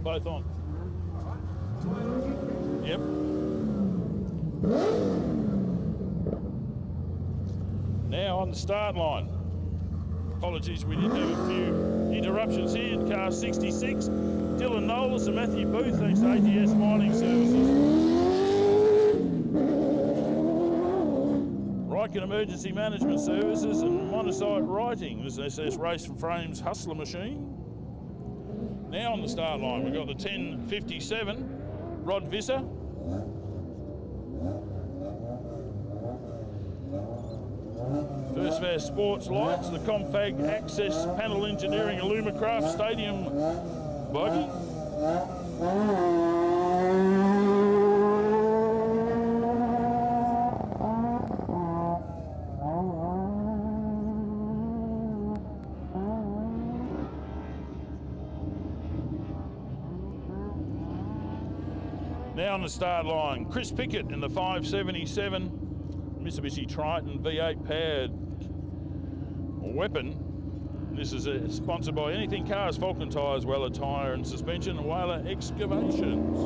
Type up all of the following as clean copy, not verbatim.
both on. Yep. Now on the start line. Apologies, we did have a few interruptions here in car 66. Dylan Knowles and Matthew Booth, thanks to ATS Mining Services. Riken Emergency Management Services and Monocyte Writing. This is SS Race from Frames Hustler Machine. Now on the start line, we've got the 1057, Rod Visser. First of our sports lights, the Confag Access Panel Engineering Illumicraft Stadium buggy. Now on the start line, Chris Pickett in the 577 Mitsubishi Triton V8 powered weapon. This is sponsored by Anything Cars, Falcon Tyres, Weller Tyre and Suspension, and Whaler Excavations.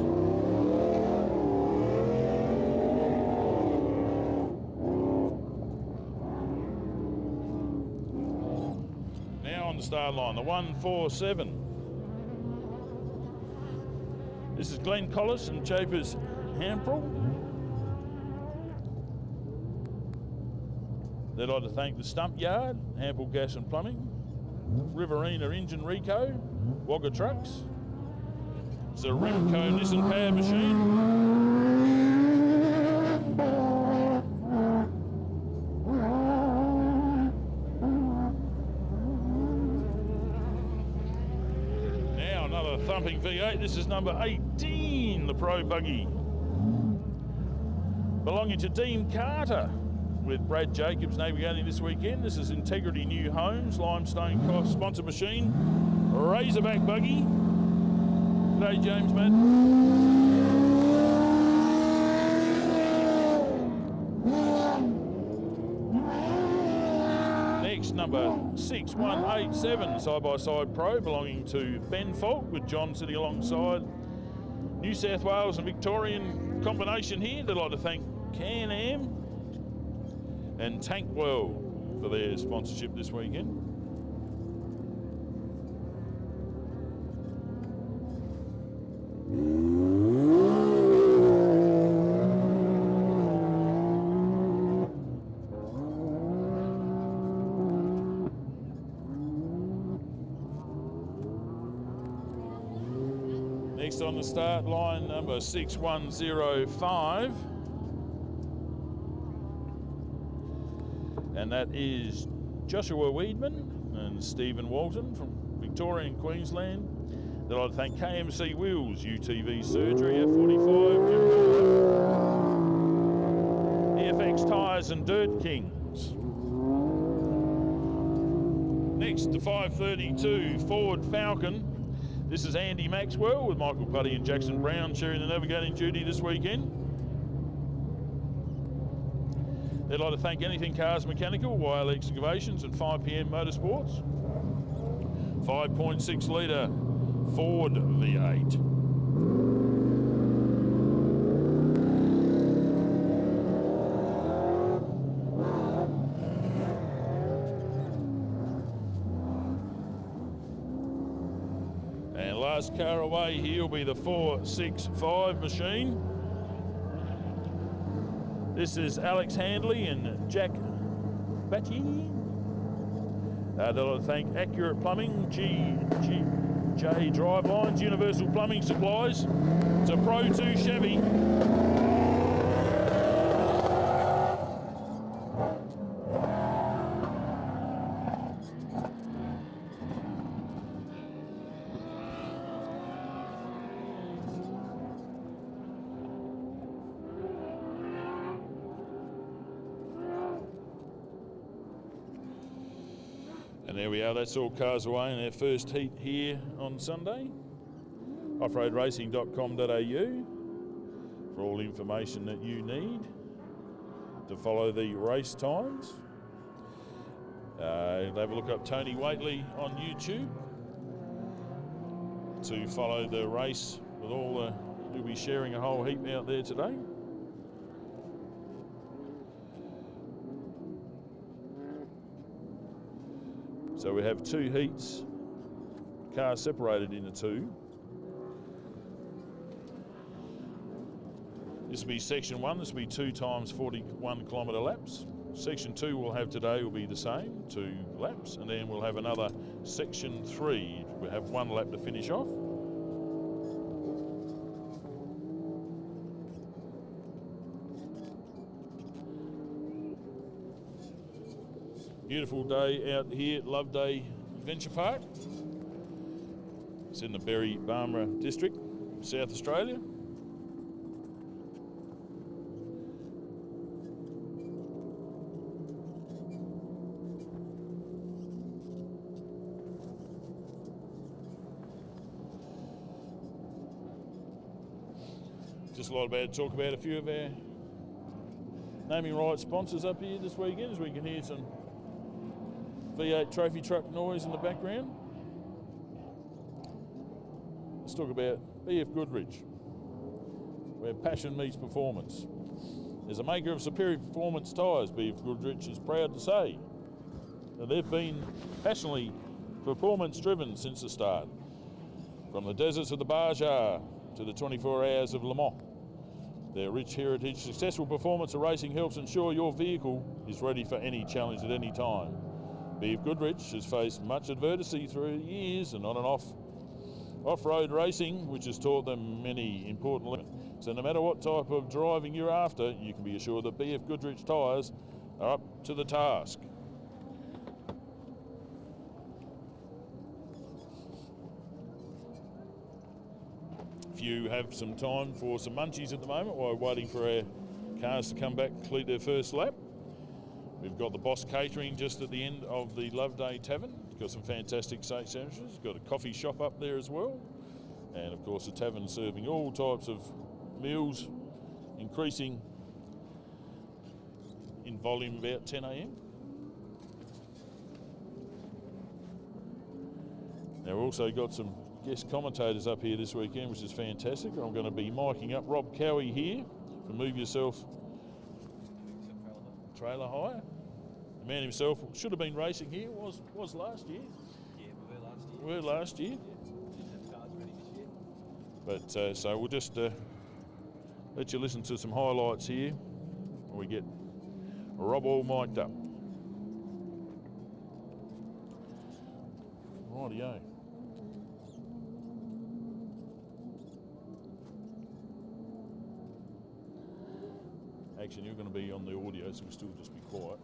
Now on the start line, the 147. This is Glenn Collis and Chapers Hamprel. They'd like to thank the Stump Yard, Hamprel Gas and Plumbing, Riverina Engine Rico, Wagga Trucks. It's a Remco Nissan powered machine. Now another thumping V8. This is number 18, the Pro Buggy, belonging to Dean Carter, with Brad Jacobs navigating this weekend. This is Integrity New Homes, Limestone Cost sponsor machine, Razorback Buggy. G'day James, mate. Next, number 6187, side-by-side Pro, belonging to Ben Falk, with John sitting alongside. New South Wales and Victorian combination here. They'd like to thank CanAm and Tankwell for their sponsorship this weekend. Next on the start line, number 6105. And that is Joshua Weedman and Stephen Walton from Victoria and Queensland. They'd like to thank KMC Wheels, UTV Surgery, F45, EFX Tyres and Dirt Kings. Next, the 532 Ford Falcon. This is Andy Maxwell with Michael Putty and Jackson Brown sharing the navigating duty this weekend. They'd like to thank Anything Cars Mechanical, Whaler Excavations and 5PM Motorsports. 5.6 litre Ford V8. And last car away here will be the 465 machine. This is Alex Handley and Jack Batty. They'd like to thank Accurate Plumbing, GJ Drivelines, Universal Plumbing Supplies. It's a Pro 2 Chevy. And there we are, that's all cars away in our first heat here on Sunday. offroadracing.com.au for all information that you need to follow the race times. Have a look up Tony Waitley on YouTube. to follow the race with all the, you'll be sharing a whole heap out there today. So we have 2 heats, cars separated into 2. This will be section 1, this will be 2 times 41 kilometre laps. Section 2 we'll have today will be the same, 2 laps, and then we'll have another section 3. We'll have 1 lap to finish off. Beautiful day out here at Loveday Adventure Park. It's in the Berry-Barmera district, South Australia. Just a lot about to talk about a few of our naming rights sponsors up here this weekend, as we can hear some V8 trophy truck noise in the background. Let's talk about BFGoodrich, where passion meets performance. As a maker of superior performance tyres, BFGoodrich is proud to say that they've been passionately performance driven since the start. From the deserts of the Baja to the 24 hours of Le Mans, their rich heritage, successful performance of racing helps ensure your vehicle is ready for any challenge at any time. BFGoodrich has faced much adversity through the years and on and off-road racing, which has taught them many important lessons. So no matter what type of driving you're after, you can be assured that BFGoodrich tyres are up to the task. If you have some time for some munchies at the moment while we're waiting for our cars to come back and complete their first lap, we've got the Boss Catering just at the end of the Loveday Tavern. It's got some fantastic steak sandwiches. Got a coffee shop up there as well. And of course the tavern serving all types of meals, increasing in volume about 10 a.m. Now we've also got some guest commentators up here this weekend, which is fantastic. I'm going to be miking up Rob Cowie here from Move Yourself Trailer Hire. The man himself should have been racing here, was last year. Yeah, we were last year. Yeah. Didn't have cars ready this year. But so we'll just let you listen to some highlights here when we get Rob all mic'd up. Rightio. Actually, you're going to be on the audio, so we'll still just be quiet.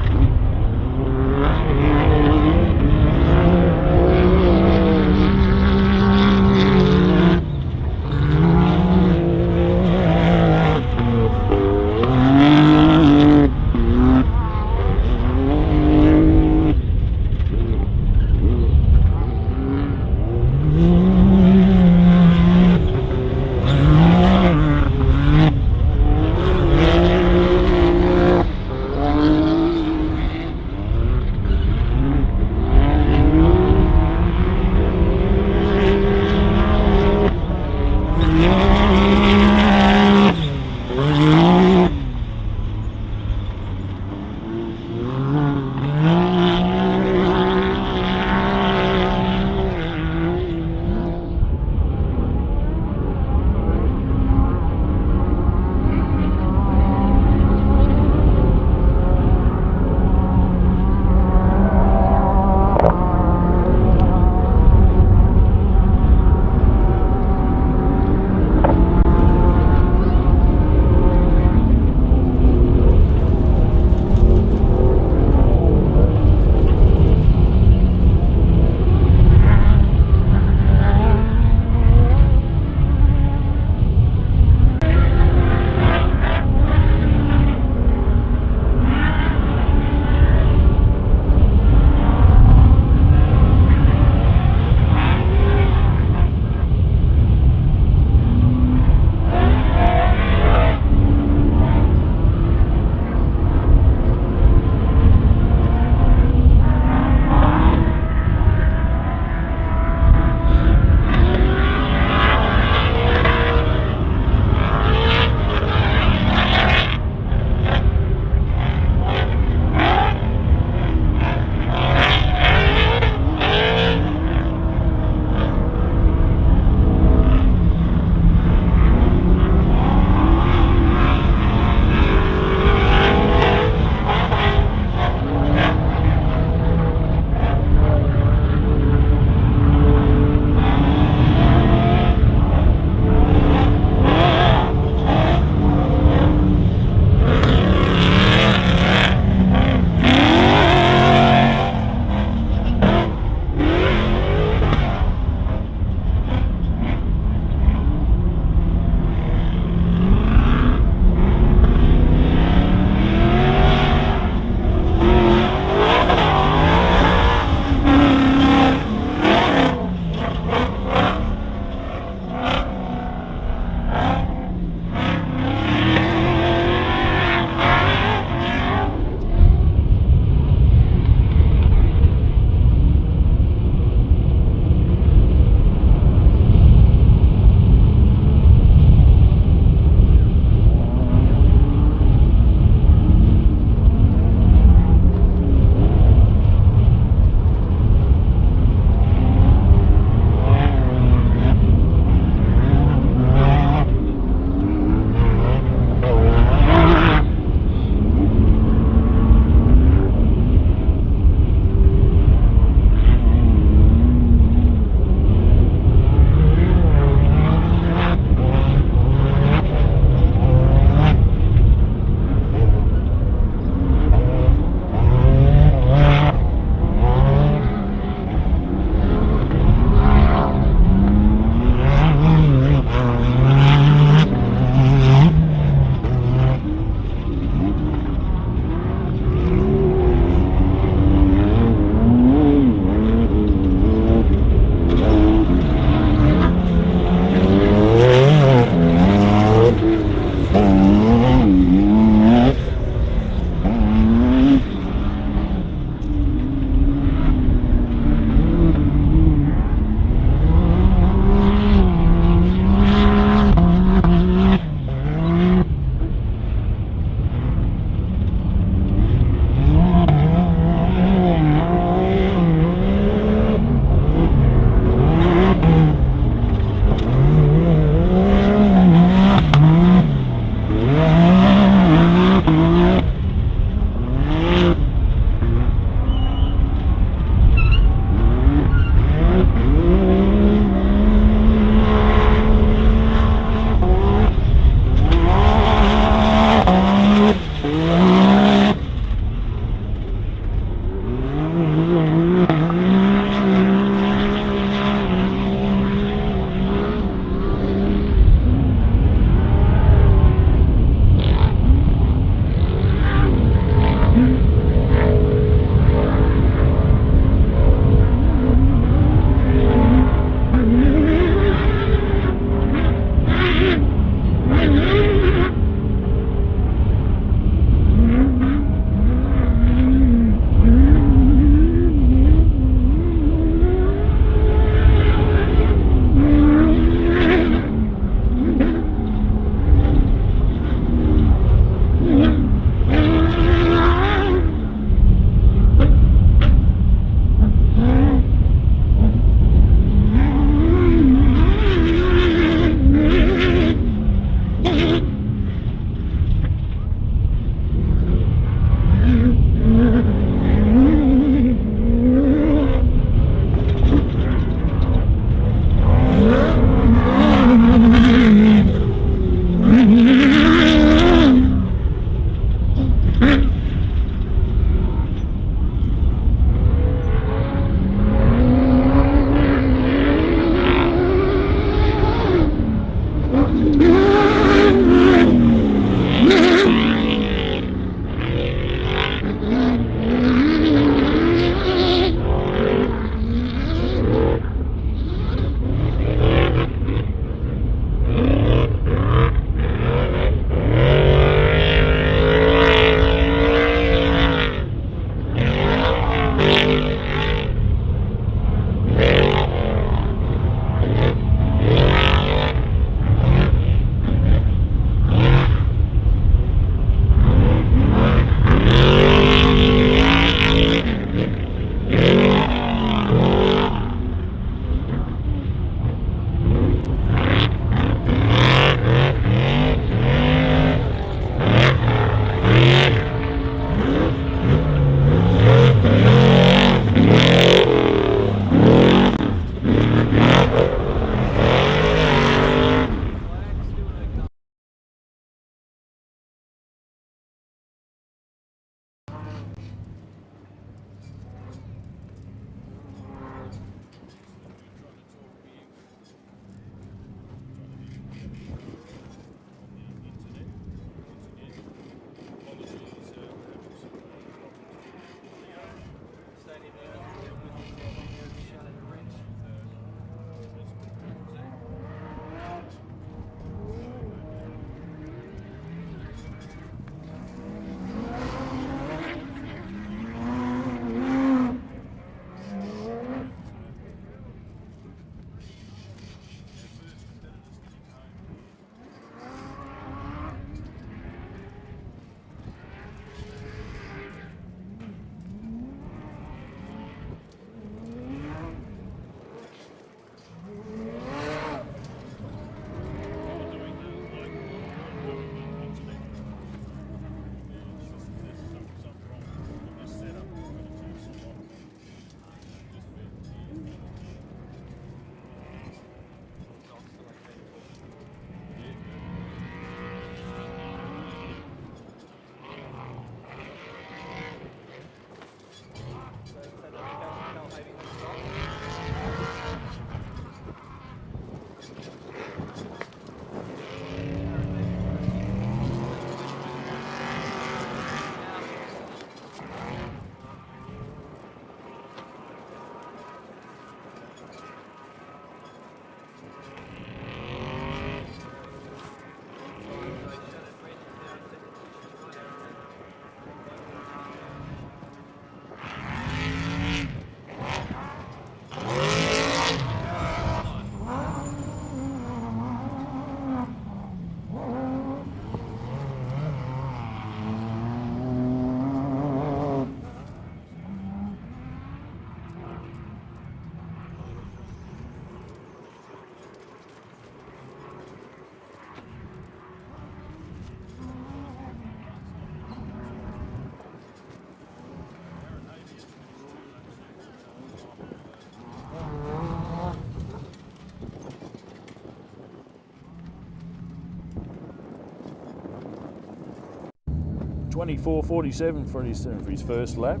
24.47 for his first lap,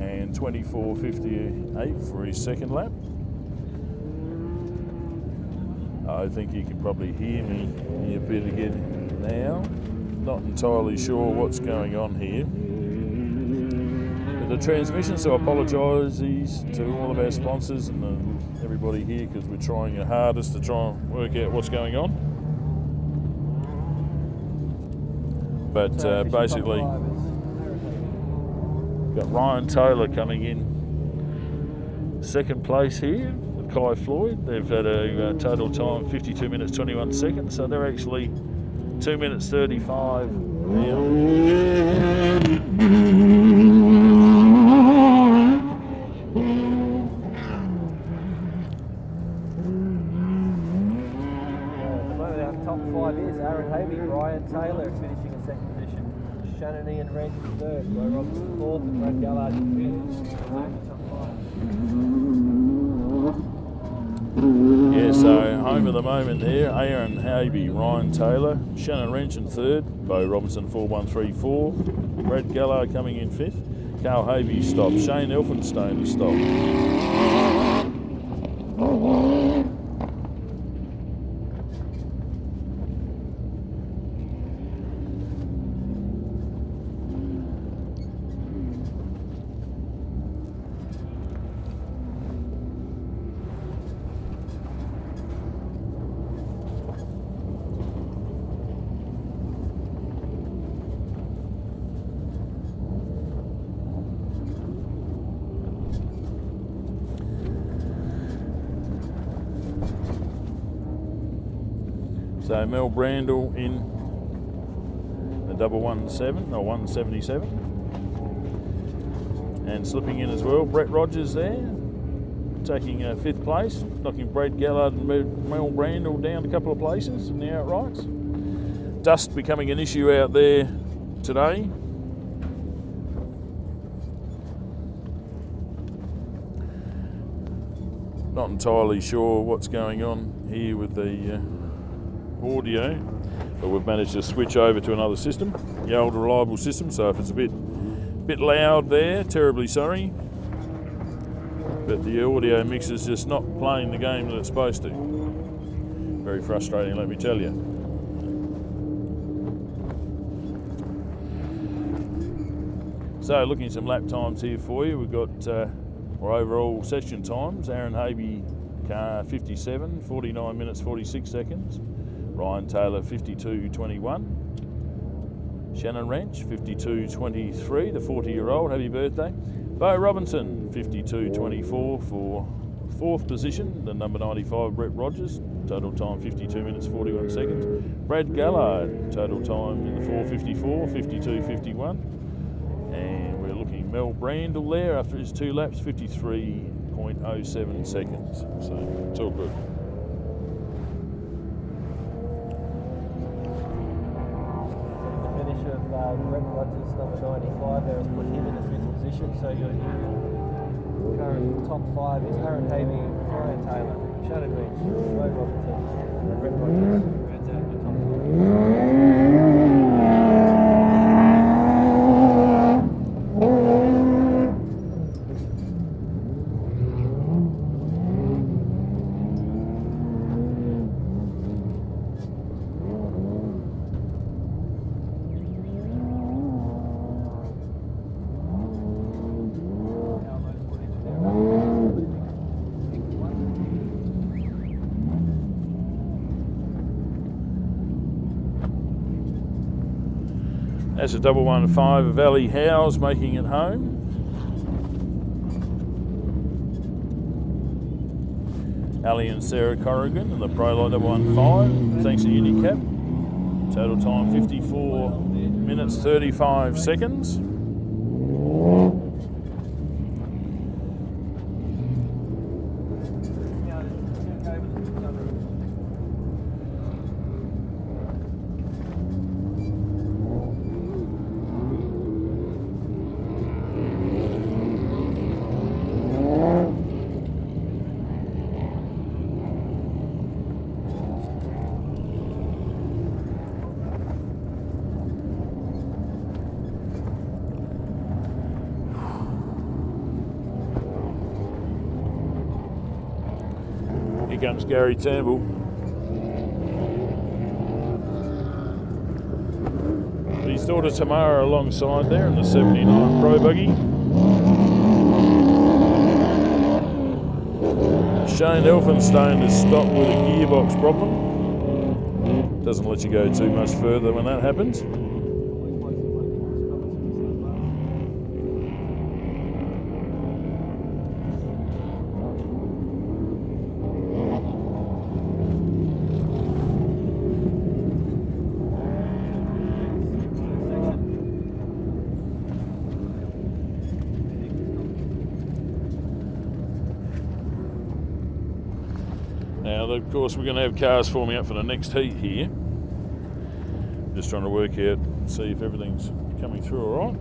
and 24.58 for his second lap. I think you can probably hear me a bit again now. Not entirely sure what's going on here. But the transmission, so I apologise to all of our sponsors and everybody here, because we're trying our hardest to try and work out what's going on. But basically, got Ryan Taylor coming in second place here with Kai Floyd. They've had a total time of 52 minutes 21 seconds, so they're actually 2 minutes 35 now. Ryan Taylor is finishing in second position. Shannon Ian Wrench in third. Bo Robinson fourth, and Brad Gallard in fifth. Top five. Yeah, so home at the moment there. Aaron Habey, Ryan Taylor, Shannon Wrench in third. Bo Robinson 4.134. Brad Gallard coming in fifth. Carl Habey stopped. Shane Elphinstone has stopped. So Mel Brandle in the 117 or 177, and slipping in as well. Brett Rogers there, taking fifth place, knocking Brad Gallard and Mel Brandle down a couple of places in the outrights. Dust becoming an issue out there today. Not entirely sure what's going on here with the audio, but we've managed to switch over to another system, the old reliable system, so if it's a bit loud there, terribly sorry, but the audio mix is just not playing the game that it's supposed to. Very frustrating, let me tell you. So looking at some lap times here for you, we've got our overall session times. Aaron Habey car 57, 49 minutes 46 seconds. Ryan Taylor 52.21. Shannon Wrench 52.23, the 40-year-old, happy birthday. Bo Robinson 52.24 for fourth position, the number 95 Brett Rogers, total time 52 minutes 41 seconds. Brad Gallard, total time in the 4:54, 52.51. And we're looking Mel Brandle there after his 2 laps, 53.07 seconds. So it's all good. Brett Rogers, number 95 there, has put him in the fifth position. So your current top 5 is Aaron Habey, Ryan Taylor, Shannon Wrench, Bo Robinson, Brett Rogers. Rounds out your top That's a 115 Valley Howes making it home. Ali and Sarah Corrigan in the Pro Light 115, thanks to Unicap. Total time 54 minutes 35 seconds. Here comes Gary Turnbull. His daughter Tamara alongside there in the 79 Pro Buggy. Shane Elphinstone has stopped with a gearbox problem. Doesn't let you go too much further when that happens. Now, of course, we're going to have cars forming up for the next heat here. Just trying to work out, see if everything's coming through all right.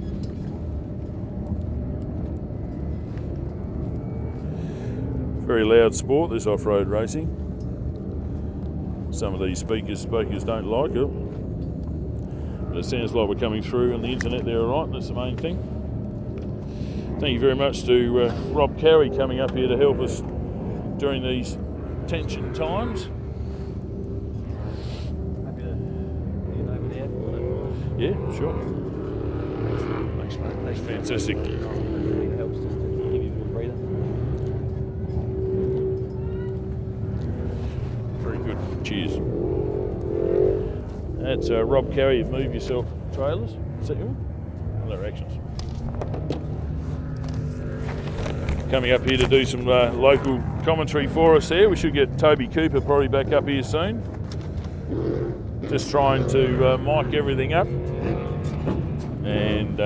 Very loud sport, this off-road racing. Some of these speakers don't like it. But it sounds like we're coming through on the internet there all right, that's the main thing. Thank you very much to Rob Carey coming up here to help us during these tension times. Happy to get over there for it. Yeah, sure. Thanks, mate. That's fantastic. It helps just to give you a bit of breather. Very good. Cheers. That's Rob Carey of Move Yourself Trailers. Is that you? Other actions. Coming up here to do some local commentary for us there. We should get Toby Cooper probably back up here soon. Just trying to mic everything up. And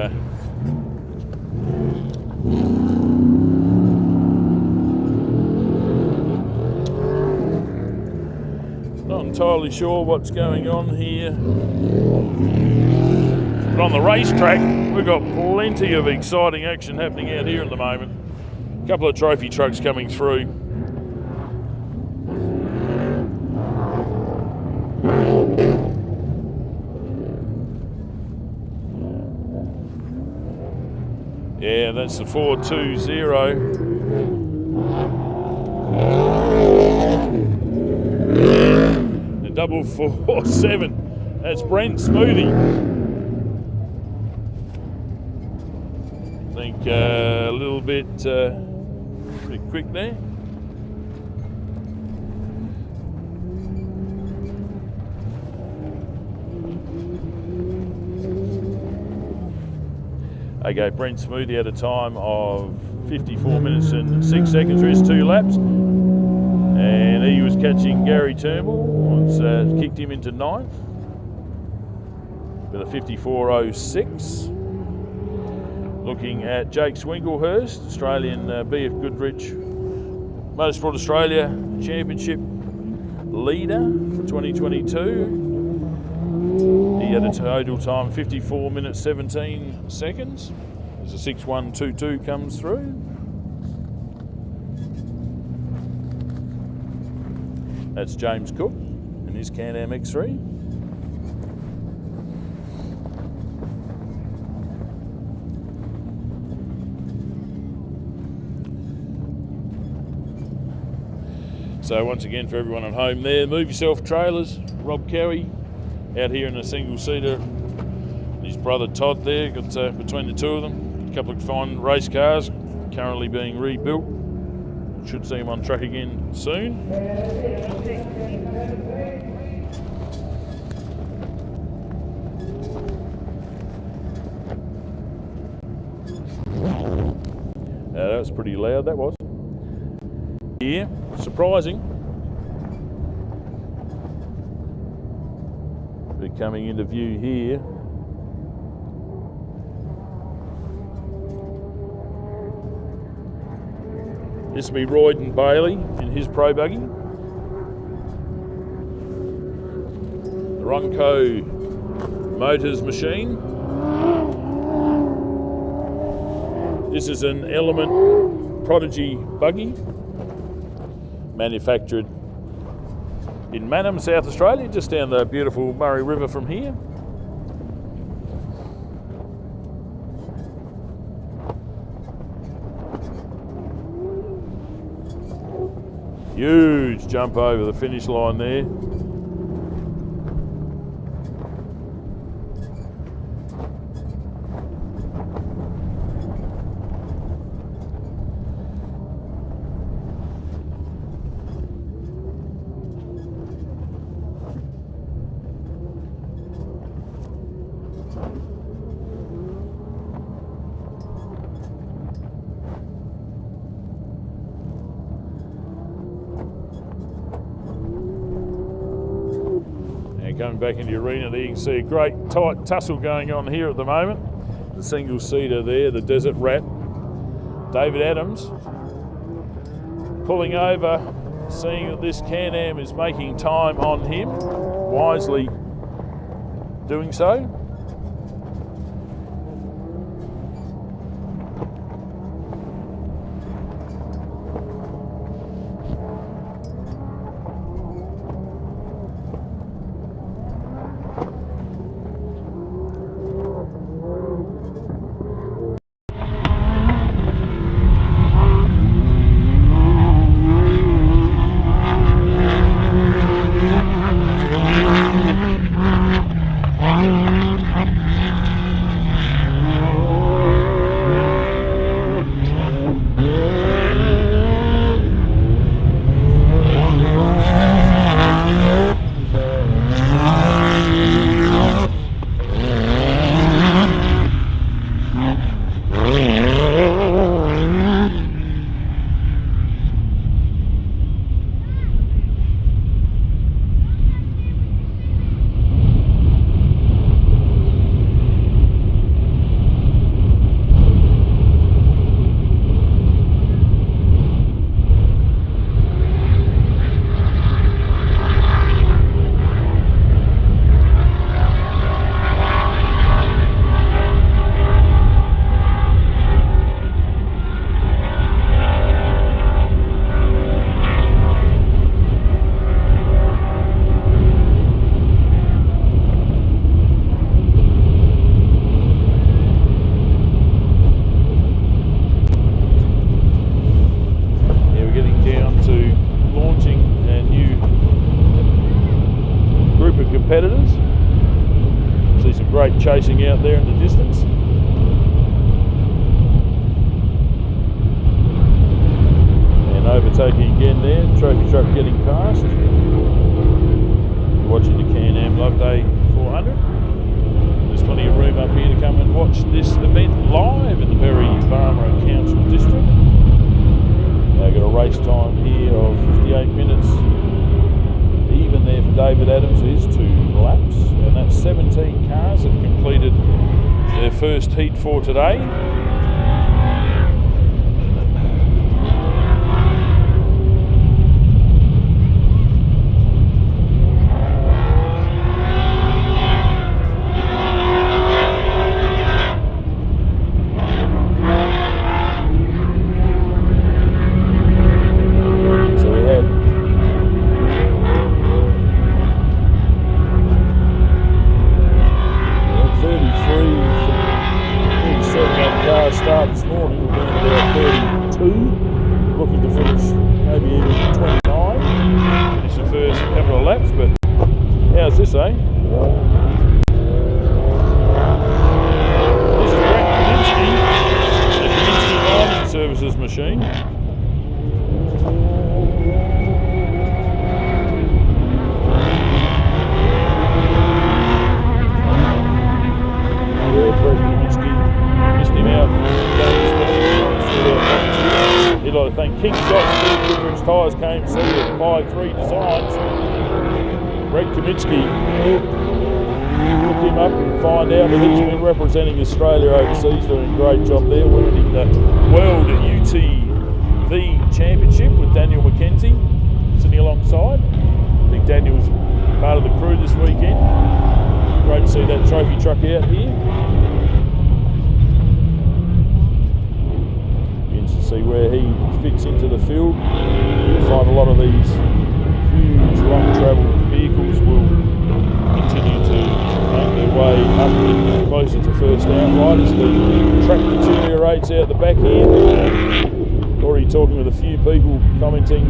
not entirely sure what's going on here. But on the racetrack, we've got plenty of exciting action happening out here at the moment. A couple of trophy trucks coming through. Yeah, that's the 420. The 447. That's Brent Smoothie. I think a little bit pretty quick there. Okay, Brent Smoothie at a time of 54 minutes and 6 seconds for his 2 laps. And he was catching Gary Turnbull. It's kicked him into 9th with a 54.06. Looking at Jake Swinglehurst, Australian BFGoodrich Motorsport Australia Championship leader for 2022. He had a total time of 54 minutes 17 seconds as the 6122 comes through. That's James Cook in his CanAm X3. So once again, for everyone at home there, Move Yourself Trailers, Rob Carey out here in a single-seater. His brother Todd there, got between the two of them, a couple of fine race cars currently being rebuilt. Should see him on track again soon. That was pretty loud, that was. Yeah, surprising. We're coming into view here. This will be Royden Bailey in his Pro Buggy. The Ronco Motors machine. This is an Element Prodigy buggy, manufactured in Manham, South Australia, just down the beautiful Murray River from here. Huge jump over the finish line there. Coming back into the arena there, you can see a great tight tussle going on here at the moment. The single seater there, the Desert Rat, David Adams, pulling over, seeing that this Can-Am is making time on him, wisely doing so. Competitors. See some great chasing out there in the distance. And overtaking again there, trophy truck getting past. You're watching the CanAm Loveday 400. There's plenty of room up here to come and watch this event live in the Berry Barmera Council District. They've got a race time here of 58 minutes. Even there for David Adams is 2 laps, and that's 17 cars that completed their first heat for today. Start this morning, we're down to about 32, looking to finish maybe even 29, finish the first couple of laps, but how's this, eh? This is Brett Kaminsky, the Kaminsky Mining Services machine. He'd like to thank BFGoodrich Tyres KMC at 5-3 Designs. Greg Kaminsky, look him up and find out that he's been representing Australia overseas, doing a great job there, winning the World UTV Championship with Daniel McKenzie sitting alongside. I think Daniel's part of the crew this weekend. Great to see that trophy truck out here. See where he fits into the field. You'll find a lot of these huge long travel vehicles will continue to make their way up and closer to first outright as the track deteriorates out the back here. Already talking with a few people commenting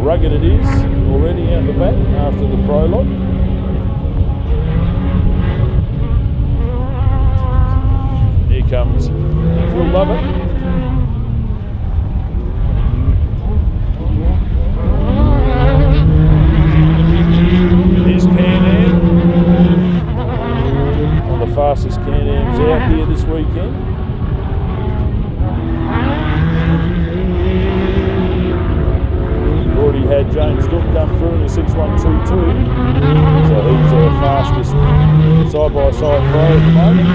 rugged it is already out the back after the prologue. Here comes Phil Lovett. Here's CanAm. One of the fastest CanAms out here this weekend. Already had James Cook come through in the 6122, so he's our fastest side-by-side pro at the moment.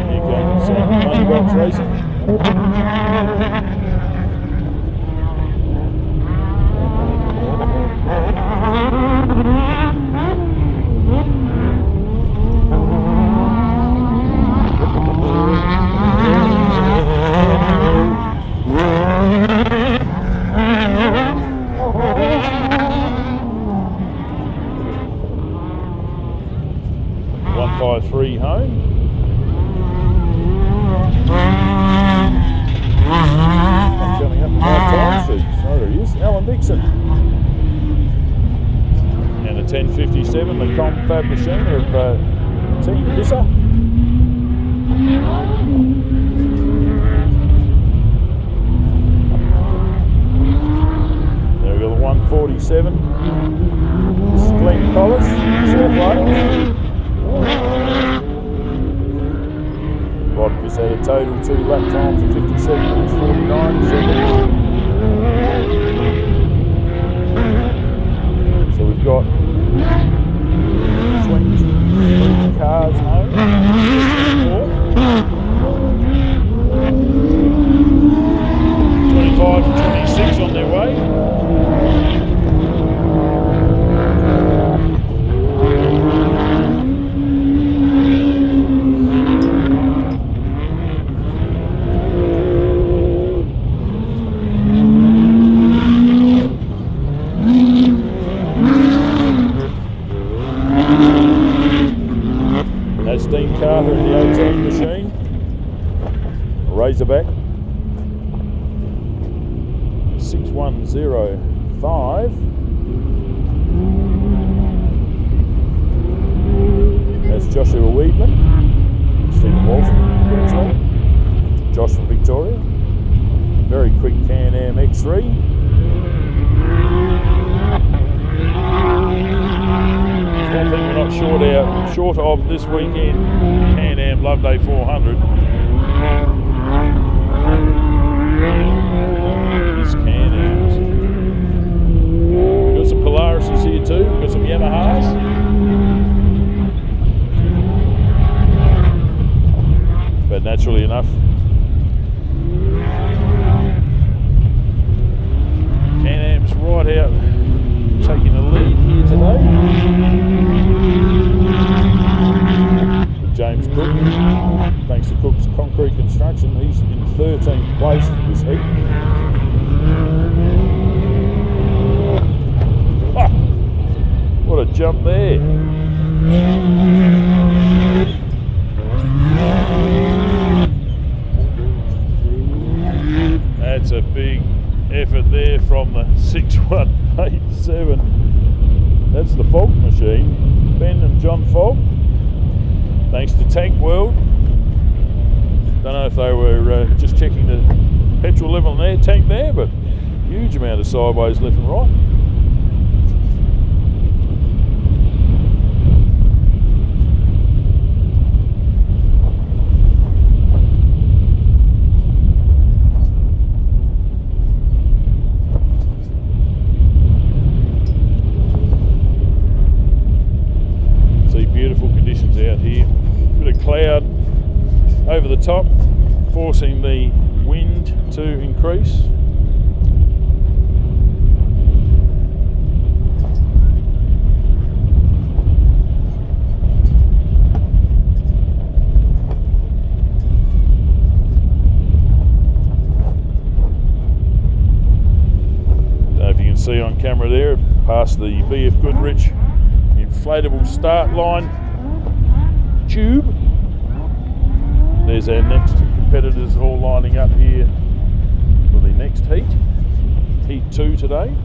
Here comes Moneybox Racing. 153 home. Coming up the hard time sheet. Oh, there he is, Alan Dixon. And a 1057, the confab machine of Team Visser. There we go, the 147. Glenn Collis, South Wales. Rodgers had a total 2 lap times of 57 minutes 49 seconds. So we've got 23 cars home. 25 and 26 on their way. That's Dean Carter in the 18 machine. Razorback. 6105. That's Joshua Weedman. Stephen Walton, Queensland. Josh from Victoria. Very quick CanAm X3. One thing we're not short of this weekend, CanAm Loveday 400, is CanAms. We've got some Polarises here too, we've got some Yamahas. But naturally enough, CanAm's right out taking the lead here today. James Cook, thanks to Cook's Concrete Construction, he's in 13th place this heat. Ah, what a jump there. That's a big effort there from the 6187. That's the Falk machine, Ben and John Falk. Thanks to Tank World. Don't know if they were just checking the petrol level in their tank there, but huge amount of sideways left and right. Beautiful conditions out here. Bit of cloud over the top, forcing the wind to increase. Don't know if you can see on camera there, past the BFGoodrich inflatable start line tube. There's our next competitors all lining up here for the next heat. Heat 2 today.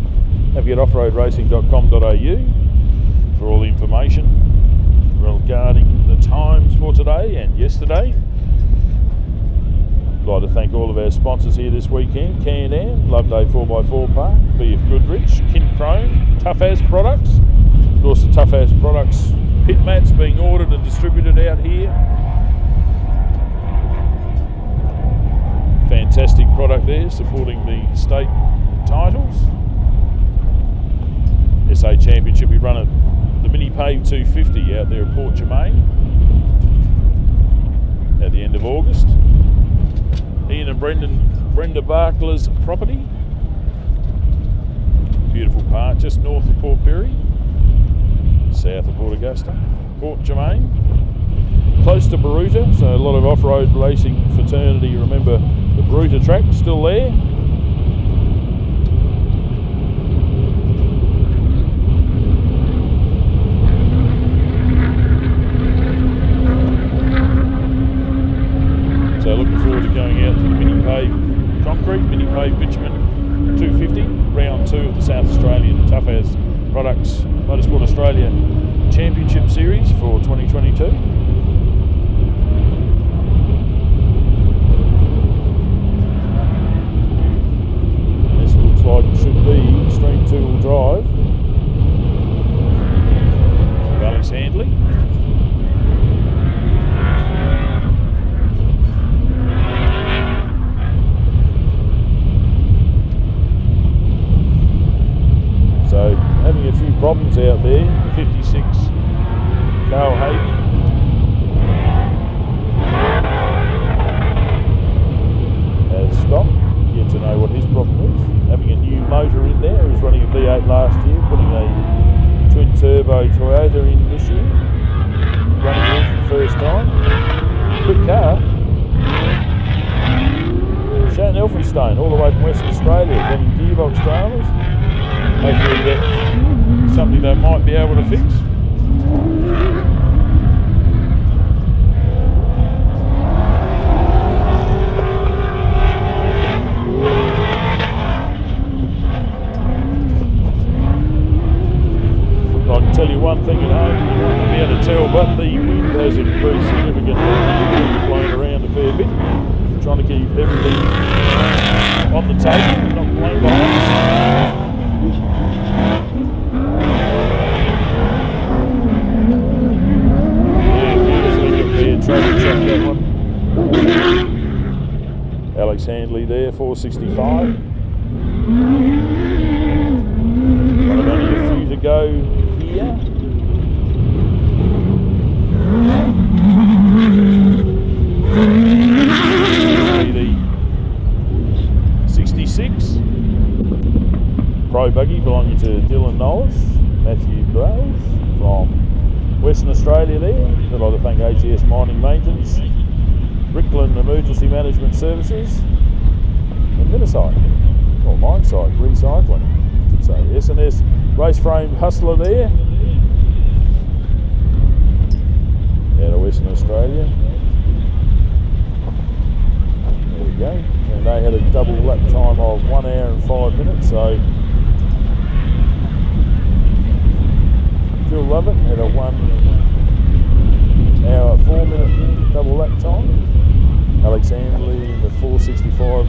Have you at offroadracing.com.au for all the information regarding the times for today and yesterday. I'd like to thank all of our sponsors here this weekend: CanAm Loveday 4x4 Park, BFGoodrich, Kincrome, Tough As Products. Of course, the Tough As Products pit mats being ordered and distributed out here. Fantastic product there, supporting the state titles. SA Championship, we run at the Mini Pave 250 out there at Port Germain at the end of August. Ian and Brenda Barkler's property. Beautiful part, just north of Port Pirie, south of Port Augusta. Port Germain, close to Baruta, so a lot of off-road racing fraternity. Remember the Baruta track still there. So looking forward to going out to the Mini Pave Concrete, Mini Pave Bitumen 250, round 2 of the South Australian Tough As Products Motorsport Australia Championship Series for 2022. This looks like it should be Extreme 2-wheel drive. Alex Handley. So having a few problems out there. 56 Carl Havey. Has stopped. Yet to know what his problem is. Having a new motor in there. He was running a V8 last year, putting a twin turbo Toyota in this year. Running it for the first time. Quick car. Shane Elphinstone, all the way from Western Australia, running gearbox dramas. Hopefully that's something they might be able to fix. I can tell you one thing at home, you won't be able to tell, but the wind has increased significantly. It's blowing around a fair bit. Trying to keep everything on the table, not blown behind. That one. Alex Handley there, 465. Got only a few to go here. The 66 Pro Buggy belonging to Dylan Knowles, Matthew Grove from Western Australia there. I'd like to thank ATS Mining Maintenance, Rickland Emergency Management Services, and Minnesite, or Minesite Recycling, I should say. S&S Race Frame Hustler there, out of Western Australia. There we go. And they had a double lap time of 1 hour and 5 minutes, so Phil Lovett had a 1 hour 4 minute double lap time. Alex Handley in the 465,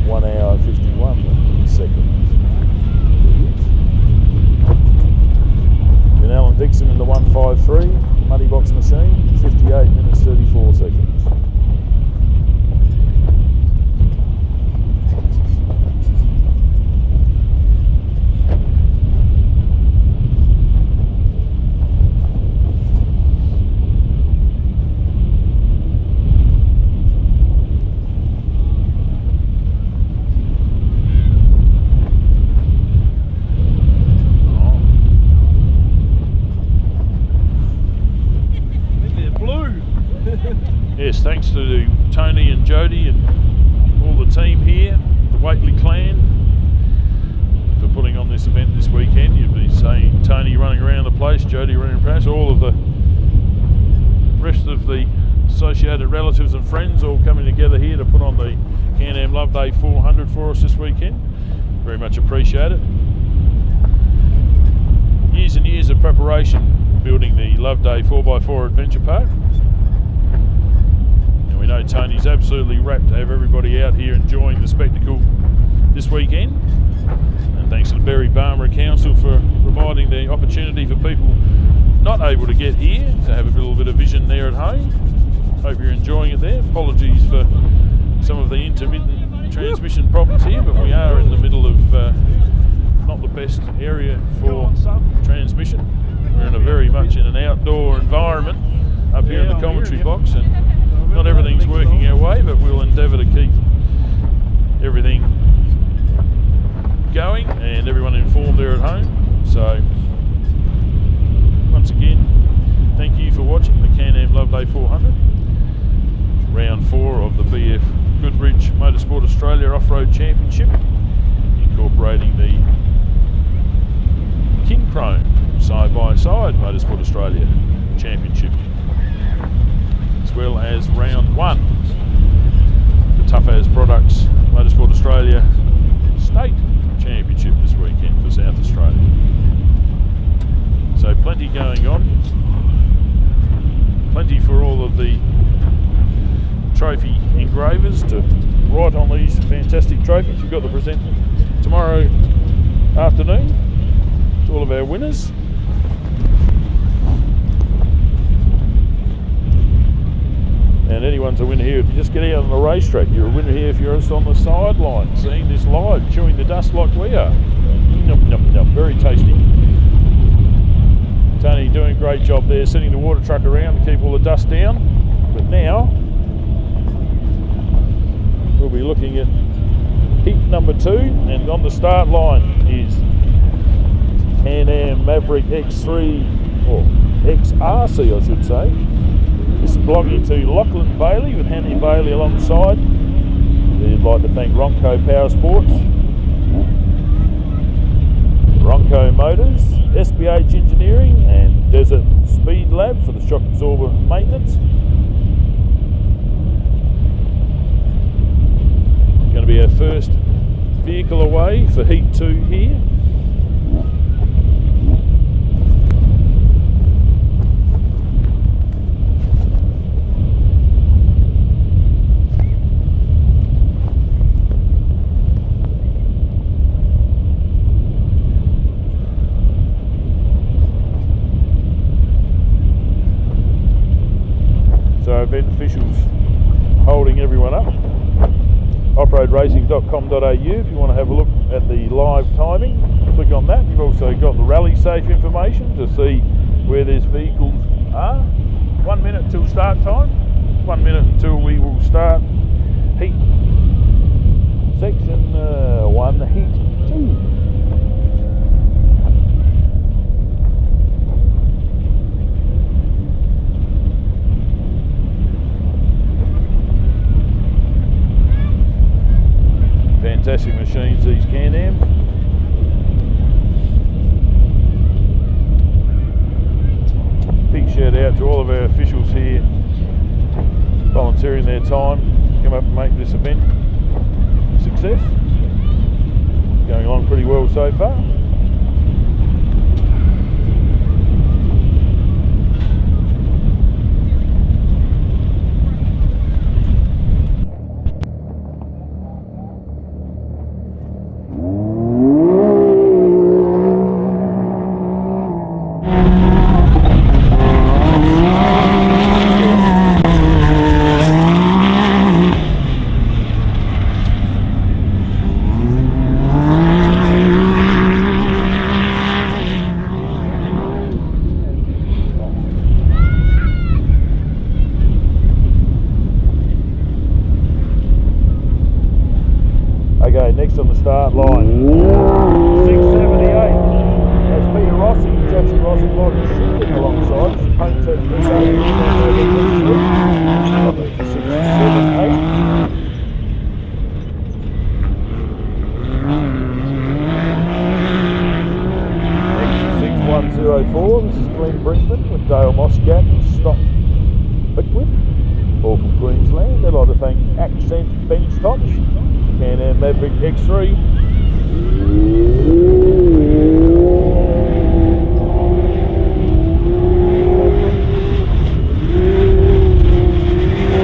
1 hour 51 seconds. Then Alan Dixon in the 153 Money Box Machine, 58 minutes 34 seconds. Yes, thanks to Tony and Jody and all the team here, the Waitley clan, for putting on on this event this weekend. You'd be seeing Tony running around the place, Jody running around, all of the rest of the associated relatives and friends all coming together here to put on the CanAm Loveday 400 for us this weekend. Very much appreciate it. Years and years of preparation building the Loveday 4x4 Adventure Park. And we know Tony's absolutely rapt to have everybody out here enjoying the spectacle this weekend. And thanks to the Berry Barmera Council for providing the opportunity for people not able to get here to have a little bit of vision there at home. Hope you're enjoying it there. Apologies for some of the intermittent transmission problems here, but we are in the middle of not the best area for transmission. We're in a very much in an outdoor environment up here in the commentary box, and not everything's working our way, but we'll endeavour to keep everything going and everyone informed there at home. So once again, thank you for watching the CanAm Loveday 400, round 4 of the BFGoodrich Motorsport Australia Off-Road Championship, incorporating the Kincrome side-by-side Motorsport Australia Championship, as well as round 1, the Tough As Products Motorsport Australia State Championship this weekend for South Australia. So plenty going on, plenty for all of the trophy engravers to write on these fantastic trophies. We've got the present tomorrow afternoon to all of our winners. And anyone's a winner here if you just get out on the racetrack. You're a winner here if you're just on the sideline seeing this live, chewing the dust like we are. Num, num, num. Very tasty. Tony doing a great job there, sending the water truck around to keep all the dust down. But now we'll be looking at heat number 2, and on the start line is CanAm Maverick X3, or XRC I should say. This is belonging to Lachlan Bailey with Hanny Bailey alongside. We'd like to thank Ronco Power Sports, Ronco Motors, SBH Engineering and Desert Speed Lab for the shock absorber maintenance. Going to be our first vehicle away for Heat 2 here. Event officials holding everyone up. offroadracing.com.au if you want to have a look at the live timing, click on that. You've also got the rally safe information to see where these vehicles are. 1 minute till start time, 1 minute until we will start heat section 1, heat 2. Fantastic machines, these CanAm. Big shout out to all of our officials here volunteering their time to come up and make this event a success. Going along pretty well so far. Okay, next on the start line, 678. That's Peter Rossi, Jackson Rossi, Morgan Shooting alongside. Paint set 678. 6104. This is Glenn Brinkman with Dale Moscat and Stock Pickwick, all from Queensland. I'd like to thank Accent Bench Tops, CanAm Maverick X3.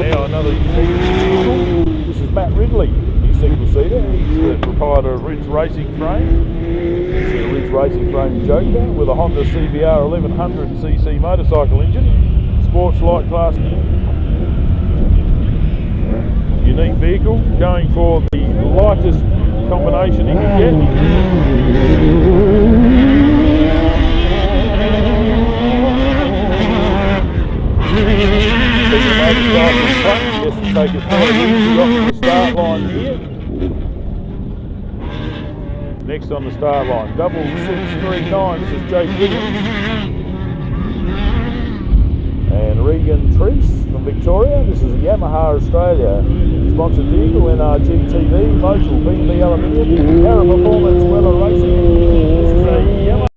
Now another unique vehicle. This is Matt Ridley, his single-seater. He's the proprietor of Ridge Racing Frame. It's a Ridge Racing Frame Joker with a Honda CBR 1100cc motorcycle engine. Sports light class. Unique vehicle, going for the lightest combination you can get. Just to take it forward, we've got the start line here. Next on the start line, 6639, this is Jake Williams. And Regan Treese from Victoria. This is a Yamaha Australia sponsored vehicle, NRGTV, Motul, BB Aluminium, Para Performance, Weller Racing. This is a Yamaha.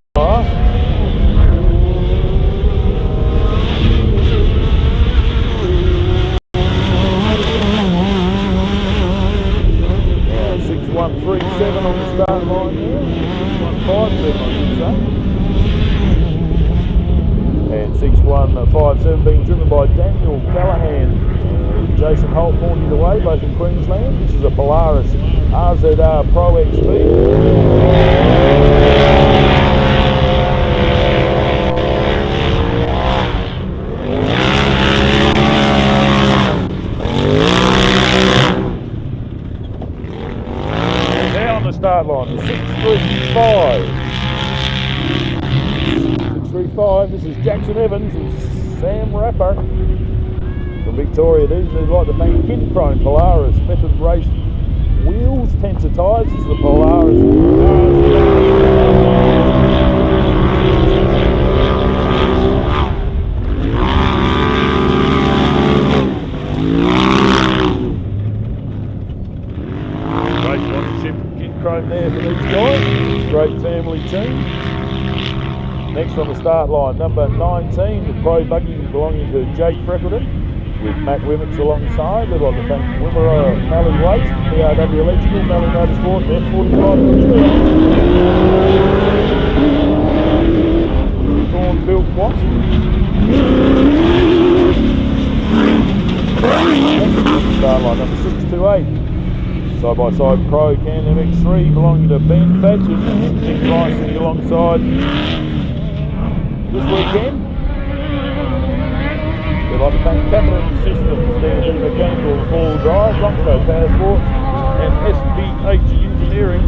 Now 6137 on the start line there. 6157 I should say. And 6157 being driven by Daniel Callahan and Jason Holt, pointing the way, both in Queensland. This is a Polaris RZR Pro XP. And now on the start line, 635. 635, this is Jackson Evans and Sam Rapper from Victoria. They'd like to thank Kincrome Polaris Method Race Wheels, Tensor Tyres. This is the Polaris. Great sponsorship from Kincrome there for these guys. Great family team. Next on the start line, number 19, the Pro Buggy belonging to Jake Freckleton, with Matt Wimmets alongside. They'd like to thank Wimmera, Mally Waste, PRW Electrical, Mally Motorsport, F45 Thorn Built Wasp. Start line, number 628. Side-by-side Pro CanAm X3 belonging to Ben Thatcher and Nick Rice sitting alongside this weekend. We'd like to thank Capital Systems, Standard Mechanical Four-Wheel Drive, Bronco Power Sports and SBH Engineering.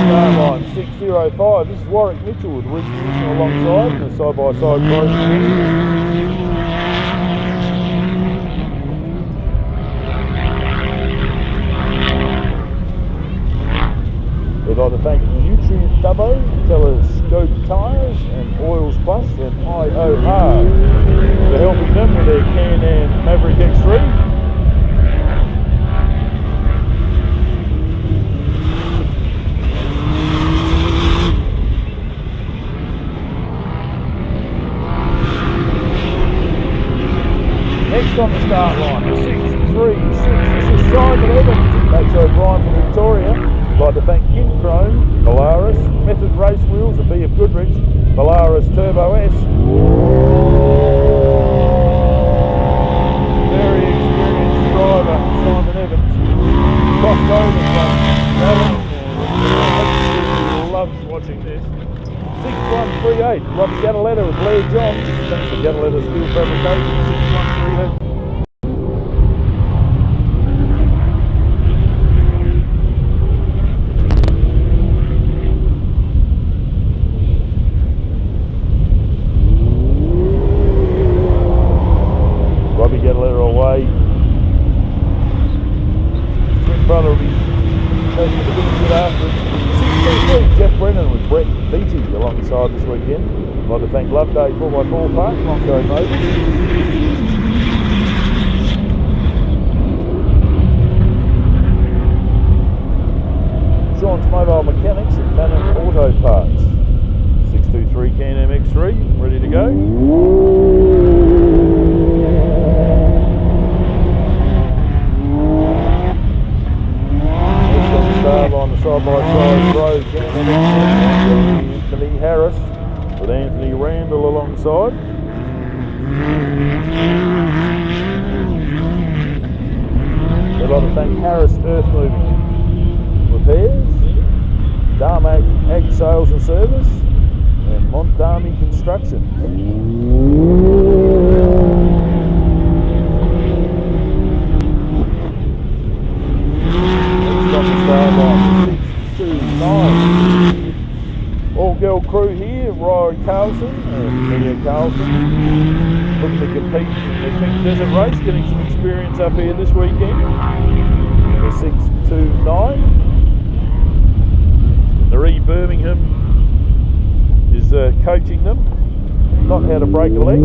Start line 605, this is Warwick Mitchell with Rich Mitchell alongside the side-by-side Pro. We'd like to thank Nutrient Dubbo, Telescope Tyres and Oils Plus and IOR for helping them with their CanAm Maverick X3. Next on the start line, 636, this is Simon Evans, Max O'Brien from Victoria. I'd like to thank Kincrome, Polaris, Method Race Wheels and BFGoodrich, Polaris Turbo S. Very experienced driver, Simon Evans. Crossed over from Alan and loves watching this. 6138, Robbie Gattaletta with Blair Johns. Thanks for Gattaletta Steel Fabrication, 6138. Brother will be taking a bit after. 623, Jeff Brennan with Brett Beatty alongside this weekend. I'd like to thank Loveday 4x4 Park, Montgomery Motors. side-by-side row Anthony Harris with Anthony Randall alongside. I'd like to thank Harris Earth Moving Repairs, Darmac Ag Sales and Service, and Montdami Construction. Next on the start line, 629. All-girl crew here, Roy Carlson and Mia Carlson, looking to compete in the Pink Desert Race, getting some experience up here this weekend. The 629. Marie Birmingham is coaching them, not how to break a leg.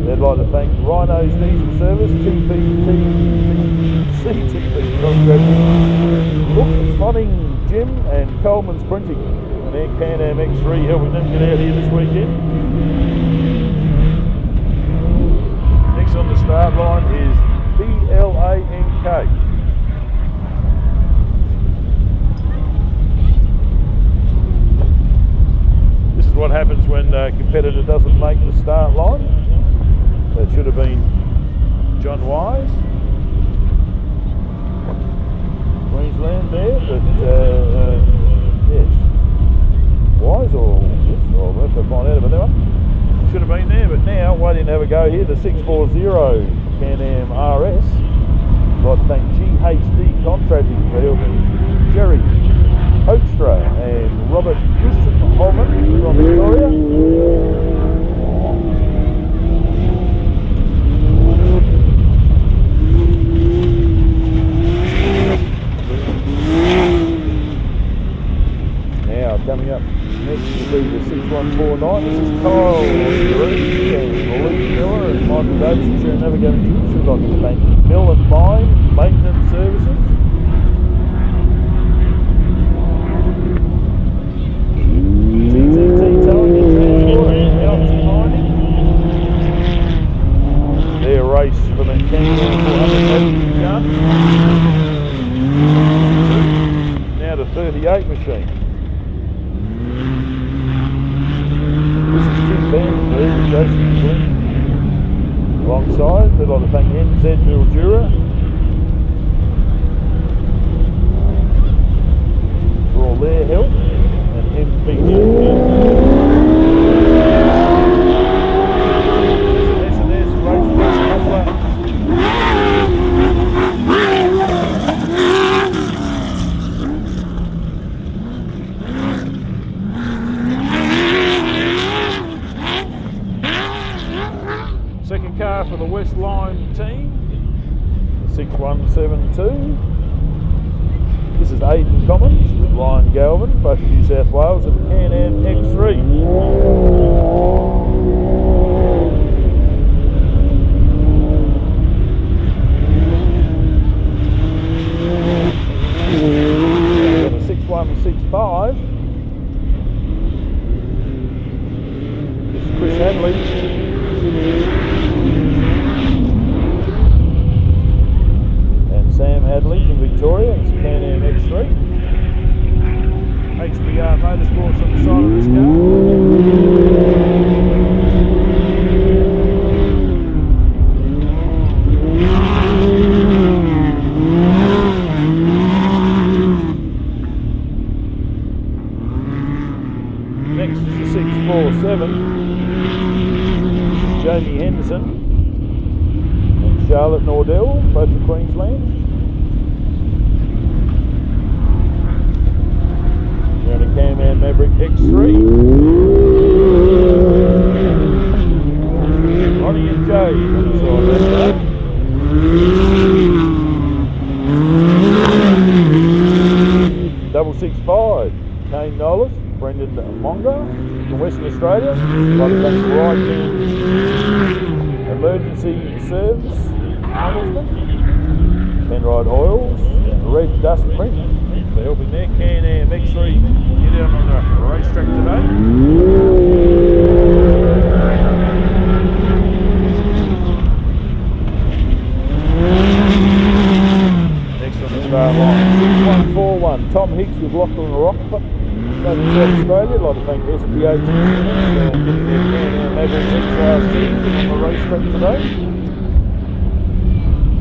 They'd like to thank Rhino's Diesel Service, CTP Contracting, Look, Funning Gym and Coleman's Printing, and their CanAm X3 helping them get out here this weekend. Next on the start line is BLANK. This is what happens when a competitor doesn't make the start line. That should have been John Wise, Queensland there, but yes, Wise or yes, I'll have to find out about that one. Should have been there, but now waiting to have a go here. The 640 CanAm RS. I'd like to thank GHD Contracting for helping Jerry Hoekstra and Robert Homan from Victoria. Now coming up next will be the 6149. This is Kyle Green and Lee Miller and Michael Davidson sharing navigating duties. We'd like to thank Mill and Mine Maintenance Services. TTT Towing and Transport and Elton Mining. Their race for the Kincrome 400 gun. Now the 38 machine. This is Tim Vandenberg and Jason Flynn alongside. They'd like to thank NZ Mildura for all their help, and MPG S&S Race Hustler. Second car for the West Line team, the 6172. This is Aidan Commons with Ryan Galvin, both from New South Wales, and the CanAm X3. And the 6165. This is Chris Hadley. Sam Hadley from Victoria. It's CanAm X3. HBR Motorsport on the side of this car. Next is the 647. Jamie Henderson and Charlotte Nordell, both from Queensland. We're on a CanAm Maverick X3. Ronnie and Jay on the side of that. 665. Kane Nolis, Brendan Monga from Western Australia. I'd like to thank Right Emergency Service, Penrite Oils, and Red Dust Print for helping their CanAm X3 get out on the racetrack today. Tom Hicks with Lachlan Rock South Australia. I'd like to thank SBH for getting their CanAm Loveday XRC on the racetrack today.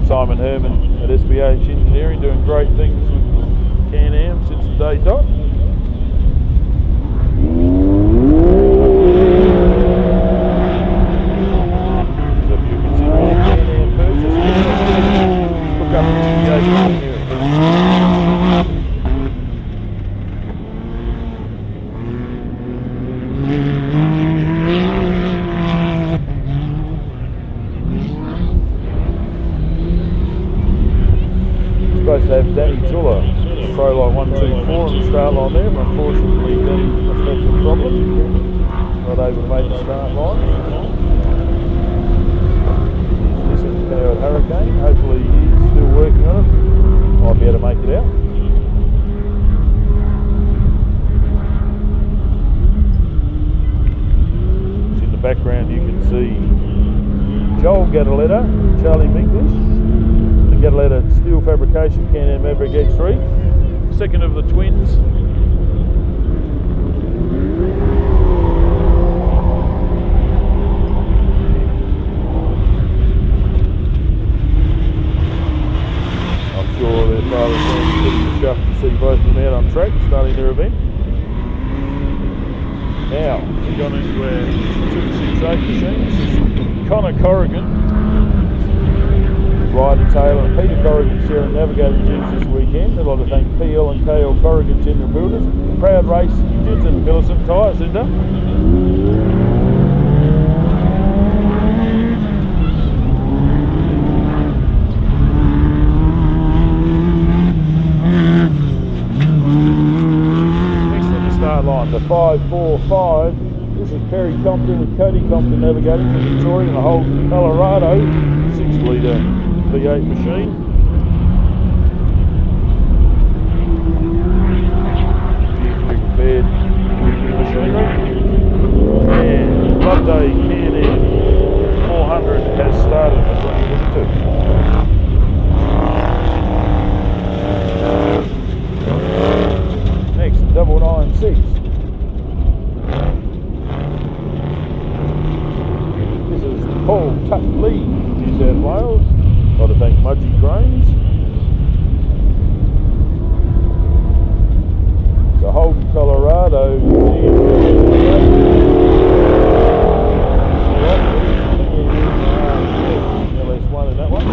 Simon Herman at SBH Engineering doing great things with CanAm since the day dot. So if you're considering a CanAm purchase, look up SBH Engineering. Supposed to have Danny Tuller, Pro Light 124 on the start line there, but unfortunately Danny must have some problem. Not able to make the start line. He's missing the powered Hurricane. Hopefully he's still working on it. Might be able to make it out. In the background you can see Joel Gadaletta, Charlie Minglish. Gadaletta Steel Fabrication CanAm Loveday X3, second of the twins. I'm sure their father's going to be chuffed to see both of them out on track starting their event. Now, we've gone into our 268 machine. This is Connor Corrigan, Ryder Taylor and Peter Corrigan sharing navigating duties this weekend. I'd like to thank PL and KL Corrigan General Builders, proud race engines and Millicent Tyre Centre. Next at the start line, the 545. This is Perry Compton with Cody Compton navigating from Victoria in a Holden Colorado 6-litre V8 machine. Beautifully prepared machinery. And Loveday CanAm 400 has started for 2022. Next, 996. This is Paul Tuck Lee, New South Wales. I'd like to thank Mudgee Cranes. It's a Holden Colorado LS1 in that one.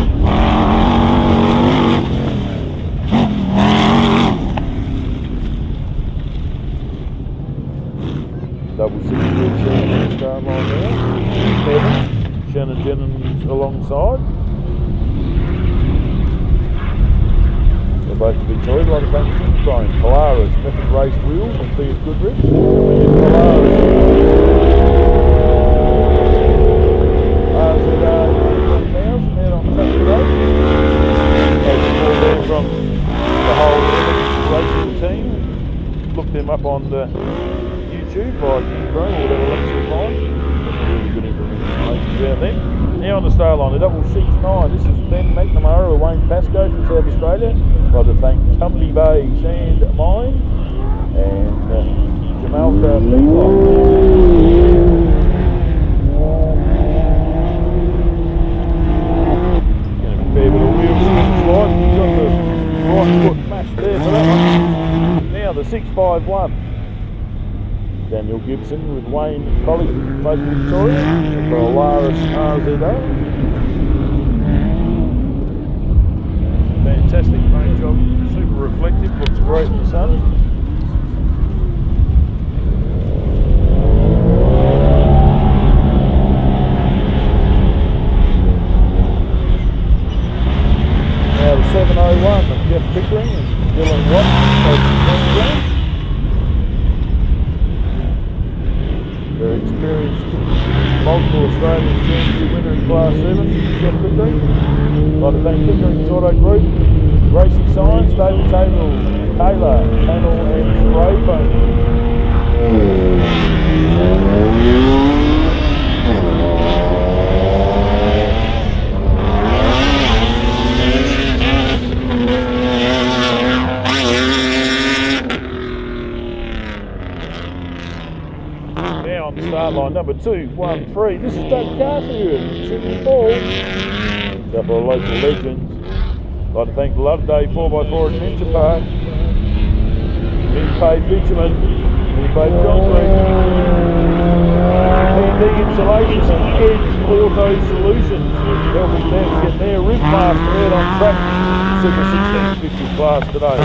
Double 6 with Shannon start line there. Shannon Jennings alongside. Both of Victoria, a lot of thanks to Kincrome, Polaris, Method Race Wheels and BFGoodrich. Polaris. RZR 1000 out on track today. As from the whole racing team. Look them up on the YouTube by Kincrome or whatever links you find. That's really good information out there. Now on the start line, the 669. This is Ben McNamara or Wayne Pascoe from South Australia. I'd like to thank Tumbly Bay Sand Mine and Jamalka Feedlot. Going to be a fair bit of wheel slide. You've got the right foot mashed there for that one. Now the 651. Daniel Gibson with Wayne College from both Victoria for Polaris RZO. Fantastic paint job, super reflective, looks great in the sun. Now the 701 of Jeff Pickering and Dylan Watt, very experienced, multiple Australian Championship winner in Class 7, Jeff Pickering. I'd like to thank Pickering's Auto Group, Racing Science, David Taylor, Panel and Spray Foam. 213. This is Doug Carthew, Sydney Ball. A couple of local legends. I'd like to thank Loveday 4x4 Adventure Park, Mid-Pay Bitumen, Mid-Pay Concrete, P&D Insulation and Edge Auto Solutions, helping them get their roof master out on track. Super 1650 class today.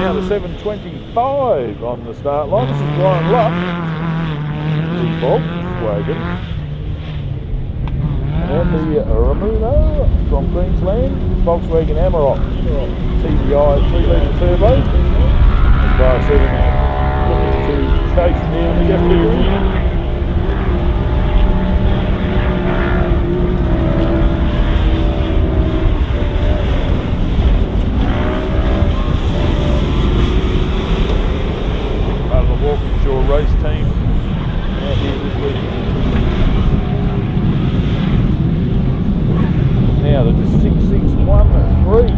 Now the 725 on the start line. This is Brian Luck, the Volkswagen. And the Ramuno from Queensland, Volkswagen Amarok, TDI 3-litre turbo. As Bar said, looking to chase down the FDE. Part of the Walkinshaw race team out here this week. Now the 6613.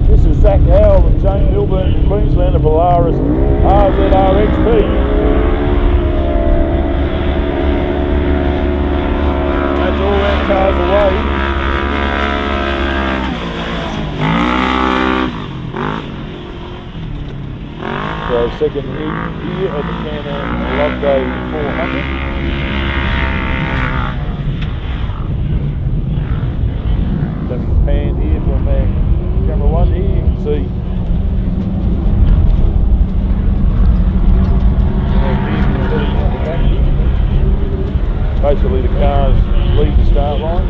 This is Zach Howell and Jane Milburn from Queensland of Polaris RZRXP. That's all our cars away. So second here at the CanAm Loveday 400. Pan here from camera 1 here, you can see basically the cars leave the start line,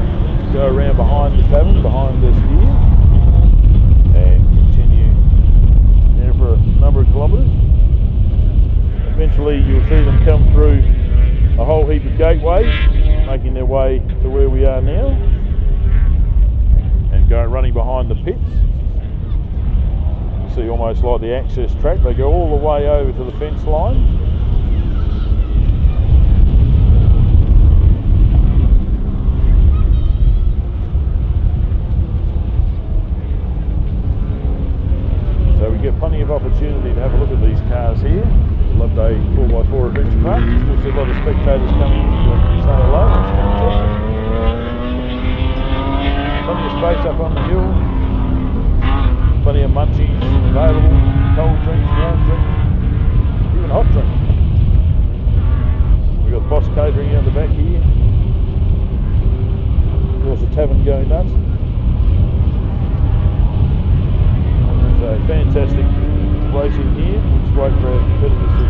go around behind the cabin, behind us here, and continue there for a number of kilometres. Eventually you'll see them come through a whole heap of gateways, making their way to where we are now. Go running behind the pits. You see almost like the access track, they go all the way over to the fence line. So we get plenty of opportunity to have a look at these cars here. Loveday 4x4 Adventure Park. Still see a lot of spectators coming in to say hello. It's fantastic. Plenty of space up on the hill, plenty of munchies available, cold drinks, warm drinks, even hot drinks. We've got Boss Catering out the back here. Of course the tavern going nuts. So fantastic racing here. We'll just wait for our competitors to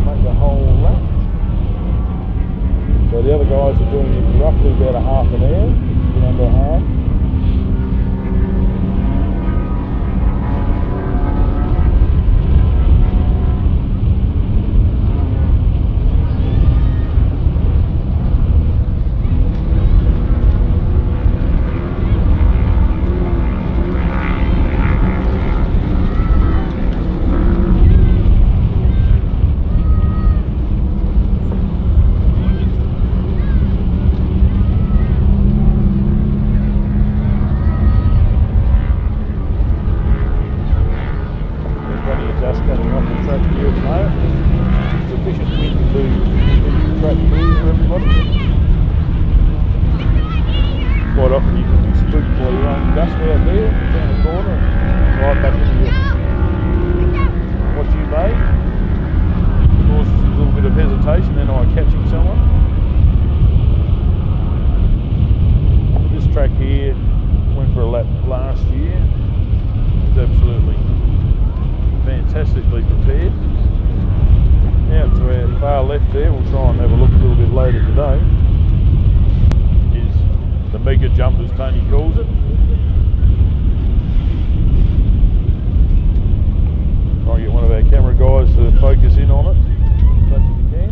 make the whole lap. So the other guys are doing it roughly about a half an hour, under a half. Quite often you can be spooked by your own dust out there, turn the corner and right back into what you made. Of course, there's a little bit of hesitation, then I'm catching someone. But this track here went for a lap last year. It's absolutely fantastically prepared. Out to our far left there, we'll try and have a look a little bit later today. The mega jump, as Tony calls it. Try and get one of our camera guys to focus in on it as much as we can.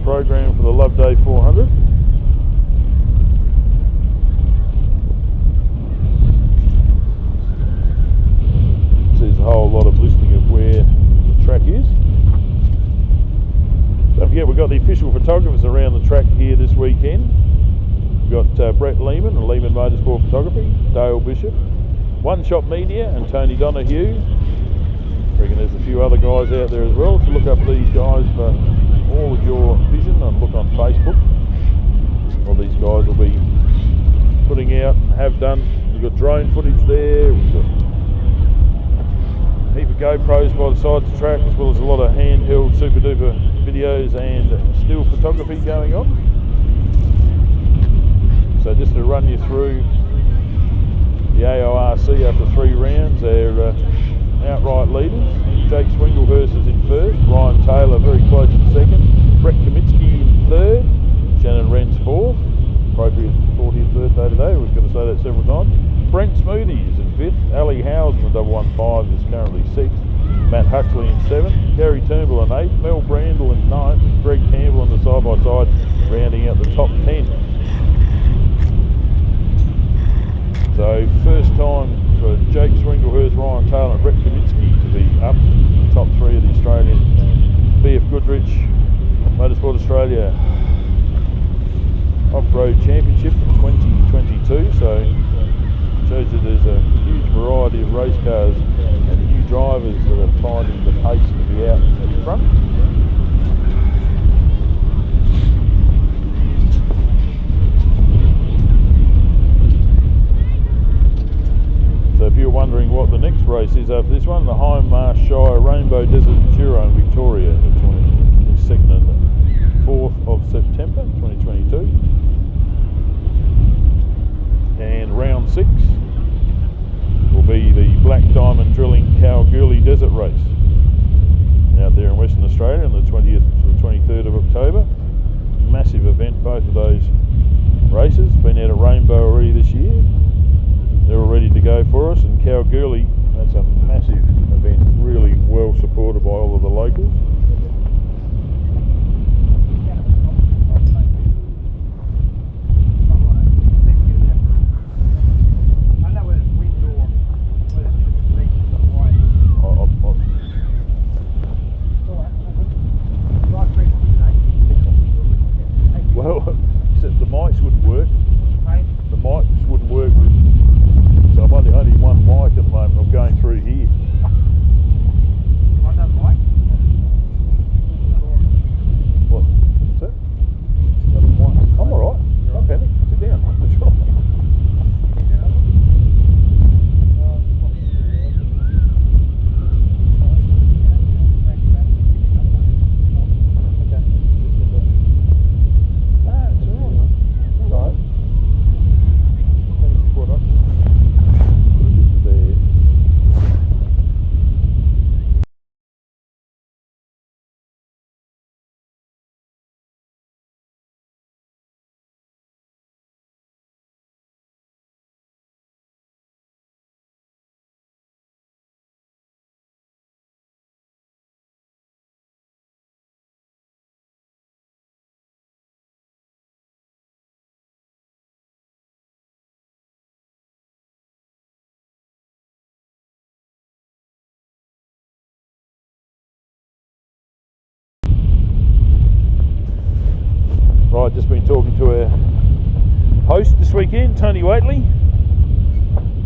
program for the Loveday 400. There's a whole lot of listing of where the track is. Don't forget, we've got the official photographers around the track here this weekend. We've got Brett Lehman and Lehman Motorsport Photography, Dale Bishop, One Shot Media and Tony Donahue. I reckon there's a few other guys out there as well, so look up these guys for all of your vision and look on Facebook. All these guys will be putting out, have done. We've got drone footage there, we've got a heap of GoPros by the side of the track, as well as a lot of handheld super duper videos and still photography going on. So just to run you through the AORC after 3 rounds, they're outright leaders. Jake Swinglehurst is in first, Ryan Taylor very close in second, Brett Kamitsky in third, Shannon Wren's fourth, appropriate 40th birthday today, I was going to say that several times. Brent Smoothy is in fifth, Ali Howes in the 115 is currently sixth, Matt Huxley in seventh, Gary Turnbull in eighth, Mel Brandle in ninth, and Greg Campbell in the side-by-side rounding out the top 10. So first time for Jake Swinglehurst, Ryan Taylor and Brett Kamitsky to be up in the top 3 of the Australian BFGoodrich Motorsport Australia Off-Road Championship for 2022. So it shows that there's a huge variety of race cars and new drivers that are finding the pace to be out at the front. So if you're wondering what the next race is after this one, the Hindmarsh Shire Rainbow Desert Enduro in Victoria, the 2nd and 4th of September 2022. And round 6 will be the Black Diamond Drilling Kalgoorlie Desert Race out there in Western Australia on the 20th to the 23rd of October. Massive event, both of those races. Been out at Rainbow already this year. They're all ready to go for us, and Kalgoorlie, that's a massive event, really well supported by all of the locals. Well, the mics wouldn't work. The mics wouldn't work with, so I'm only one mic at the moment. I'm going through here. You want that mic? What? What's that? I'm alright. Don't panic. Sit down. That's right. Right, just been talking to our host this weekend, Tony Waitley.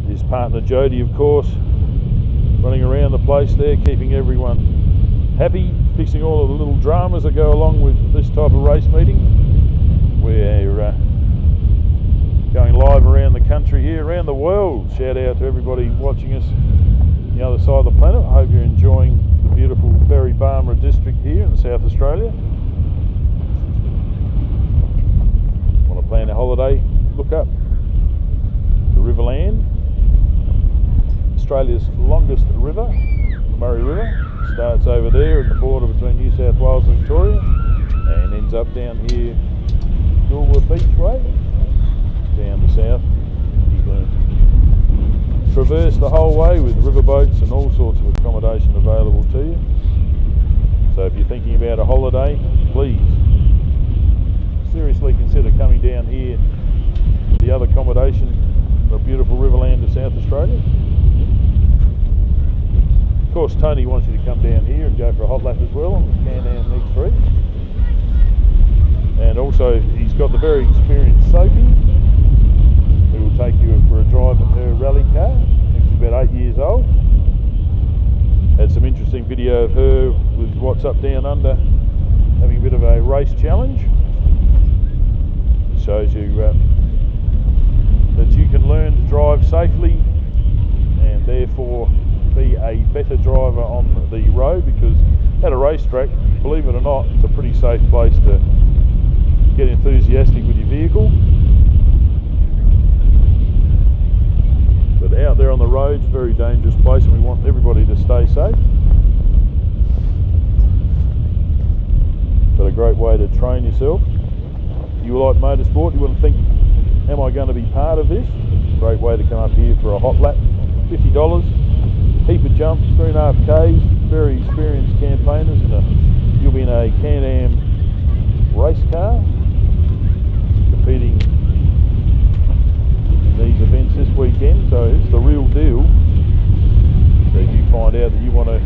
His partner Jody, of course, running around the place there, keeping everyone happy, fixing all of the little dramas that go along with this type of race meeting. We're going live around the country here, around the world. Shout out to everybody watching us on the other side of the planet. I hope you're enjoying the beautiful Berry Barmera district here in South Australia. Want to plan a holiday? Look up the Riverland, Australia's longest river, the Murray River. Starts over there at the border between New South Wales and Victoria and ends up down here Goolwa Beach way, down the south. You can traverse the whole way with riverboats and all sorts of accommodation available to you. So if you're thinking about a holiday, please here, the other accommodation, the beautiful Riverland of South Australia. Of course, Tony wants you to come down here and go for a hot lap as well on the CanAm X3. And also, he's got the very experienced Sophie, who will take you for a drive in her rally car. She's about 8 years old. Had some interesting video of her with What's Up Down Under, having a bit of a race challenge. It shows you that you can learn to drive safely and therefore be a better driver on the road, because at a racetrack, believe it or not, it's a pretty safe place to get enthusiastic with your vehicle. But out there on the road, it's a very dangerous place, and we want everybody to stay safe. But a great way to train yourself. You like motorsport, you want to think, am I going to be part of this? Great way to come up here for a hot lap. $50, heap of jumps, 3.5 Ks, very experienced campaigners. You'll be in a CanAm race car, competing in these events this weekend, so it's the real deal. So if you find out that you want to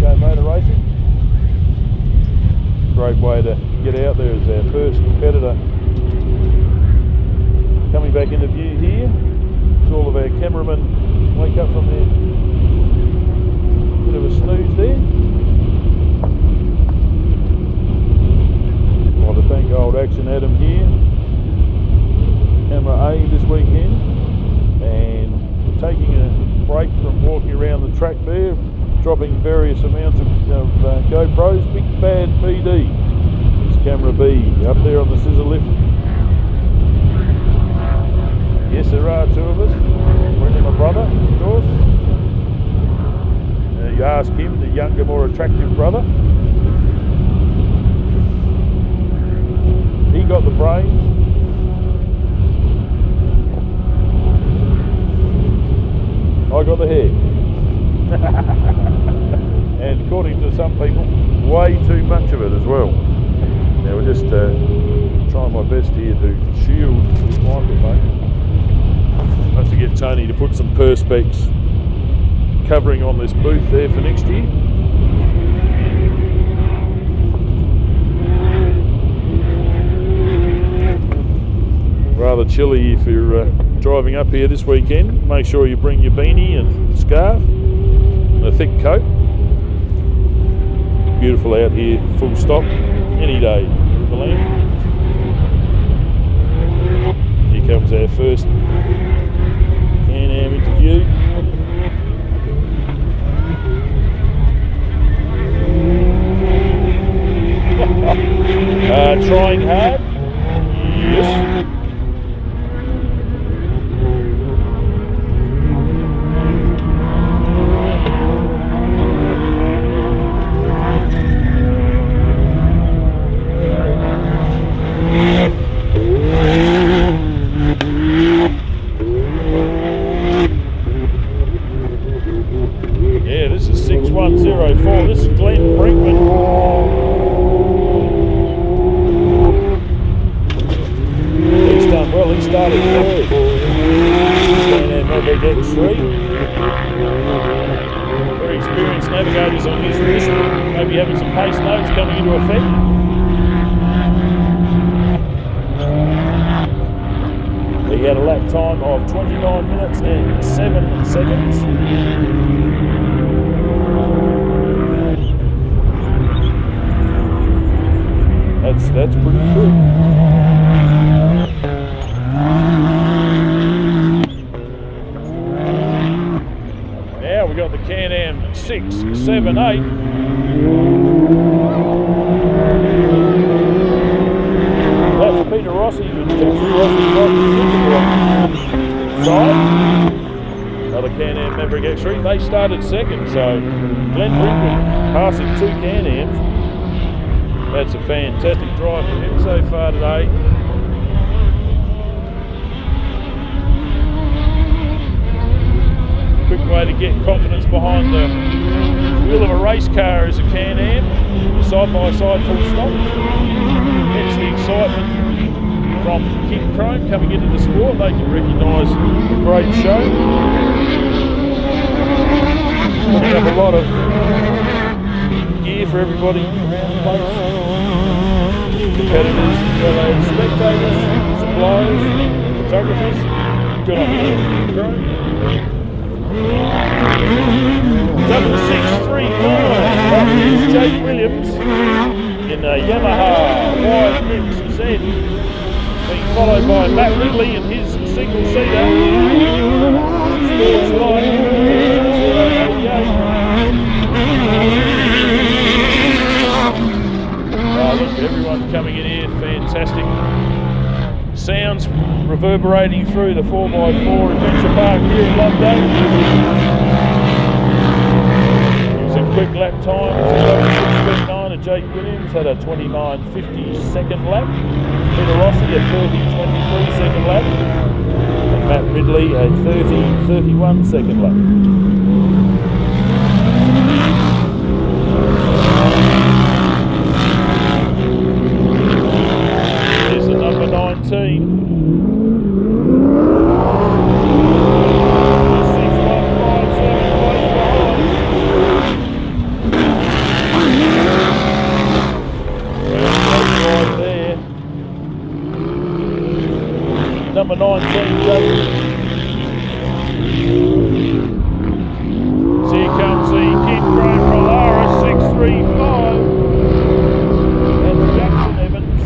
go motor racing, great way to get out there. As our first competitor coming back into view here. It's all of our cameramen wake up from their bit of a snooze there. I want to thank old Action Adam here, camera A this weekend, and taking a break from walking around the track there, dropping various amounts of GoPros. Big Bad PD is camera B up there on the scissor lift. Yes, there are two of us. Brendan, my brother, of course. You ask him, the younger, more attractive brother. He got the brains. I got the hair. And according to some people, way too much of it as well. Now we're just trying my best here to shield this microphone. I'll have to get Tony to put some perspex covering on this booth there for next year. Rather chilly if you're driving up here this weekend. Make sure you bring your beanie and scarf and a thick coat. Beautiful out here, full stop, any day. Riverland. Here comes our first CanAm interview. Trying hard? Yes. Yeah, this is 6104. This is Glenn Brinkman. He's done well. He started third. He's going out Loveday X3. Very experienced navigators on his wrist. Maybe having some pace notes coming into effect. He had a lap time of 29 minutes and 7 seconds. That's pretty cool. Now we got the CanAm 6, 7, 8. That's Peter Rossi with Kincrome side. Another CanAm Maverick X3. They started second, so Glenn Brinkman passing 2 CanAms. That's a fantastic drive from him so far today. Quick way to get confidence behind the wheel of a race car is a CanAm. Side by side, full stop. hence the excitement from Kincrome coming into the sport. They can recognise a great show. Putting up a lot of gear for everybody around the place. Competitors as well as spectators, suppliers, photographers. Good on you, Kincrome. Up to 639. That is Jake Williams in a Yamaha YXZ, being followed by Matt Ridley in his single-seater Sports Line 088. Look, everyone coming in here, fantastic. Sounds reverberating through the 4x4 Adventure Park here in Loveday. Quick lap time, 11.6.9 of Jake Williams had a 29.50 second lap. Peter Rossi a 30.23 second lap. And Matt Ridley a 30.31 second lap. Here's the number 19. 19, Jake. So here comes the Kincrome Polaris 635. That's Jackson Evans.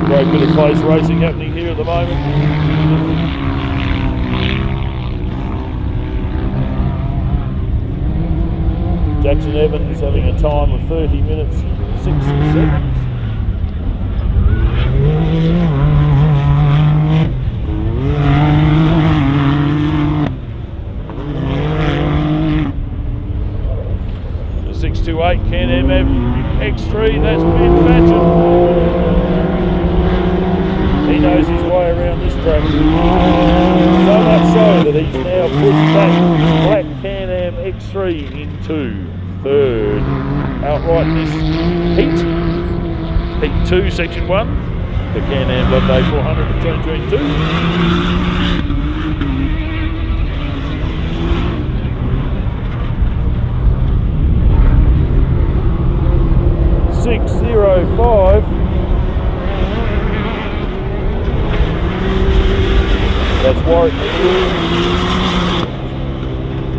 Great bit of close racing happening here at the moment. Jackson Evans having a time of 30 minutes 6 seconds. The 628 CanAm X3, that's Ben Thatcher. He knows his way around this track. So much so that he's now pushed that black CanAm X3 into third outright in this heat. Heat 2, Section 1. The CanAm Loveday 400 of 2022. 605. That's Warwick,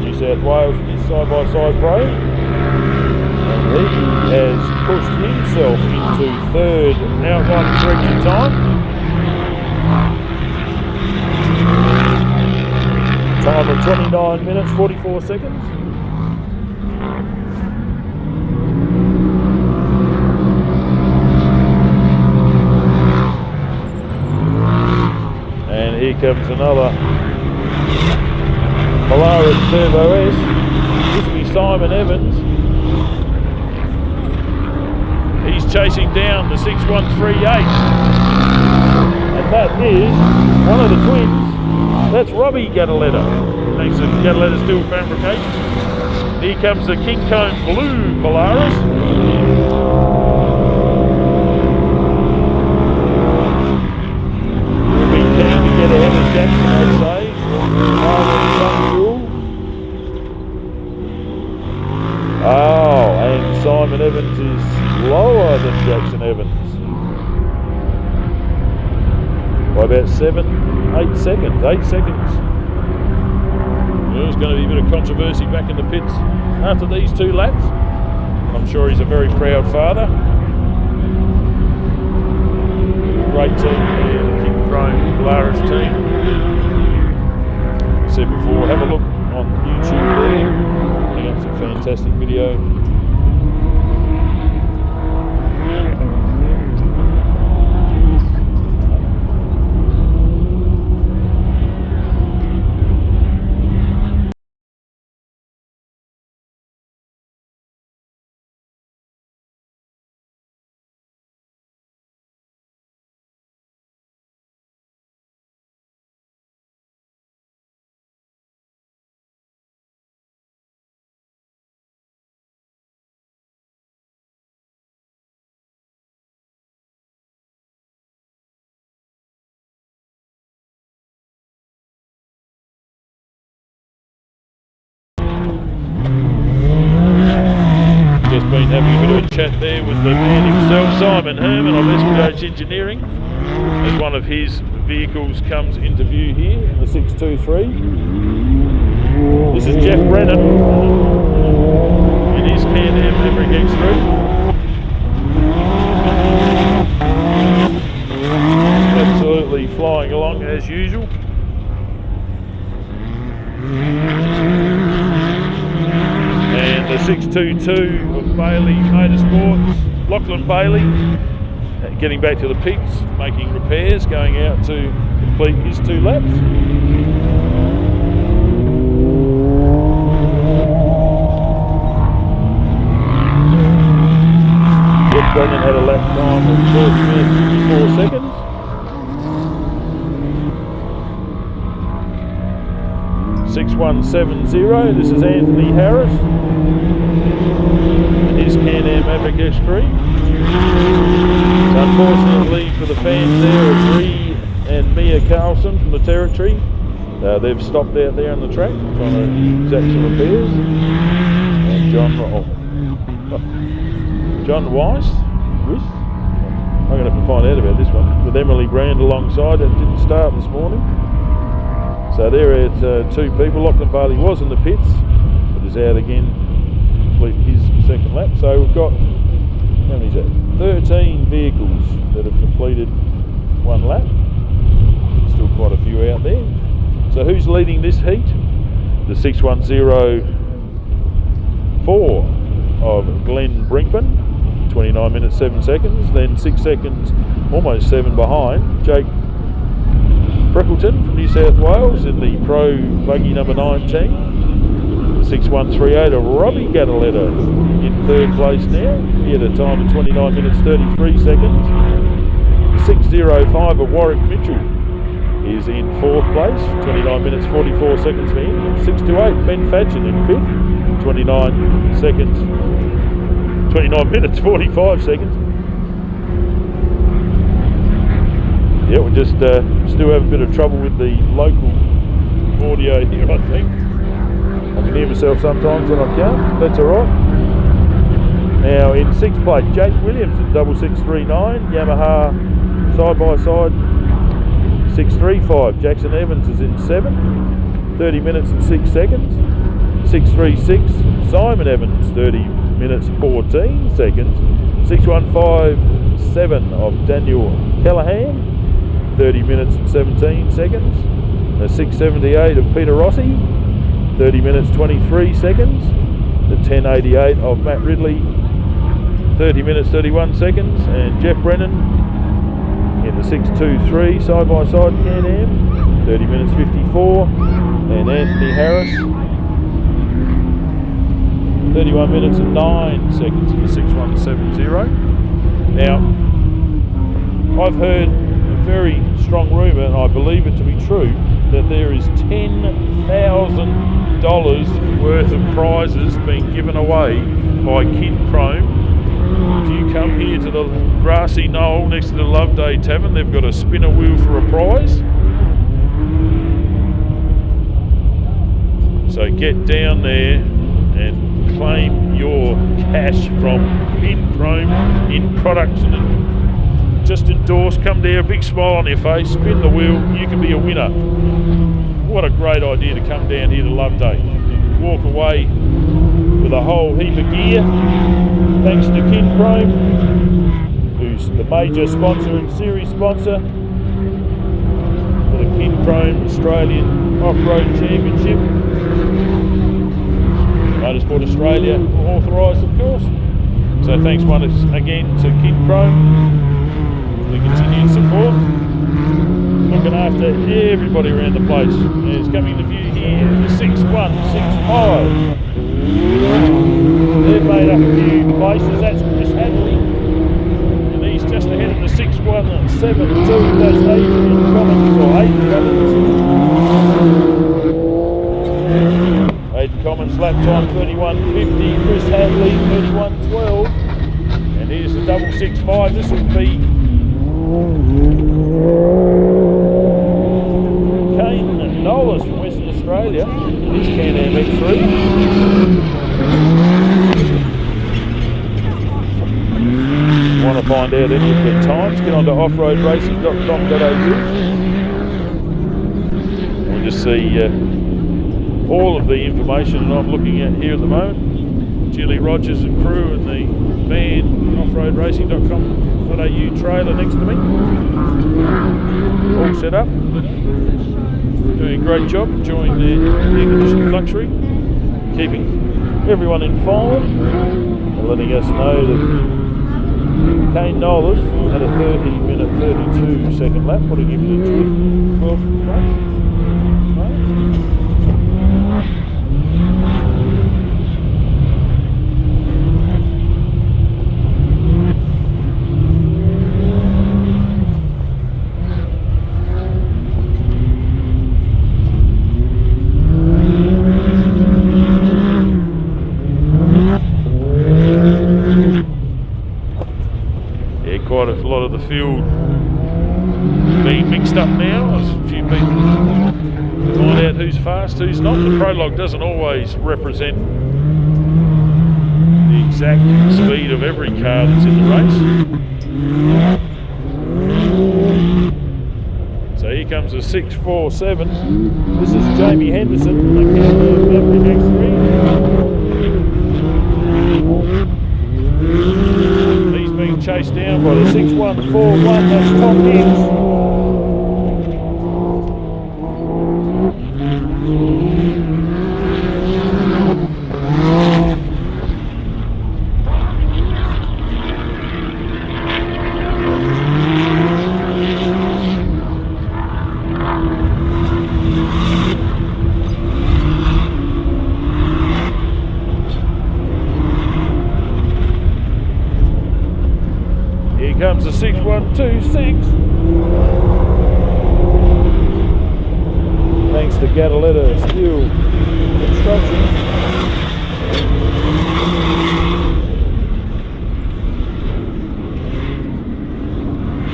New South Wales in his side-by-side pro. And he has pushed himself into third outright corrected time. Time of 29 minutes 44 seconds. And here comes another Polaris Turbo S. This will be Simon Evans. He's chasing down the 6138. And that is one of the twins. That's Robbie Gadaletta. Thanks to Gadaletta Steel Fabrication. Here comes the Kincrome Blue Polaris. We'll be keen to get ahead of Jackson, I'd say. Oh, and Simon Evans is lower than Jackson Evans by about 8 seconds. 8 seconds. There's going to be a bit of controversy back in the pits after these two laps. I'm sure he's a very proud father. Great team there, the Kincrome Polaris team. I said before, have a look on YouTube there. Putting up some fantastic video. Having a bit of a chat there with the man himself, Simon Herman of BFGoodrich Engineering, as one of his vehicles comes into view here in the 623. This is Jeff Brennan in his CanAm Loveday X3. Absolutely flying along as usual. And the 622 of Bailey Motorsports, Lachlan Bailey, getting back to the pits, making repairs, going out to complete his 2 laps. Jeff Brennan had a lap time of 40 minutes 54 seconds. .6170, this is Anthony Harris and his CanAm Loveday X3. So unfortunately for the fans there of Ree and Mia Carlson from the Territory, they've stopped out there on the track trying to exact some repairs. And John Weiss, I'm going to have to find out about this one, with Emily Brand alongside, and didn't start this morning. So there at 2 people. Lachlan Bailey was in the pits, but is out again to complete his 2nd lap. So we've got, how many is that? 13 vehicles that have completed 1 lap. Still quite a few out there. So who's leading this heat? The 6104 of Glenn Brinkman, 29 minutes 7 seconds. Then 6 seconds, almost 7 behind, Jake Freckleton from New South Wales in the Pro Buggy number 19. 6138 of Robbie Gadaletta in 3rd place now. He had a time of 29 minutes 33 seconds. 605 of Warwick Mitchell is in 4th place. 29 minutes 44 seconds for him. 628 Ben Fadgen in 5th. 29 minutes 45 seconds. Yeah, we just still have a bit of trouble with the local audio here, I think. I can hear myself sometimes when I can't. That's alright. Now in 6th place, Jake Williams at 6639, Yamaha side-by-side 635. Jackson Evans is in 7th, 30 minutes and 6 seconds. 636, Simon Evans, 30 minutes 14 seconds. 6157 of Daniel Callahan, 30 minutes and 17 seconds. The 678 of Peter Rossi, 30 minutes 23 seconds. The 1088 of Matt Ridley, 30 minutes 31 seconds. And Jeff Brennan in the 623 side-by-side CanAm, 30 minutes 54. And Anthony Harris, 31 minutes and 9 seconds in the 6170. Now, I've heard very strong rumour, and I believe it to be true, that there is $10,000 worth of prizes being given away by Kincrome. If you come here to the grassy knoll next to the Loveday Tavern, they've got a spinner wheel for a prize. So get down there and claim your cash from Kincrome in products and just endorse, come there, a big smile on your face, spin the wheel, you can be a winner. What a great idea to come down here to Loveday. Walk away with a whole heap of gear, thanks to Kincrome, who's the major sponsor and series sponsor for the Kincrome Australian Off-Road Championship. Motorsport Australia authorised, of course. So thanks once again to Kincrome. The continued support, looking after everybody around the place. It's coming to view here, the 6165. They've made up a few places. That's Chris Hadley, and he's just ahead of the 6172. That's Adrian Commons, or Aiden Commons. Aiden Commons lap time 31.50. Chris Hadley 31.12. And here's the 665. This will be Kane Knowles from Western Australia. His CanAm X3. find out any of the times, get on to offroadracing.com.au. We'll just see all of the information that I'm looking at here at the moment. Julie Rogers and crew and the van, offroadracing.com.au trailer next to me. All set up. Doing a great job, enjoying the air-conditioned luxury, keeping everyone informed, and letting us know that Kane Nolas had a 30-minute 32-second lap, putting him in 12th place. Quite a lot of the field being mixed up now. There's a few people find out who's fast, who's not. The prologue doesn't always represent the exact speed of every car that's in the race. So here comes a 6.47. This is Jamie Henderson, the CanAm Loveday. Being chased down by the 6.141, that's Tom Hicks. Comes the 6.126. Thanks to Gadaletta Steel Construction.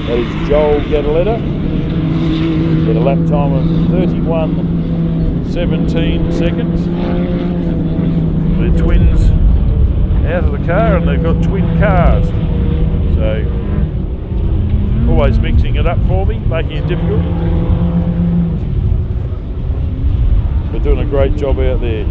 That is Joel Gadaletta. Get a lap time of 31.17 seconds. They're twins out of the car and they've got twin cars. So always mixing it up for me, making it difficult. They're doing a great job out there.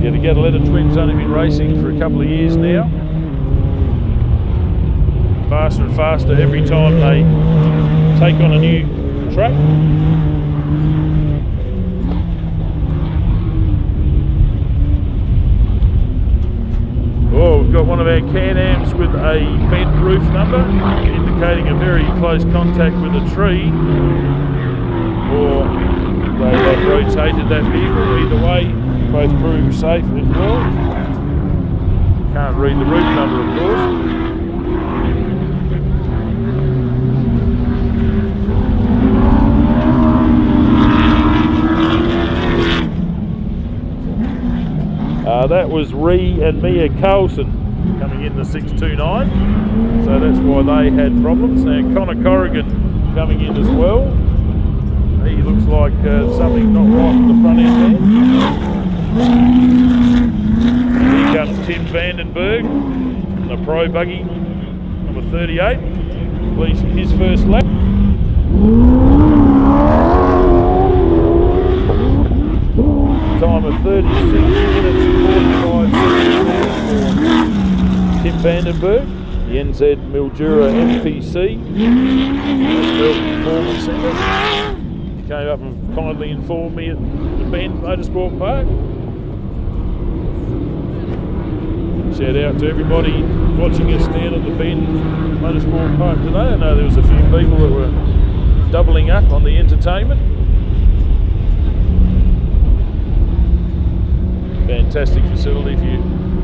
Yeah, the Gadaletta twins only been racing for a couple of years now. Faster and faster every time they take on a new track. Oh, we've got one of our Can-Ams with a bent roof number, indicating a very close contact with a tree, or they have rotated that vehicle. Either way, both prove safe and well. Can't read the roof number, of course. That was Ree and Mia Carlson coming in the 6.29, so that's why they had problems. Now Connor Corrigan coming in as well. He looks like something not right in the front end there. Here comes Tim Vandenberg, the pro buggy, number 38, completing his first lap. Time of 36 minutes and 45 seconds for Tim Vandenberg, the NZ Mildura MPC, Performance Centre. He came up and kindly informed me at the Bend Motorsport Park. Shout out to everybody watching us down at the Bend Motorsport Park today. I know there was a few people that were doubling up on the entertainment. Fantastic facility if you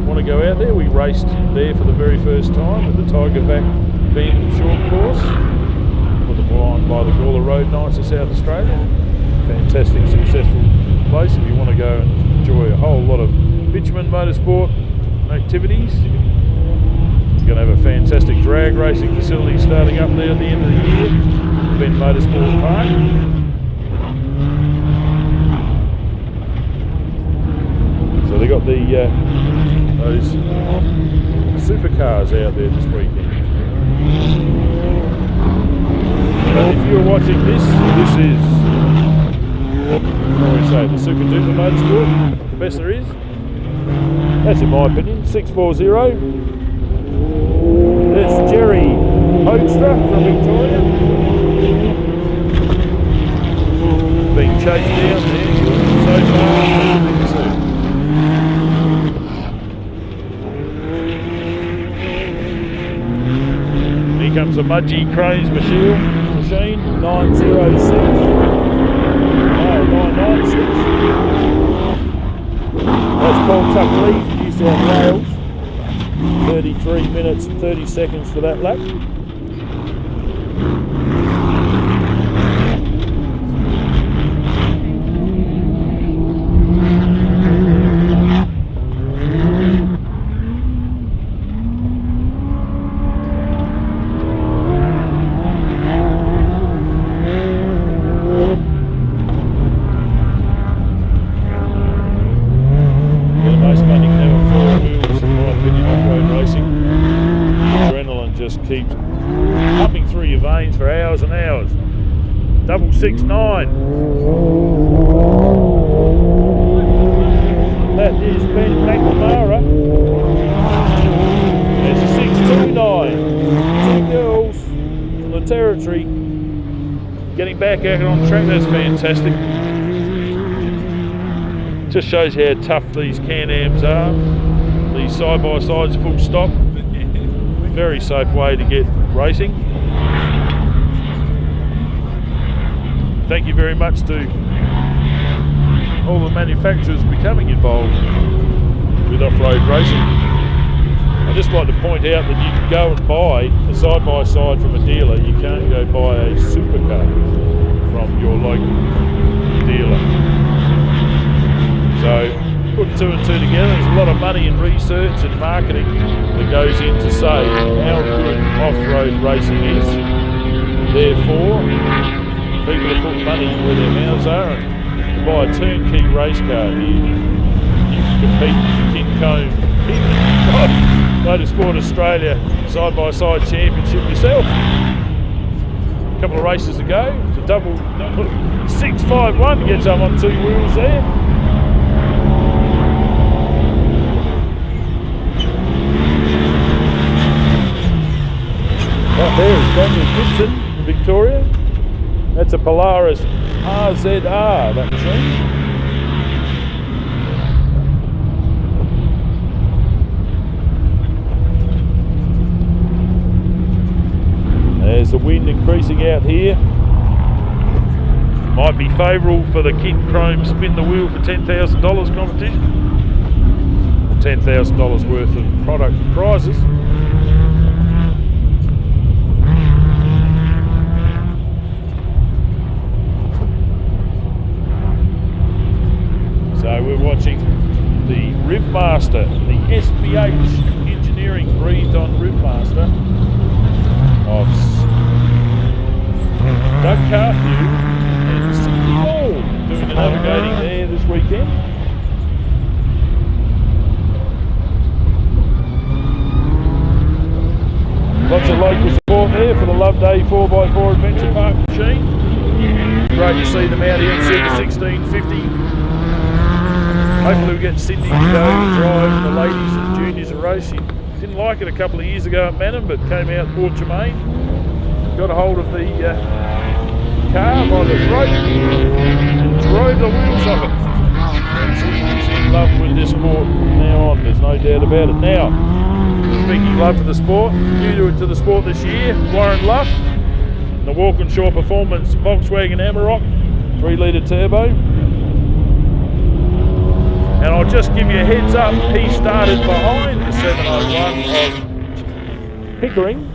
want to go out there. We raced there for the very first time at the Tigerback Bend short course, put them on by the Gawler Road Nights of South Australia. Fantastic, successful place if you want to go and enjoy a whole lot of bitumen motorsport activities. You're going to have a fantastic drag racing facility starting up there at the end of the year. Ben Motorsport Park. So they got those supercars out there this weekend. But if you're watching this is, what do we say, the Super Duper Motorsport, the best there is. That's in my opinion. 640. There's Jerry Hoekstra from Victoria. Being chased down there so far. Here comes a Mudgee Cranes machine, 906. Oh, 996. That's Paul Tuck Lee, New South Wales. 33 minutes and 30 seconds for that lap. Keeps pumping through your veins for hours and hours. 669. That is Ben McNamara. There's a 629. 2 girls from the territory getting back out on track. That's fantastic. Just shows how tough these Can-Ams are. These side-by-sides full stop. Very safe way to get racing. Thank you very much to all the manufacturers becoming involved with off-road racing. I'd just like to point out that you can go and buy a side-by-side from a dealer. You can't go buy a supercar from your local dealer. So put 2 and 2 together. There's a lot of money in research and marketing that goes in to say how good off-road racing is. Therefore, people are putting money where their mouths are, and to buy a turnkey race car here, you can compete with the Kincrome Motorsport Australia side-by-side championship yourself. A couple of races to go. It's a double 651 to get some on 2 wheels there. Right there is Daniel Gibson, Victoria. That's a Polaris RZR, that machine. There's the wind increasing out here. Might be favourable for the Kincrome Spin the Wheel for $10,000 competition. $10,000 worth of product prizes. So we're watching the Ribmaster, the SPH Engineering breathed on Ribmaster of Doug Carthew and Cindy Hall doing the navigating there this weekend. Lots of local support there for the Loveday 4x4 Adventure Park machine. Great to see them out here in Super 1650. Hopefully we'll get Cindy to go and drive the ladies and juniors a race. She didn't like it a couple of years ago at Manham, but came out Port Germain, got a hold of the car by the throat and drove the wheels off it. And she's in love with this sport from now on, there's no doubt about it. Now, speaking of love for the sport, new to the sport this year, Warren Luff, the Walkinshaw Performance Volkswagen Amarok 3-litre turbo. And I'll just give you a heads up, he started behind the 701 of Pickering.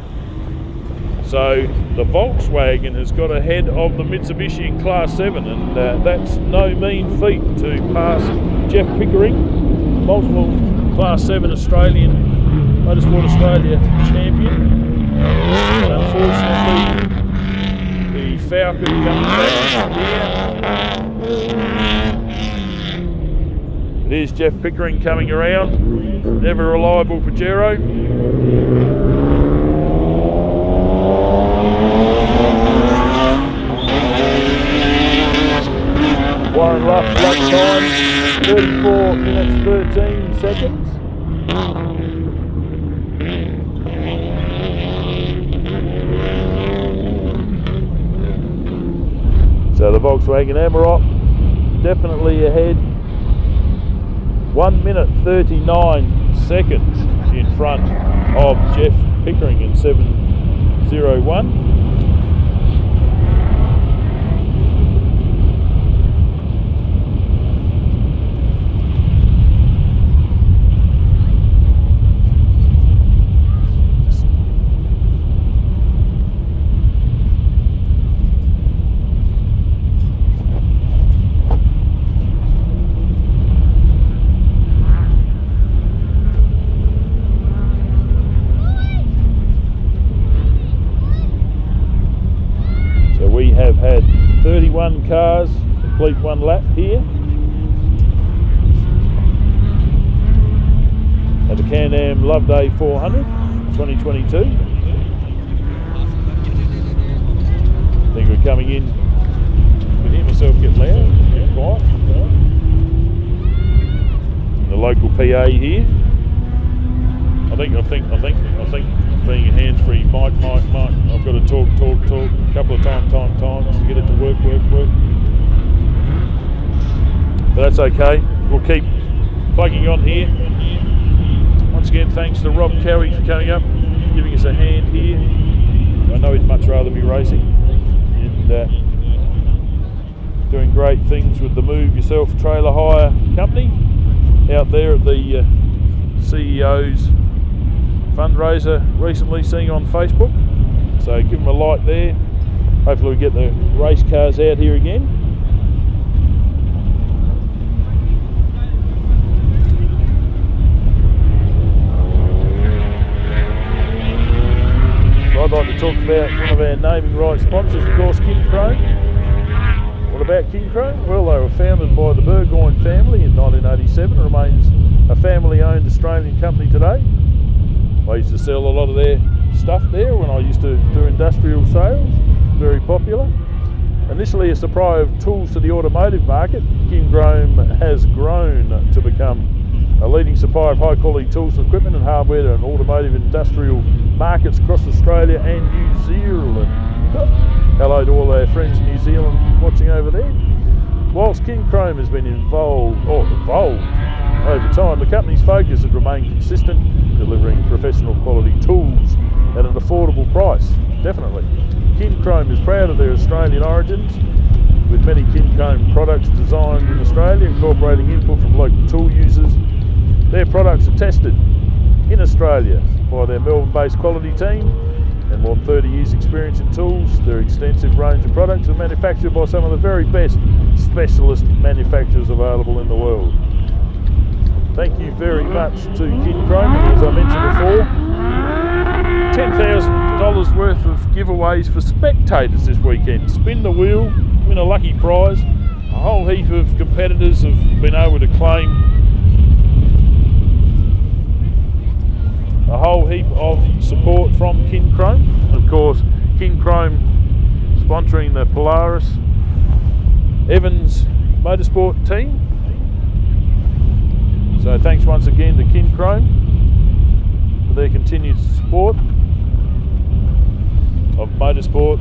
So the Volkswagen has got ahead of the Mitsubishi in Class 7, and that's no mean feat to pass Jeff Pickering, multiple Class 7 Australian Motorsport Australia champion. And unfortunately, the Falcon coming back here. There's Jeff Pickering coming around. Ever reliable Pajero. Warren Luff lap time, 34 minutes 13 seconds. So the Volkswagen Amarok definitely ahead. 1 minute 39 seconds in front of Jeff Pickering in 7:01. Have had 31 cars complete one lap here at the CanAm Loveday 400 2022. I think we're coming in. You can hear myself get loud, get quiet. The local PA here. I think being a hands-free mic, I've got to talk a couple of times to get it to work. But that's okay. We'll keep plugging on here. Once again, thanks to Rob Cowie for coming up, giving us a hand here. I know he'd much rather be racing and doing great things with the Move Yourself Trailer Hire company out there at the CEO's fundraiser recently seeing on Facebook, so give them a like there. Hopefully we get the race cars out here again. I'd like to talk about one of our naming rights sponsors, of course, Kincrome. What about Kincrome? Well, they were founded by the Burgoyne family in 1987, remains a family-owned Australian company today. I used to sell a lot of their stuff there when I used to do industrial sales, very popular. Initially a supplier of tools to the automotive market, Kincrome has grown to become a leading supplier of high quality tools and equipment and hardware to automotive industrial markets across Australia and New Zealand. Hello to all our friends in New Zealand watching over there. Whilst Kincrome has been evolved over time, the company's focus has remained consistent, delivering professional quality tools at an affordable price, definitely. Kincrome is proud of their Australian origins, with many Kincrome products designed in Australia, incorporating input from local tool users. Their products are tested in Australia by their Melbourne-based quality team, and more than 30 years experience in tools. Their extensive range of products are manufactured by some of the very best specialist manufacturers available in the world. Thank you very much to Kincrome. As I mentioned before, $10,000 worth of giveaways for spectators this weekend. Spin the wheel, win a lucky prize. A whole heap of competitors have been able to claim a whole heap of support from Kincrome. Of course, Kincrome sponsoring the Polaris Evans Motorsport team. So thanks once again to Kincrome for their continued support of motorsport,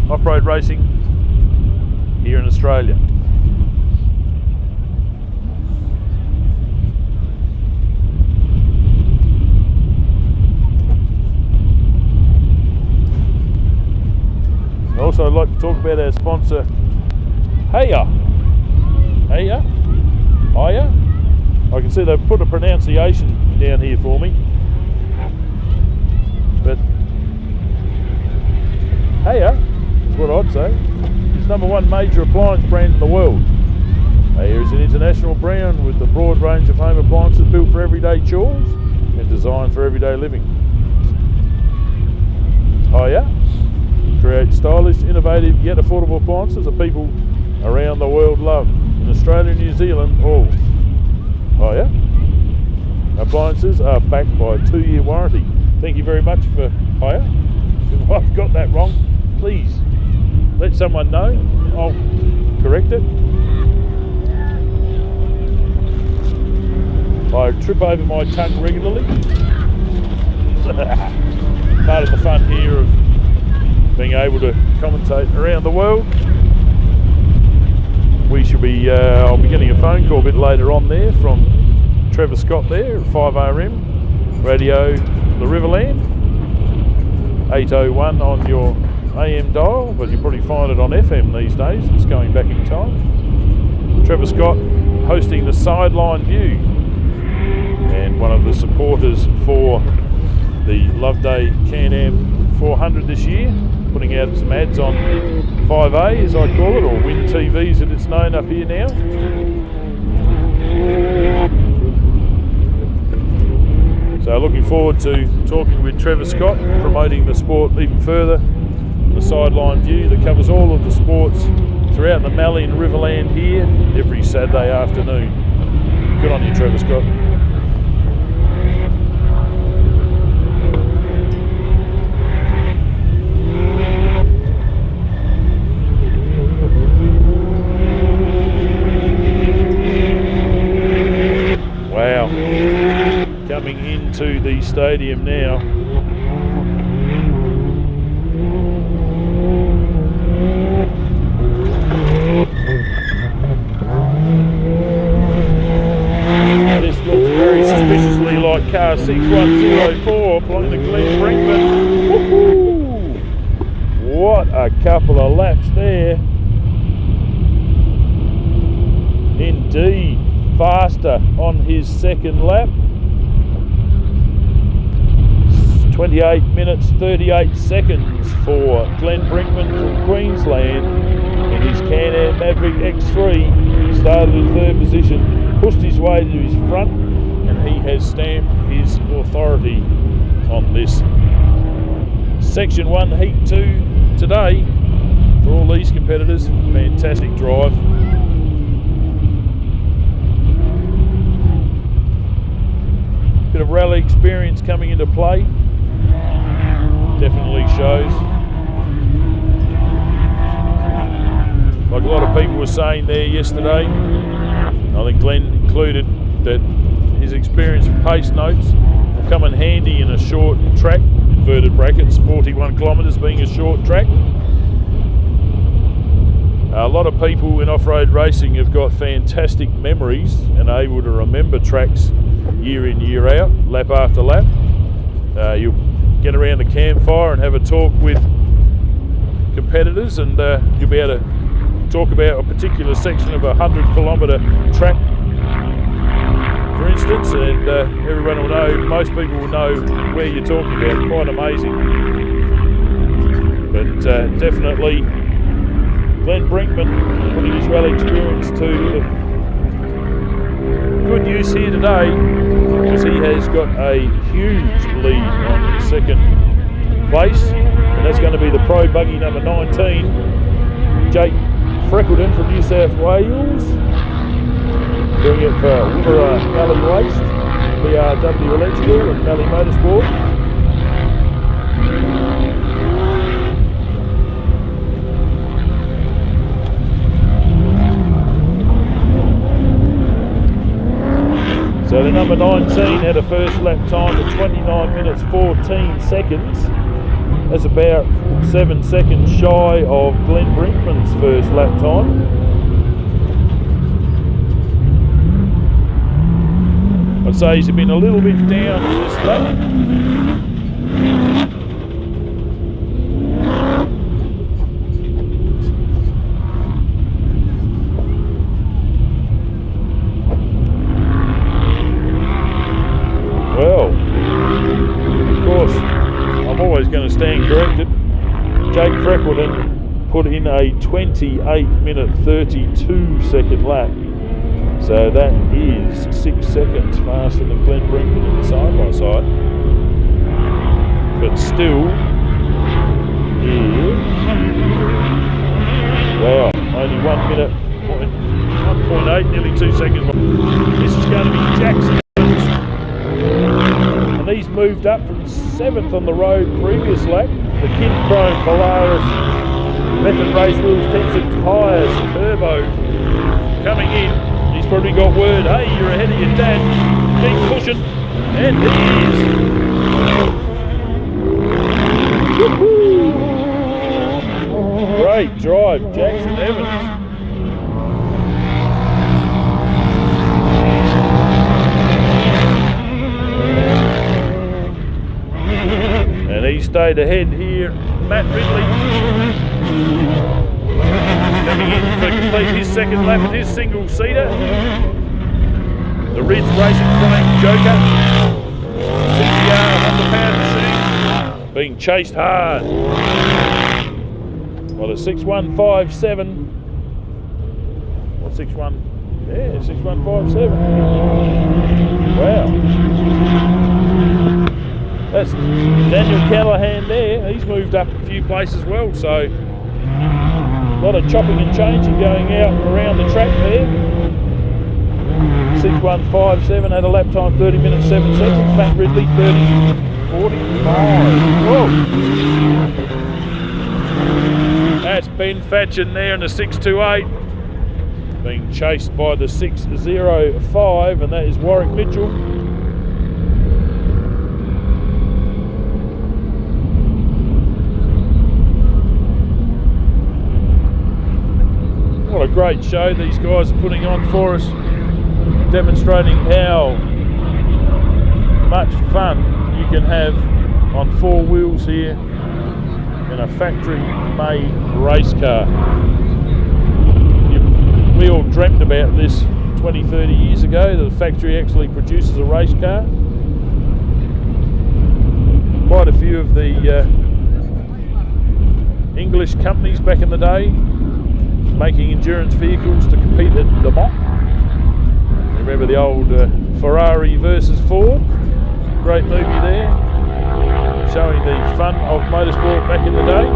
off-road racing here in Australia. Also, I'd like to talk about our sponsor, Hiya. I can see they've put a pronunciation down here for me, but Hiya is what I'd say. It's #1 major appliance brand in the world. Hiya is an international brand with a broad range of home appliances built for everyday chores and designed for everyday living. Hiya create stylish, innovative yet affordable appliances that people around the world love. In Australia and New Zealand, all. Oh yeah? Appliances are backed by a 2-year warranty. Thank you very much for hire. If I've got that wrong, please let someone know. I'll correct it. I trip over my tongue regularly. Part of the fun here of being able to commentate around the world. We should be, I'll be getting a phone call a bit later on there from Trevor Scott there at 5RM, radio the Riverland, 801 on your AM dial, but you'll probably find it on FM these days. It's going back in time. Trevor Scott hosting the Sideline View, and one of the supporters for the Loveday CanAm 400 this year, putting out some ads on 5A as I call it, or Win TV as it's known up here now. So looking forward to talking with Trevor Scott, promoting the sport even further. The Sideline View that covers all of the sports throughout the Mallee and Riverland here every Saturday afternoon. Good on you, Trevor Scott. Wow, coming into the stadium now. This looks very suspiciously like car 6104 playing the Glen Brinkman. Woohoo! What a couple of laps there. Indeed. Faster on his second lap. 28 minutes 38 seconds for Glen Brinkman from Queensland in his CanAm Maverick X3. He started in third position, pushed his way to his front, and he has stamped his authority on this Section 1 Heat 2 today for all these competitors. Fantastic drive. Bit of rally experience coming into play. Definitely shows. Like a lot of people were saying there yesterday, I think Glenn included, that his experience with pace notes will come in handy in a short track, inverted brackets, 41 kilometres being a short track. A lot of people in off-road racing have got fantastic memories and are able to remember tracks year in, year out, lap after lap. You'll get around the campfire and have a talk with competitors, and you'll be able to talk about a particular section of a 100-kilometre track, for instance, and everyone will know, most people will know where you're talking about. Quite amazing. But definitely Glen Brinkman putting his rally experience to good use here today, because he has got a huge lead on second place, and that's going to be the Pro Buggy number 19, Jake Freckleton from New South Wales, doing it for Wimmera Mallee Waste, BRW Electrical and Mallee Motorsport. So the number 19 had a first lap time of 29 minutes 14 seconds. That's about 7 seconds shy of Glen Brinkman's first lap time. I'd say he's been a little bit down this lap. Well, of course, I'm always going to stand corrected. Jake Freckleton put in a 28 minute 32 second lap. So that is 6 seconds faster than Glen Brinkman in the side-by-side. But still, here Wow, only 1 minute, 1.8, nearly 2 seconds. This is going to be Jackson. And he's moved up from 7th on the road previous lap. The Kincrome Polaris Method Race Wheels, Tensor tyres, turbo coming in. He's probably got word, hey, you're ahead of your dad. Keep pushing. And he is. Woohoo! Great drive, Jackson Evans. And he stayed ahead here. Matt Ridley coming in to complete his second lap of his single-seater. The Ridge Racing Frame Joker. CBR 100-pound machine being chased hard by the 6157. Or 61? Yeah, 6157. Wow. That's Daniel Callahan there. He's moved up a few places as well, so a lot of chopping and changing going out around the track there. 6157 had a lap time 30 minutes 7 seconds. Matt Ridley 30:45. Whoa. That's Ben Fatchin there in the 628, being chased by the 605, and that is Warwick Mitchell. What a great show these guys are putting on for us, demonstrating how much fun you can have on 4 wheels here in a factory-made race car. We all dreamt about this 20-30 years ago, that the factory actually produces a race car. Quite a few of the English companies back in the day making endurance vehicles to compete at Le Mans. Remember the old Ferrari versus Ford? Great movie there, showing the fun of motorsport back in the day.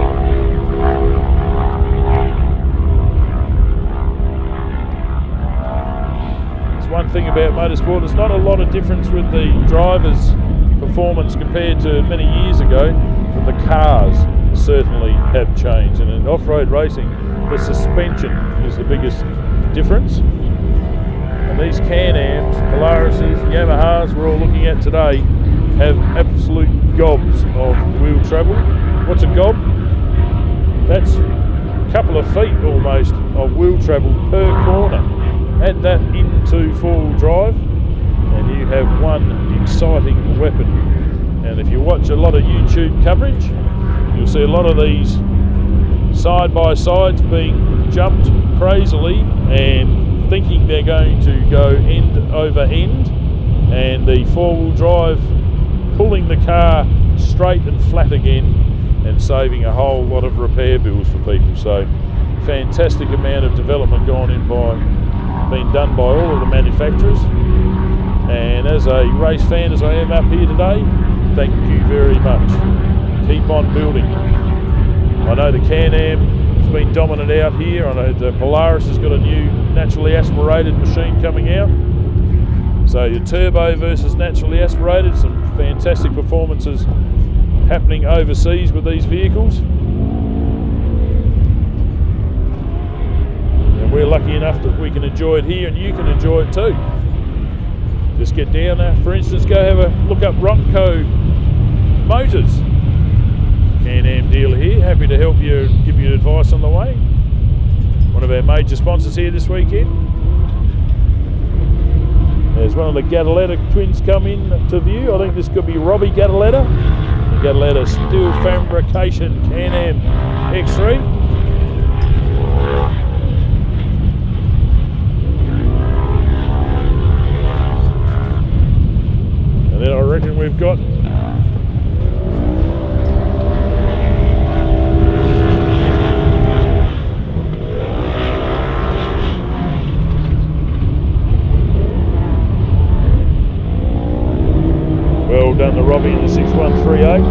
There's one thing about motorsport, there's not a lot of difference with the driver's performance compared to many years ago, but the cars certainly have changed. And in off-road racing, the suspension is the biggest difference. And these Can-Ams, Polarises, Yamahas we're all looking at today have absolute gobs of wheel travel. What's a gob? That's a couple of feet almost of wheel travel per corner. Add that into four-wheel drive and you have one exciting weapon. And if you watch a lot of YouTube coverage, you'll see a lot of these side-by-sides being jumped crazily and thinking they're going to go end over end, and the four-wheel drive pulling the car straight and flat again and saving a whole lot of repair bills for people. So fantastic amount of development being done by all of the manufacturers, and as a race fan as I am up here today, thank you very much. Keep on building. I know the Can-Am has been dominant out here. I know the Polaris has got a new naturally aspirated machine coming out. So your turbo versus naturally aspirated, some fantastic performances happening overseas with these vehicles. And we're lucky enough that we can enjoy it here and you can enjoy it too. Just get down there, for instance, go have a look up Ronco Motors. Can-Am dealer here, happy to help you and give you advice on the way. One of our major sponsors here this weekend. There's one of the Gadaletta twins come in to view. I think this could be Robbie Gadaletta. The Gadaletta Steel Fabrication Can-Am X3. And then I reckon we've got well done to Robbie in the 6138.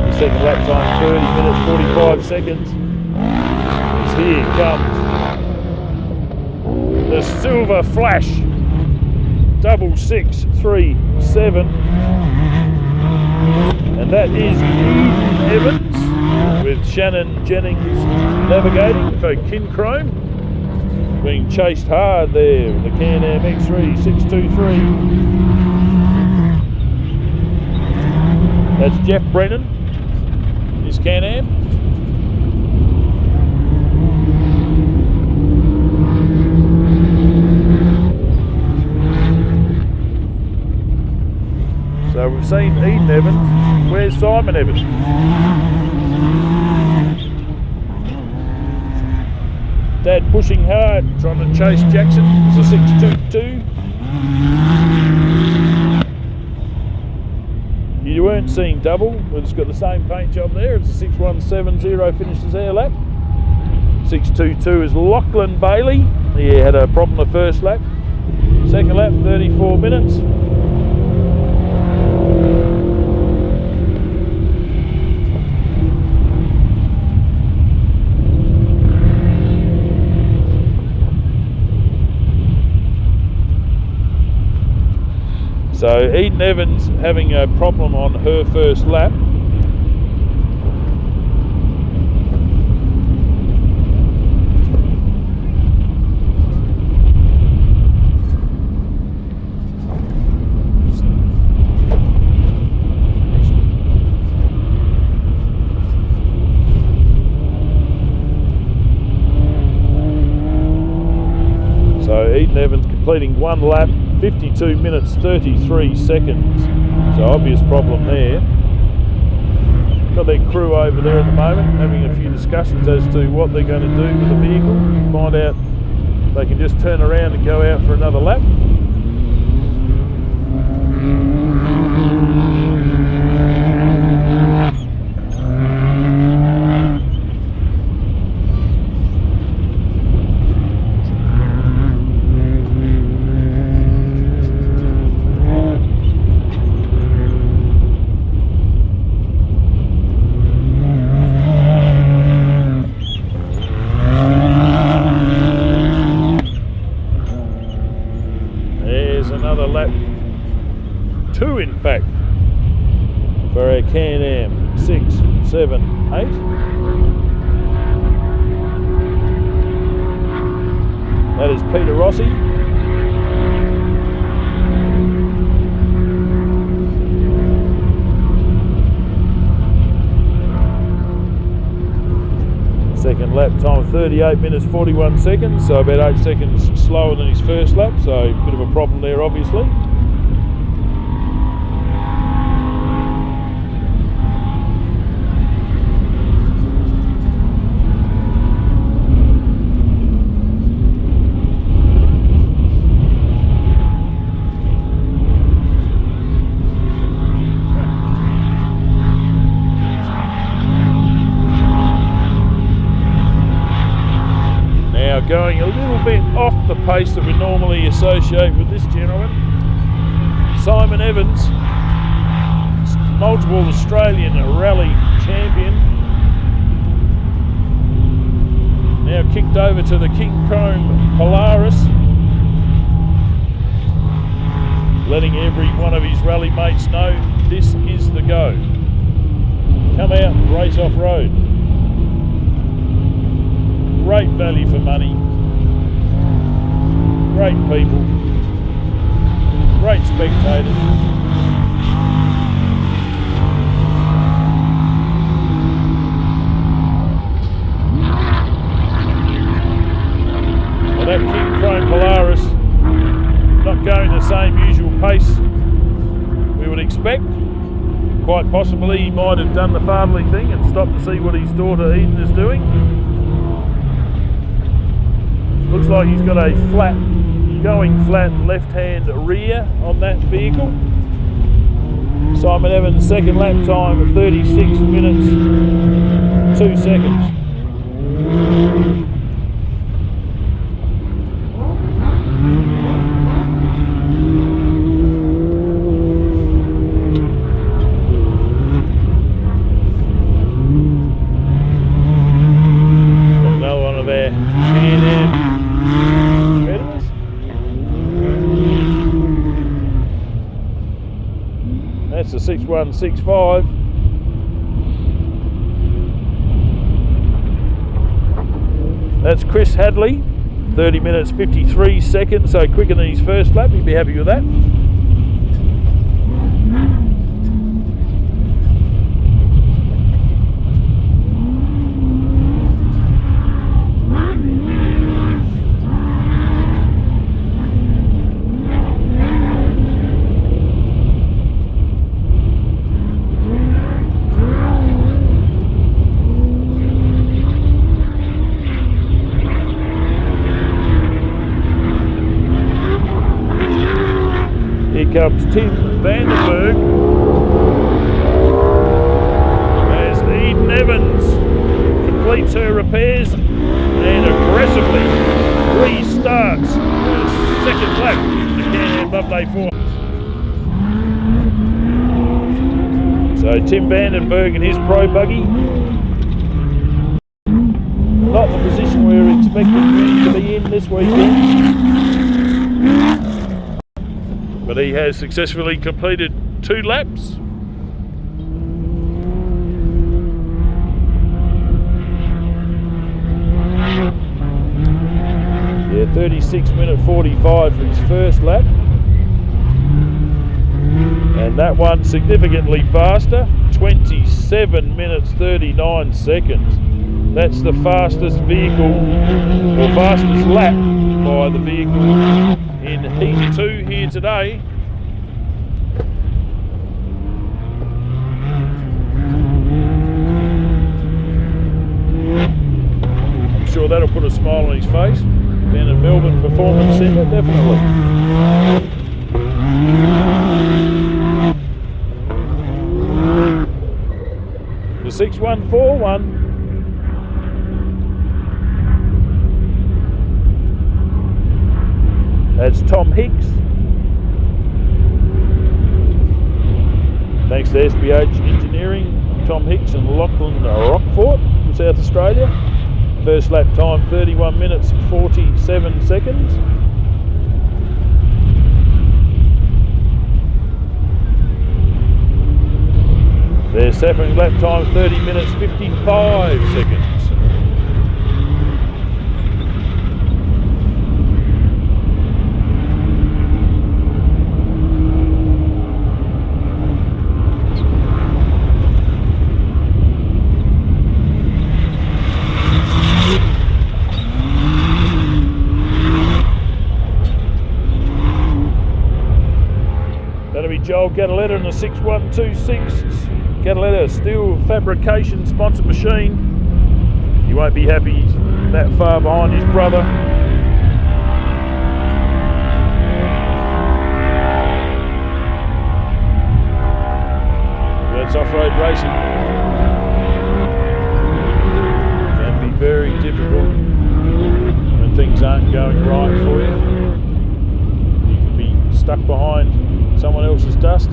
He second lap time 30 minutes 45 seconds. As here comes the Silver Flash 6637, and that is Eden Evans with Shannon Jennings navigating for Kincrome, being chased hard there in the CanAm X3 623. That's Jeff Brennan, his CanAm. So we've seen Eden Evans. Where's Simon Evans? Dad pushing hard, trying to chase Jackson. It's a 622. You weren't seeing double, but it's got the same paint job there. It's a 6170 finishes our lap. 622 is Lachlan Bailey. He had a problem the first lap. Second lap, 34 minutes. So Eden Evans having a problem on her first lap. So Eden Evans completing one lap, 52 minutes 33 seconds. So obvious problem there. Got their crew over there at the moment having a few discussions as to what they're going to do with the vehicle. Find out if they can just turn around and go out for another lap. Another lap, two in fact, for our CanAm 678. That is Peter Rossi. Second lap time 38 minutes 41 seconds, so about 8 seconds slower than his first lap, so a bit of a problem there obviously. Going a little bit off the pace that we normally associate with this gentleman. Simon Evans, multiple Australian rally champion, now kicked over to the Kincrome Polaris, letting every one of his rally mates know this is the go. Come out and race off-road. Great value for money, great people, great spectators. Well, that Kincrome Polaris not going the same usual pace we would expect. Quite possibly he might have done the fatherly thing and stopped to see what his daughter Eden is doing. Looks like he's got a flat, going flat left-hand rear on that vehicle. Simon Evans' second lap time at 36 minutes 2 seconds. CanAm competitors. That's the 6165. That's Chris Hadley, 30 minutes 53 seconds, so quicker than his first lap. He'd be happy with that. Comes Tim Vandenberg as Eden Evans completes her repairs and aggressively restarts her second lap of the CanAm Loveday 4. So Tim Vandenberg and his pro buggy, not the position we were expecting him to be in this weekend. But he has successfully completed 2 laps. Yeah, 36 minute 45 for his first lap. And that one significantly faster, 27 minutes 39 seconds. That's the fastest vehicle, or fastest lap by the vehicle in Heat 2 here today. I'm sure that'll put a smile on his face. Down at Melbourne Performance Centre, definitely. The 6141. That's Tom Hicks. Thanks to SBH Engineering, Tom Hicks and Lachlan Rockfort from South Australia. First lap time 31 minutes 47 seconds. Their second lap time 30 minutes 55 seconds. Joel Gadaletta in the 6126 Gadaletta Steel Fabrication sponsored machine. He won't be happy he's that far behind his brother. That's off-road racing. Can be very difficult when things aren't going right for you. You can be stuck behind someone else's dust.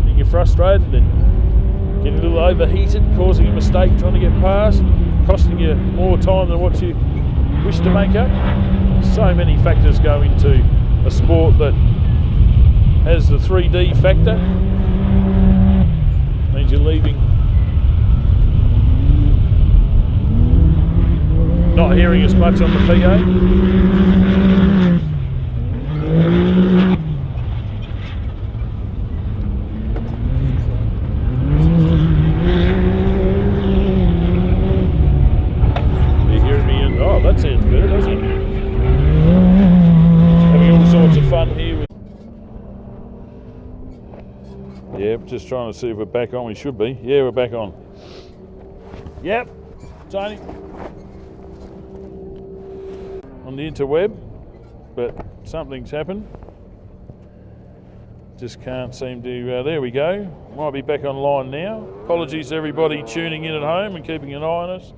You get frustrated and get a little overheated, causing a mistake trying to get past, costing you more time than what you wish to make up. So many factors go into a sport that has the 3D factor. Means you're leaving not hearing as much on the PA. You're hearing me in, oh, that sounds better, doesn't it? Having all sorts of fun here with, yeah, just trying to see if we're back on. We should be. Yeah, we're back on. Yep, Tony. On the interweb, but something's happened. Just can't seem to, there we go. Might be back online now. Apologies to everybody tuning in at home and keeping an eye on us.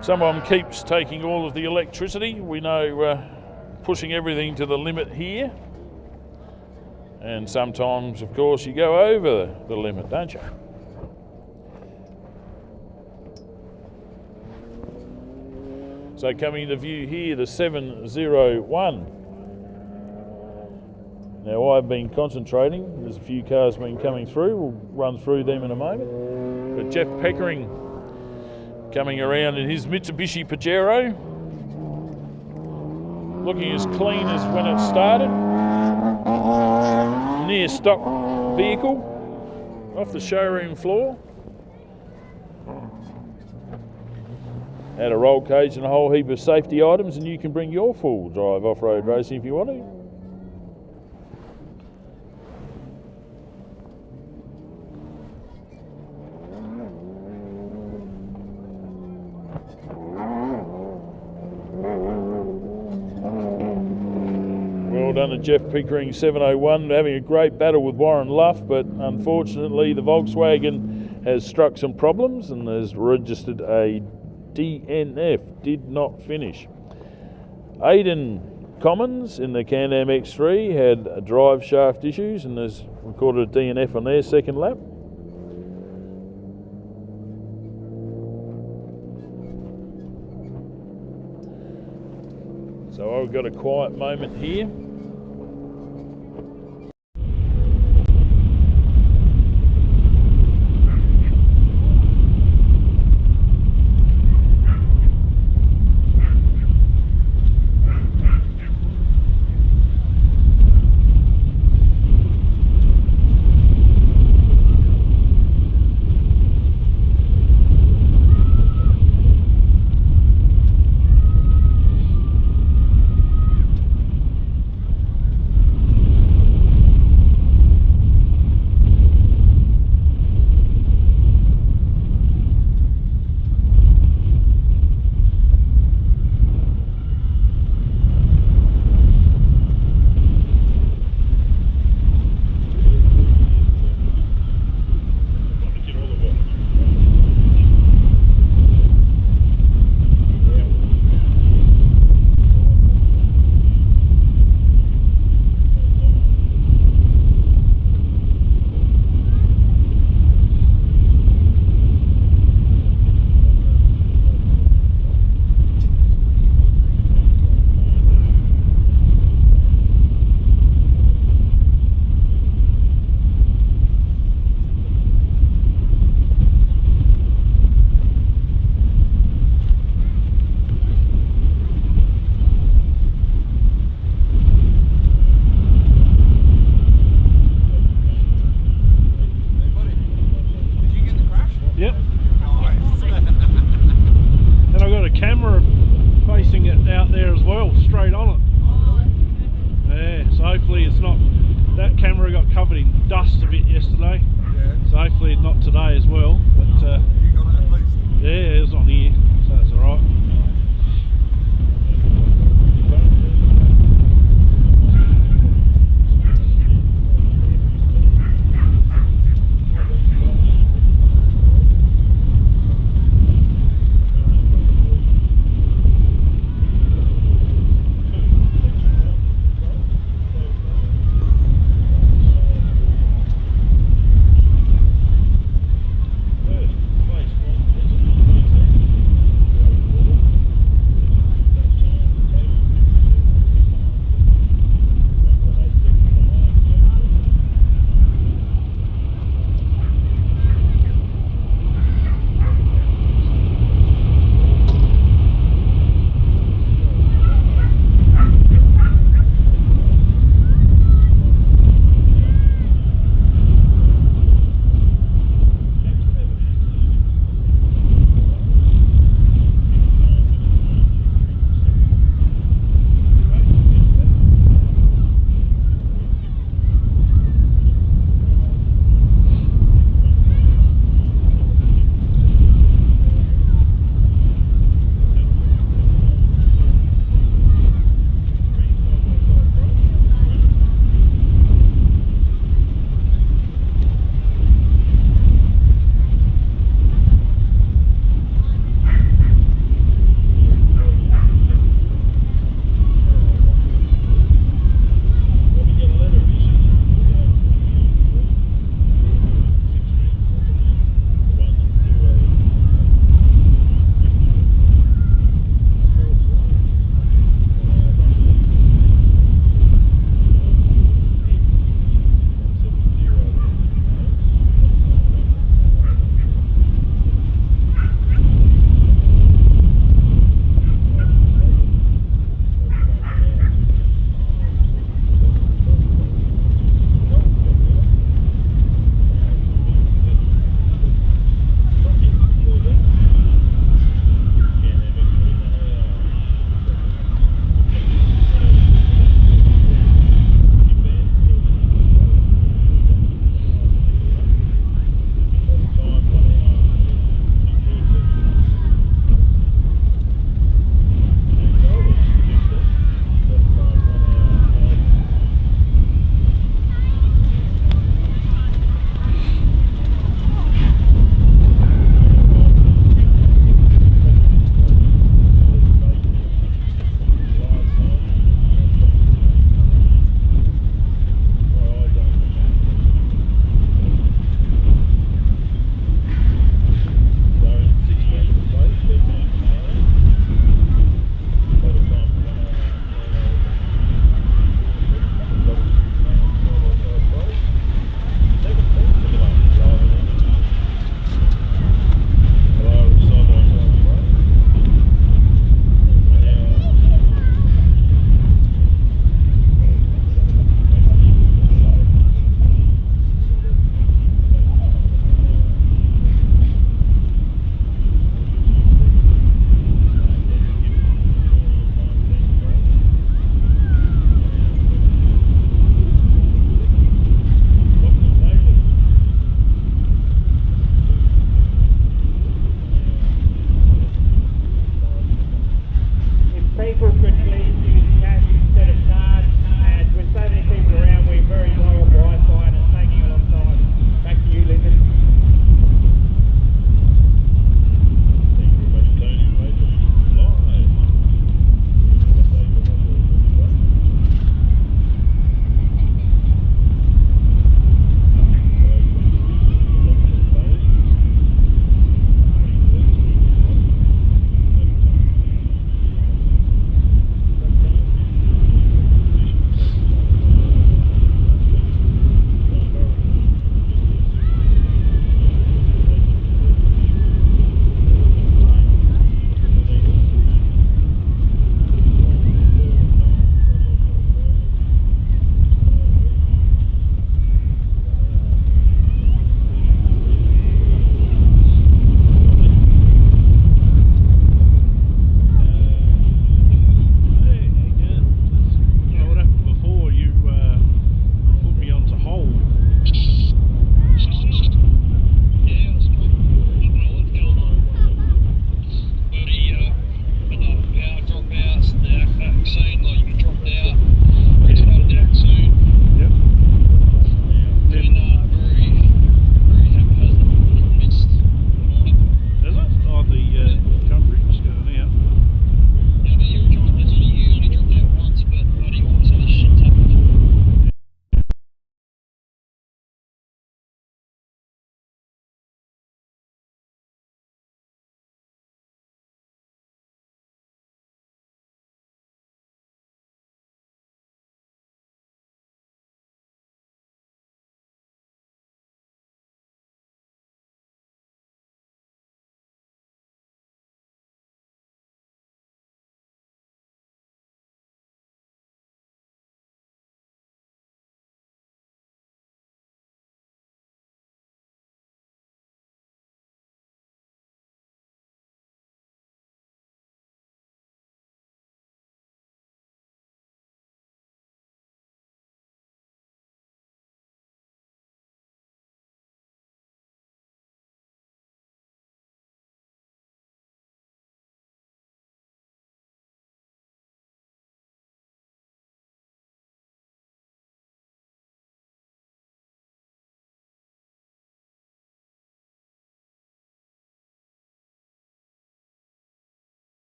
Someone keeps taking all of the electricity. We know pushing everything to the limit here. And sometimes, of course, you go over the limit, don't you? So coming into view here, the 701. Now I've been concentrating, there's a few cars been coming through, we'll run through them in a moment. But Jeff Peckering coming around in his Mitsubishi Pajero, looking as clean as when it started. Near stock vehicle, off the showroom floor. Had a roll cage and a whole heap of safety items, and you can bring your full drive off-road racing if you want to. Well done to Jeff Pickering, 701, having a great battle with Warren Luff, but unfortunately the Volkswagen has struck some problems and has registered a DNF, did not finish. Aidan Commons in the CanAm X3 had drive shaft issues and has recorded a DNF on their second lap. So I've got a quiet moment here.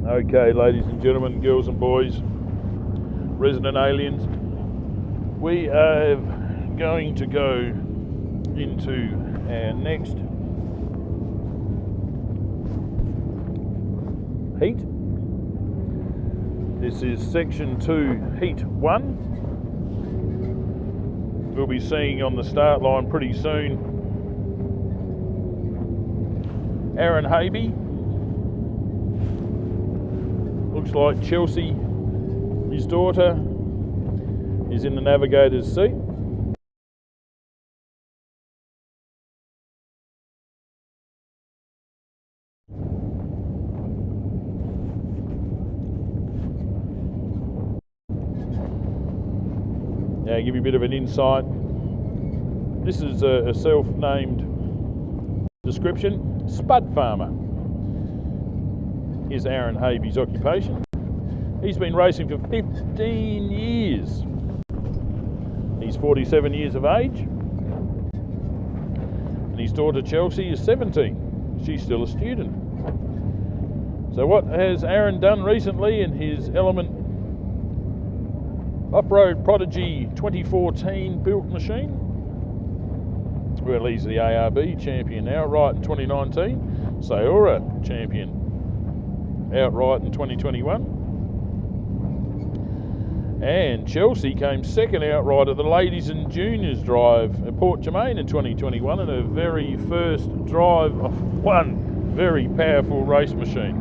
Okay, ladies and gentlemen, girls and boys, resident aliens, we are going to go into our next heat. This is section 2, heat 1. We'll be seeing on the start line pretty soon Aaron Habe. Looks like Chelsea, his daughter, is in the navigator's seat. Now, give you a bit of an insight. This is a self-named description. Spud farmer is Aaron Habe's occupation. He's been racing for 15 years. He's 47 years of age. And his daughter Chelsea is 17. She's still a student. So what has Aaron done recently in his Element Off-Road Prodigy 2014 built machine? Well, he's the ARB champion outright in 2019. Sayora champion outright in 2021. And Chelsea came second outright at the Ladies and Juniors drive at Port Germain in 2021 in her very first drive of one very powerful race machine.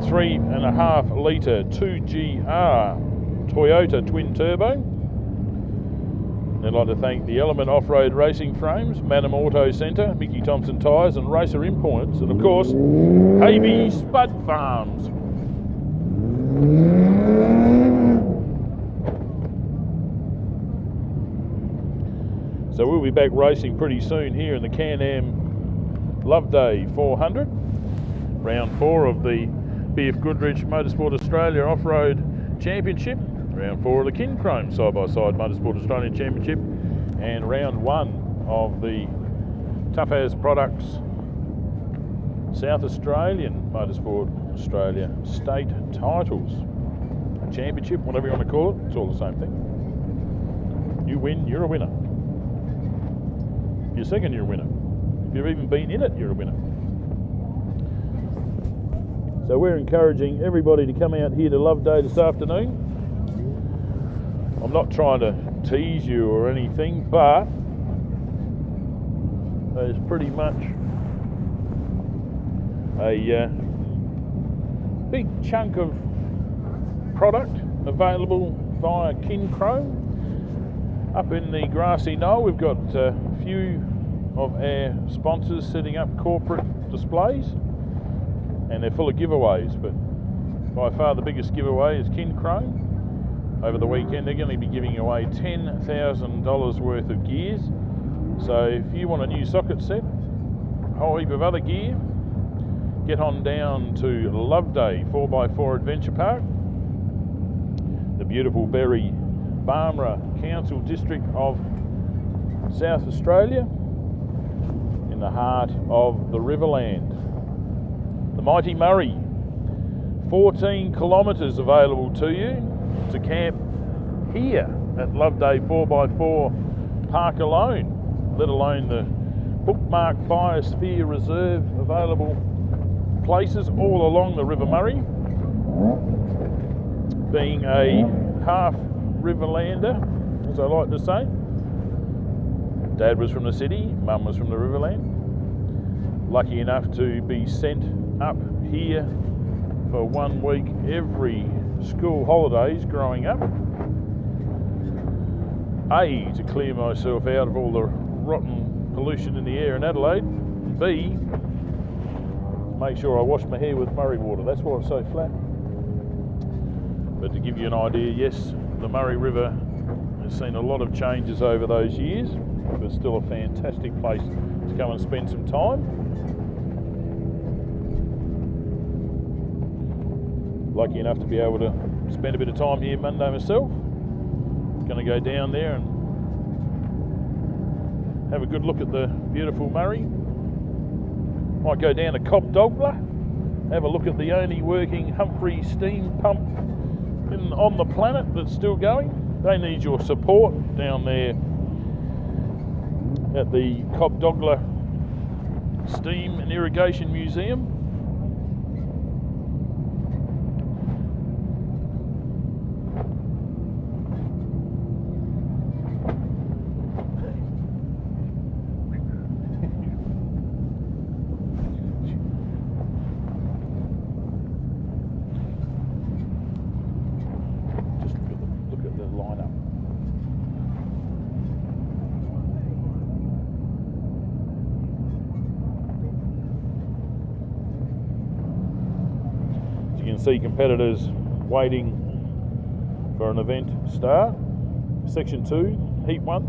3.5 litre 2GR Toyota twin turbo. I'd like to thank the Element Off-Road Racing Frames, Madam Auto Centre, Mickey Thompson Tyres and Racer Imports, and of course Habe Spud Farms. So we'll be back racing pretty soon here in the CanAm Loveday 400, round 4 of the BFGoodrich Motorsport Australia Off-Road Championship, round 4 of the Kincrome side-by-side Motorsport Australian Championship, and round 1 of the Tough As Products South Australian Motorsport Australia State Titles Championship, whatever you want to call it, it's all the same thing. You win, you're a winner. If you're second, you're a winner. If you've even been in it, you're a winner. So we're encouraging everybody to come out here to Loveday this afternoon. I'm not trying to tease you or anything, but there's pretty much a big chunk of product available via Kincrome. Up in the grassy knoll, we've got a few of our sponsors setting up corporate displays, and they're full of giveaways, but by far the biggest giveaway is Kincrome. Over the weekend they're going to be giving away $10,000 worth of gears. So if you want a new socket set, a whole heap of other gear, get on down to Loveday 4x4 Adventure Park, the beautiful Berry Barmera Council District of South Australia, in the heart of the Riverland. The mighty Murray, 14 kilometres available to you to camp here at Loveday 4x4 Park alone, let alone the bookmarked Biosphere Reserve available places all along the River Murray. Being a half Riverlander, as I like to say. Dad was from the city, Mum was from the Riverland. Lucky enough to be sent up here for 1 week every school holidays growing up. A, to clear myself out of all the rotten pollution in the air in Adelaide. B, make sure I wash my hair with Murray water. That's why it's so flat. But to give you an idea, yes, the Murray River has seen a lot of changes over those years, but still a fantastic place to come and spend some time. Lucky enough to be able to spend a bit of time here Monday myself. Going to go down there and have a good look at the beautiful Murray. Might go down to Cobdogla, have a look at the only working Humphrey steam pump on the planet that's still going. They need your support down there at the Cobdogler Steam and Irrigation Museum. See competitors waiting for an event start. Section 2, Heat 1.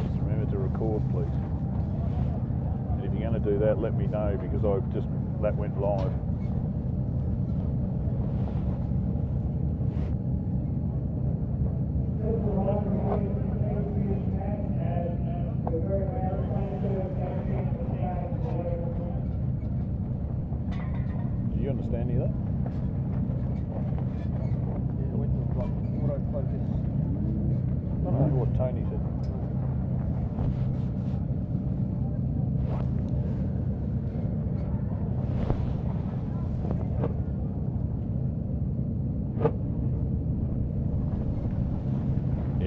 Just remember to record, please. Do that, let me know, because that went live. Do you understand any of that? Yeah, I went to autofocus. I don't know what Tony said.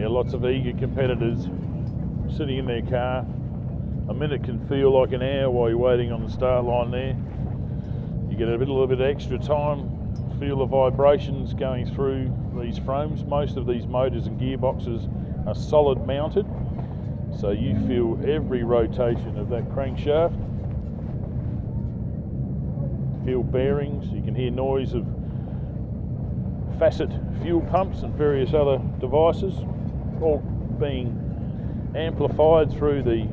Lots of eager competitors sitting in their car. A minute can feel like an hour while you're waiting on the start line there. You get a little bit of extra time, feel the vibrations going through these frames. Most of these motors and gearboxes are solid mounted, so you feel every rotation of that crankshaft. Feel bearings, you can hear noise of facet fuel pumps and various other devices, all being amplified through the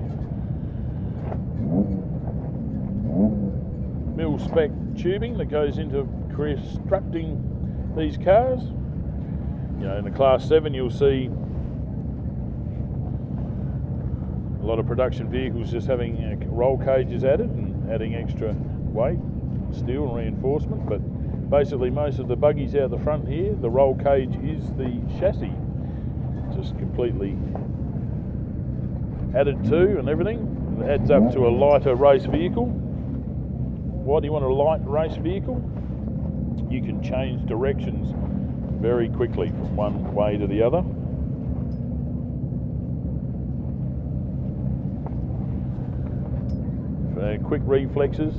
mil-spec tubing that goes into constructing these cars. You know, in the Class 7 you'll see a lot of production vehicles just having roll cages added and adding extra weight, steel and reinforcement, but basically most of the buggies out the front here, the roll cage is the chassis. Just completely added to and everything. It adds up to a lighter race vehicle. Why do you want a light race vehicle? You can change directions very quickly from one way to the other. Quick reflexes,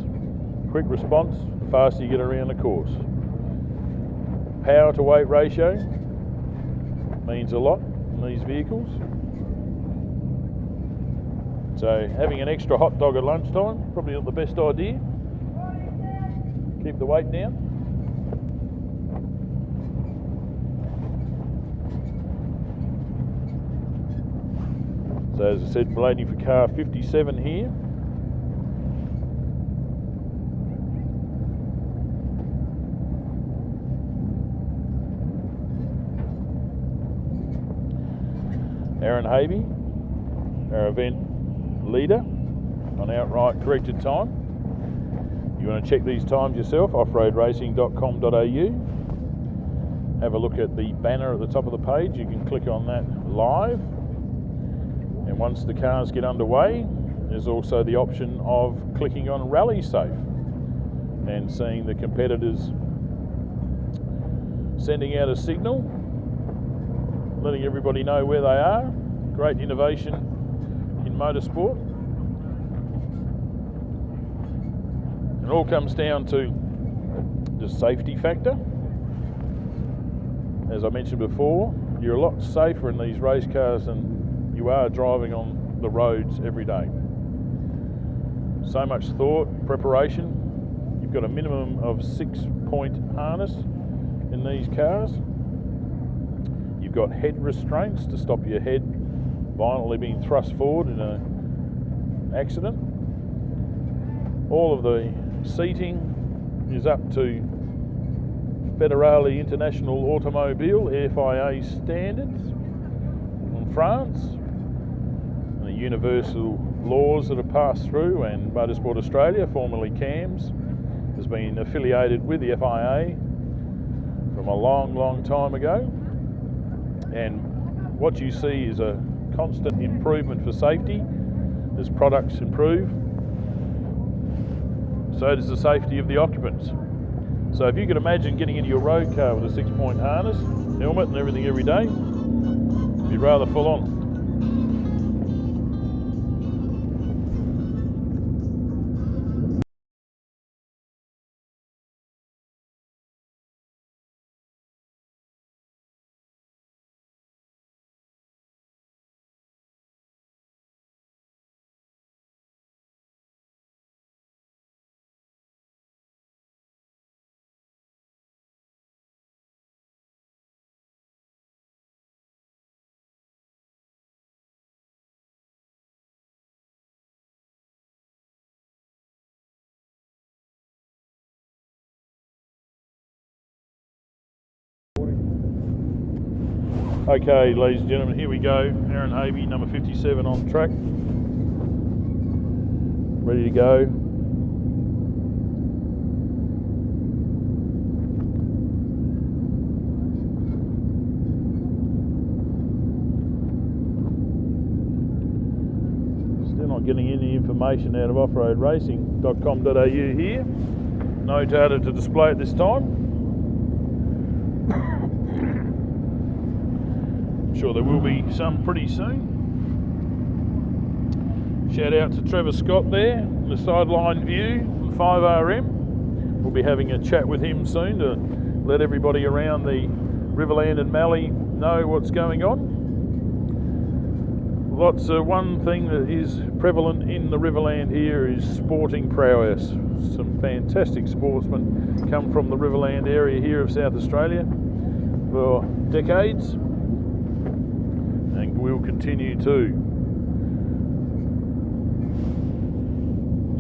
quick response, the faster you get around the course. Power to weight ratio means a lot in these vehicles. So having an extra hot dog at lunchtime, probably not the best idea. Keep the weight down. So as I said, waiting for car 57 here. Aaron Havey, our event leader, on outright corrected time. You want to check these times yourself, offroadracing.com.au. Have a look at the banner at the top of the page. You can click on that live. And once the cars get underway, there's also the option of clicking on Rally Safe and seeing the competitors sending out a signal, letting everybody know where they are. Great innovation in motorsport. It all comes down to the safety factor. As I mentioned before, you're a lot safer in these race cars than you are driving on the roads every day. So much thought, preparation. You've got a minimum of 6-point harness in these cars. You've got head restraints to stop your head violently being thrust forward in an accident. All of the seating is up to Federale International Automobile, FIA standards from France, and the universal laws that are passed through, and Motorsport Australia, formerly CAMS, has been affiliated with the FIA from a long time ago. And what you see is a constant improvement for safety. As products improve, so does the safety of the occupants. So if you could imagine getting into your road car with a 6-point harness, helmet and everything every day, it'd be rather full on. Okay, ladies and gentlemen, here we go. Aaron Havey, number 57 on track. Ready to go. Still not getting any information out of offroadracing.com.au here. No data to display at this time. Sure there will be some pretty soon. Shout out to Trevor Scott there in the sideline view on 5RM. We'll be having a chat with him soon to let everybody around the Riverland and Mallee know what's going on. One thing that is prevalent in the Riverland here is sporting prowess. Some fantastic sportsmen come from the Riverland area here of South Australia for decades, and will continue to.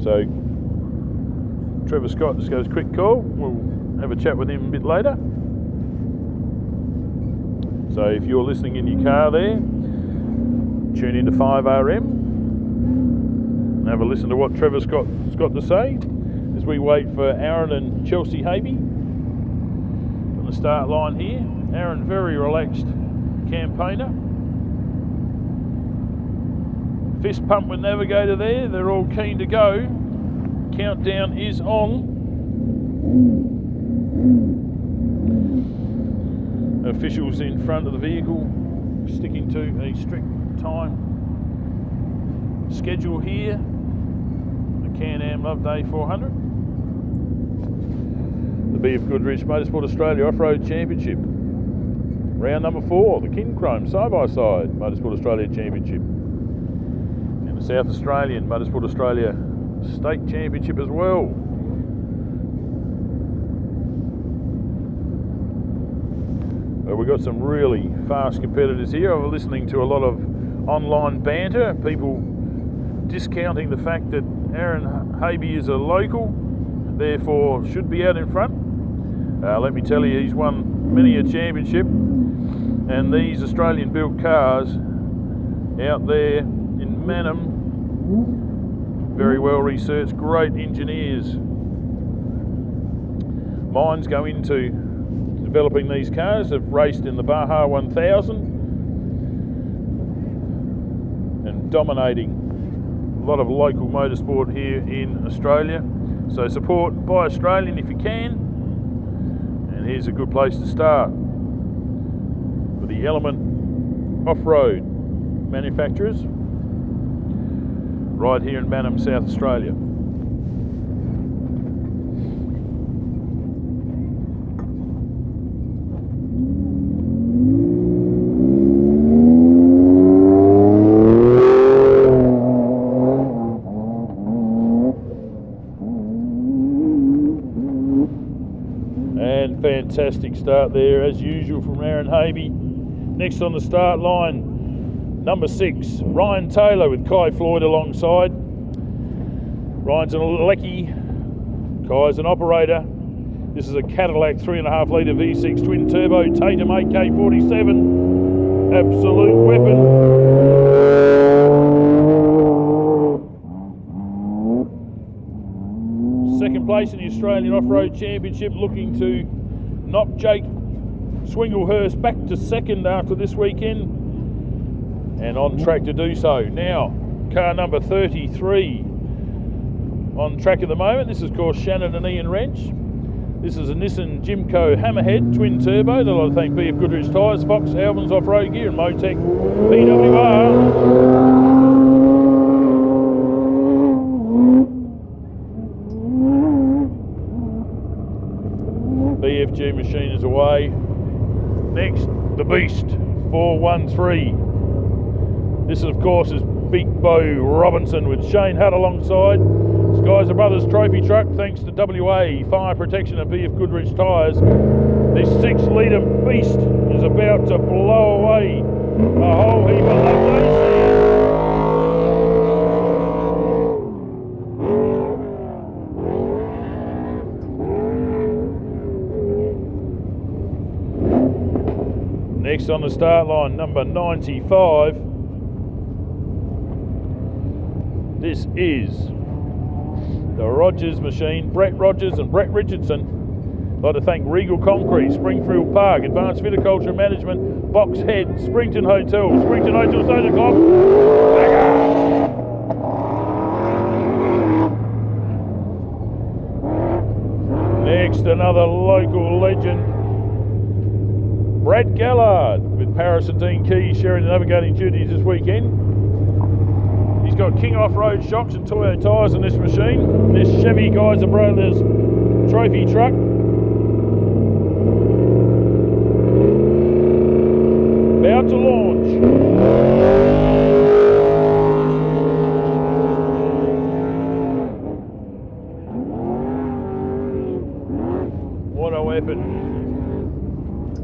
So Trevor Scott just goes quick call. We'll have a chat with him a bit later. So if you're listening in your car there, tune into 5RM and have a listen to what Trevor Scott's got to say as we wait for Aaron and Chelsea Havey on the start line here. Aaron, very relaxed campaigner. Fist pump with navigator there, they're all keen to go. Countdown is on. Officials in front of the vehicle sticking to a strict time schedule here. The CanAm Loveday 400. The BFGoodrich Motorsport Australia Off-Road Championship. Round number 4, the Kincrome side-by-side Motorsport Australia Championship. And the South Australian Motorsport Australia State Championship as well. We've got some really fast competitors here. I was listening to a lot of online banter, people discounting the fact that Aaron Havey is a local, therefore should be out in front. Let me tell you, he's won many a championship, and these Australian built cars out there in Manham, very well researched, great engineers. Minds go into developing these cars, have raced in the Baja 1000 and dominating a lot of local motorsport here in Australia. So support Buy Australian if you can, and here's a good place to start for the Element off-road manufacturers right here in Manham, South Australia. Fantastic start there as usual from Aaron Havey. Next on the start line, number 6, Ryan Taylor with Kai Floyd alongside. Ryan's an Lecky, Kai's an operator. This is a Cadillac 3.5 litre V6 twin turbo Tatum 8K47, absolute weapon. Second place in the Australian Off-Road Championship, looking to knock Jake Swinglehurst back to second after this weekend, and on track to do so. Now, car number 33 on track at the moment. This is, of course, Shannon and Ian Wrench. This is a Nissan Jimco Hammerhead twin turbo. I'd like to thank BFGoodrich Tyres, Fox, Albans Off-Road Gear and Motec PWR. BFG machine is away. Next, the Beast 413. This, of course, is Big Bo Robinson with Shane Hutt alongside. Skyzer Brothers trophy truck, thanks to WA Fire Protection and BFGoodrich Tyres. This 6 litre beast is about to blow away a whole heap of Loveday sand. Next on the start line, number 95. This is the Rogers machine, Brett Rogers and Brett Richardson. I'd like to thank Regal Concrete, Springfield Park, Advanced Viticulture Management, Box Head, Springton Hotel Soda Club. Next, another local legend, Brad Gallard with Paris and Dean Keys sharing the navigating duties this weekend. He's got King Off-Road shocks and Toyo tyres on this machine. This Chevy Geyser Brothers trophy truck. About to launch. What a weapon.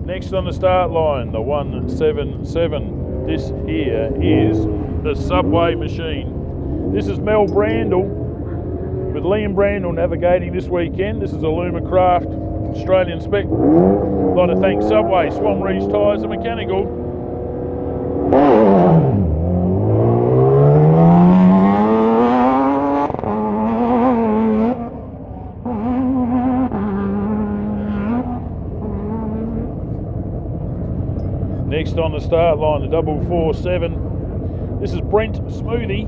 Next on the start line, the 177. This here is the Subway machine. This is Mel Brandle with Liam Brandle navigating this weekend. This is a Lumacraft Australian spec. I'd like to thank Subway, Swan Reach Tyres and Mechanical. Next on the start line, the 447. This is Brent Smoothie.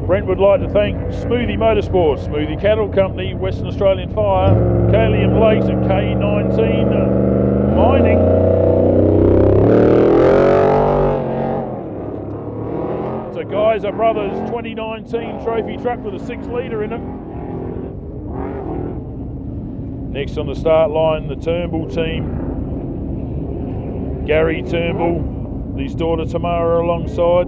Brent would like to thank Smoothie Motorsport, Smoothie Cattle Company, Western Australian Fire, Kalium Lakes and K19 Mining. It's a Geyser Brothers 2019 trophy truck with a 6 litre in it. Next on the start line, the Turnbull team. Gary Turnbull, his daughter Tamara alongside.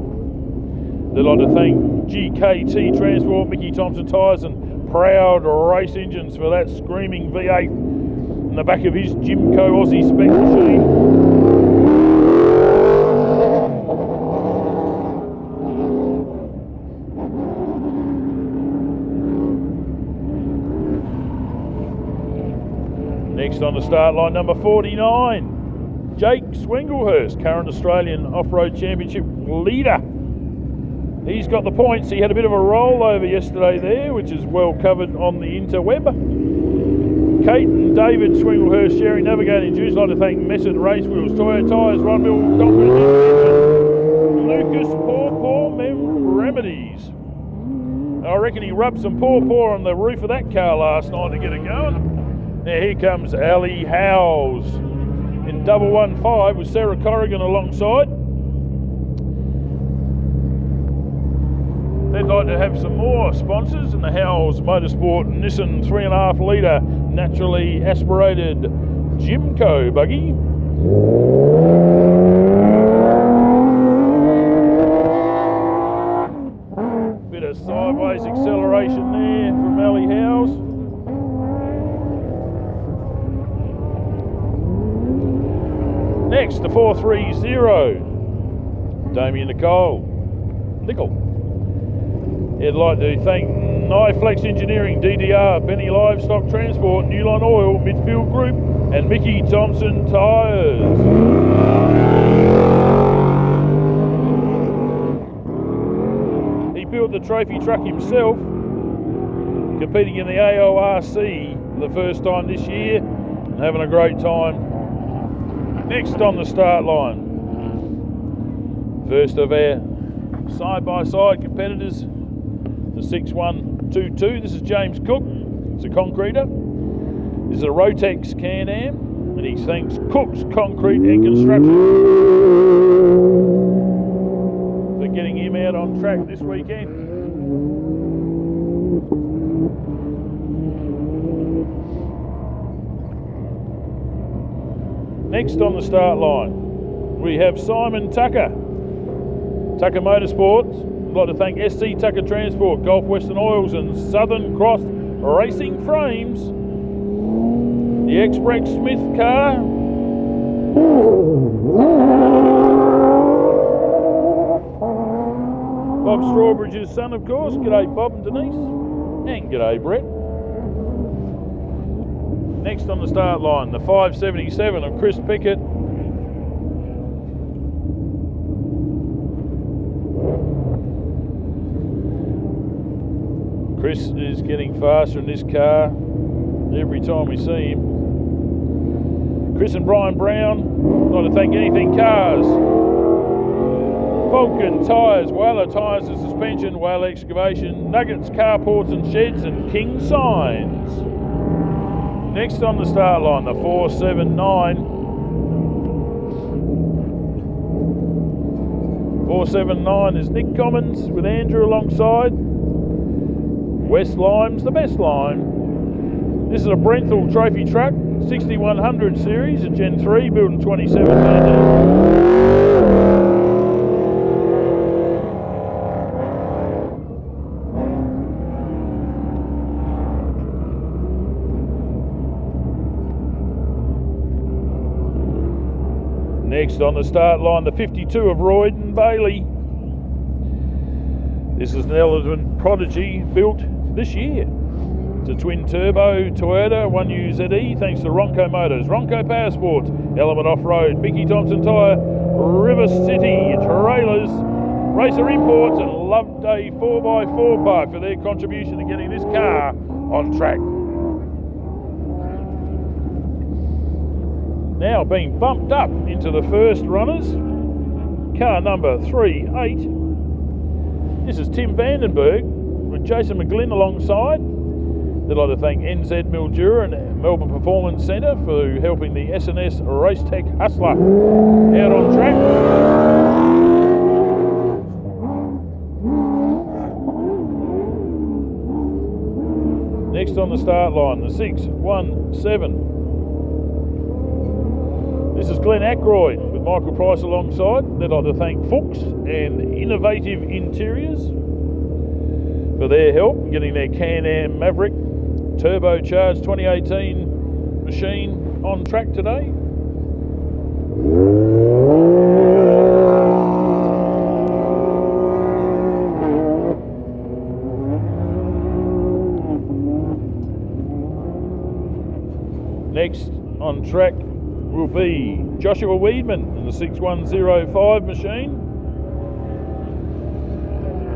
They'd like to thank GKT Transport, Mickey Thompson Tyres and Proud Race Engines for that screaming V8 in the back of his Jimco Aussie spec machine. Next on the start line, number 49. Jake Swinglehurst, current Australian Off-Road Championship leader. He's got the points. He had a bit of a rollover yesterday there, which is well covered on the interweb. Kate and David Swinglehurst sharing navigating duties. I'd like to thank Messard Race Wheels, Toyo Tyres, Ron Mill Concrete, Lucas Paw Remedies. I reckon he rubbed some paw on the roof of that car last night to get it going. Now here comes Ali Howes in 115 with Sarah Corrigan alongside. They'd like to have some more sponsors in the Howes Motorsport Nissan 3.5 litre naturally aspirated Jimco buggy. Bit of sideways acceleration there from Ali Howes. Next, the 430, Damien Nickel. I'd like to thank Flex Engineering, DDR, Benny Livestock Transport, Newline Oil, Midfield Group, and Mickey Thompson Tyres. He built the trophy truck himself, competing in the AORC for the first time this year and having a great time. Next on the start line, first of our side-by-side competitors, the 6122. This is James Cook. It's a concreter. This is a Rotex CanAm, and he thanks Cook's Concrete and Construction for getting him out on track this weekend. Next on the start line, we have Simon Tucker, Tucker Motorsport. I'd like to thank SC Tucker Transport, Gulf Western Oils and Southern Cross Racing Frames. The X-Brex Smith car. Bob Strawbridge's son, of course. G'day Bob and Denise. And g'day Brett. Next on the start line, the 577 of Chris Pickett. Chris is getting faster in this car every time we see him. Chris and Brian Brown, I'd like to thank Anything Cars, Vulcan Tyres, Whaler Tyres and Suspension, Whaler Excavation, Nuggets Carports and Sheds, and King Signs. Next on the start line, the 479. 479 is Nick Commons with Andrew alongside. West Lime's the best lime. This is a Brenthal trophy truck, 6100 series, a Gen 3, built in 2017. Next on the start line, the 52 of Royden Bailey. This is an Element Prodigy built this year. It's a twin turbo Toyota 1UZE, thanks to Ronco Motors, Ronco Power Sports, Element Off-Road, Mickey Thompson Tyre, River City Trailers, Racer Imports, and Loveday 4x4 Park for their contribution to getting this car on track. Now being bumped up into the first runners, car number 38. This is Tim Vandenberg with Jason McGlynn alongside. I'd like to thank NZ Mildura and Melbourne Performance Centre for helping the SNS Racetech Hustler out on track. Next on the start line, the 617. This is Glenn Ackroyd with Michael Price alongside. They'd like to thank Fuchs and Innovative Interiors for their help getting their CanAm Maverick turbocharged 2018 machine on track today. Next on track will be Joshua Weedman in the 6105 machine.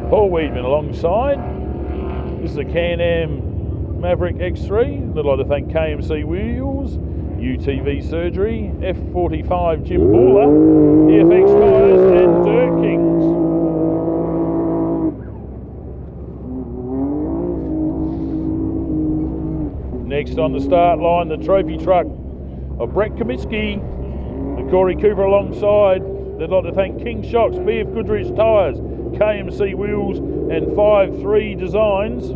Paul Weedman alongside. This is a CanAm Maverick X3. I'd like to thank KMC Wheels, UTV Surgery, F45 Jim Buller, EFX Tyres and Dirt Kings. Next on the start line, the trophy truck of Brett Comiskey and Corey Cooper alongside. They'd like to thank King Shocks, BFGoodrich Tyres, KMC Wheels and 5-3 Designs.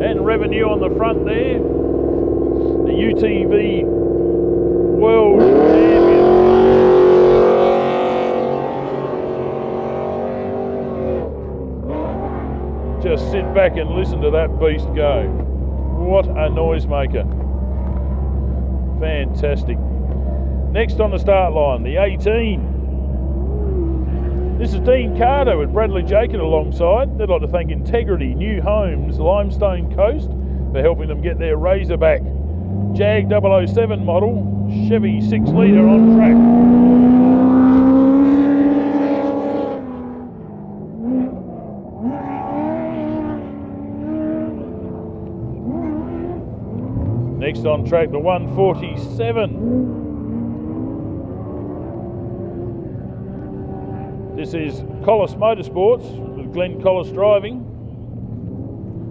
And Revenue on the front there, the UTV World Champion. Just sit back and listen to that beast go. What a noisemaker. Fantastic. Next on the start line, the 18. This is Dean Carter with Bradley Jacob alongside. They'd like to thank Integrity New Homes Limestone Coast for helping them get their Razorback Jag 007 model Chevy 6 litre on track. Next on track, the 147. This is Collis Motorsports with Glenn Collis driving,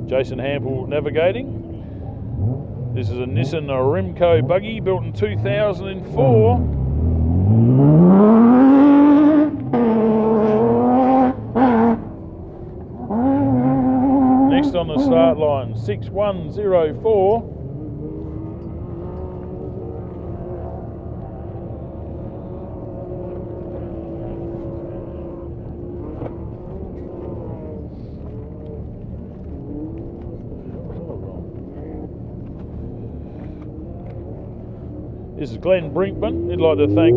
Jason Hample navigating. This is a Nissan Arimco buggy built in 2004. Next on the start line, 6104. This is Glenn Brinkman. He'd like to thank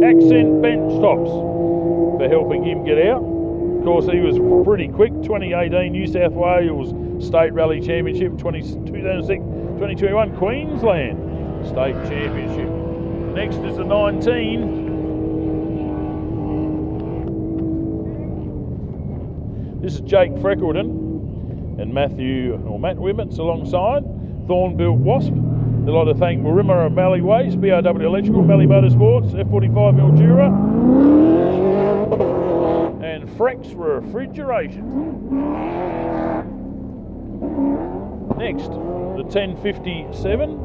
Accent Bench Tops for helping him get out. Of course, he was pretty quick. 2018 New South Wales State Rally Championship, 2021 Queensland State Championship. Next is the 19. This is Jake Freckleton and Matt Wimmetts alongside. Thornbuilt Wasp. I'd like to thank Marima and Mally Waste, BRW Electrical, Mally Motorsports, F45 Mildura, and Frex Refrigeration. Next, the 1057.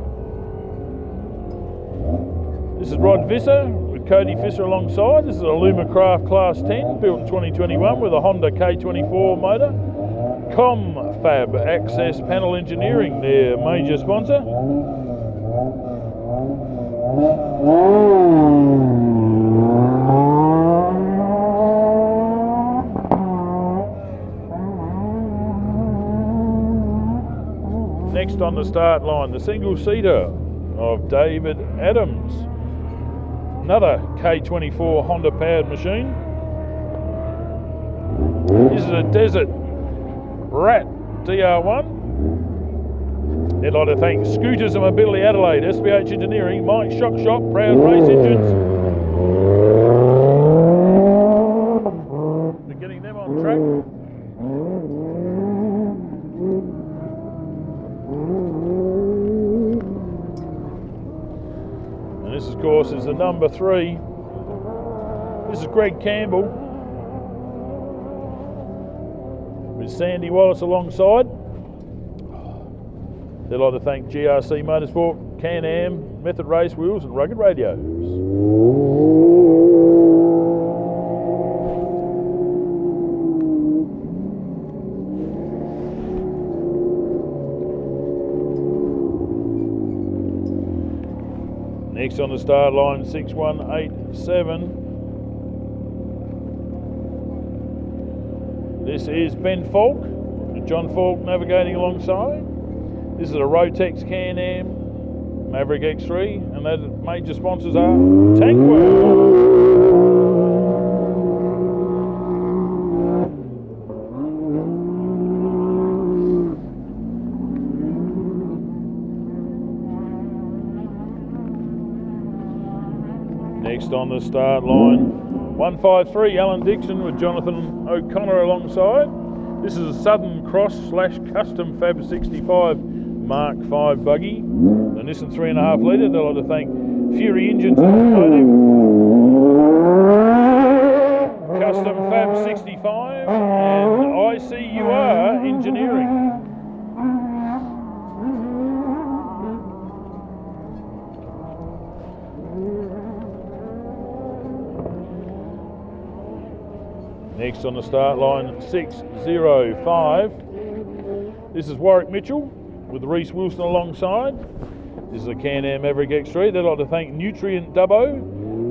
This is Rod Visser with Cody Fisser alongside. This is a Lumacraft Class 10, built in 2021 with a Honda K24 motor. Confab Access Panel Engineering, their major sponsor. Next on the start line, the single-seater of David Adams. Another K24 Honda powered machine. This is a Desert Rat DR1. I'd like to thank Scooters and Mobility Adelaide, SBH Engineering, Mike Shock Shop, Proud Race Engines. We're getting them on track. And this, of course, is the number 3. This is Greg Campbell with Sandy Wallace alongside. They'd like to thank GRC Motorsport, CanAm, Method Race Wheels and Rugged Radios. Next on the start line, 6187. This is Ben Falk, and John Falk navigating alongside. This is a Rotex CanAm Maverick X3, and their major sponsors are Tankworld. Next on the start line, 153 Alan Dixon with Jonathan O'Connor alongside. This is a Southern Cross / Custom Fab 65 Mark 5 buggy, the Nissan 3.5 litre. They'd like to thank Fury Engines Automotive, Custom Fab 65 and ICUR Engineering. Next on the start line, 605. This is Warwick Mitchell with Reese Wilson alongside. This is a CanAm Maverick X3. They'd like to thank Nutrient Dubbo,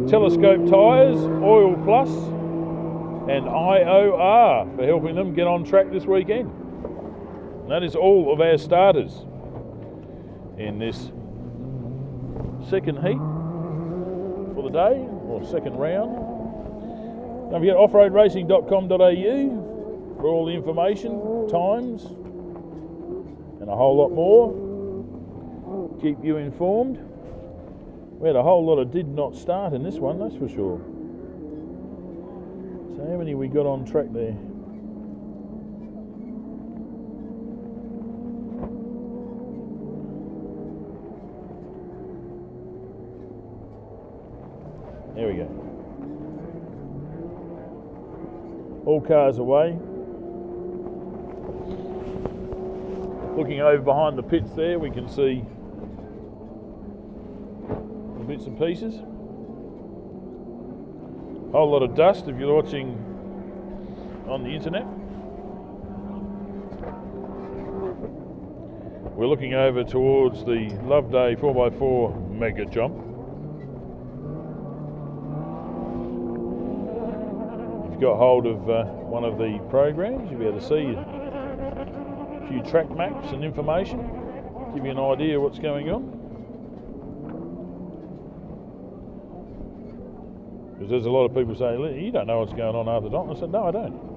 Telescope Tyres, Oil Plus, and IOR for helping them get on track this weekend. And that is all of our starters in this second heat for the day, or second round. Don't forget offroadracing.com.au for all the information, times, and a whole lot more. Keep you informed. We had a whole lot of did not start in this one, that's for sure. So how many we got on track there? There we go. All cars away. Looking over behind the pits there, we can see the bits and pieces. Whole lot of dust if you're watching on the internet. We're looking over towards the Loveday 4x4 mega jump. If you've got hold of one of the programs, you'll be able to see a few track maps and information, give you an idea of what's going on. Because there's a lot of people saying, you don't know what's going on half the time. I said, no, I don't.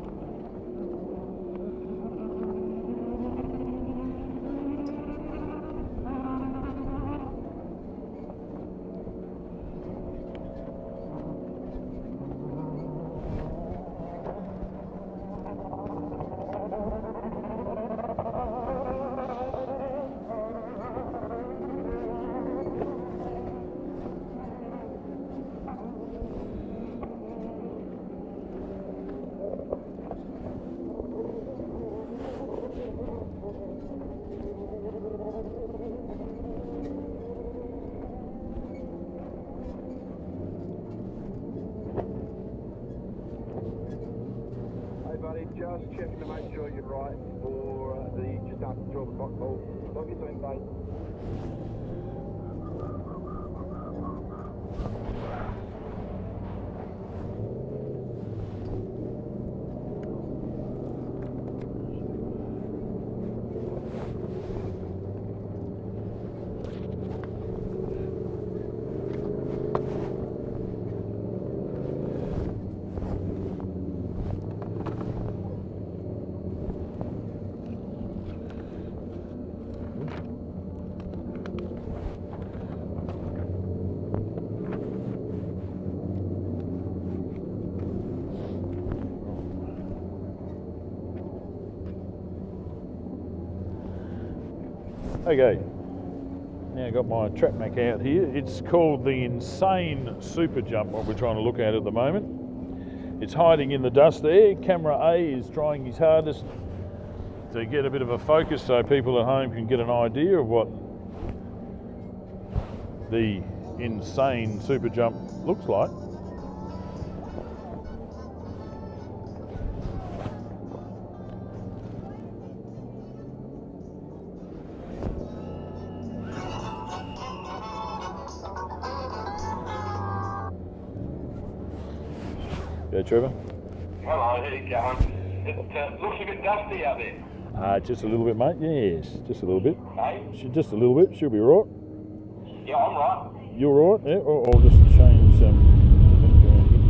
Just checking to make sure you're right for the just after 12 o'clock call. Log your team base. Okay, now I've got my track map out here. It's called the Insane Super Jump, what we're trying to look at the moment. It's hiding in the dust there. Camera A is trying his hardest to get a bit of a focus so people at home can get an idea of what the Insane Super Jump looks like. Yeah, Trevor? Hello, how you going? It looks a bit dusty out there. Just a little bit, mate. Yes, just a little bit. Hey? Just a little bit. She'll be right. Yeah, I'm right. You're right. Yeah. Or I'll just change some things around here.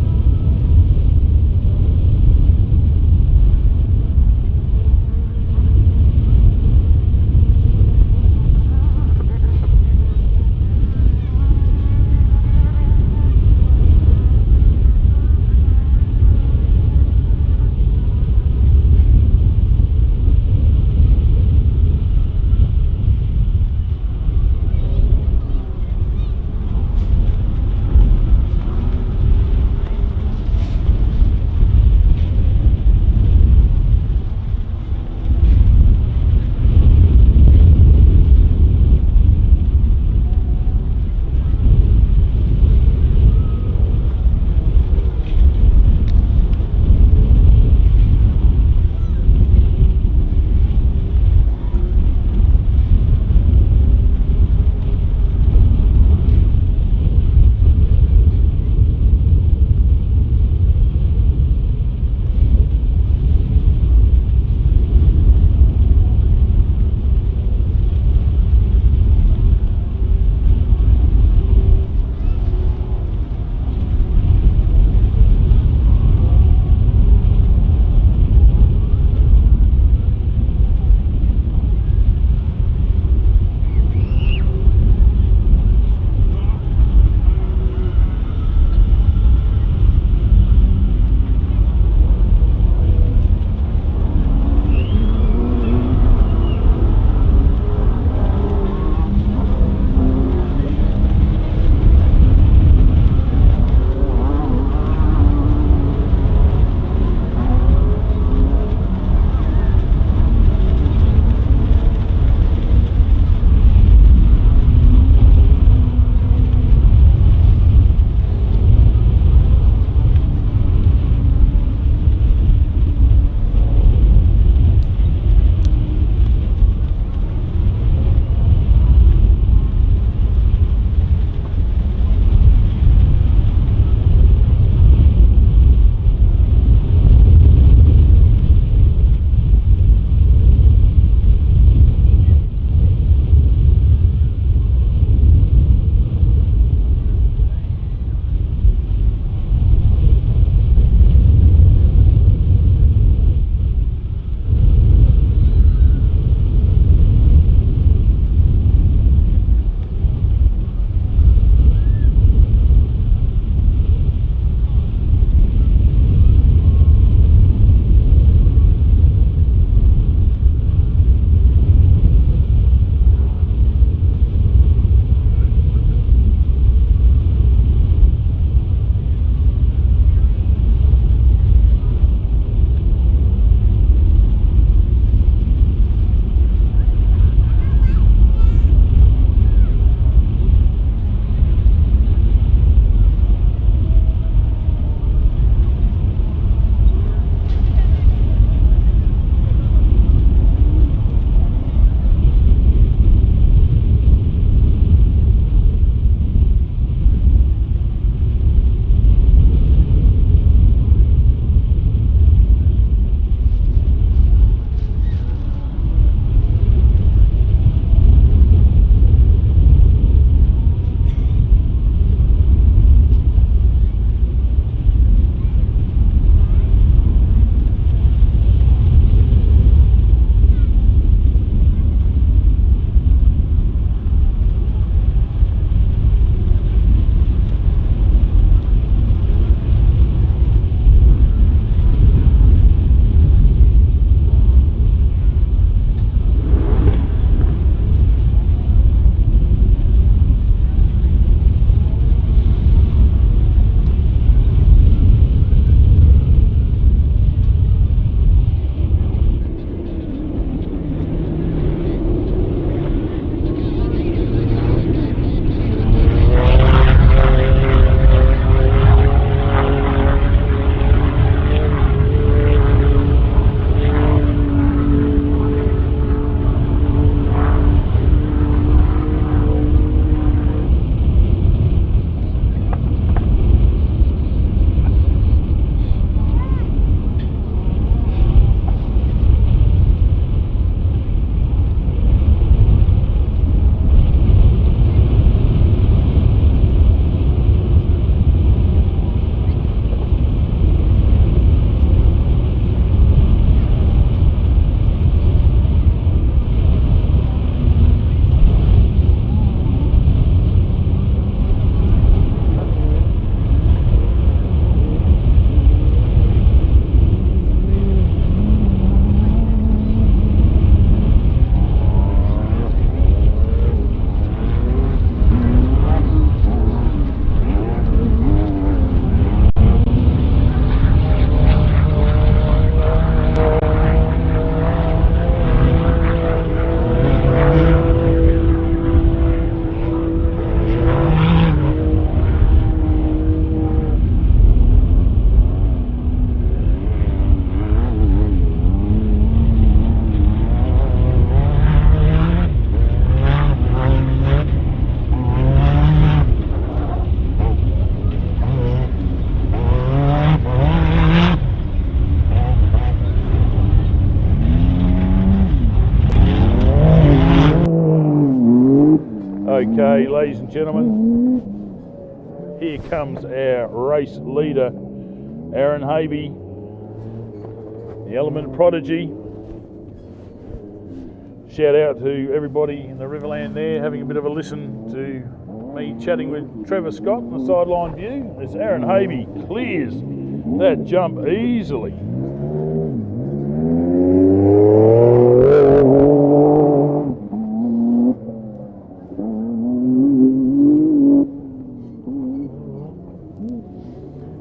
Okay, ladies and gentlemen, here comes our race leader, Aaron Havey, the Element Prodigy. Shout out to everybody in the Riverland there, having a bit of a listen to me chatting with Trevor Scott on the sideline view. As Aaron Havey clears that jump easily.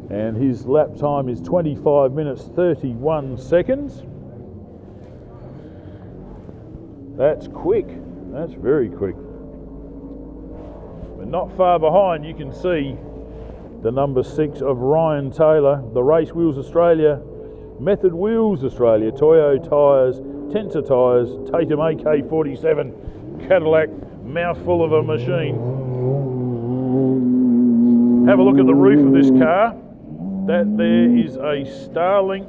And his lap time is 25 minutes 31 seconds. That's quick. That's very quick. But not far behind, you can see the number 6 of Ryan Taylor, the Race Wheels Australia, Method Wheels Australia, Toyo tyres, Tensor tyres, Tatum AK-47 Cadillac, mouthful of a machine. Have a look at the roof of this car. That there is a Starlink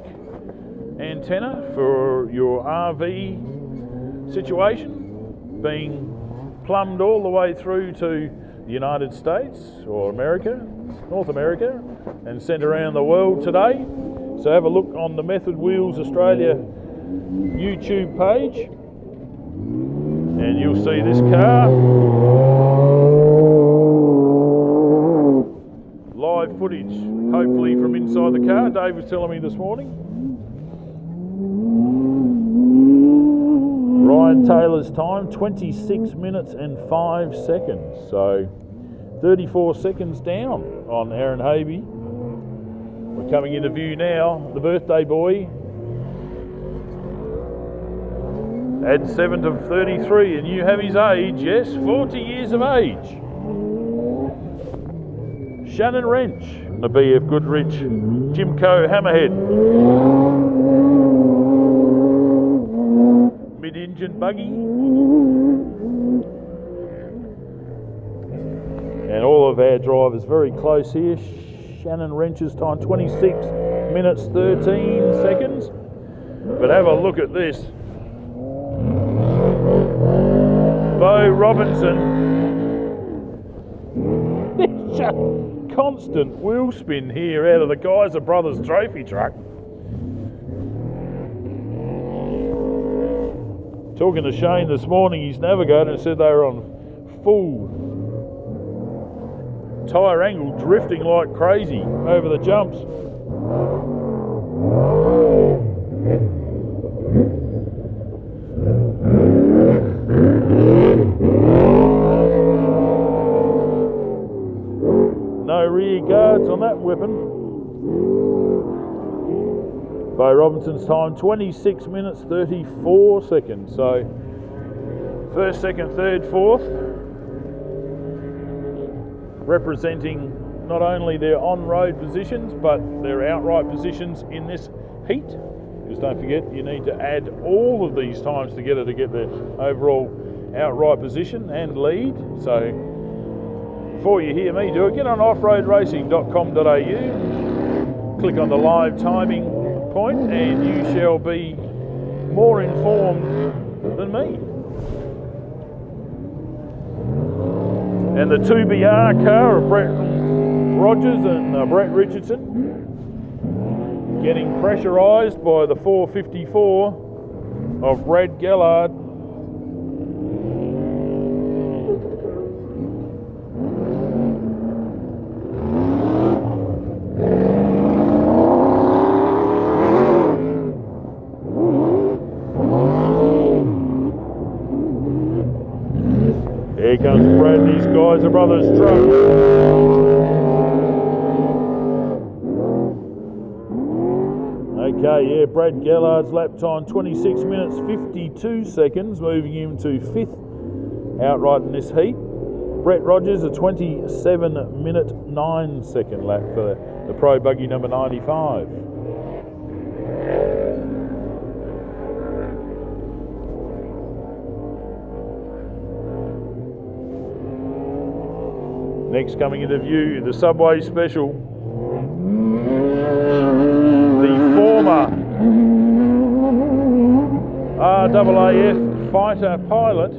antenna for your RV situation, being plumbed all the way through to the United States or America, North America, and sent around the world today. So have a look on the Method Wheels Australia YouTube page and you'll see this car. Live footage, hopefully from inside the car. Dave was telling me this morning. Ryan Taylor's time, 26 minutes and 5 seconds. So 34 seconds down on Aaron Havey. We're coming into view now, the birthday boy. Add 7 to 33, and you have his age, yes, 40 years of age. Shannon Wrench, the BFGoodrich Jimco Hammerhead. Mid-engine buggy. And all of our drivers very close here. Shannon Wrench's time, 26 minutes 13 seconds. But have a look at this. Bo Robinson. It's just constant wheel spin here out of the Geyser Brothers trophy truck. Talking to Shane this morning, his navigator, and said they were on full tyre angle, drifting like crazy over the jumps. No rear guards on that weapon. Bo Robinson's time, 26 minutes 34 seconds. So first, second, third, fourth, representing not only their on-road positions but their outright positions in this heat. Because don't forget, you need to add all of these times together to get the overall outright position and lead. So before you hear me do it, get on offroadracing.com.au, click on the live timing point and you shall be more informed than me. And the 2BR car of Brett Rogers and Brett Richardson getting pressurised by the 454 of Brad Gellard. Here comes Brad and these Geyser Brothers truck. Okay, yeah, Brad Gellard's lap time 26 minutes 52 seconds, moving him to 5th outright in this heat. Brett Rogers a 27 minute 9 second lap for the Pro Buggy number 95. Next coming into view, the Subway Special. The former RAAF fighter pilot,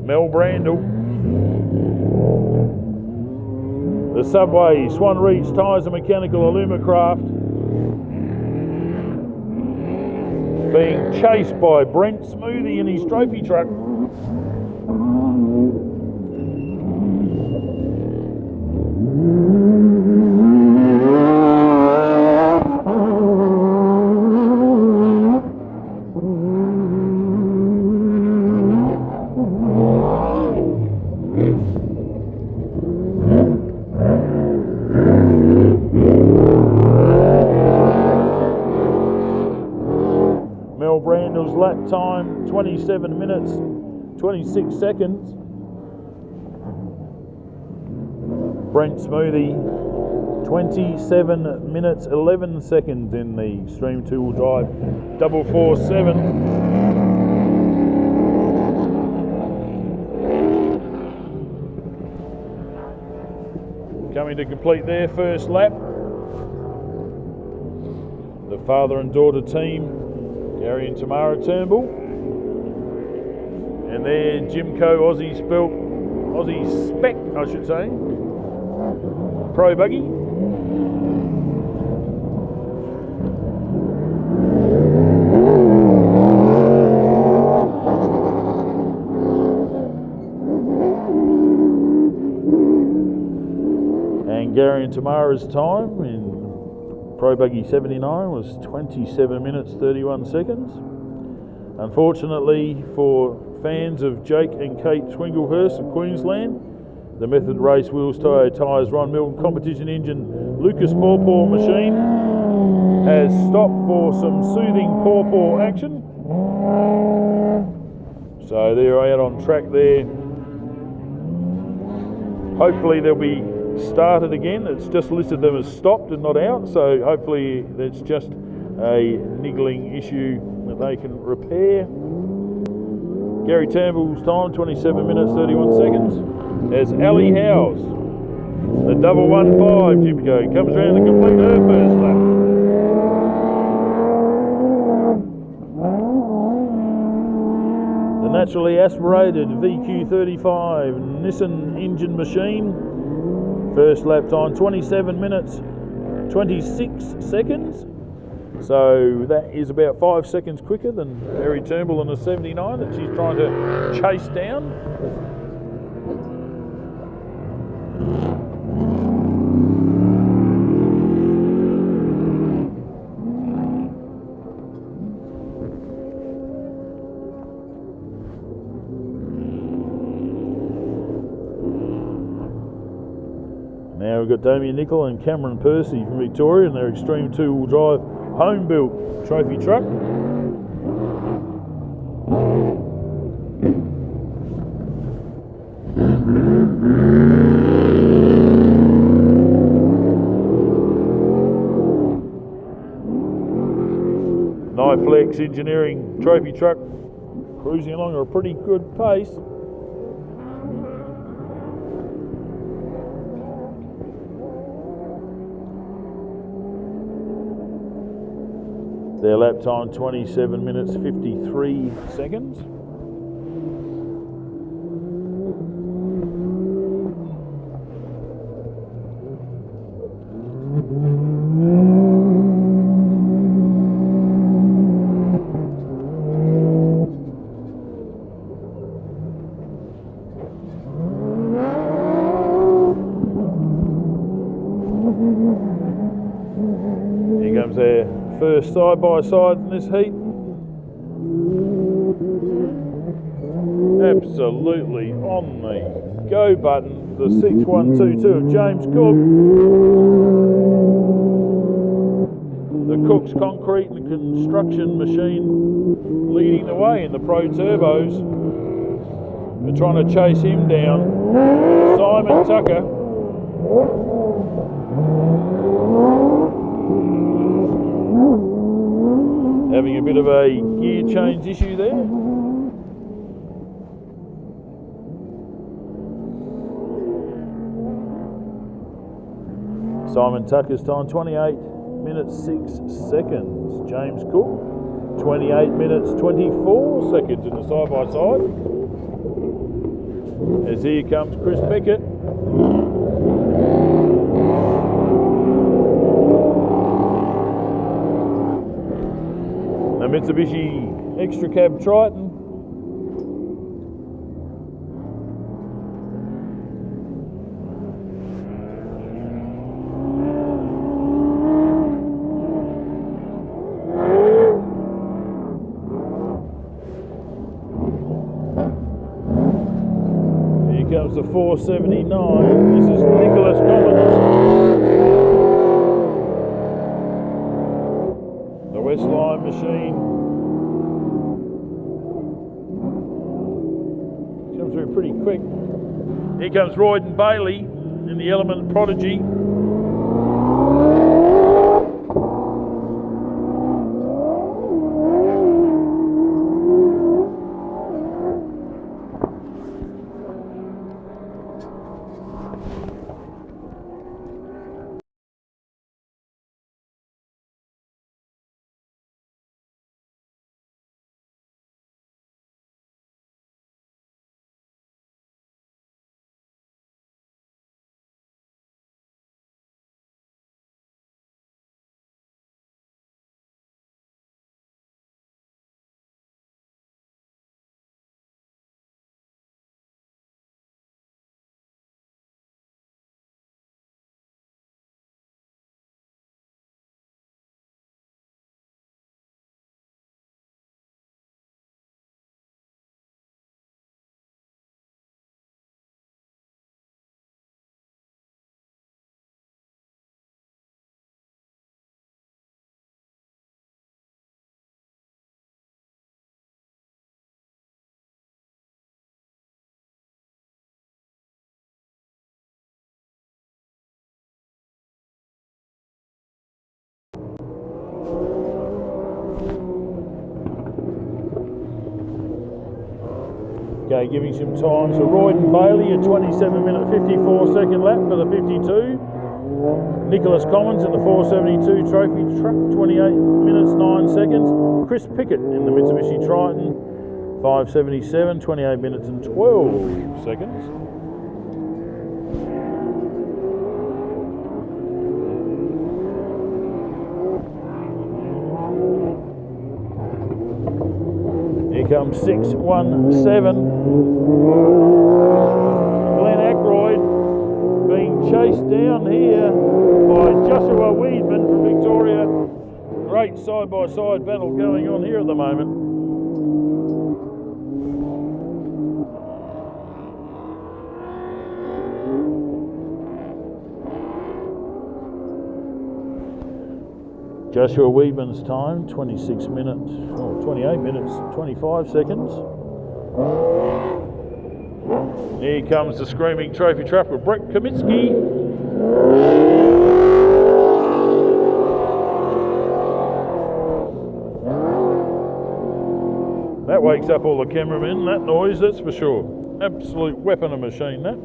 Mel Brandle. The Subway, Swan Reach Tyres and Mechanical Alumacraft being chased by Brent Smoothie in his trophy truck. Brandle's lap time 27 minutes 26 seconds. Brent Smoothie 27 minutes 11 seconds in the Extreme 2-wheel drive 447. Coming to complete their first lap, the father and daughter team, Gary and Tamara Turnbull, and their Jimco Aussie Spec, I should say, Pro Buggy. And Gary and Tamara's time in Pro Buggy 79 was 27 minutes 31 seconds. Unfortunately for fans of Jake and Kate Swinglehurst of Queensland, the Method Race Wheels Tyre Tyres Ron Milton competition engine Lucas Pawpaw machine has stopped for some soothing pawpaw action. So they're out on track there. Hopefully they'll be started again. It's just listed them as stopped and not out, so hopefully it's just a niggling issue that they can repair. Gary Turnbull's time 27 minutes 31 seconds as Ali Howes, the 115 Jimco, comes around to complete her first lap. The naturally aspirated VQ35 Nissan engine machine, first lap time 27 minutes 26 seconds. So that is about 5 seconds quicker than Mary Turnbull in the 79 that she's trying to chase down. Now we've got Damien Nicol and Cameron Percy from Victoria in their Extreme 2-wheel drive home-built trophy truck. Knifeflex Engineering trophy truck cruising along at a pretty good pace. Their lap time 27 minutes 53 seconds. Here comes their first side-by-side in this heat. Absolutely on the go button, the 6122 of James Cook. The Cook's Concrete and Construction machine leading the way in the Pro Turbos. We're trying to chase him down. Simon Tucker. Having a bit of a gear change issue there. Simon Tucker's time 28 minutes 6 seconds. James Cook 28 minutes 24 seconds in the side-by-side. As here comes Chris Pickett. The Mitsubishi Extra Cab Triton. Comes the 479. This is Nicholas Commons. The Westline machine. Comes through pretty quick. Here comes Royden Bailey in the Element Prodigy. Okay, giving some time. So Royden Bailey, a 27-minute 54-second lap for the 52. Nicholas Commons at the 472 Trophy Truck, 28 minutes 9 seconds. Chris Pickett in the Mitsubishi Triton, 577, 28 minutes and 12 seconds. Here comes 617. Glenn Ackroyd being chased down here by Joshua Weedman from Victoria. Great side-by-side battle going on here at the moment. Joshua Weedman's time, 26 minutes, 28 minutes, 25 seconds. Here comes the screaming trophy trapper, Brett Kamitsky. That wakes up all the cameramen, that noise, that's for sure. Absolute weapon of machine, that.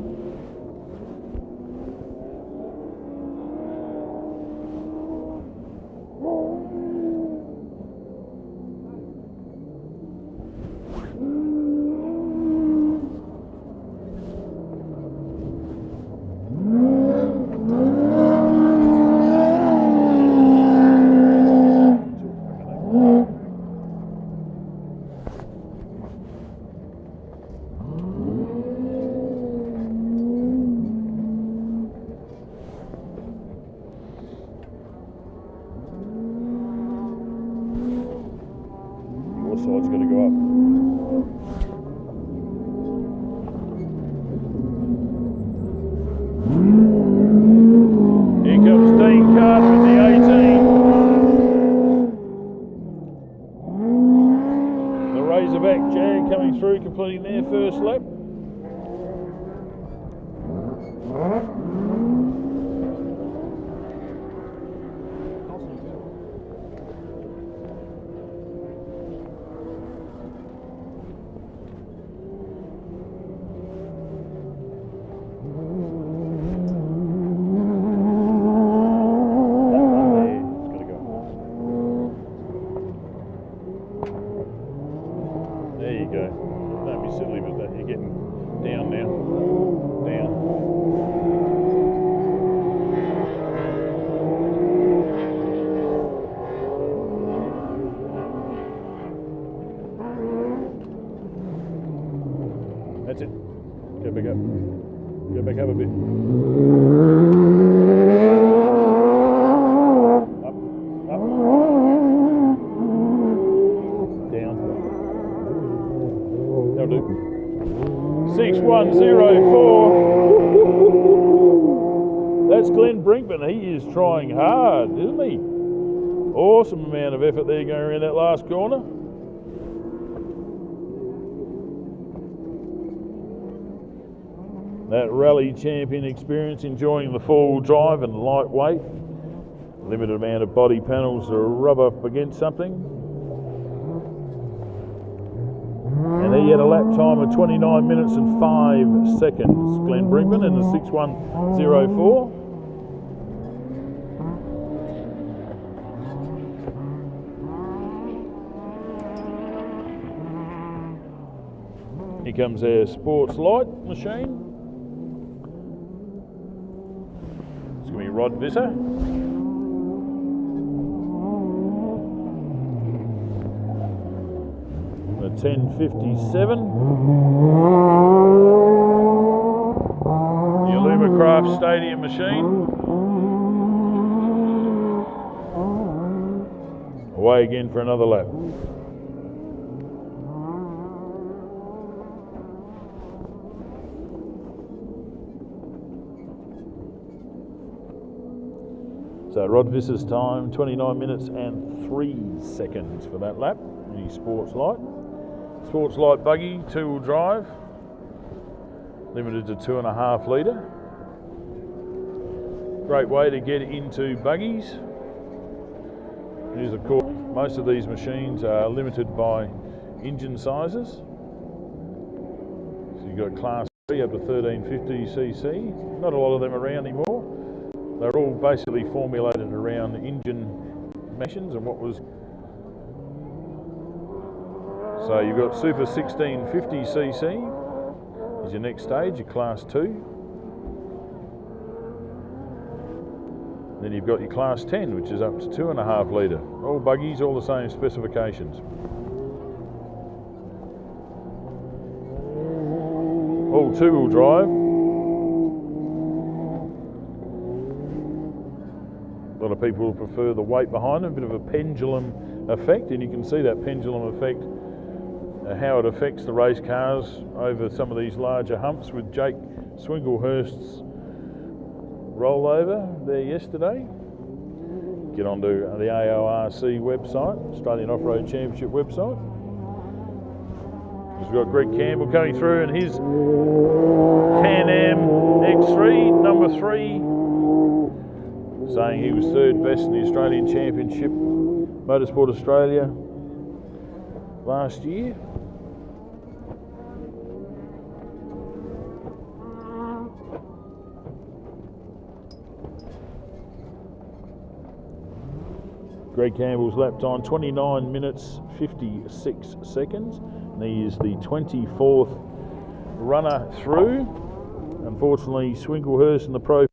Side's got to go up. Here comes Dean Carter in the 18. The Razorback Jag coming through, completing their first lap. There you go. Don't be silly with that. You're getting That's Glenn Brinkman. He is trying hard, isn't he? Awesome amount of effort there going around that last corner. That rally champion experience, enjoying the four-wheel drive and lightweight. Limited amount of body panels to rub up against something. And he had a lap time of 29 minutes and 5 seconds. Glenn Brinkman in the 6104. Here comes our sports light machine. It's going to be Rod Visser. The 1057. The Alumacraft Stadium machine. Away again for another lap. So Rod Visser's time, 29 minutes and 3 seconds for that lap. The Sports Light. Sports Light buggy, 2-wheel drive, limited to 2.5 litre. Great way to get into buggies. Here's, of course, most of these machines are limited by engine sizes. So you've got Class 3 up to 1350cc. Not a lot of them around anymore. They're all basically formulated around engine emissions and what was. So you've got Super 1650cc is your next stage, your Class 2. Then you've got your Class 10, which is up to 2.5 litre. All buggies, all the same specifications. All 2-wheel drive. A lot of people prefer the weight behind them, a bit of a pendulum effect, and you can see that pendulum effect, how it affects the race cars over some of these larger humps with Jake Swinglehurst's rollover there yesterday. Get onto the AORC website, Australian Off-Road Championship website. We've got Greg Campbell coming through and his CanAm X3, number 3, saying he was 3rd best in the Australian Championship, Motorsport Australia last year. Greg Campbell's lap time, 29 minutes 56 seconds. And he is the 24th runner through. Unfortunately, Swinglehurst in the Pro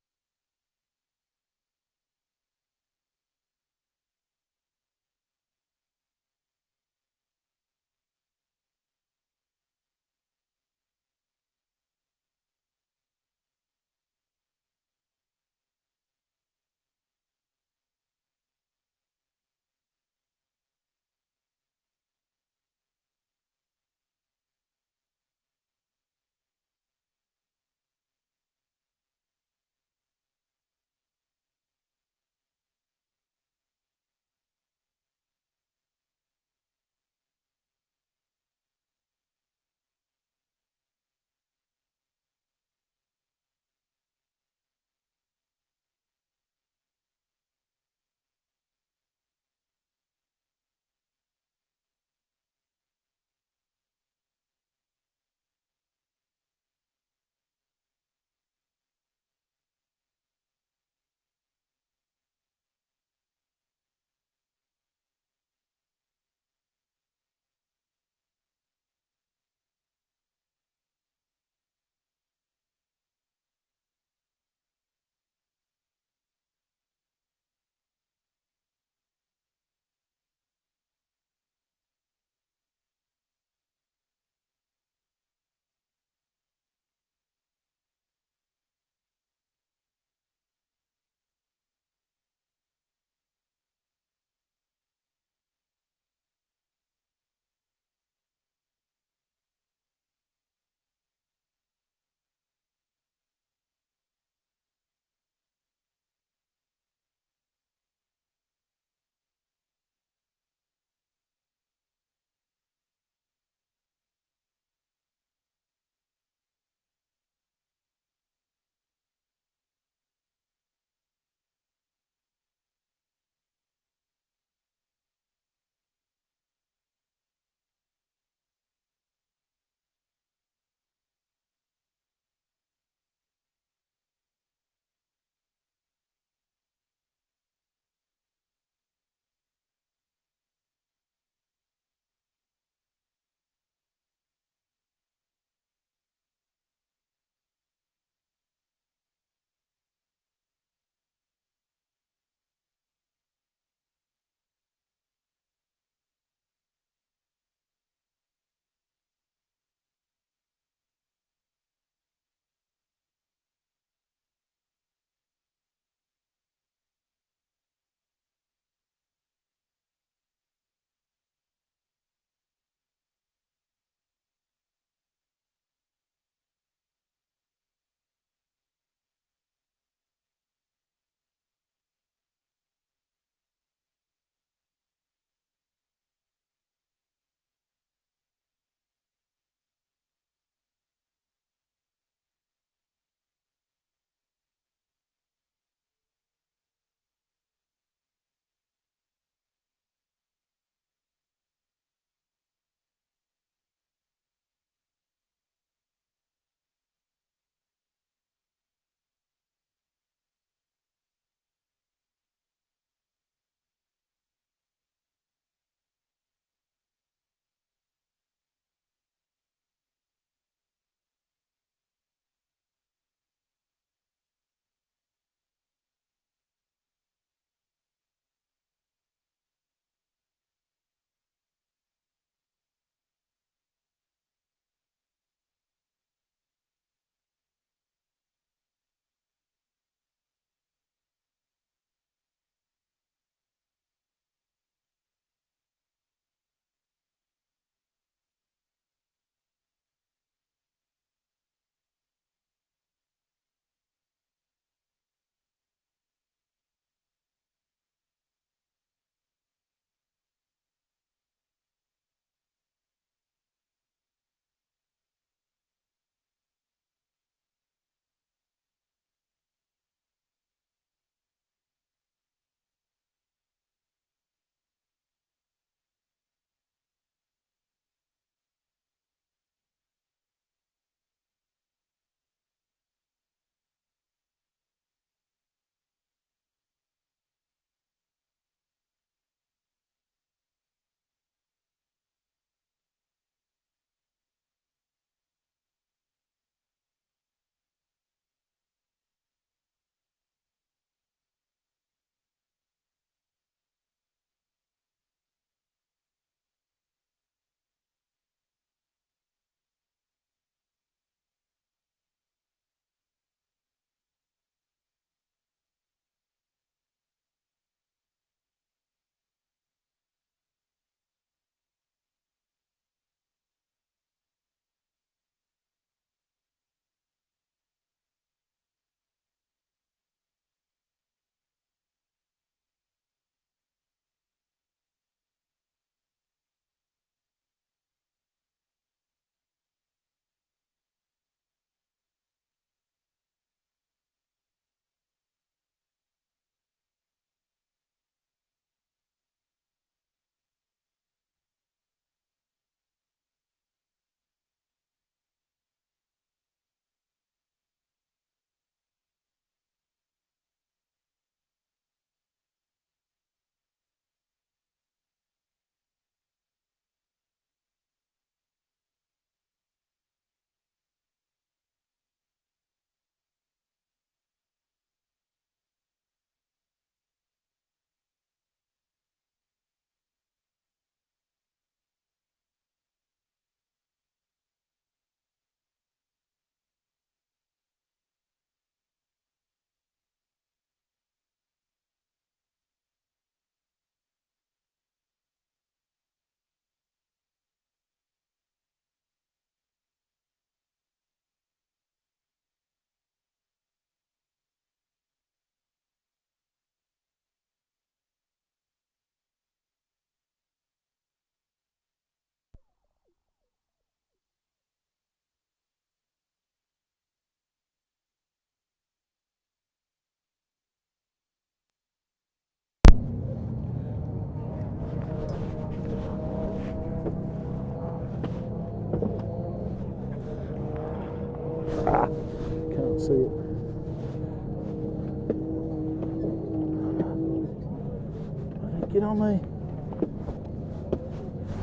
Get on there.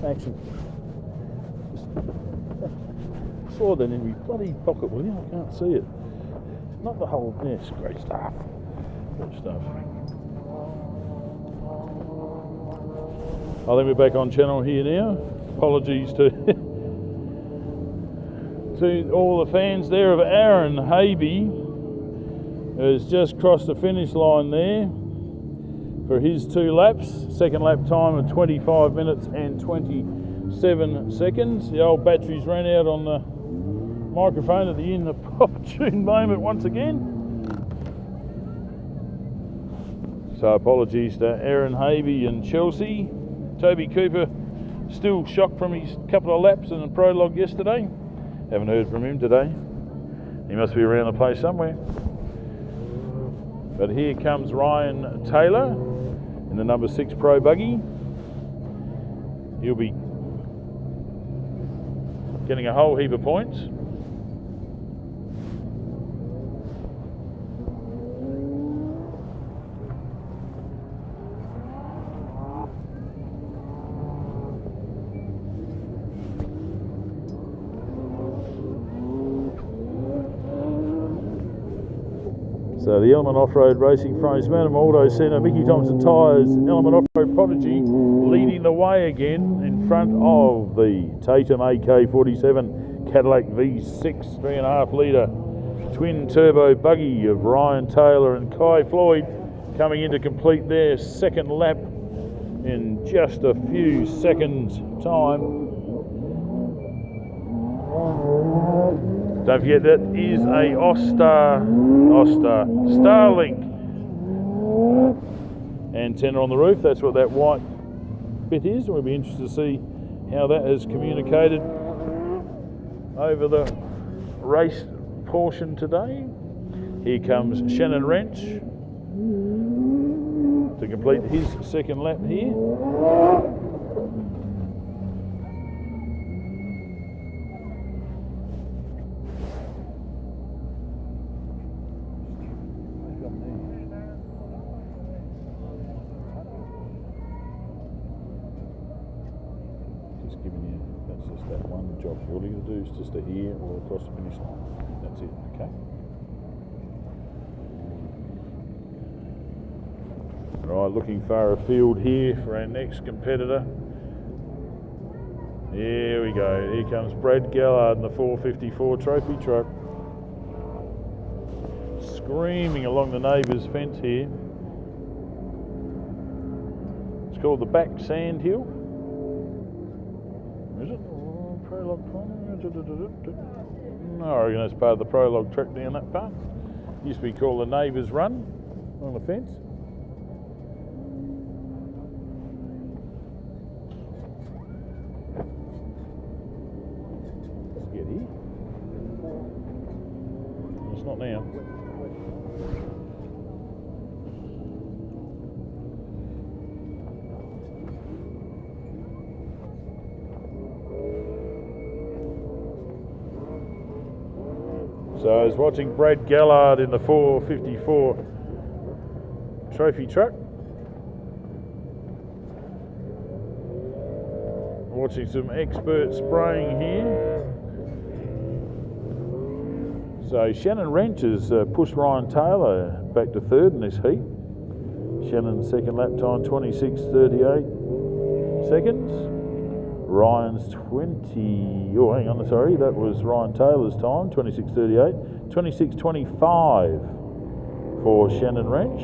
Action. Slide that in my bloody pocket, will you? I can't see it. Not the whole. Yes, great stuff. Good stuff. I think we're back on channel here now. Apologies to to all the fans there of Aaron Habe, has just crossed the finish line there for his 2 laps. Second lap time of 25 minutes and 27 seconds. The old batteries ran out on the microphone at the inopportune moment once again. So apologies to Aaron Habe and Chelsea. Toby Cooper still shocked from his couple of laps in the prologue yesterday. Haven't heard from him today. He must be around the place somewhere. But here comes Ryan Taylor in the number 6 Pro buggy. He'll be getting a whole heap of points. So the Element Off-Road Racing from his Manham Auto Centre, Mickey Thompson Tyres, Element Off-Road Prodigy leading the way again in front of the Tatum AK-47 Cadillac V6 3.5 litre twin turbo buggy of Ryan Taylor and Kai Floyd, coming in to complete their second lap in just a few seconds time. Don't forget that is a Starlink antenna on the roof. That's what that white bit is. We'll be interested to see how that has communicated over the race portion today. Here comes Shannon Wrench to complete his second lap here. All you got to do is just to here or across the finish line. That's it, okay? Right, looking far afield here for our next competitor. Here we go. Here comes Brad Gallard in the 454 trophy truck. Screaming along the neighbour's fence here. It's called the Back Sand Hill. Is it? Prologue corner? No, I reckon that's part of the prologue track down that part. Used to be called the Neighbours Run on the fence. Let's get here. It's not now. So I was watching Brad Gallard in the 454 trophy truck. Watching some expert spraying here. So Shannon Wrench has pushed Ryan Taylor back to third in this heat. Shannon's second lap time 26:38 seconds. Ryan's 20, oh hang on, sorry, that was Ryan Taylor's time, 26:38, 26:25 for Shannon Wrench.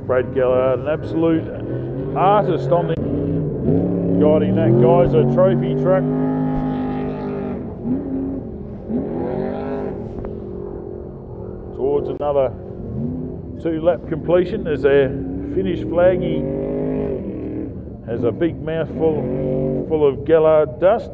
Brad Gallard, an absolute artist on the guiding that Geyser trophy truck. Towards another 2-lap completion as our finish flaggy has a big mouthful full of Gallard dust.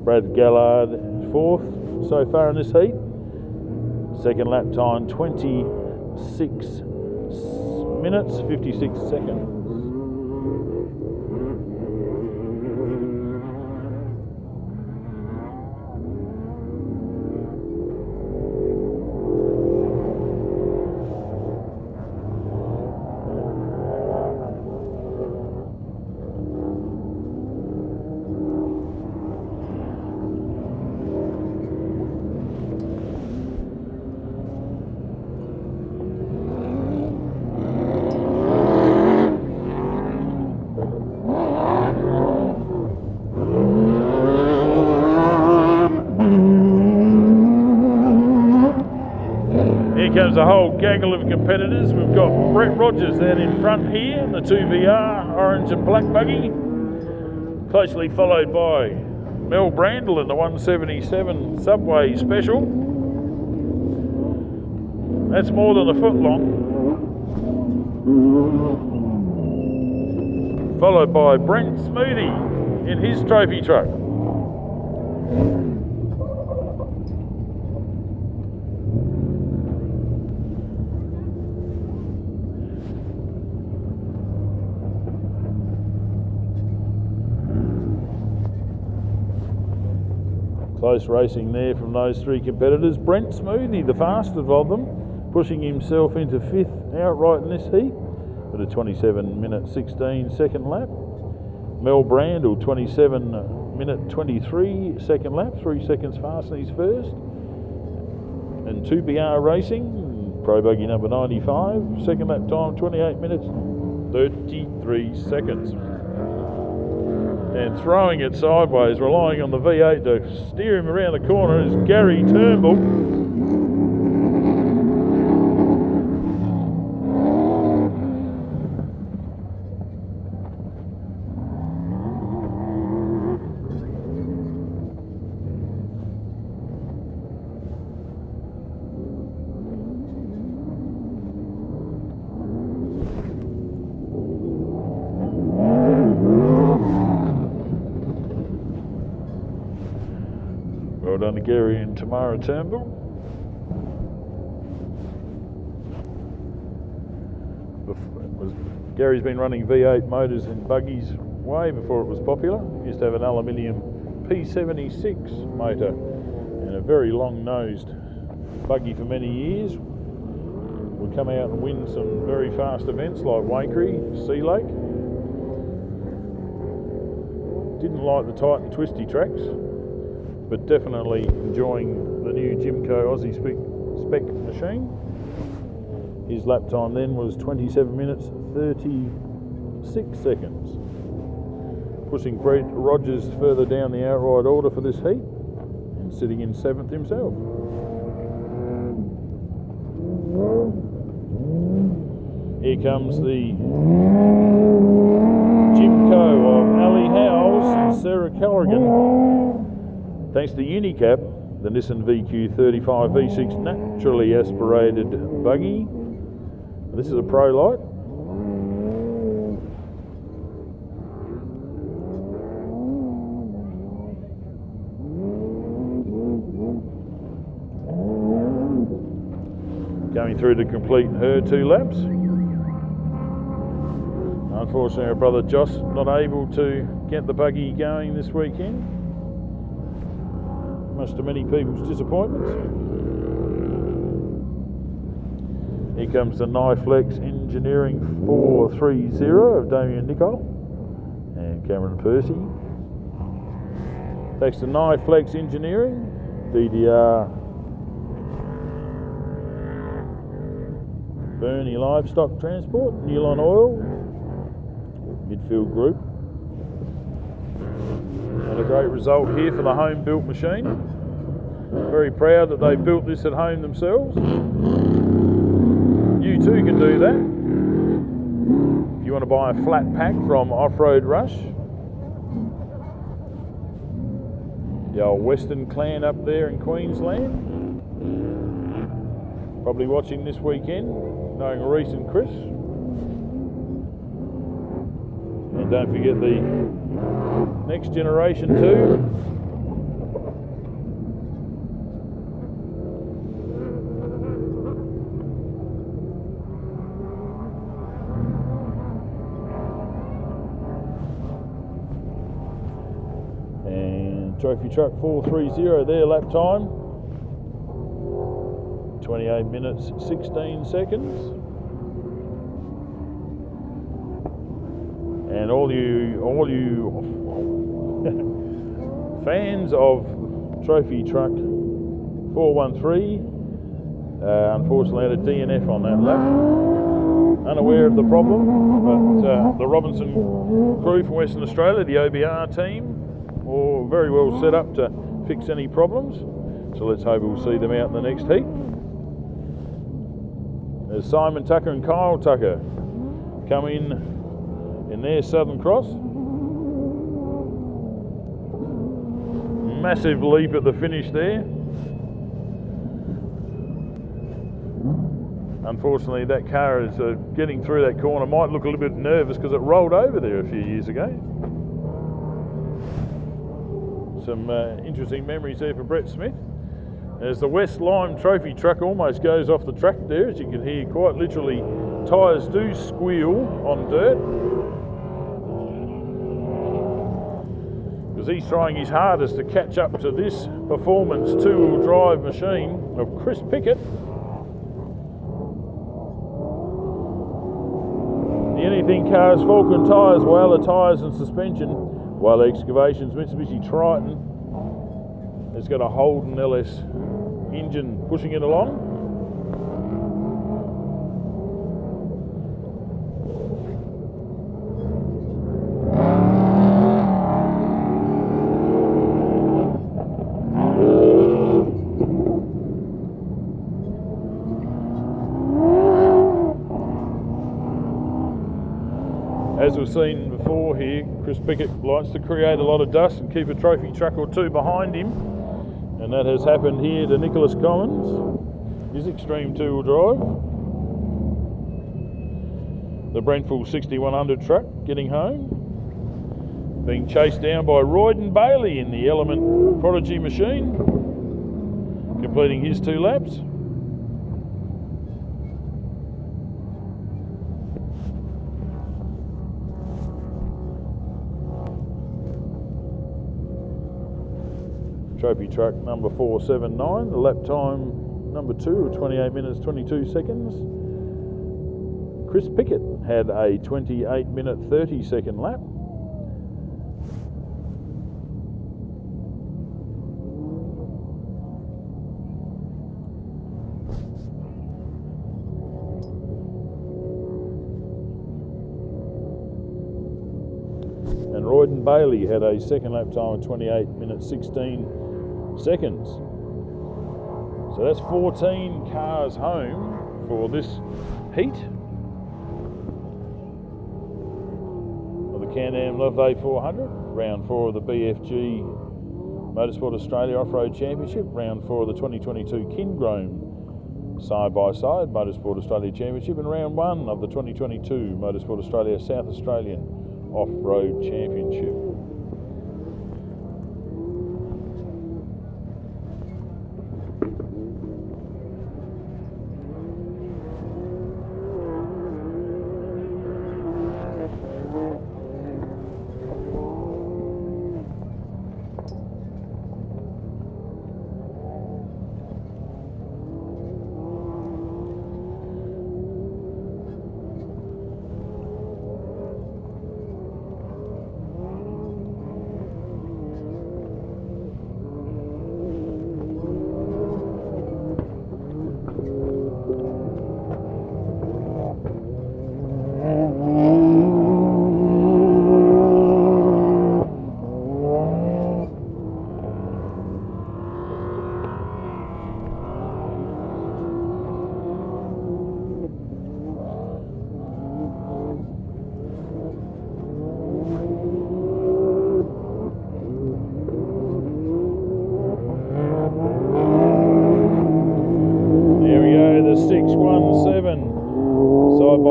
Brad Gallard 4th so far in this heat. Second lap time 26 minutes 56 seconds. Comes a whole gaggle of competitors. We've got Brett Rogers out in front here in the 2VR orange and black buggy, closely followed by Mel Brandle in the 177 Subway Special. That's more than a foot long. Followed by Brent Smoothie in his trophy truck. Close racing there from those three competitors. Brent Smoothie, the fastest of them, pushing himself into 5th outright in this heat at a 27 minute 16 second lap. Mel Brandle 27 minute 23 second lap, 3 seconds faster than his first. And 2BR Racing, Pro Buggy number 95, second lap time 28 minutes 33 seconds. And throwing it sideways, relying on the V8 to steer him around the corner, is Gary Turnbull. Well done to Gary and Tamara Turnbull. Gary's been running V8 motors in buggies way before it was popular. He used to have an aluminium P76 motor and a very long-nosed buggy for many years. Would come out and win some very fast events like Wakery, Sea Lake. Didn't like the tight and twisty tracks, but definitely enjoying the new Jimco Aussie spec machine. His lap time then was 27 minutes 36 seconds. Pushing Brett Rogers further down the outright order for this heat and sitting in 7th himself. Here comes the Jimco of Ali Howes and Sarah Callaghan. Thanks to Unicap, the Nissan VQ35 V6 naturally aspirated buggy. This is a Pro Light. Going through to complete her 2 laps. Unfortunately, her brother Josh not able to get the buggy going this weekend, much to many people's disappointments. Here comes the Niflex Engineering 430 of Damien Nicol and Cameron Percy. Thanks to Niflex Engineering, DDR Bernie Livestock Transport, Nylon Oil, Midfield Group. And a great result here for the home built machine. Very proud that they built this at home themselves. You too can do that. If you want to buy a flat pack from Off-Road Rush. The old Western clan up there in Queensland. Probably watching this weekend, knowing Reese and Chris. And don't forget the Next Generation 2 Trophy Truck 430 there, lap time. 28 minutes, 16 seconds. And all you fans of Trophy Truck 413, unfortunately had a DNF on that lap. Unaware of the problem, but the Robinson crew from Western Australia, the OBR team, are very well set up to fix any problems. So let's hope we'll see them out in the next heat. There's Simon Tucker and Kyle Tucker come in their Southern Cross. Massive leap at the finish there. Unfortunately, that car is getting through that corner. Might look a little bit nervous because it rolled over there a few years ago. Some interesting memories there for Brett Smith. As the West Lime Trophy Truck almost goes off the track there, as you can hear, quite literally, tyres do squeal on dirt. Because he's trying his hardest to catch up to this performance two-wheel drive machine of Chris Pickett. The Anything Cars Falcon tyres, Whaler tyres and suspension, while Excavations Mitsubishi Triton has got a Holden LS engine pushing it along. As we've seen before here, Chris Pickett likes to create a lot of dust and keep a trophy truck or two behind him, and that has happened here to Nicholas Collins, his Extreme two-wheel drive. The Brentford 6100 truck getting home, being chased down by Royden Bailey in the Element Prodigy machine, completing his 2 laps. Trophy truck number 479, the lap time number 2 of 28 minutes 22 seconds. Chris Pickett had a 28 minute 30 second lap. And Royden Bailey had a second lap time of 28 minutes 16 seconds. So that's 14 cars home for this heat of the CanAm Loveday 400, round 4 of the BFG Motorsport Australia Off-Road Championship, round 4 of the 2022 Kincrome Side-by-Side Motorsport Australia Championship, and round 1 of the 2022 Motorsport Australia South Australian Off-Road Championship.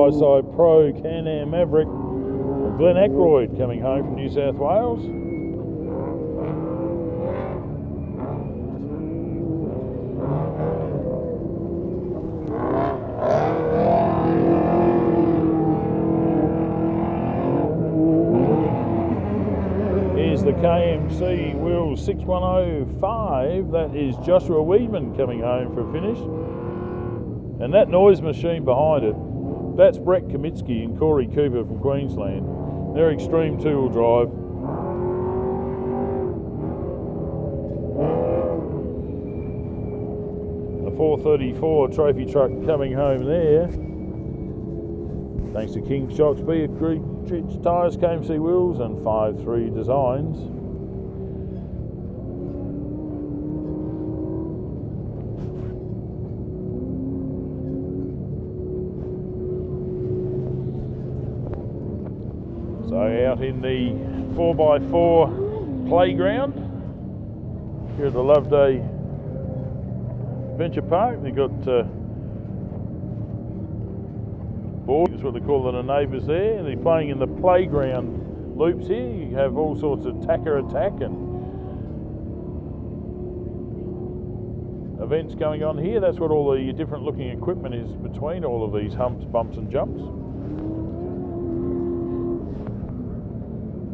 Side Pro Can-Am Maverick, Glenn Ackroyd coming home from New South Wales. Here's the AMC Wheels 6105. That is Joshua Weedman coming home for a finish. And that noise machine behind it, that's Brett Kamitsky and Corey Cooper from Queensland. They're extreme two-wheel drive. The 434 trophy truck coming home there. Thanks to King Shocks, BFGoodrich tyres, KMC Wheels and 5-3 Designs. So out in the 4x4 playground here at the Loveday Adventure Park, they've got boards, that's what they call the neighbours there, and they're playing in the playground loops here. You have all sorts of tacker attack and events going on here. That's what all the different looking equipment is between all of these humps, bumps and jumps.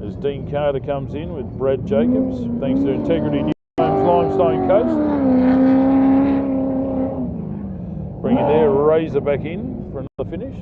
As Dean Carter comes in with Brad Jacobs, thanks to Integrity New Homes Limestone Coast. Bringing their Razor back in for another finish.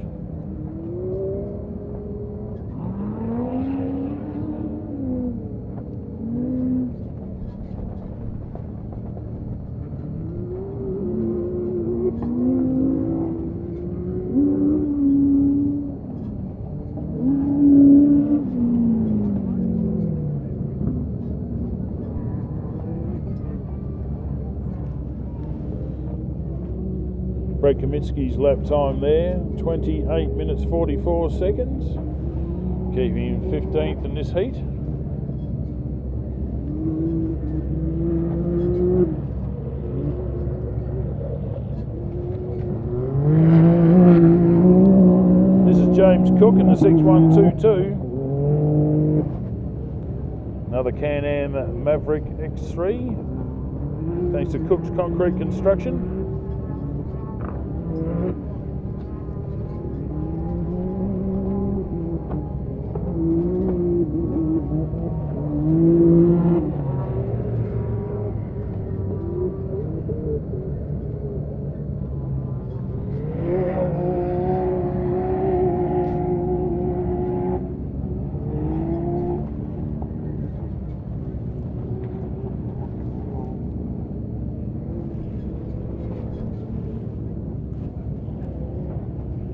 Brett Kamitsky's lap time there, 28 minutes 44 seconds, keeping him 15th in this heat. This is James Cook in the 6122. Another CanAm Maverick X3, thanks to Cook's Concrete Construction.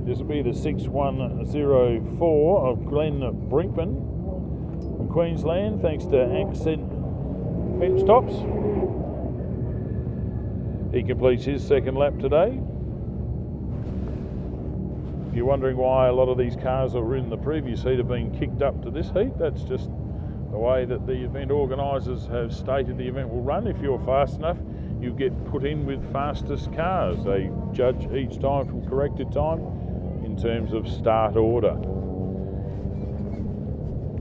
This will be the 6104 of Glenn Brinkman from Queensland, thanks to Accent Bench Tops. He completes his second lap today. If you're wondering why a lot of these cars that were in the previous heat have been kicked up to this heat, that's just the way that the event organisers have stated the event will run. If you're fast enough, you get put in with fastest cars. They judge each time from corrected time in terms of start order.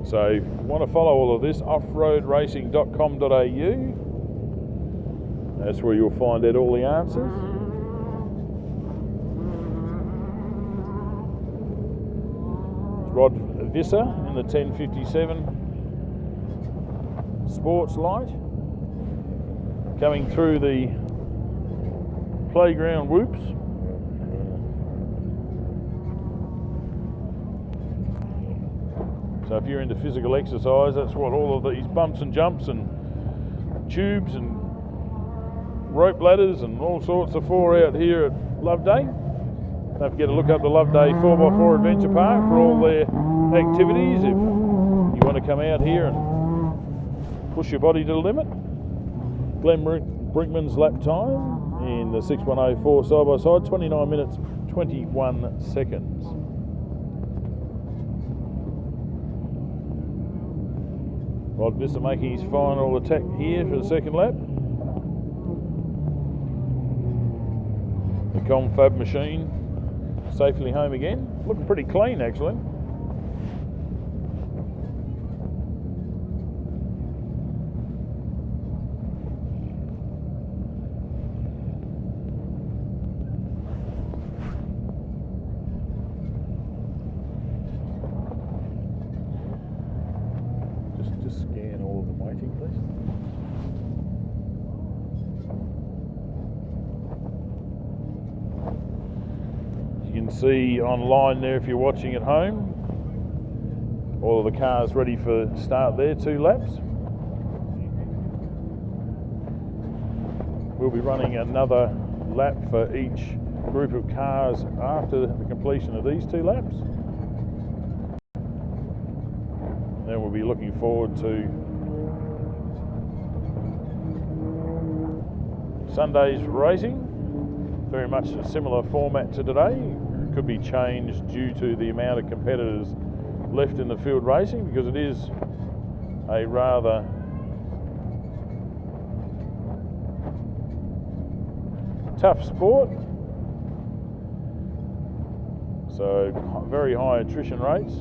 So if you want to follow all of this, offroadracing.com.au, that's where you'll find out all the answers. Rod Visser in the 1057 Sports Light, coming through the playground whoops. So if you're into physical exercise, that's what all of these bumps and jumps and tubes and rope ladders and all sorts are for out here at Loveday. Don't forget to look up the Loveday 4x4 Adventure Park for all their activities. If you want to come out here and push your body to the limit. Glenn Brinkman's lap time in the 6104 side by side, 29 minutes 21 seconds. Rod Visser making his final attack here for the second lap. The confab machine safely home again. Looking pretty clean actually. Just scan all of them waiting. can see online there if you're watching at home. All of the cars ready for start there, 2 laps. We'll be running another lap for each group of cars after the completion of these 2 laps. Then we'll be looking forward to Sunday's racing. Very much a similar format to today. It could be changed due to the amount of competitors left in the field racing, because it is a rather tough sport. So very high attrition rates.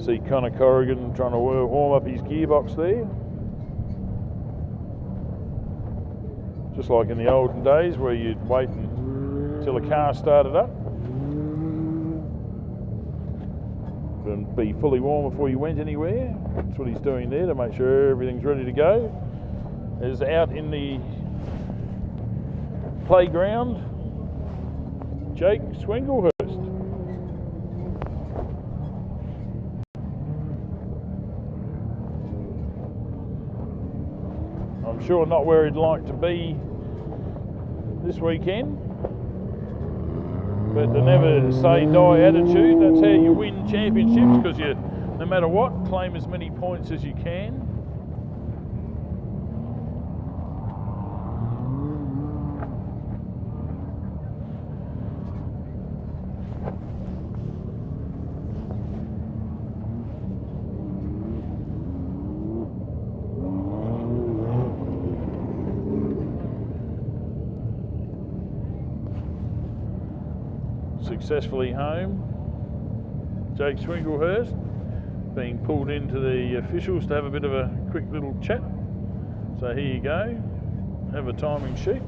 See Connor Corrigan trying to warm up his gearbox there. Just like in the olden days where you'd wait until the car started up and be fully warm before you went anywhere. That's what he's doing there to make sure everything's ready to go. Is out in the playground, Jake Swinglehurst. I'm sure not where he'd like to be this weekend, but the never say die attitude, that's how you win championships, because you, no matter what, claim as many points as you can. Successfully home, Jake Swinglehurst being pulled into the officials to have a bit of a quick little chat. So here you go, have a timing sheet.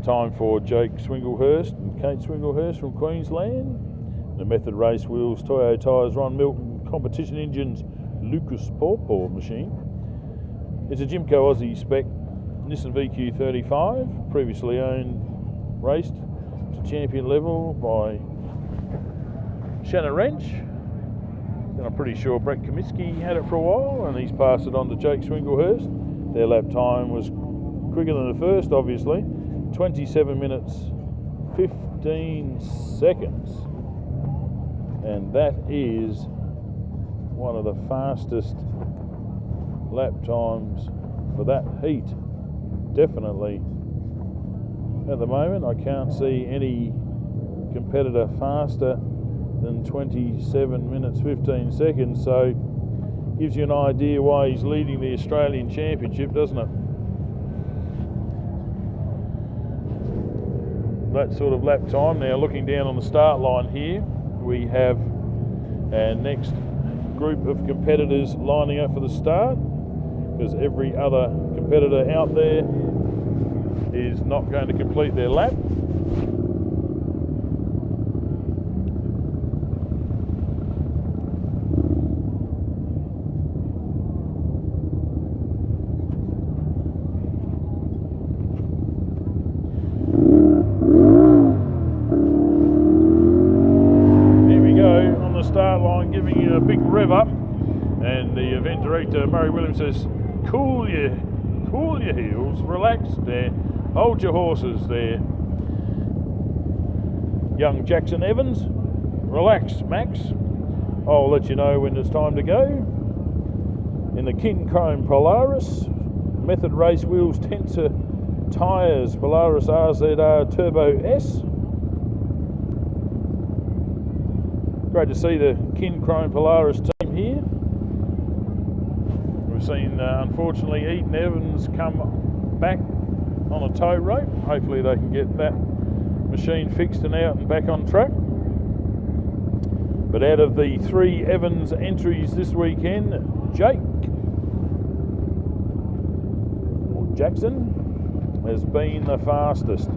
Time for Jake Swinglehurst and Kate Swinglehurst from Queensland. The Method Race Wheels, Toyo Tyres, Ron Milton, Competition Engines, Lucas Pawpaw machine. It's a Jimco Aussie spec Nissan VQ35, previously owned, raced to champion level by Shannon Wrench. And I'm pretty sure Brett Comiskey had it for a while, and he's passed it on to Jake Swinglehurst. Their lap time was quicker than the first, obviously. 27 minutes 15 seconds, and that is one of the fastest lap times for that heat. Definitely at the moment I can't see any competitor faster than 27 minutes 15 seconds, so Gives you an idea why he's leading the Australian Championship, doesn't it? That sort of lap time. Now looking down on the start line here, we have our next group of competitors lining up for the start, because every other competitor out there is not going to complete their lap. Start line, giving you a big rev up, and the event director Murray Williams says, cool your heels, relax there, hold your horses there. Young Jackson Evans, relax Max, I'll let you know when it's time to go. In the Kincrome Polaris, Method Race Wheels, Tensor Tyres, Polaris RZR Turbo S. Great to see the Kincrome Polaris team here. We've seen, unfortunately, Eaton Evans come back on a tow rope. Hopefully they can get that machine fixed and out and back on track. But out of the 3 Evans entries this weekend, Jackson has been the fastest. I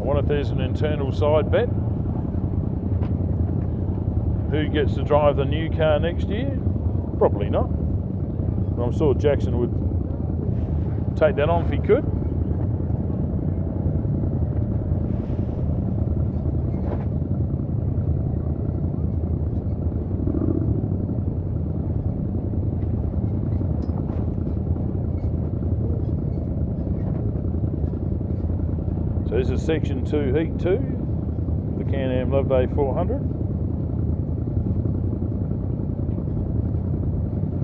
wonder if there's an internal side bet. Who gets to drive the new car next year? Probably not. But I'm sure Jackson would take that on if he could. So this is section 2, heat 2, the CanAm Loveday 400.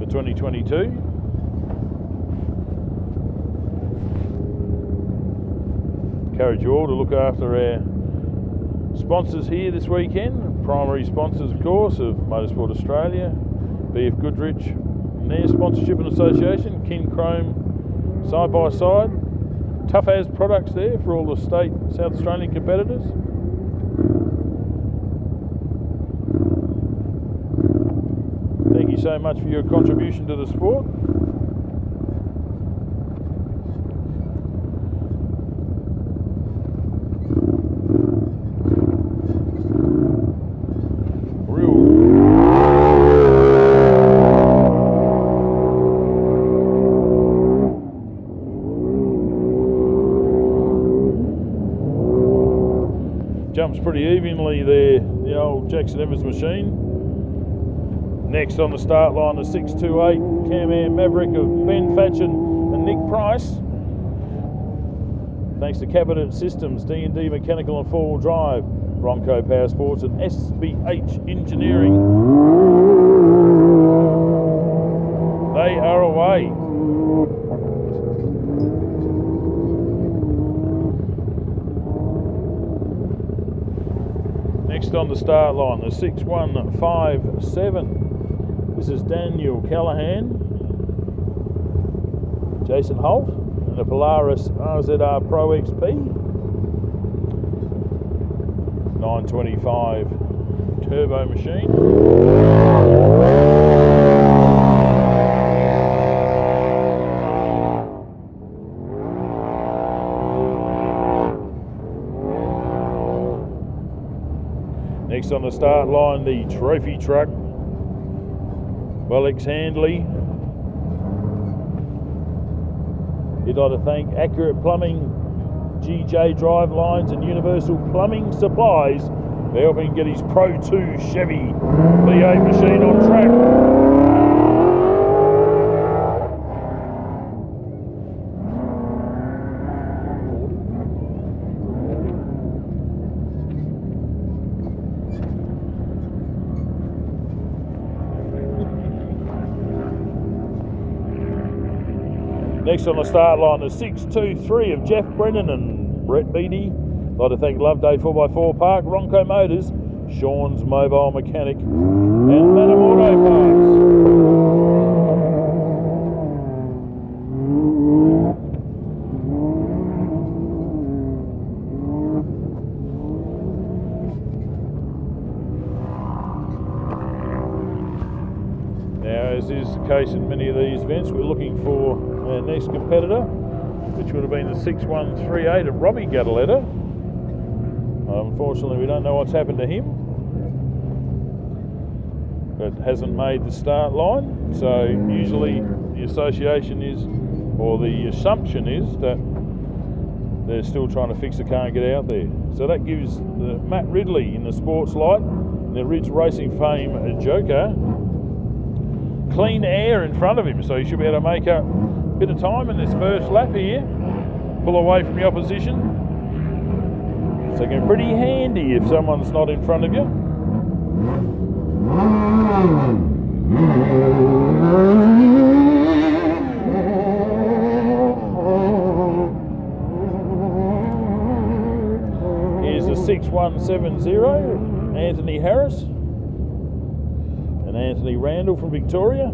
2022. Encourage you all to look after our sponsors here this weekend. Primary sponsors, of course, of Motorsport Australia, BFGoodrich and their sponsorship and association, Kincrome side by side, Tough As products there for all the state South Australian competitors. Thank you so much for your contribution to the sport. Jumps pretty evenly there, the old Jackson Evans machine. Next on the start line, the 628 CanAm Maverick of Ben Fatchin and Nick Price. Thanks to Cabinet Systems, D&D Mechanical and 4-wheel Drive, Bronco Power Sports and SBH Engineering. They are away. Next on the start line, the 6157. This is Daniel Callahan, Jason Holt, and the Polaris RZR Pro XP. 925 turbo machine. Next on the start line, the trophy truck, Alex Handley. He'd like to thank Accurate Plumbing, GJ Drive Lines and Universal Plumbing Supplies for helping get his Pro 2 Chevy V8 machine on track. Next on the start line, the 623 of Jeff Brennan and Brett Beattie. I'd like to thank Loveday 4x4 Park, Ronco Motors, Sean's Mobile Mechanic, and Madam Auto Parts. Now, as is the case in many of these events, we're looking for our next competitor, which would have been the 6138 of Robbie Gadaletta. Unfortunately, we don't know what's happened to him, but hasn't made the start line. So usually the association is, or the assumption is, that they're still trying to fix the car and get out there. So that gives Matt Ridley in the Sports Light, the Ridge Racing fame Joker, clean air in front of him, so he should be able to make up a bit of time in this first lap here, pull away from the opposition. So it can be pretty handy if someone's not in front of you. Here's the 6170, Anthony Harris and Anthony Randall from Victoria.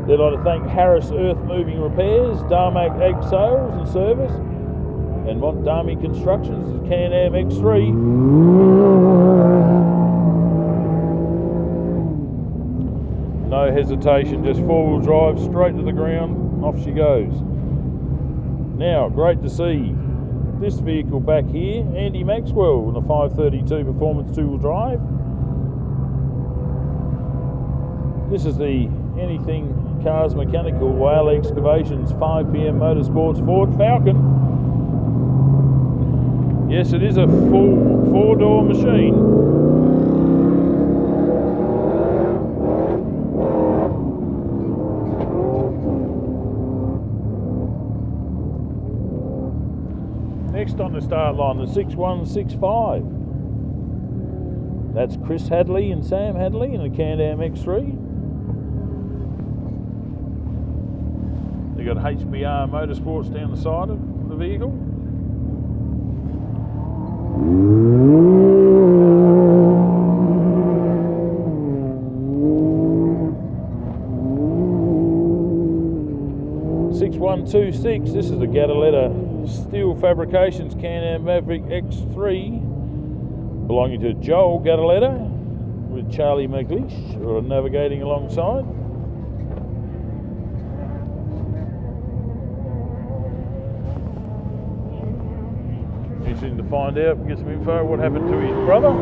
They'd like to thank Harris Earth Moving Repairs, Darmac Ag Sales and Service, and Montdami Constructions, and CanAm X3. No hesitation, just four-wheel drive, straight to the ground, off she goes. Now, great to see this vehicle back here, Andy Maxwell in the 532 Performance two-wheel drive. This is the Anything Cars Mechanical Whale Excavations 5 PM Motorsports Ford Falcon. Yes, it is a full four-door machine. Next on the start line, the 6165. That's Chris Hadley and Sam Hadley in the CanAm X3. They've got HBR Motorsports down the side of the vehicle. (6126). This is the Gadaletta Steel Fabrications CanAm Maverick X3, belonging to Joel Gadaletta with Charlie McLeish navigating alongside. Interesting to find out, get some info what happened to his brother.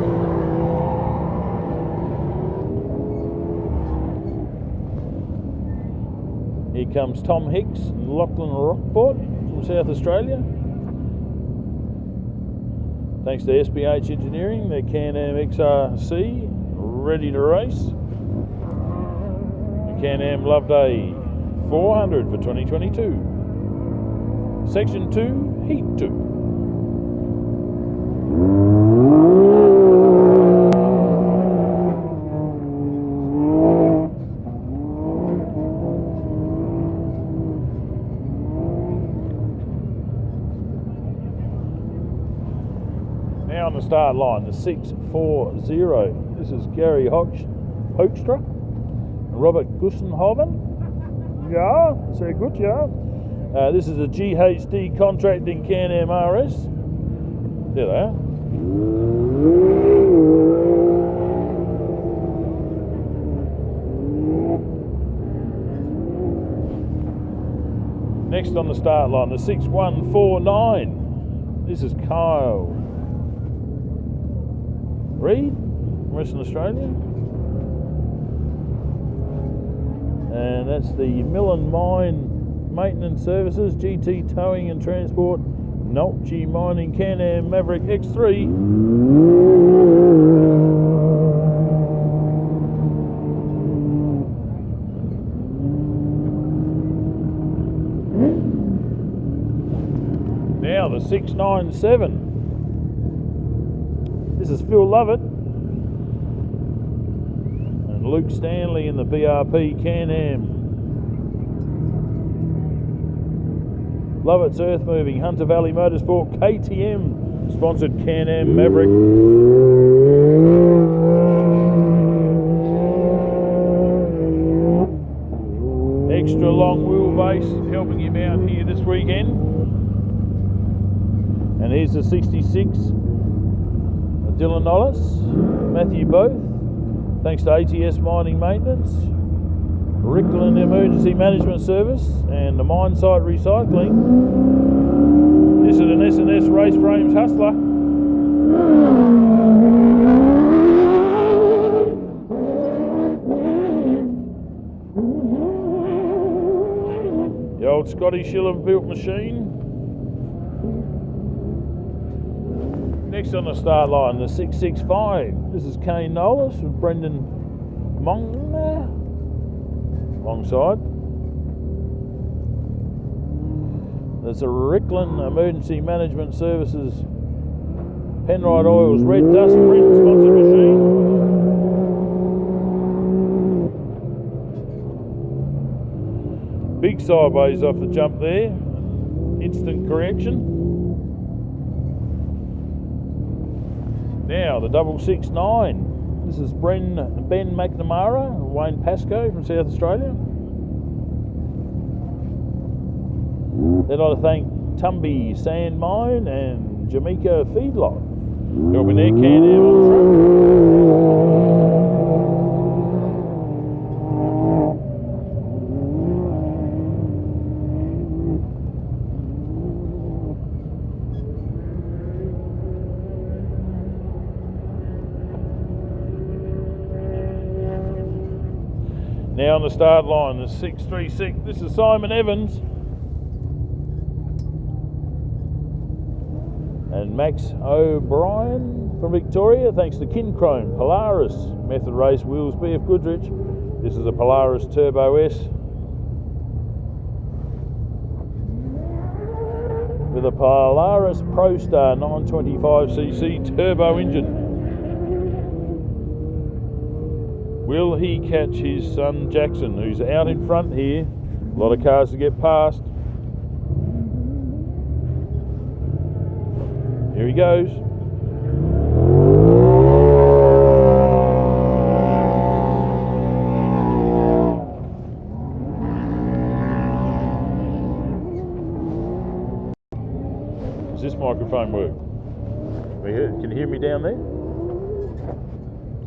Here comes Tom Hicks and Lachlan Rockford from South Australia. Thanks to SBH Engineering, their CanAm XRC ready to race. The CanAm Loveday 400 for 2022. Section 2, Heat 2. Now on the start line, the 640. This is Gary Hoekstra and Robert Gussenhoven. Yeah, very good, yeah. This is a GHD Contracting CanAm RS. There they are. Next on the start line, the 6149. This is Kyle Reed from Western Australia. And that's the Millen Mine Maintenance Services, GT Towing and Transport, Nolchi Mining CanAm Maverick X3. Now the 697. This is Phil Lovett and Luke Stanley in the BRP CanAm Love It's Earth Moving, Hunter Valley Motorsport, KTM, sponsored CanAm Maverick. Extra long wheelbase helping him out here this weekend. And here's the 66, Dylan Nollis, Matthew Both, thanks to ATS Mining Maintenance, Rickland Emergency Management Service and the Mine Site Recycling. This is an S&S Race Frames Hustler. The old Scotty Schiller built machine. Next on the start line, the 665. This is Kane Nolis with Brendan alongside. There's a Rickland Emergency Management Services Penrite Oils Red Dust Print sponsored machine. Big sideways off the jump there. Instant correction. Now the 669. This is Ben McNamara, Wayne Pascoe from South Australia. Then I'd like to thank Tumby Sand Mine and Jamaica Feedlot, helping their CanAm on Now on the start line, the 636. This is Simon Evans and Max O'Brien from Victoria. Thanks to Kincrome, Polaris, Method Race Wheels, BFGoodrich. This is a Polaris Turbo S with a Polaris ProStar 925cc turbo engine. Will he catch his son Jackson, who's out in front here? A lot of cars to get past. Here he goes. Does this microphone work? Can you hear me down there?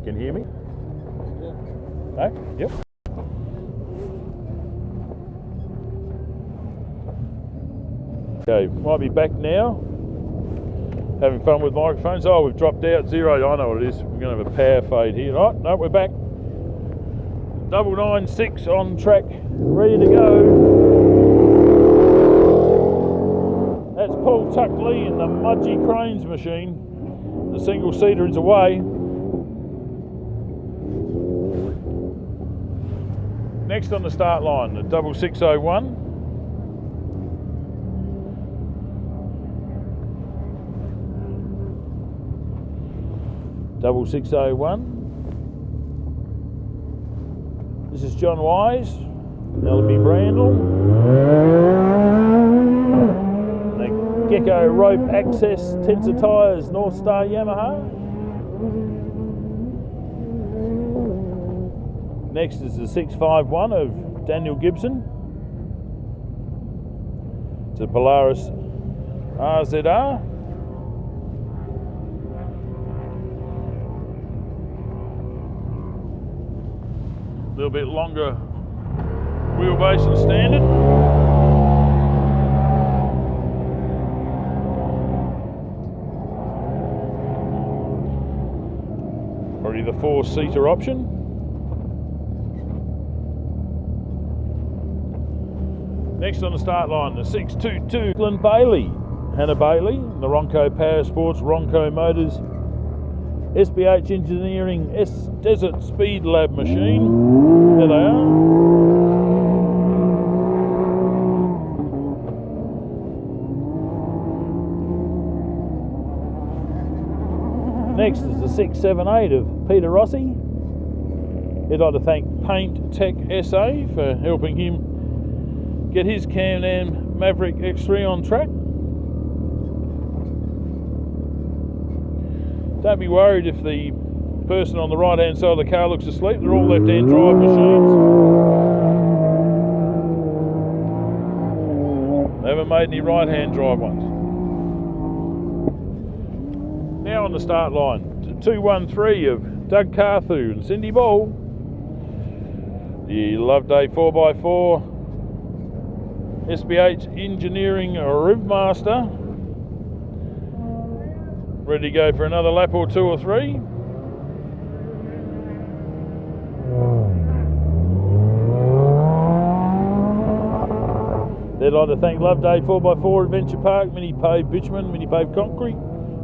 Can you hear me? No? Yep. Okay, might be back now. Having fun with microphones. Oh, we've dropped out. Zero. I know what it is. We're going to have a power fade here. Right, no, we're back. 996 on track, ready to go. That's Paul Tuckley in the Mudgee Cranes machine. The single seater is away. Next on the start line, the 6601. Double 601. This is John Wise, LB Brandle. The Gecko Rope Access Tensor Tyres North Star Yamaha. Next is the 651 of Daniel Gibson. It's a Polaris RZR. A little bit longer wheelbase than standard. Probably the 4-seater option. Next on the start line, the 622 Glenn Bailey, Hannah Bailey, the Ronco Power Sports, Ronco Motors, SBH Engineering Desert Speed Lab machine. There they are. Next is the 678 of Peter Rossi. He'd like to thank Paint Tech SA for helping him get his CanAm Maverick X3 on track. Don't be worried if the person on the right hand side of the car looks asleep. They're all left hand drive machines. They haven't made any right hand drive ones. Now on the start line, 213 of Doug Carthew and Cindy Ball. The Loveday 4x4 SBH Engineering Rivmaster. Ready to go for another lap or two or three. They'd like to thank Loveday 4x4 Adventure Park, Mini Pave Bitumen, Mini Pave Concrete,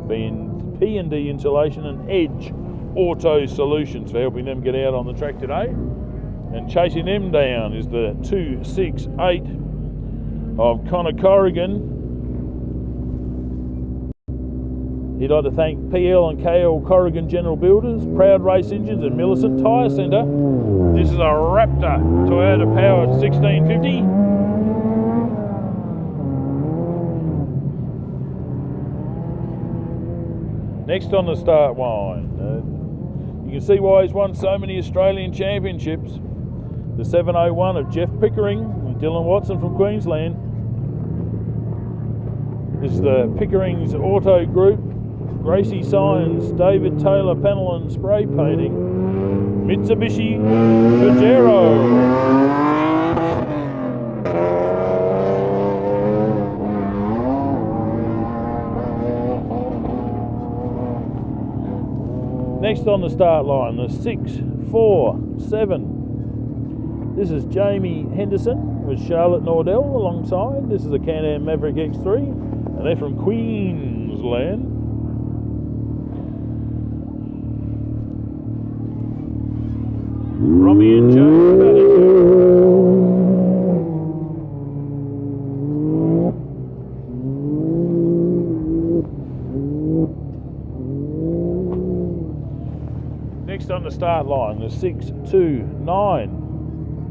P&D Insulation and Edge Auto Solutions for helping them get out on the track today. And chasing them down is the 268 of Connor Corrigan. He'd like to thank PL and KL Corrigan General Builders, Proud Race Engines and Millicent Tyre Centre. This is a Raptor Toyota powered 1650. Next on the start line, you can see why he's won so many Australian championships. The 701 of Jeff Pickering and Dylan Watson from Queensland. This is the Pickering's Auto Group, Gracie Signs, David Taylor Panel and Spray Painting, Mitsubishi Pajero. Next on the start line, the 647. This is Jamie Henderson with Charlotte Nordell alongside. This is a CanAm Maverick X3, and they're from Queensland. Robbie and Joe Badger. Next on the start line, the 629.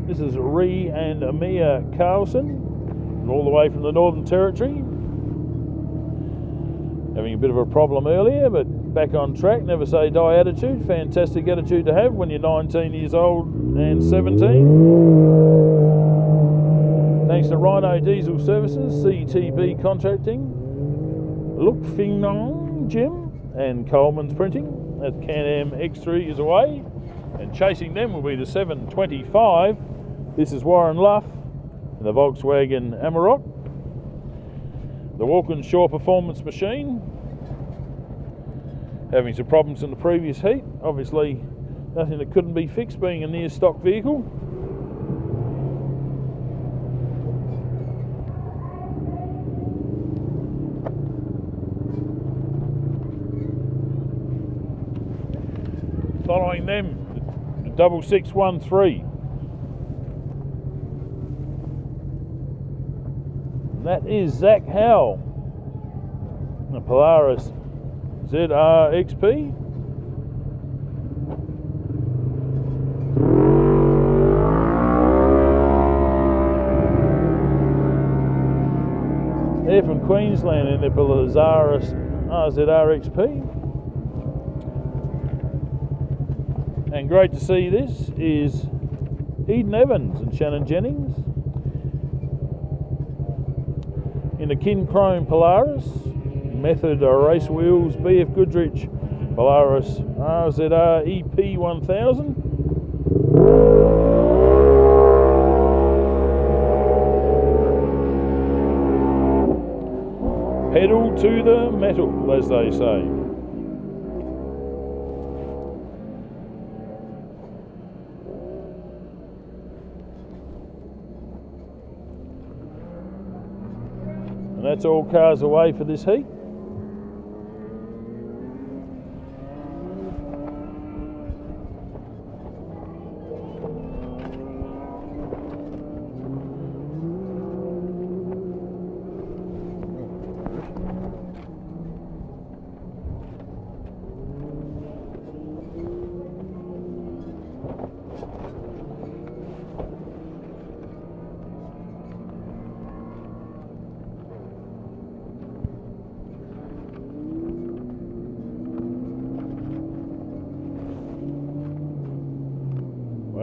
This is Ree and Amia Carlson, all the way from the Northern Territory. Having a bit of a problem earlier, but back on track. Never say die attitude. Fantastic attitude to have when you're 19 years old and 17. Thanks to Rhino Diesel Services, CTB Contracting, Look Fingnong Gym and Coleman's Printing. That CanAm X3 is away, and chasing them will be the 725. This is Warren Luff and the Volkswagen Amarok. The Walkinshaw Performance Machine, having some problems in the previous heat. Obviously nothing that couldn't be fixed, being a near stock vehicle. Following them, the 6613. And that is Zach Howell, the Polaris ZRXP. They're from Queensland in their Polaris ZRXP. And great to see this is Eden Evans and Shannon Jennings in the Kincrome Polaris, Method Race Wheels BFGoodrich Polaris RZR EP 1000. Pedal to the metal, as they say. And that's all cars away for this heat.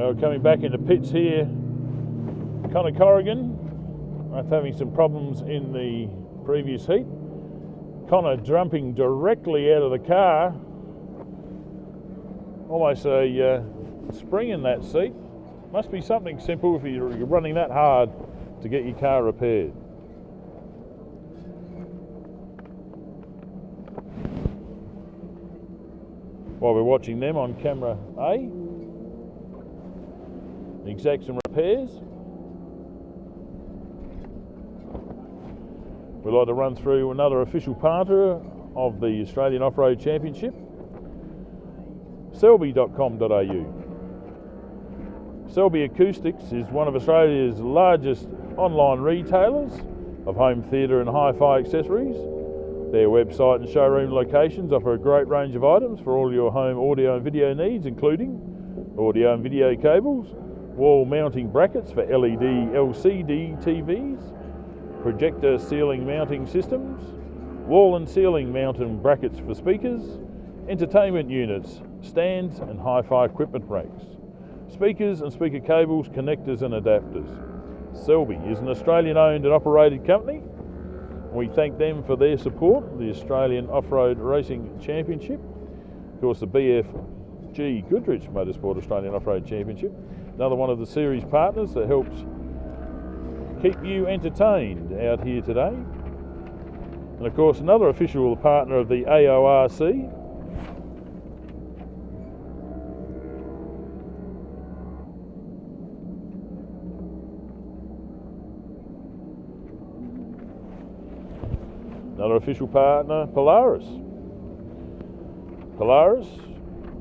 Well, coming back into pits here, Connor Corrigan, after having some problems in the previous heat. Connor jumping directly out of the car, almost a spring in that seat. Must be something simple if you're running that hard to get your car repaired. While we're watching them on camera A, exact some repairs. We'd like to run through another official partner of the Australian Off-Road Championship, selby.com.au. Selby Acoustics is one of Australia's largest online retailers of home theatre and hi-fi accessories. Their website and showroom locations offer a great range of items for all your home audio and video needs, including audio and video cables, wall mounting brackets for LED, LCD TVs, projector ceiling mounting systems, wall and ceiling mounting brackets for speakers, entertainment units, stands and hi-fi equipment racks, speakers and speaker cables, connectors and adapters. Selby is an Australian owned and operated company. We thank them for their support of the Australian Off-Road Racing Championship. Of course, the BFGoodrich Motorsport Australian Off-Road Championship, another one of the series partners that helps keep you entertained out here today. And of course, another official partner of the AORC, another official partner, Polaris. Polaris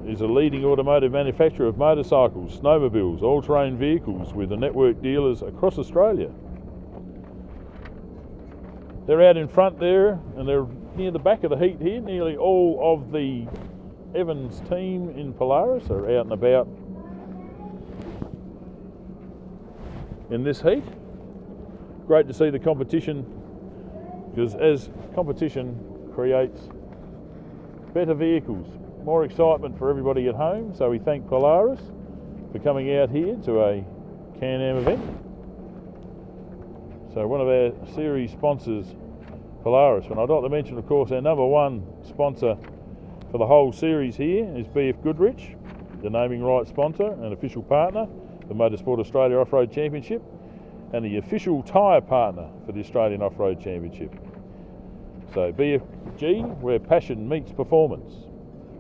is a leading automotive manufacturer of motorcycles, snowmobiles, all-terrain vehicles with a network dealers across Australia. They're out in front there and they're near the back of the heat here. Nearly all of the Evans team in Polaris are out and about in this heat. Great to see the competition, because as competition creates better vehicles, more excitement for everybody at home. So we thank Polaris for coming out here to a CanAm event. So one of our series sponsors, Polaris. And I'd like to mention, of course, our number one sponsor for the whole series here is BFGoodrich, the naming rights sponsor and official partner of the Motorsport Australia Off-Road Championship and the official tyre partner for the Australian Off-Road Championship. So BFG, where passion meets performance.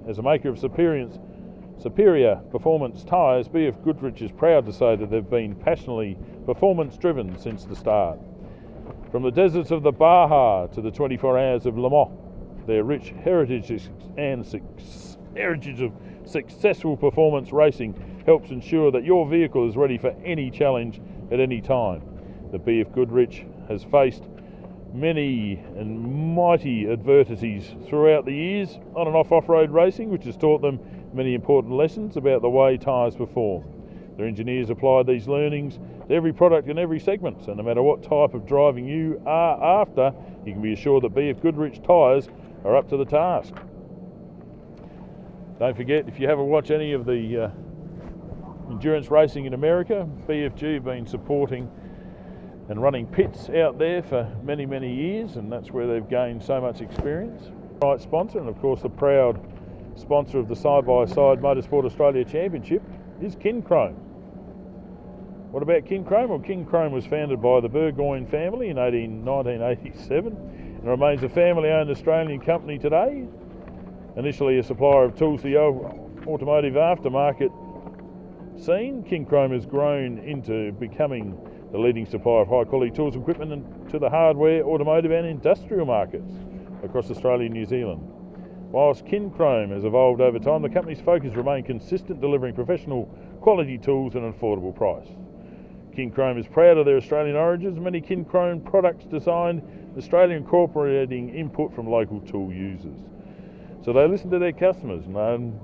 As a maker of superior performance tyres, BFGoodrich is proud to say that they've been passionately performance driven since the start. From the deserts of the Baja to the 24 hours of Le Mans, their rich heritage of successful performance racing helps ensure that your vehicle is ready for any challenge at any time. The BFGoodrich has faced many and mighty adversities throughout the years on and off-road racing, which has taught them many important lessons about the way tyres perform. Their engineers apply these learnings to every product in every segment, so no matter what type of driving you are after, you can be assured that BFGoodrich tyres are up to the task. Don't forget, if you haven't watched any of the endurance racing in America, BFG have been supporting and running pits out there for many, many years, and that's where they've gained so much experience. Right sponsor, and of course the proud sponsor of the side-by-side Motorsport Australia Championship is Kincrome. What about Kincrome? Well, Kincrome was founded by the Burgoyne family in 1987 and remains a family-owned Australian company today. Initially a supplier of tools to the automotive aftermarket scene, Kincrome has grown into becoming the leading supplier of high-quality tools and equipment to the hardware, automotive and industrial markets across Australia and New Zealand. Whilst Kincrome has evolved over time, the company's focus remained consistent, delivering professional quality tools at an affordable price. Kincrome is proud of their Australian origins. Many Kincrome products designed in Australia, incorporating input from local tool users. So they listen to their customers and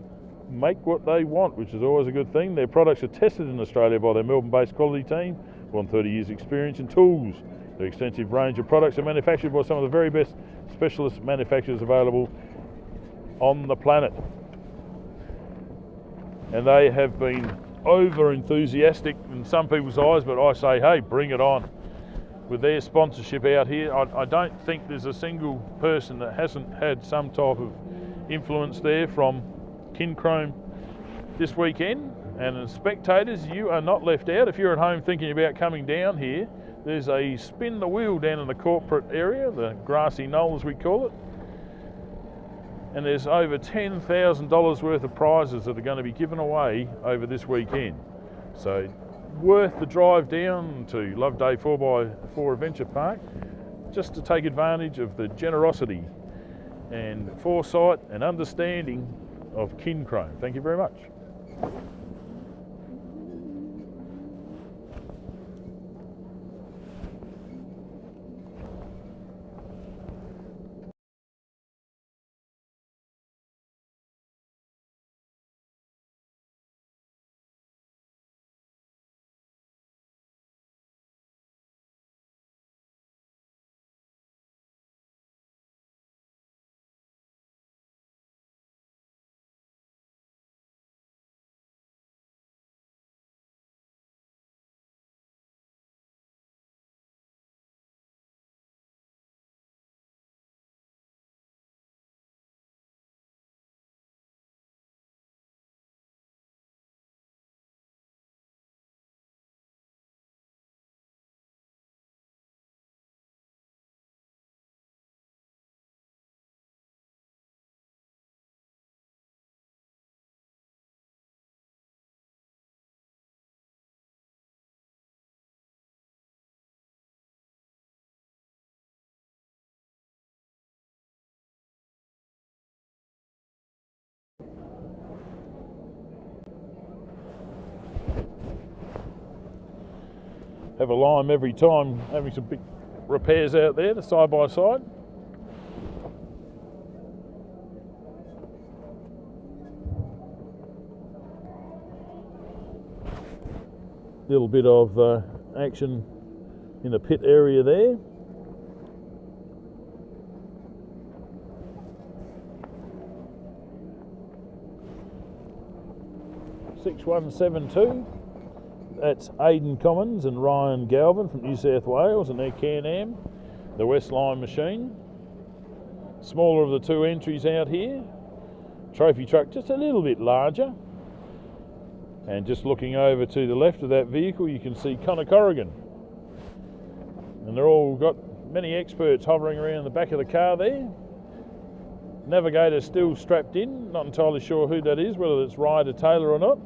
make what they want, which is always a good thing. Their products are tested in Australia by their Melbourne-based quality team, more than 30 years experience in tools. Their extensive range of products are manufactured by some of the very best specialist manufacturers available on the planet. And they have been over enthusiastic in some people's eyes, but I say, hey, bring it on. With their sponsorship out here, I don't think there's a single person that hasn't had some type of influence there from Kincrome this weekend. And as spectators, you are not left out. If you're at home thinking about coming down here, there's a spin the wheel down in the corporate area, the grassy knoll as we call it. And there's over $10,000 worth of prizes that are going to be given away over this weekend. So worth the drive down to Loveday 4x4 Adventure Park just to take advantage of the generosity and foresight and understanding of Kincrome. Thank you very much. Have a lime every time, having some big repairs out there, the side by side. Little bit of action in the pit area there. $6172. That's Aidan Commons and Ryan Galvin from New South Wales and their CanAm, the West Line machine. Smaller of the two entries out here. Trophy truck just a little bit larger. And just looking over to the left of that vehicle, you can see Connor Corrigan. And they're all got many experts hovering around the back of the car there. Navigator still strapped in, not entirely sure who that is, whether it's Ryder Taylor or not.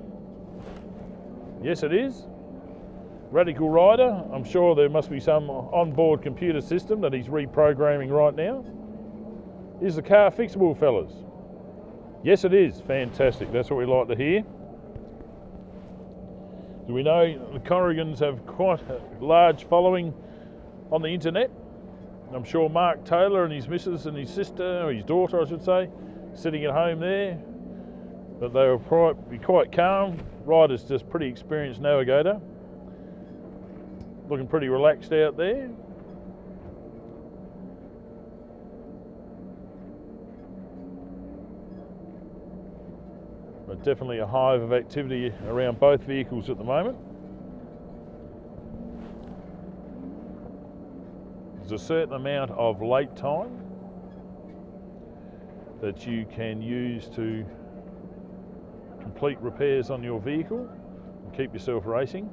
Yes, it is. Radical Rider. I'm sure there must be some onboard computer system that he's reprogramming right now. Is the car fixable, fellas? Yes, it is. Fantastic. That's what we like to hear. Do we know the Corrigans have quite a large following on the internet? I'm sure Mark Taylor and his missus and his sister, or his daughter I should say, sitting at home there. But they will be quite calm. Ryder's just pretty experienced navigator. Looking pretty relaxed out there. But definitely a hive of activity around both vehicles at the moment. There's a certain amount of late time that you can use to complete repairs on your vehicle and keep yourself racing.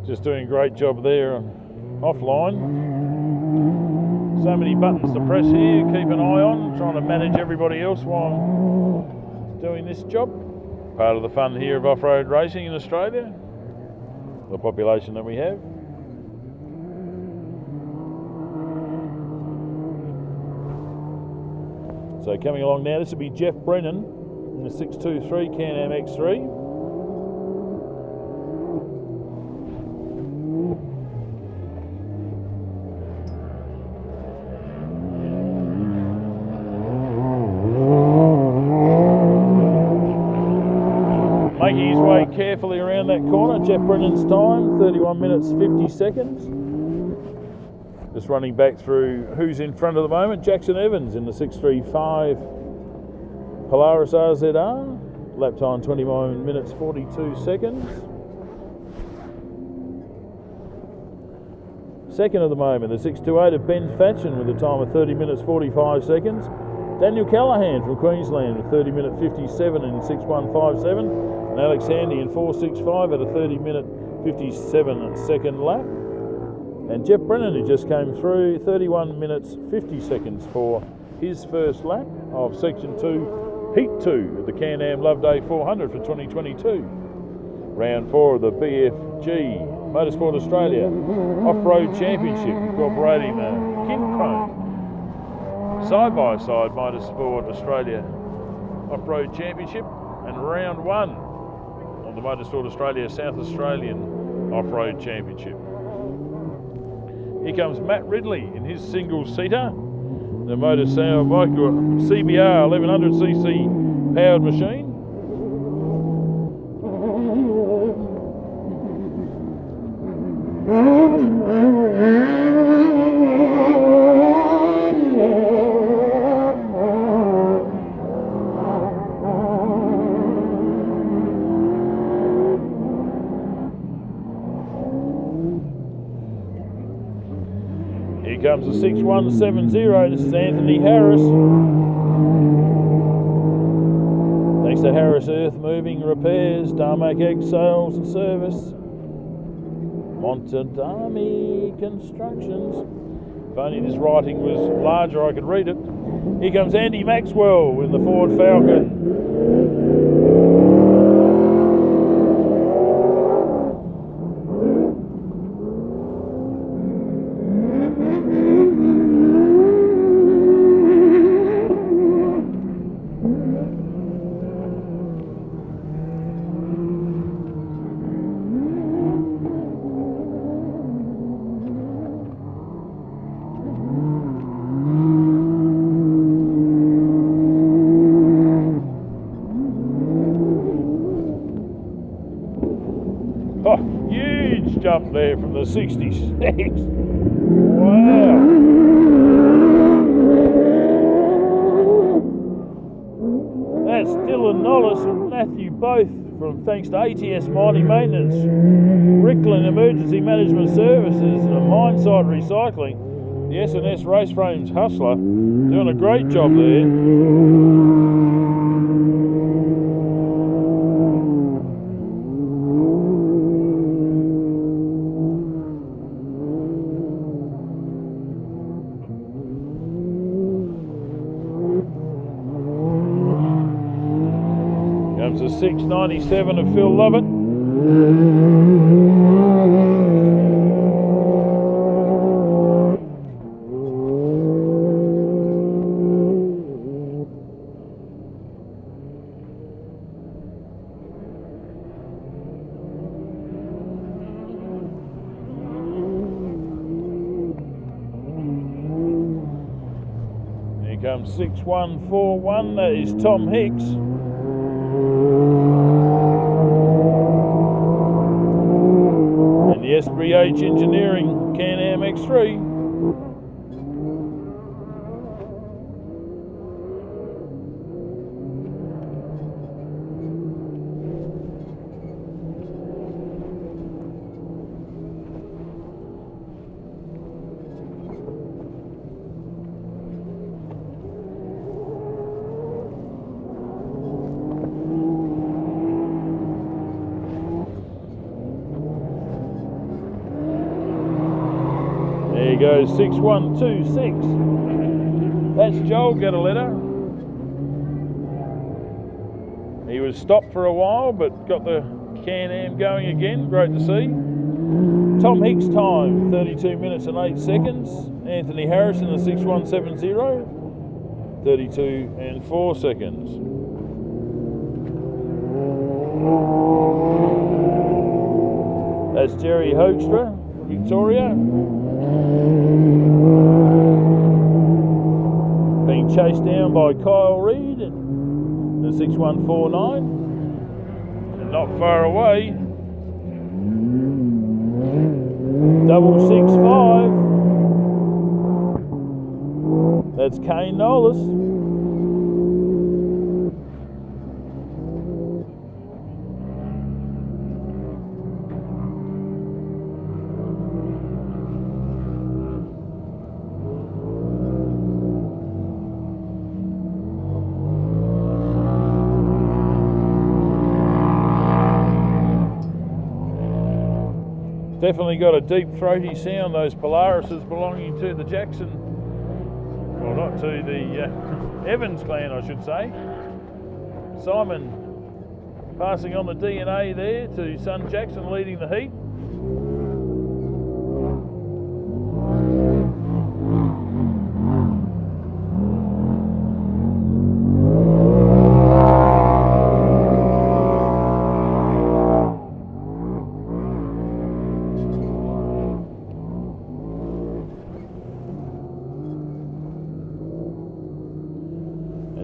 Just doing a great job there offline. So many buttons to press here, keep an eye on, trying to manage everybody else while I'm doing this job. Part of the fun here of off-road racing in Australia, the population that we have. So coming along now, this will be Jeff Brennan in the 623 CanAm X3. Making his way carefully around that corner. Jeff Brennan's time, 31 minutes 50 seconds. Just running back through who's in front at the moment. Jackson Evans in the 635 Polaris RZR. Lap time 21 minutes 42 seconds. Second at the moment, the 628 of Ben Fatchen with a time of 30 minutes 45 seconds. Daniel Callahan from Queensland with 30 minute 57 in 6157. And Alex Handy in 465 at a 30 minute 57 second lap. And Jeff Brennan, who just came through, 31 minutes 50 seconds for his first lap of Section 2, Heat 2 of the CanAm Loveday 400 for 2022. Round 4 of the BFG Motorsport Australia Off-Road Championship incorporating the Kincrome Side-by-Side Motorsport Australia Off-Road Championship, and round 1 of the Motorsport Australia South Australian Off-Road Championship. Here comes Matt Ridley in his single-seater, the motorcycle CBR 1100cc powered machine. Here comes the 6170. This is Anthony Harris. Thanks to Harris Earth Moving Repairs, Darmac Egg Sales and Service, Montadami Constructions. If only this writing was larger, I could read it. Here comes Andy Maxwell in the Ford Falcon. Oh, huge jump there from the 66. Wow. That's Dylan Nollis and Matthew both from thanks to ATS Mining Maintenance, Ricklin Emergency Management Services and Mindside Recycling. The S&S Race Frames Hustler doing a great job there. Comes the 697 of Phil Lovett. Here comes 6141, that is Tom Hicks. And the SBH Engineering CanAm X3. There goes 6126. That's Joel Gataletta. He was stopped for a while, but got the Can-Am going again. Great to see. Tom Hicks time, 32 minutes and 8 seconds. Anthony Harrison, the 6170, 32 and 4 seconds. That's Jerry Hoekstra, Victoria. Being chased down by Kyle Reid, the 6149. And not far away, 665. That's Kane Nolis. Definitely got a deep throaty sound, those Polarises belonging to the Jackson, well, not to the Evans clan, I should say. Simon passing on the DNA there to son Jackson, leading the heat.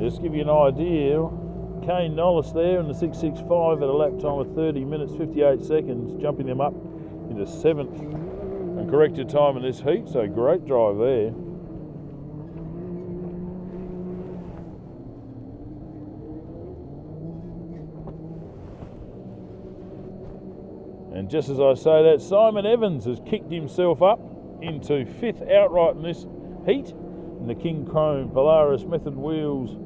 Just give you an idea, Kane Nollis there in the 665 at a lap time of 30 minutes 58 seconds, jumping them up into 7th and corrected time in this heat, so great drive there. And just as I say that, Simon Evans has kicked himself up into 5th outright in this heat in the Kincrome Polaris Method wheels,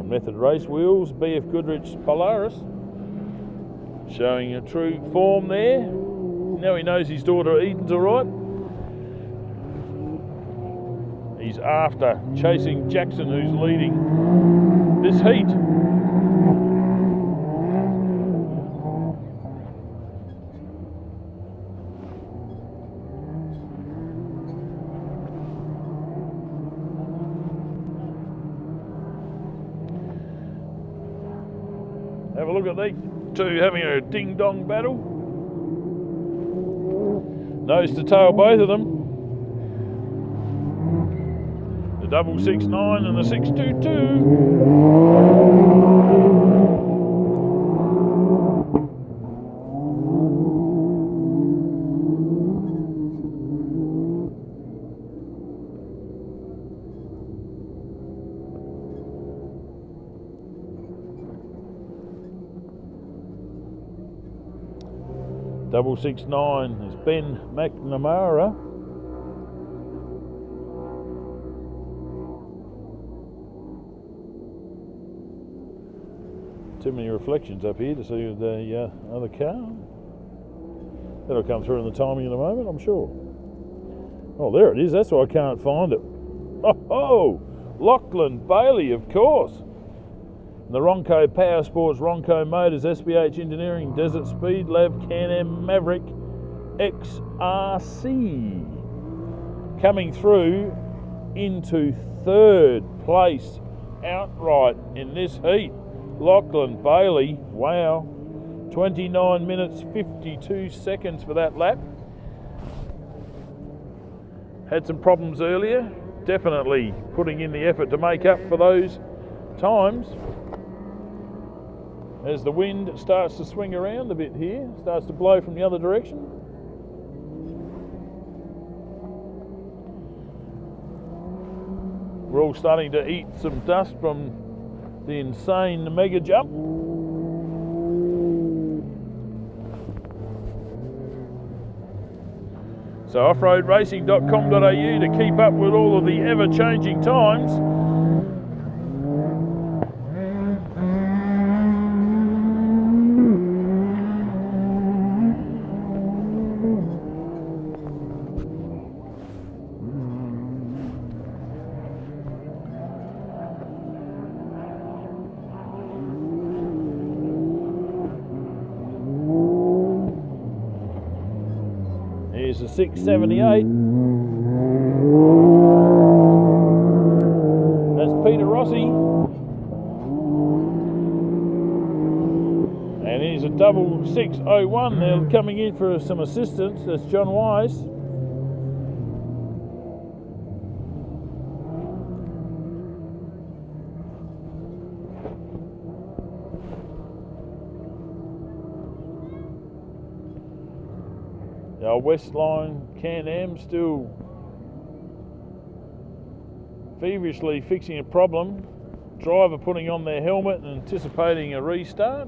Method race wheels, BFGoodrich Polaris, showing a true form there. Now he knows his daughter Eden's all right. He's after chasing Jackson, who's leading this heat. Have a look at these two having a ding-dong battle. Nose to tail, both of them. The 669 and the 622. Double 69 is Ben McNamara. Too many reflections up here to see the other car. That'll come through in the timing in a moment, I'm sure. Oh, there it is. That's why I can't find it. Oh, Lachlan Bailey, of course. The Ronco Power Sports, Ronco Motors, SBH Engineering, Desert Speed Lab, Can-Am Maverick XRC. Coming through into 3rd place outright in this heat. Lachlan Bailey, wow. 29 minutes 52 seconds for that lap. Had some problems earlier. Definitely putting in the effort to make up for those times. As the wind starts to swing around a bit here, starts to blow from the other direction. We're all starting to eat some dust from the insane mega jump. So offroadracing.com.au to keep up with all of the ever-changing times. There's a 678. That's Peter Rossi. And here's a double 601. They're coming in for some assistance. That's John Wise. Our West Line CanAm still feverishly fixing a problem. Driver putting on their helmet and anticipating a restart.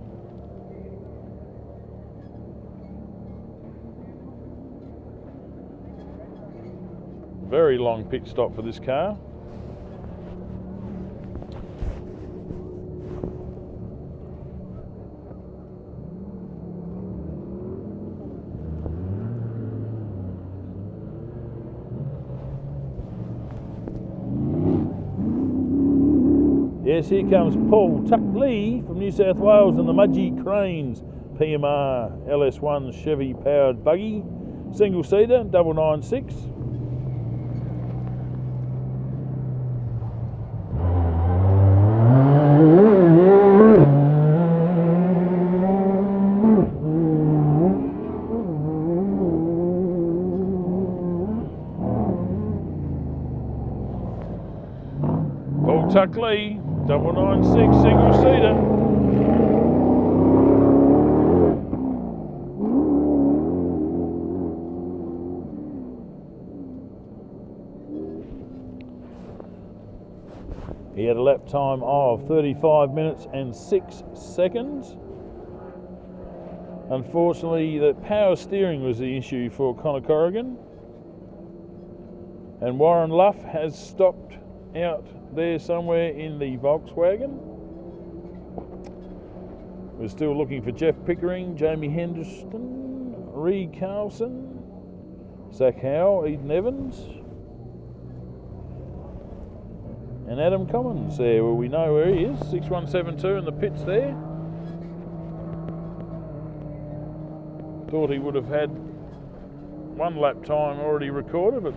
Very long pit stop for this car. Yes, here comes Paul Tuckley from New South Wales and the Mudgee Cranes PMR LS1 Chevy powered buggy, single seater, 996. Paul Tuckley, 996 single seater. He had a lap time of 35 minutes and 6 seconds. Unfortunately, the power steering was the issue for Connor Corrigan. And Warren Luff has stopped out there somewhere in the Volkswagen. We're still looking for Jeff Pickering, Jamie Henderson, Reed Carlson, Zach Howe, Eden Evans, and Adam Commons there, where we know where he is, 6172 in the pits there. Thought he would have had one lap time already recorded, but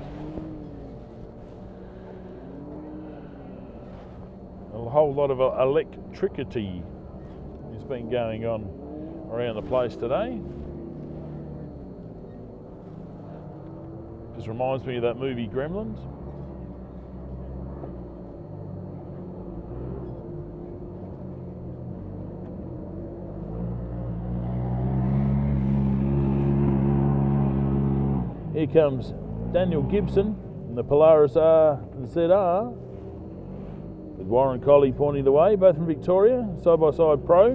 a whole lot of electricity has been going on around the place today. Just reminds me of that movie Gremlins. Here comes Daniel Gibson in the Polaris ZR. With Warren Colley pointing the way, both from Victoria, side-by-side pro.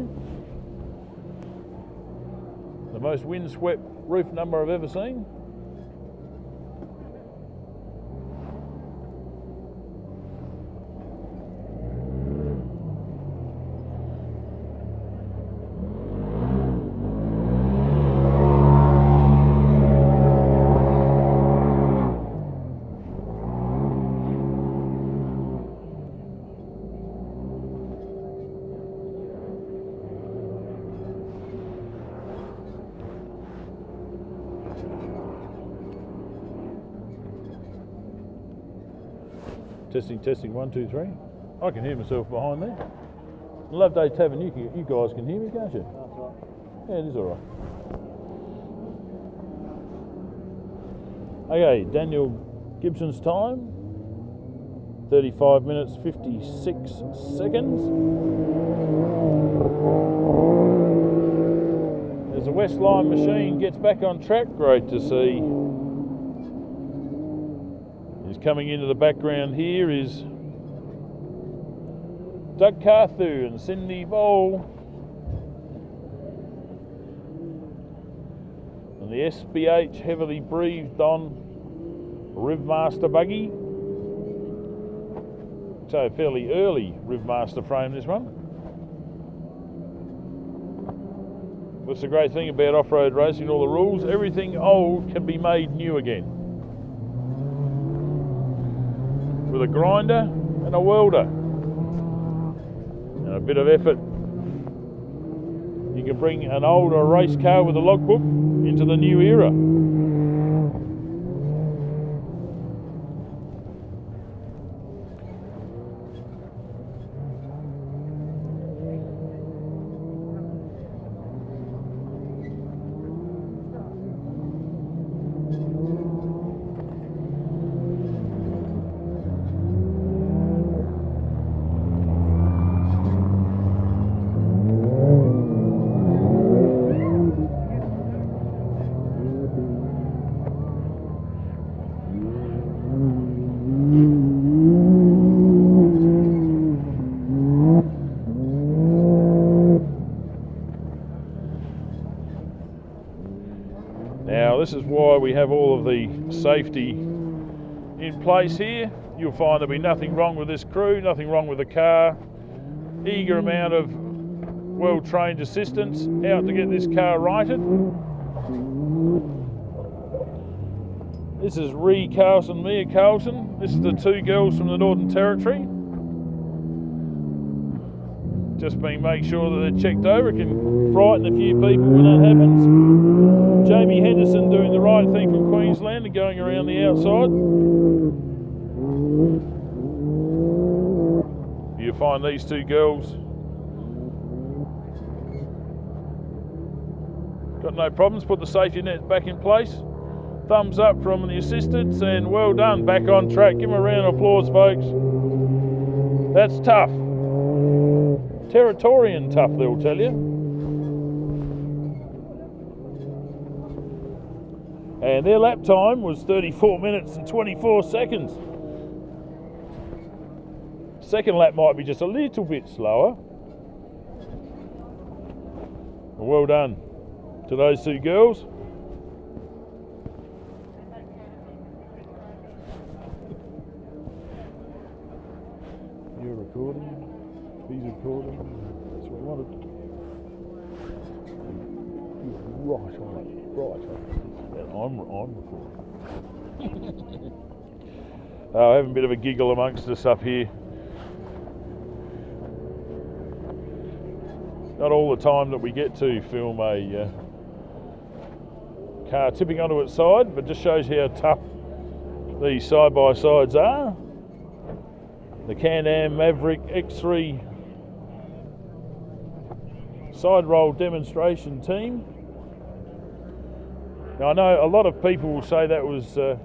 The most windswept roof number I've ever seen. Testing, 1, 2, 3. I can hear myself behind there. Loveday Tavern, you guys can hear me, can't you? That's right. Yeah, it is all right. Okay, Daniel Gibson's time, 35 minutes, 56 seconds. As the West Line machine gets back on track, great to see. Coming into the background here is Doug Carthu and Cindy Bowl. And the SBH heavily breathed on Rivmaster buggy. So fairly early Rivmaster frame this one. That's the great thing about off-road racing, all the rules, everything old can be made new again. With a grinder and a welder and a bit of effort, you can bring an older race car with a logbook into the new era. Now this is why we have all of the safety in place here. You'll find there'll be nothing wrong with this crew, nothing wrong with the car. Eager amount of well-trained assistants out to get this car righted. This is Ree Carlson, Mia Carlson. This is the two girls from the Northern Territory. Just being make sure that they're checked over. It can frighten a few people when that happens. Jamie Henderson doing the right thing from Queensland and going around the outside. You find these two girls got no problems. Put the safety net back in place. Thumbs up from the assistants and well done, back on track. Give them a round of applause, folks. That's tough. Territorian tough, they'll tell you. And their lap time was 34 minutes and 24 seconds. Second lap might be just a little bit slower. Well done to those two girls. You're recording. He's recording. That's what I wanted. Right on it. Right on it. I'm recording. Having a bit of a giggle amongst us up here. Not all the time that we get to film a car tipping onto its side, but just shows you how tough these side-by-sides are. The CanAm Maverick X3 side roll demonstration team. Now I know a lot of people will say that was a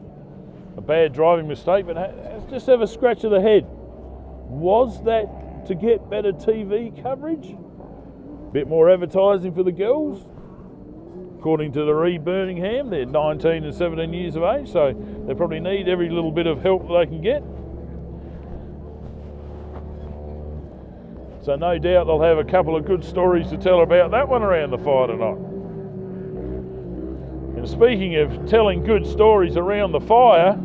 bad driving mistake, but just have a scratch of the head. Was that to get better TV coverage? Bit more advertising for the girls? According to the Ree Birmingham, they're 19 and 17 years of age, so they probably need every little bit of help that they can get. So no doubt they'll have a couple of good stories to tell about that one around the fire tonight. And speaking of telling good stories around the fire,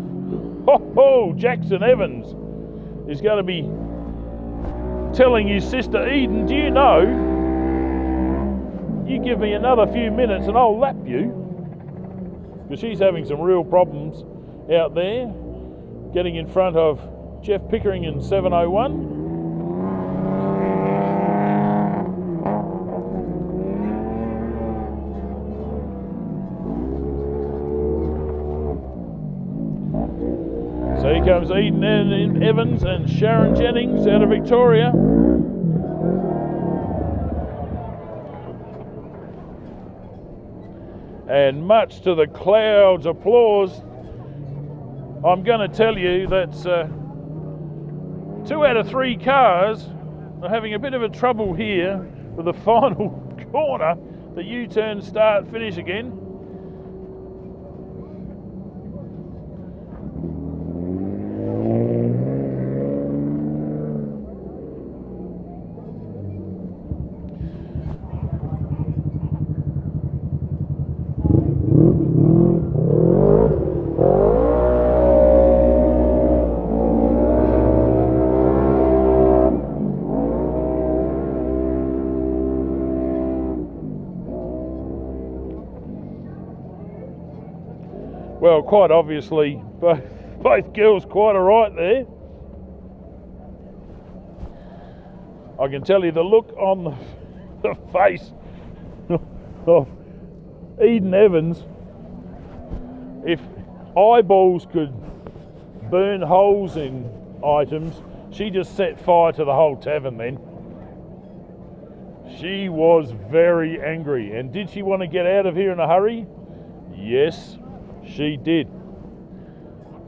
Jackson Evans is going to be telling his sister Eden, do you know, you give me another few minutes and I'll lap you. Because she's having some real problems out there, getting in front of Jeff Pickering in 701. So here comes Eden Evans and Sharon Jennings out of Victoria. And much to the crowd's applause, I'm going to tell you that 2 out of 3 cars are having a bit of a trouble here with the final corner, the U-turn start finish again. Well, quite obviously, both girls quite all right there. I can tell you the look on the face of Eden Evans. If eyeballs could burn holes in items, she just set fire to the whole tavern then. She was very angry. And did she want to get out of here in a hurry? Yes. She did.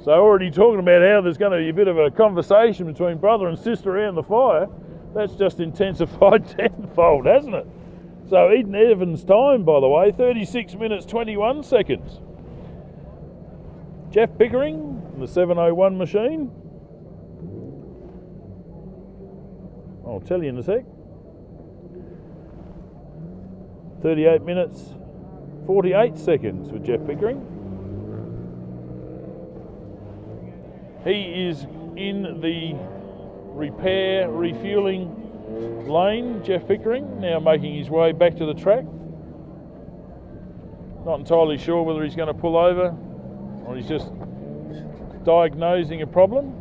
So already talking about how there's going to be a bit of a conversation between brother and sister around the fire, that's just intensified tenfold, hasn't it? So Eden Evans' time, by the way, 36 minutes 21 seconds. Jeff Pickering, the 701 machine. I'll tell you in a sec. 38 minutes 48 seconds for Jeff Pickering. He is in the repair, refueling lane, Jeff Pickering, now making his way back to the track. Not entirely sure whether he's going to pull over or he's just diagnosing a problem.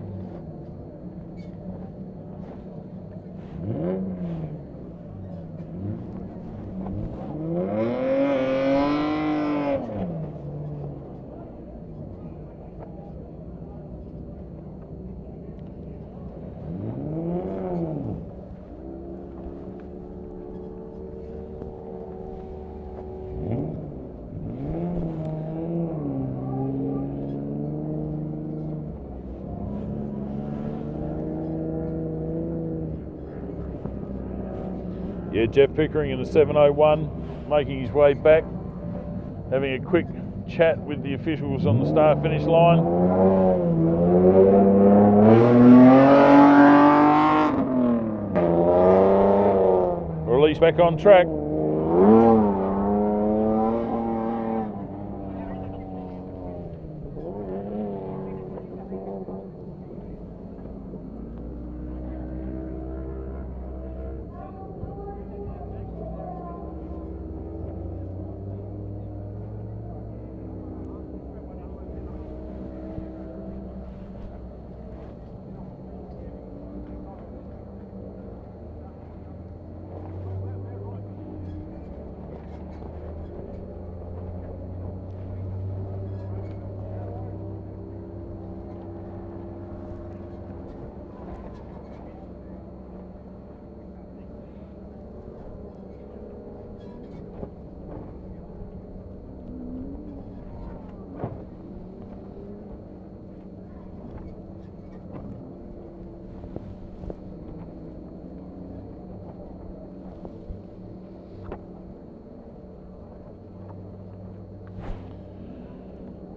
Yeah, Jeff Pickering in the 701, making his way back, having a quick chat with the officials on the start-finish line. Release back on track.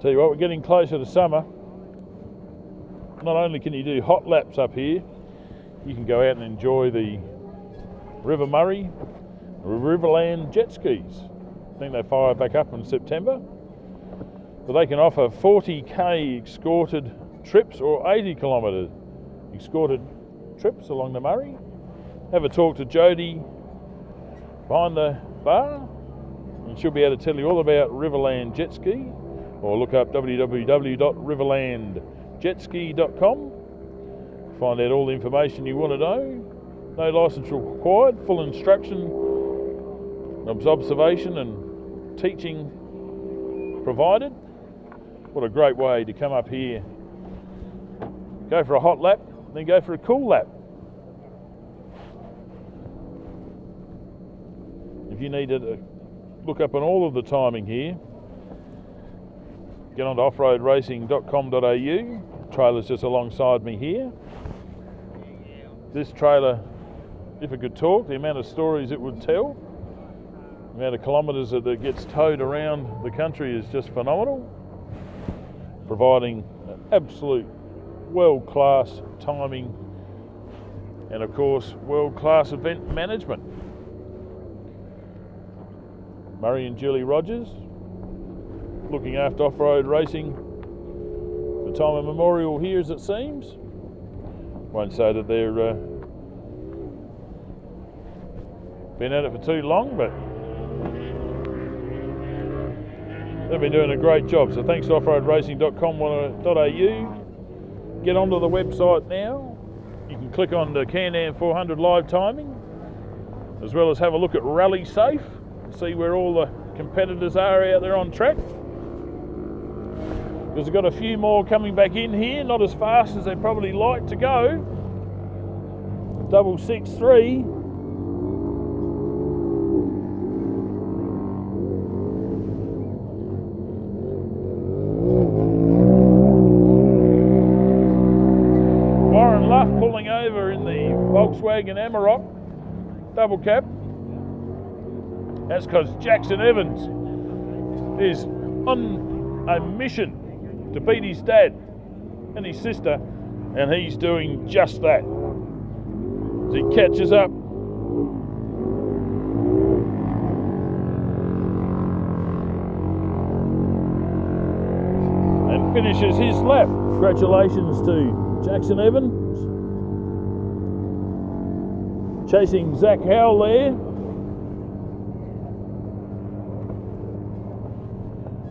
Tell you what, we're getting closer to summer. Not only can you do hot laps up here, you can go out and enjoy the River Murray, Riverland jet skis. I think they fire back up in September. But they can offer 40k escorted trips or 80 kilometre escorted trips along the Murray. Have a talk to Jody behind the bar, and she'll be able to tell you all about Riverland jet ski. Or look up www.riverlandjetski.com. Find out all the information you want to know. No licence required, full instruction, observation and teaching provided. What a great way to come up here, go for a hot lap, then go for a cool lap. If you need to look up on all of the timing here, get on to offroadracing.com.au. Trailer's just alongside me here. This trailer, if it could talk, the amount of stories it would tell, the amount of kilometres that it gets towed around the country is just phenomenal. Providing absolute world-class timing and of course world-class event management. Murray and Julie Rogers, looking after off-road racing for time immemorial here, as it seems. Won't say that they're been at it for too long, but they've been doing a great job. So thanks to offroadracing.com.au. Get onto the website now. You can click on the CanAm 400 live timing, as well as have a look at Rally Safe, see where all the competitors are out there on track. Because we've got a few more coming back in here, not as fast as they probably like to go. 663. Warren Luff pulling over in the Volkswagen Amarok double cab. That's because Jackson Evans is on a mission to beat his dad and his sister, and he's doing just that. As he catches up finishes his lap. Congratulations to Jackson Evans. Chasing Zach Howell there.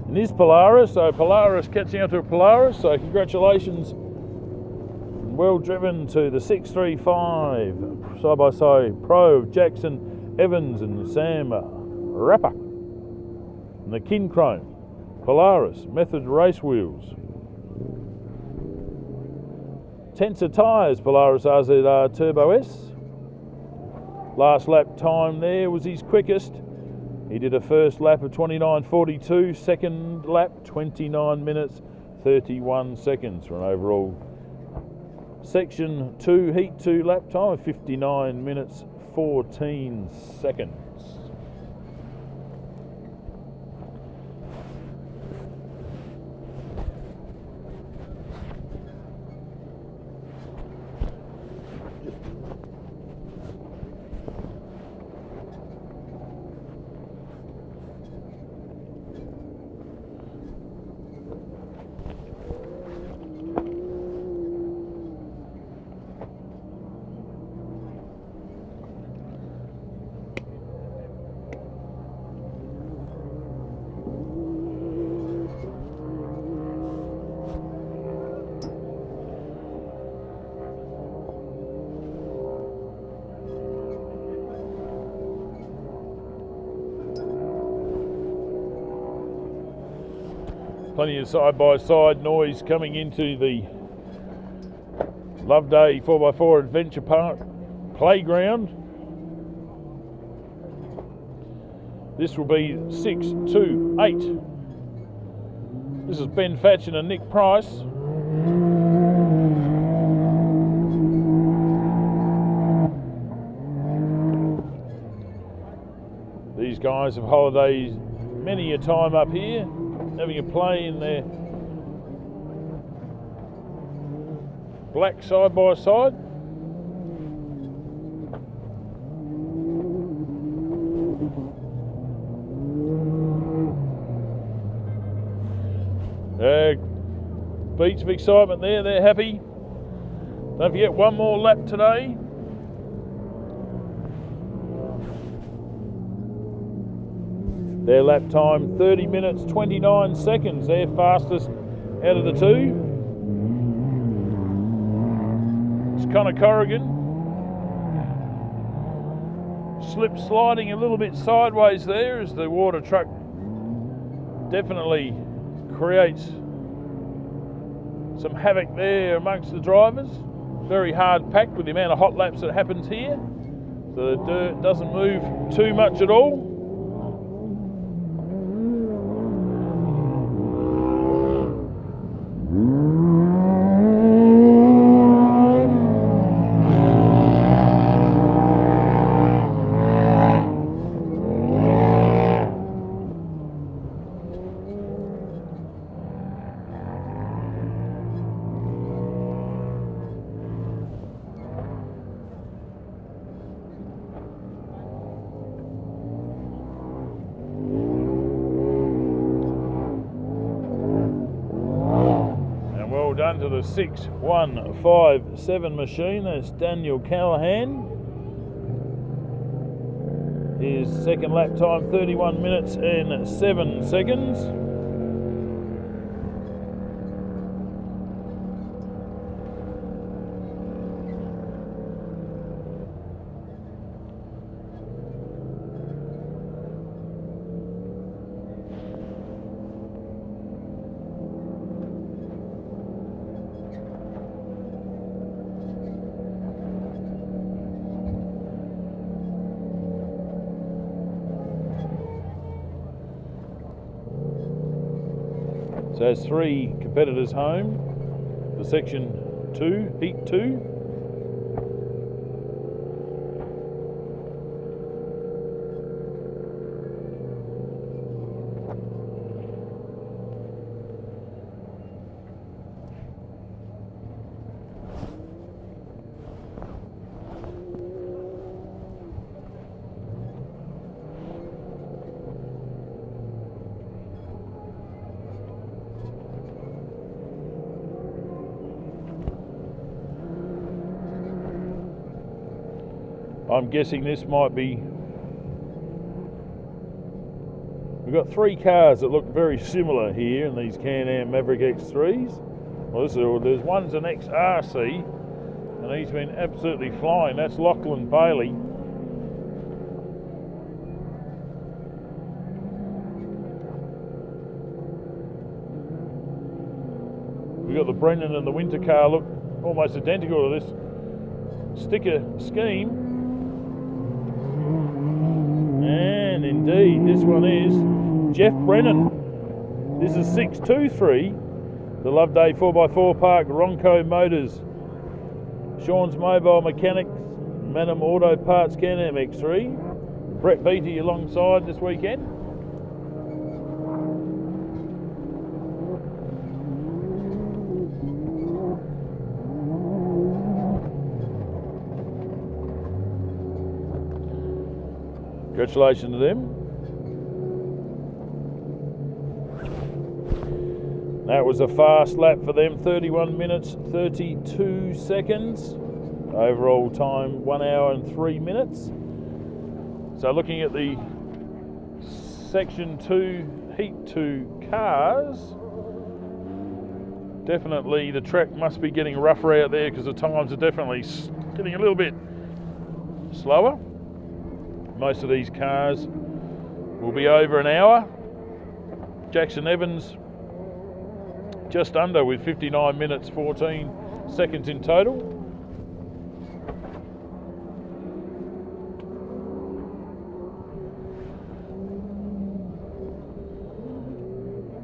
And this Polaris, so Polaris catching up to Polaris, so congratulations. Well driven to the 635 side-by-side pro of Jackson Evans and Sam Rapper. And the Kincrome Polaris Method race wheels. Tensor tyres, Polaris RZR Turbo S. Last lap time there was his quickest. He did a first lap of 29.42, second lap 29 minutes 31 seconds for an overall section 2 heat 2 lap time of 59 minutes 14 seconds. Plenty of side-by-side noise coming into the Loveday 4x4 Adventure Park playground. This will be 6, 2, 8. This is Ben Fatchin and Nick Price. These guys have holidayed many a time up here, having a play in their black side-by-side. Beats of excitement there, they're happy. Don't forget, one more lap today. Their lap time 30 minutes 29 seconds, their fastest out of the two. It's Connor Corrigan. Slip sliding a little bit sideways there as the water truck definitely creates some havoc there amongst the drivers. Very hard packed with the amount of hot laps that happens here. So the dirt doesn't move too much at all. Done to the 6157 machine. That's Daniel Callahan. His second lap time 31 minutes and 7 seconds. So there's 3 competitors home for section 2, heat 2. I'm guessing this might be... We've got 3 cars that look very similar here in these CanAm Maverick X3s. Well, there's one's an XRC, and he's been absolutely flying. That's Lachlan Bailey. We've got the Brennan and the Winter car look almost identical to this sticker scheme. And indeed, this one is Jeff Brennan. This is 623, the Loveday 4x4 Park, Ronco Motors, Sean's Mobile Mechanics, Manham Auto Parts CanAm X3. Brett Beattie alongside this weekend. Congratulations to them. That was a fast lap for them, 31 minutes 32 seconds. Overall time 1 hour and 3 minutes. So looking at the Section 2 Heat 2 cars, definitely the track must be getting rougher out there because the times are definitely getting a little bit slower. Most of these cars will be over an hour. Jackson Evans just under with 59 minutes 14 seconds in total.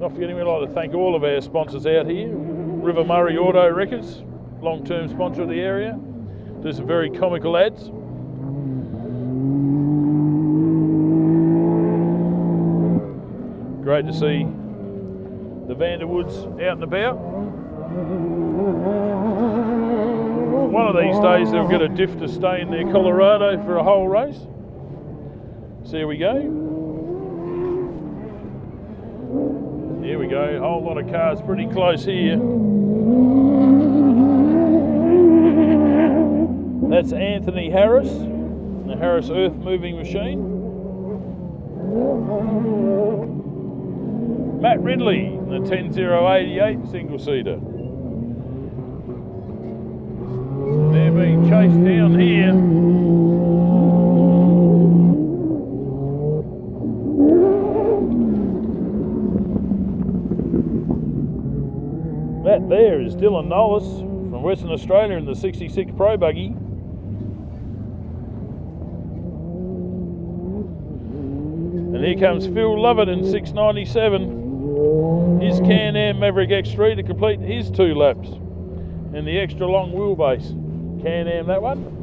Not forgetting, we'd like to thank all of our sponsors out here. River Murray Auto Records, long-term sponsor of the area. Do some very comical ads. Great to see the Vanderwoods out and about. One of these days they'll get a diff to stay in their Colorado for a whole race. So here we go. Here we go, a whole lot of cars pretty close here. That's Anthony Harris, the Harris Earth Moving Machine. Matt Ridley, the 10088 single-seater. They're being chased down here. That there is Dylan Nollis from Western Australia in the 66 Pro Buggy. And here comes Phil Lovett in 697. His CanAm Maverick X3 to complete his 2 laps. And the extra long wheelbase. CanAm, that one.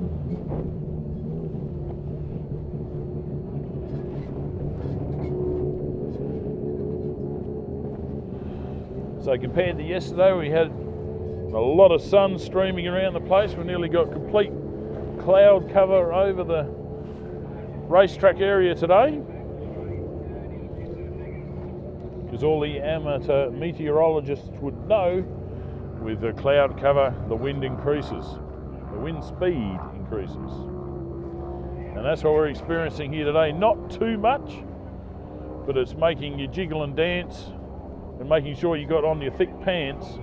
So compared to yesterday, we had a lot of sun streaming around the place. We nearly got complete cloud cover over the racetrack area today. Because all the amateur meteorologists would know, with the cloud cover, the wind increases. The wind speed increases. And that's what we're experiencing here today. Not too much, but it's making you jiggle and dance and making sure you got on your thick pants,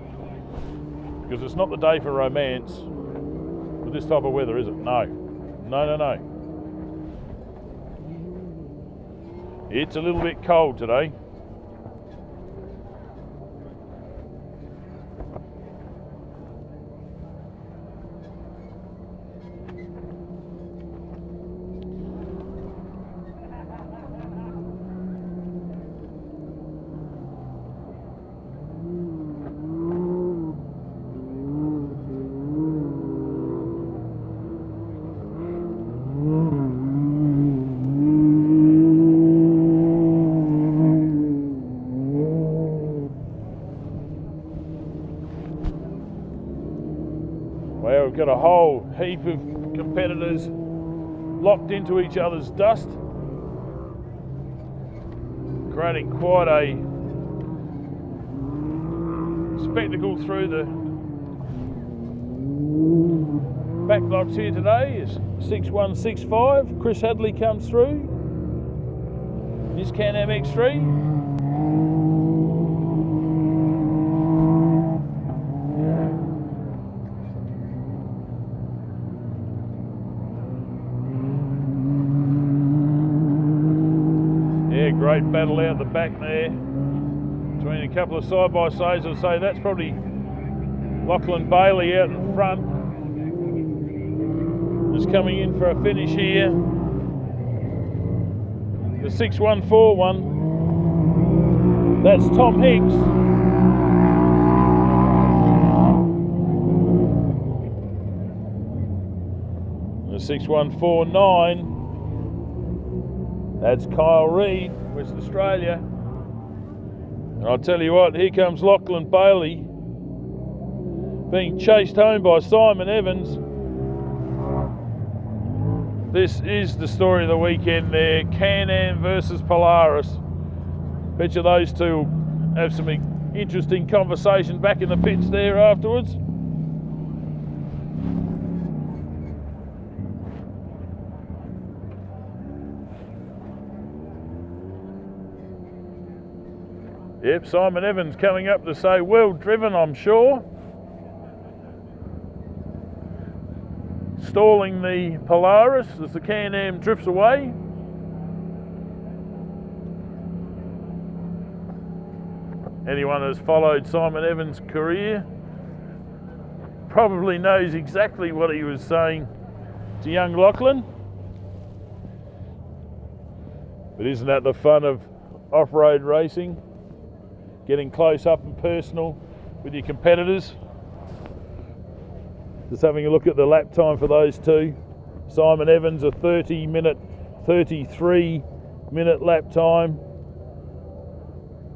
because it's not the day for romance with this type of weather, is it? No. No, no, no. It's a little bit cold today. Well, we've got a whole heap of competitors locked into each other's dust, creating quite a spectacle through the Backlots here today is 6165. Chris Hadley comes through. His CanAm X3. Yeah, great battle out the back there between a couple of side-by-sides. I'd say that's probably Lachlan Bailey out in front. Is coming in for a finish here. The 6141. That's Tom Hicks. The 6149. That's Kyle Reid, West Australia. And I'll tell you what, here comes Lachlan Bailey, being chased home by Simon Evans. This is the story of the weekend there, CanAm versus Polaris. Bet you those two will have some interesting conversation back in the pits there afterwards. Yep, Simon Evans coming up to say, well driven, I'm sure. Stalling the Polaris as the CanAm drifts away. Anyone who's followed Simon Evans' career probably knows exactly what he was saying to young Lachlan. But isn't that the fun of off-road racing? Getting close up and personal with your competitors. Just having a look at the lap time for those two. Simon Evans a 33 minute lap time.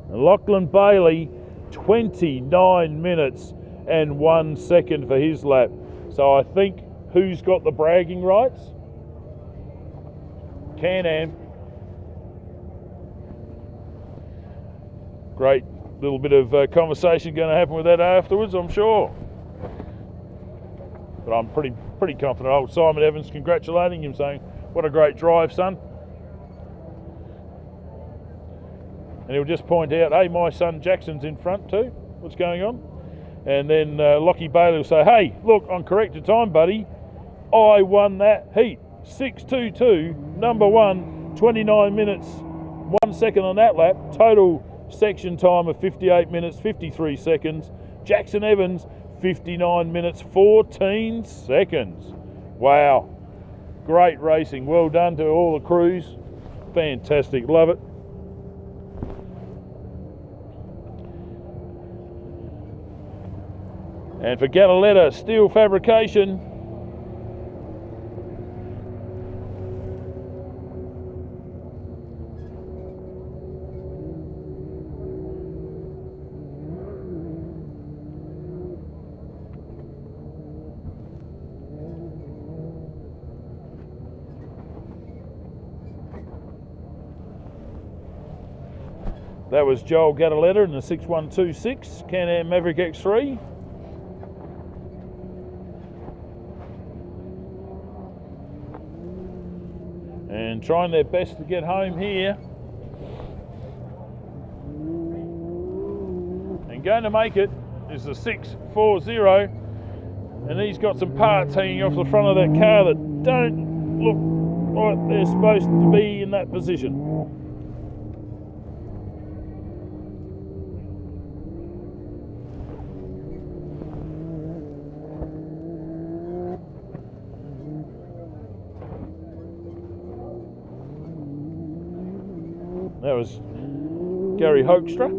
And Lachlan Bailey 29 minutes and 1 second for his lap. So I think who's got the bragging rights? CanAm. Great little bit of conversation going to happen with that afterwards, I'm sure. But I'm pretty confident. Old Simon Evans congratulating him, saying, what a great drive, son. And he'll just point out, hey, my son Jackson's in front too. What's going on? And then Lockie Bailey will say, hey, look, on corrected time, buddy. I won that heat. 6:22, number one, 29 minutes, 1 second on that lap. Total section time of 58 minutes, 53 seconds. Jackson Evans, 59 minutes, 14 seconds. Wow. Great racing. Well done to all the crews. Fantastic. Love it. And for Galiletta Steel Fabrication, that was Joel Gadaletta in the 6126 CanAm Maverick X3. And trying their best to get home here. And going to make it is the 640. And he's got some parts hanging off the front of that car that don't look like they're supposed to be in that position. That was Gary Hoekstra.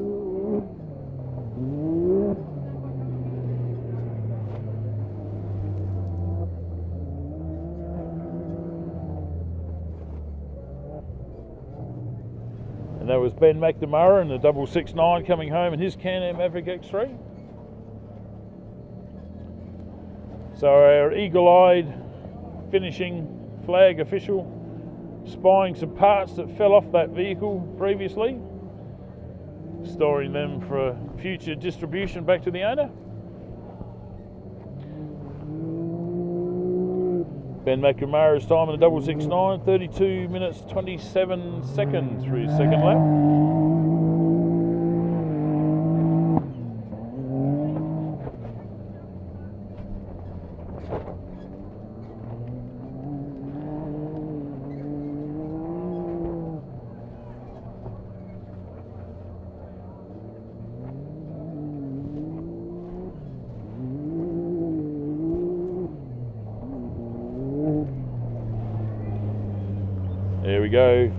And that was Ben McNamara in the 669 coming home in his CanAm Maverick X3. So our eagle-eyed finishing flag official spying some parts that fell off that vehicle previously, storing them for future distribution back to the owner. Ben McNamara's time in the 669, 32 minutes 27 seconds through his second lap. There we go.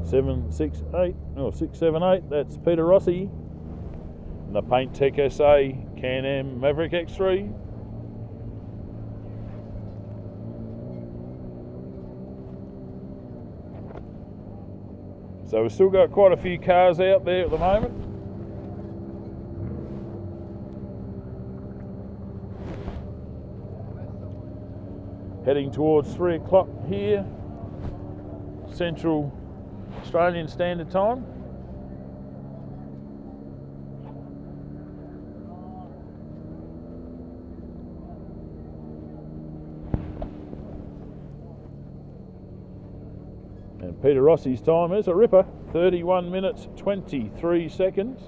768 or 678. That's Peter Rossi in the Paint Tech SA Can-Am Maverick X3. So we've still got quite a few cars out there at the moment. Heading towards 3 o'clock here, Central Australian Standard Time. And Peter Rossi's time is a ripper, 31 minutes 23 seconds.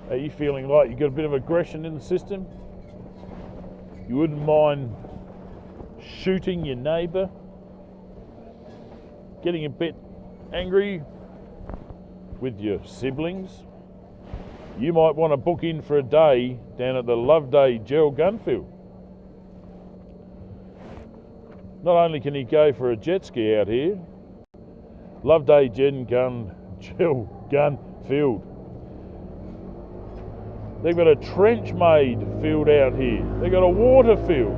Are you feeling like you've got a bit of aggression in the system? You wouldn't mind shooting your neighbour? Getting a bit angry with your siblings? You might want to book in for a day down at the Loveday Gel Gun Field. Not only can you go for a jet ski out here, Loveday Gel Gun Field. They've got a trench-made field out here. They've got a water field.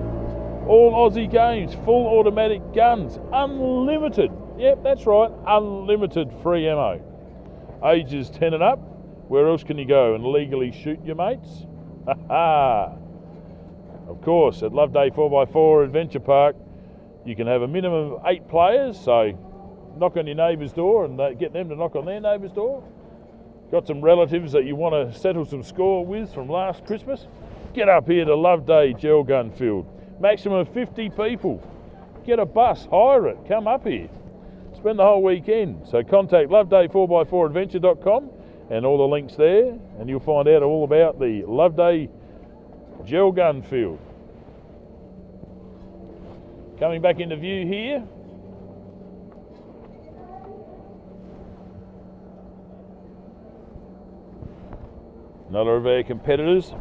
All Aussie games, full automatic guns, unlimited. Yep, that's right, unlimited free ammo. Ages 10 and up. Where else can you go and legally shoot your mates? Ha ha! Of course, at Loveday 4x4 Adventure Park, you can have a minimum of 8 players, so knock on your neighbour's door and get them to knock on their neighbour's door. Got some relatives that you want to settle some score with from last Christmas? Get up here to Loveday Gel Gun Field. Maximum of 50 people. Get a bus, hire it, come up here. Spend the whole weekend. So contact loveday4x4adventure.com and all the links there, and you'll find out all about the Loveday Gel Gun Field. Coming back into view here. Another of our competitors.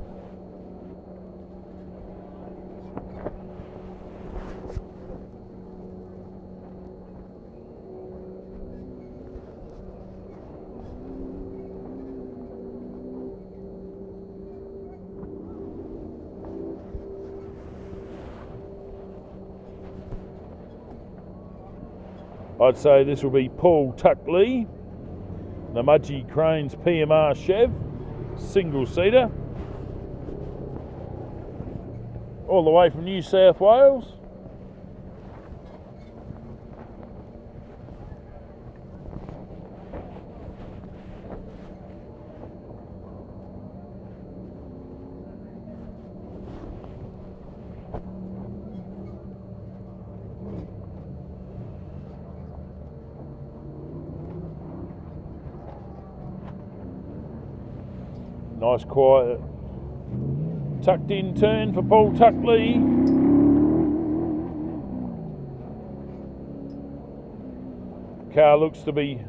I'd say this will be Paul Tuckley, the Mudgee Cranes PMR Chev. Single-seater, all the way from New South Wales. Nice quiet tucked in turn for Paul Tuckley. Car looks to be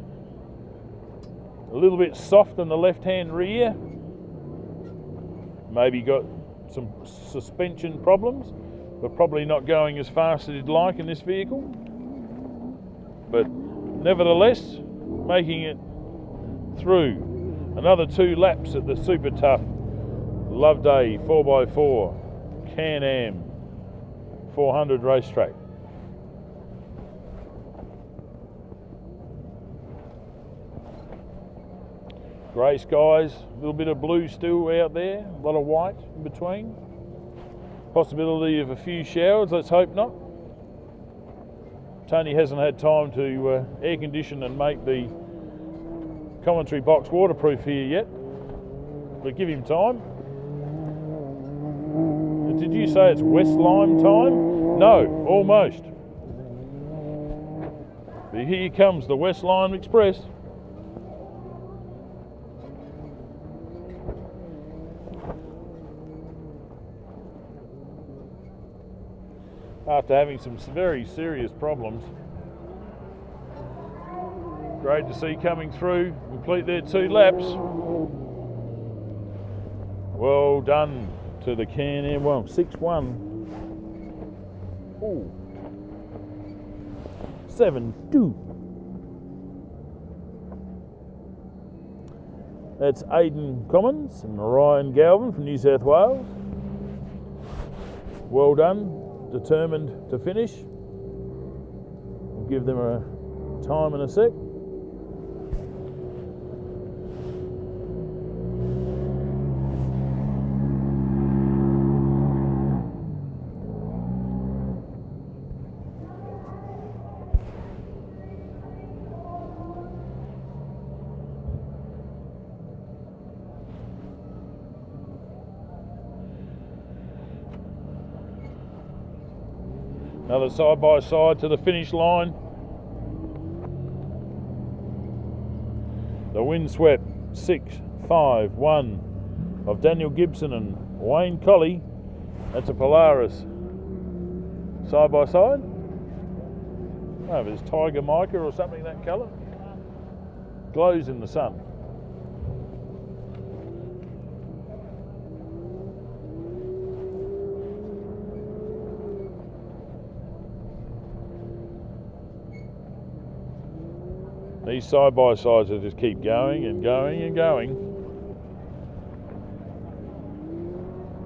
a little bit soft on the left hand rear. Maybe got some suspension problems, but probably not going as fast as he'd like in this vehicle. But nevertheless, making it through. Another 2 laps at the super tough Loveday 4x4 Can-Am 400 racetrack. Grey skies, a little bit of blue still out there, a lot of white in between. Possibility of a few showers, let's hope not. Tony hasn't had time to air condition and make the commentary box waterproof here yet, but give him time. Did you say it's West Lime time? No, almost. But here comes the West Lime Express. After having some very serious problems. Great to see coming through, complete their 2 laps. Well done to the CanAm, well, 6-1. Ooh. 7-2. That's Aidan Commons and Ryan Galvin from New South Wales. Well done. Determined to finish. We'll give them a time in a sec. Another side-by-side to the finish line. The windswept 6-5-1 of Daniel Gibson and Wayne Colley. That's a Polaris side-by-side. Oh, there's Tiger Mica or something that colour. Glows in the sun. These side-by-sides will just keep going and going and going.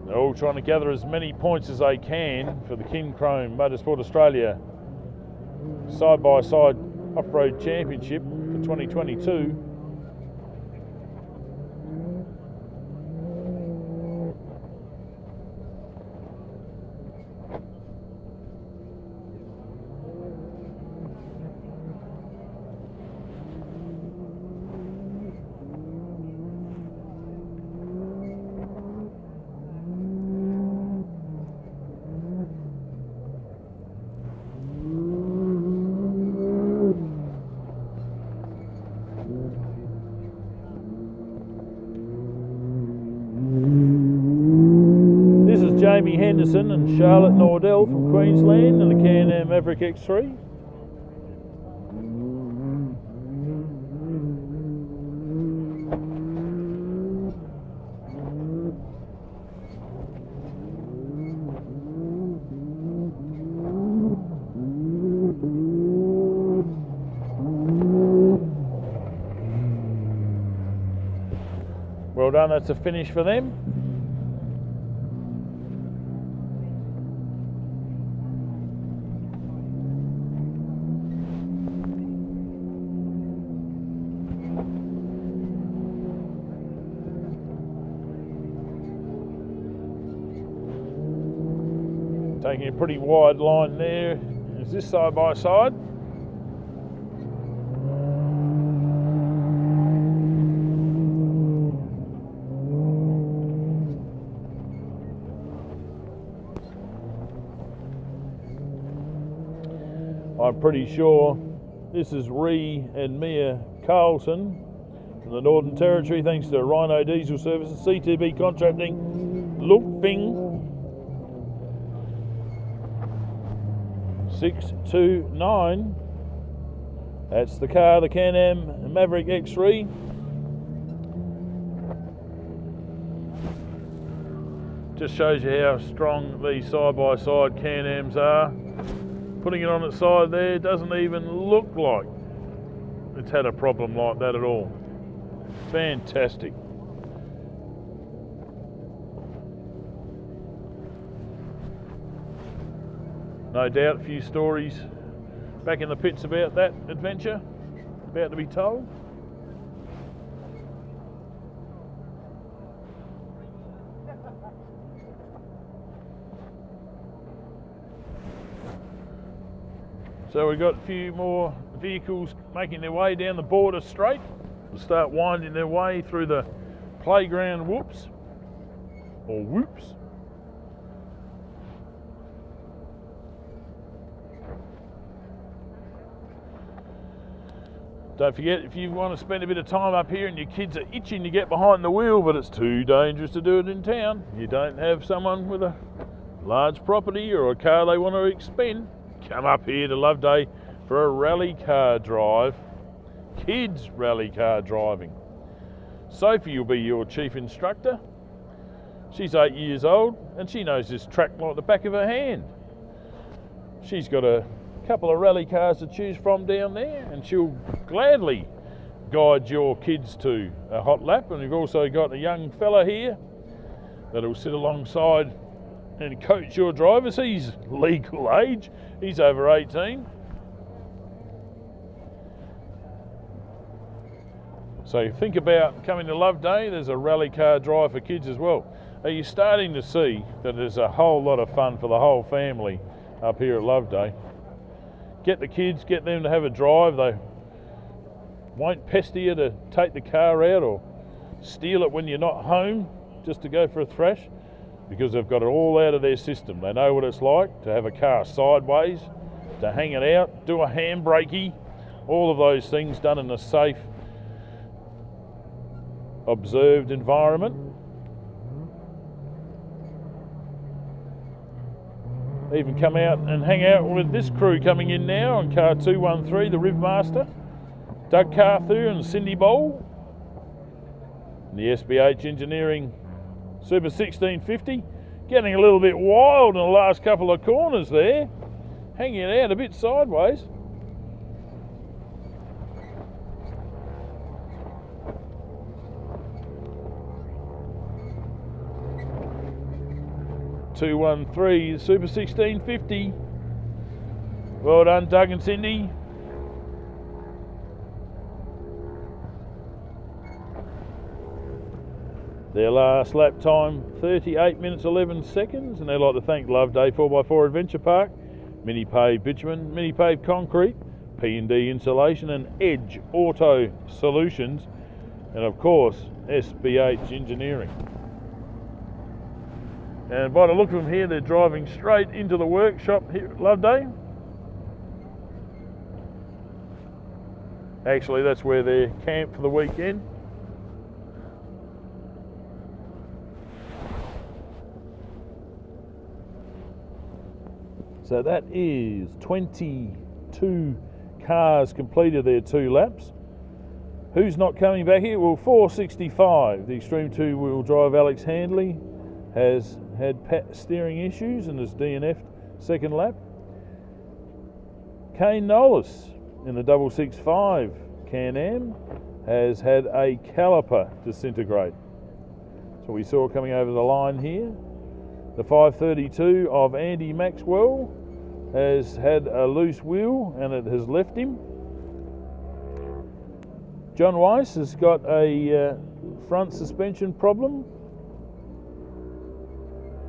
They're all trying to gather as many points as they can for the Kincrome Motorsport Australia side-by-side off-road championship for 2022. Jamie Henderson and Charlotte Nordell from Queensland and the CanAm Maverick X3. Well done, that's a finish for them. Taking a pretty wide line there. Is this side by side? I'm pretty sure this is Ree and Mia Carlson from the Northern Territory, thanks to Rhino Diesel Services, CTB Contracting, Luping. 629. That's the car, the CanAm Maverick X3. Just shows you how strong these side-by-side CanAms are. Putting it on its side there doesn't even look like it's had a problem like that at all. Fantastic. No doubt a few stories back in the pits about that adventure, about to be told. So we've got a few more vehicles making their way down the border straight. They'll start winding their way through the playground whoops, or whoops. Don't forget, if you want to spend a bit of time up here and your kids are itching to get behind the wheel, but it's too dangerous to do it in town, you don't have someone with a large property or a car they want to expend, come up here to Loveday for a rally car drive. Kids rally car driving. Sophie will be your chief instructor. She's 8 years old and she knows this track like the back of her hand. She's got a couple of rally cars to choose from down there, and she'll gladly guide your kids to a hot lap. And we've also got a young fella here that'll sit alongside and coach your drivers. He's legal age, he's over 18. So think about coming to Loveday, there's a rally car drive for kids as well. Are you starting to see that there's a whole lot of fun for the whole family up here at Loveday? Get the kids, get them to have a drive. They won't pester you to take the car out or steal it when you're not home just to go for a thrash, because they've got it all out of their system. They know what it's like to have a car sideways, to hang it out, do a handbrakey, all of those things done in a safe, observed environment. Even come out and hang out with this crew coming in now on car 213, the Rivmaster, Doug Carthu and Cindy Bowl, and the SBH Engineering Super 1650, getting a little bit wild in the last couple of corners there, hanging out a bit sideways. .213 Super 1650. Well done, Doug and Cindy. Their last lap time, 38 minutes 11 seconds, and they'd like to thank Loveday 4x4 Adventure Park, Mini Pave Bitumen, Mini Pave Concrete, P&D Insulation and Edge Auto Solutions, and of course SBH Engineering. And by the look of them here, they're driving straight into the workshop here at Loveday. Actually, that's where they're camped for the weekend. So that is 22 cars completed their 2 laps. Who's not coming back here? Well, 465, the Extreme 2-wheel drive Alex Handley, has had steering issues and has DNF'd second lap. Kane Nollis in the 665 CanAm has had a caliper disintegrate. So we saw coming over the line here. The 532 of Andy Maxwell has had a loose wheel and it has left him. John Weiss has got a front suspension problem.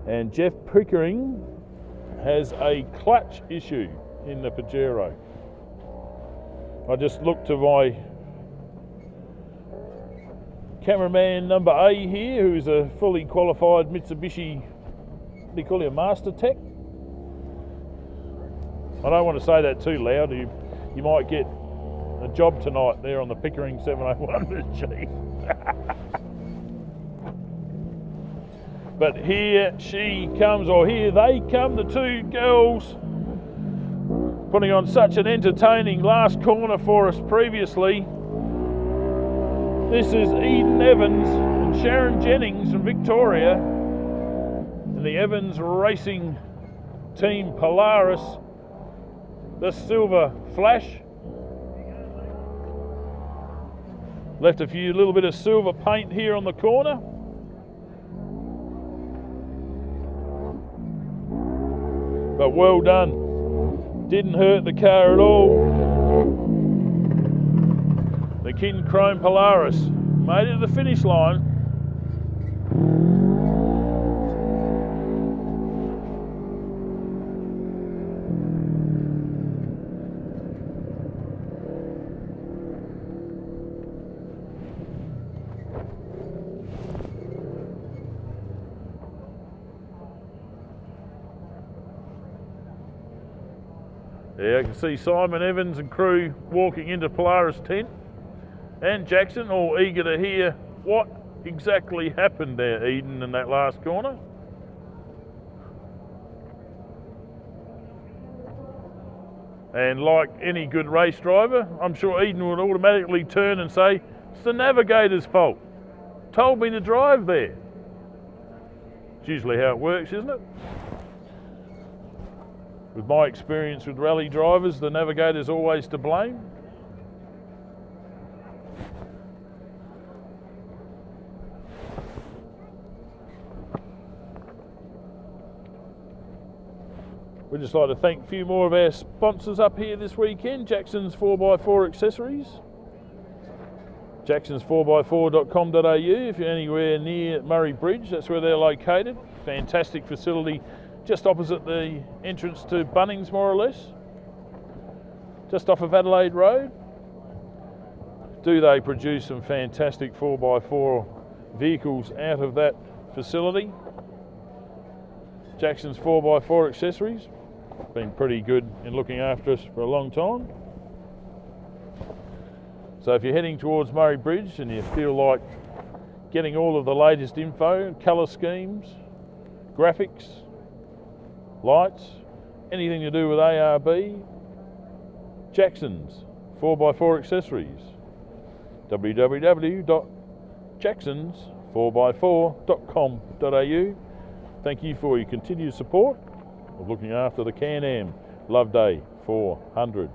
And Jeff Pickering has a clutch issue in the Pajero. I just looked to my cameraman number A here, who's a fully qualified Mitsubishi, what do you call it, a Master Tech? I don't want to say that too loud. You might get a job tonight there on the Pickering 701 machine. But here she comes, or here they come, the 2 girls, putting on such an entertaining last corner for us previously. This is Eden Evans and Sharon Jennings from Victoria, and the Evans Racing Team Polaris, the Silver Flash. Left a little bit of silver paint here on the corner. But well done. Didn't hurt the car at all. The Kincrome Polaris made it to the finish line. Yeah, I can see Simon Evans and crew walking into Polaris tent, and Jackson all eager to hear what exactly happened there, Eden, in that last corner. And like any good race driver, I'm sure Eden would automatically turn and say, it's the navigator's fault. Told me to drive there. It's usually how it works, isn't it? With my experience with rally drivers, the navigator's always to blame. We'd just like to thank a few more of our sponsors up here this weekend. Jackson's 4x4 Accessories. Jacksons4x4.com.au if you're anywhere near Murray Bridge, that's where they're located. Fantastic facility just opposite the entrance to Bunnings, more or less. Just off of Adelaide Road. Do they produce some fantastic 4x4 vehicles out of that facility? Jackson's 4x4 Accessories. Been pretty good in looking after us for a long time. So if you're heading towards Murray Bridge and you feel like getting all of the latest info, colour schemes, graphics, lights, anything to do with ARB, Jackson's 4x4 Accessories. www.jacksons4x4.com.au. Thank you for your continued support of looking after the CanAm Loveday 400.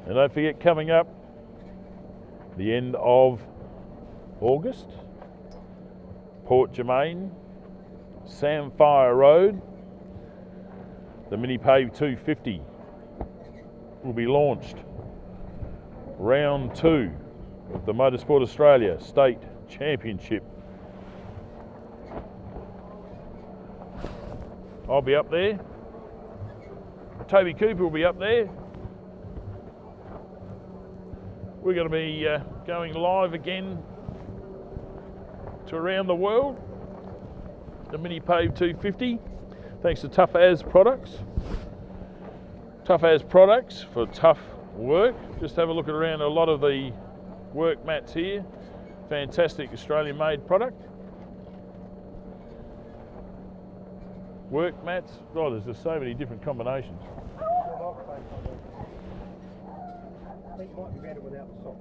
And don't forget, coming up the end of August, Port Germain, Samphire Road, the Mini Pave 250 will be launched. Round 2 of the Motorsport Australia State Championship. I'll be up there. Toby Cooper will be up there. We're going to be going live again to around the world. The Mini Pave 250, thanks to Tough As Products. Tough As Products for tough work. Just have a look around a lot of the work mats here. Fantastic Australian made product. Work mats, oh, there's just so many different combinations. I think it might be better without the sock.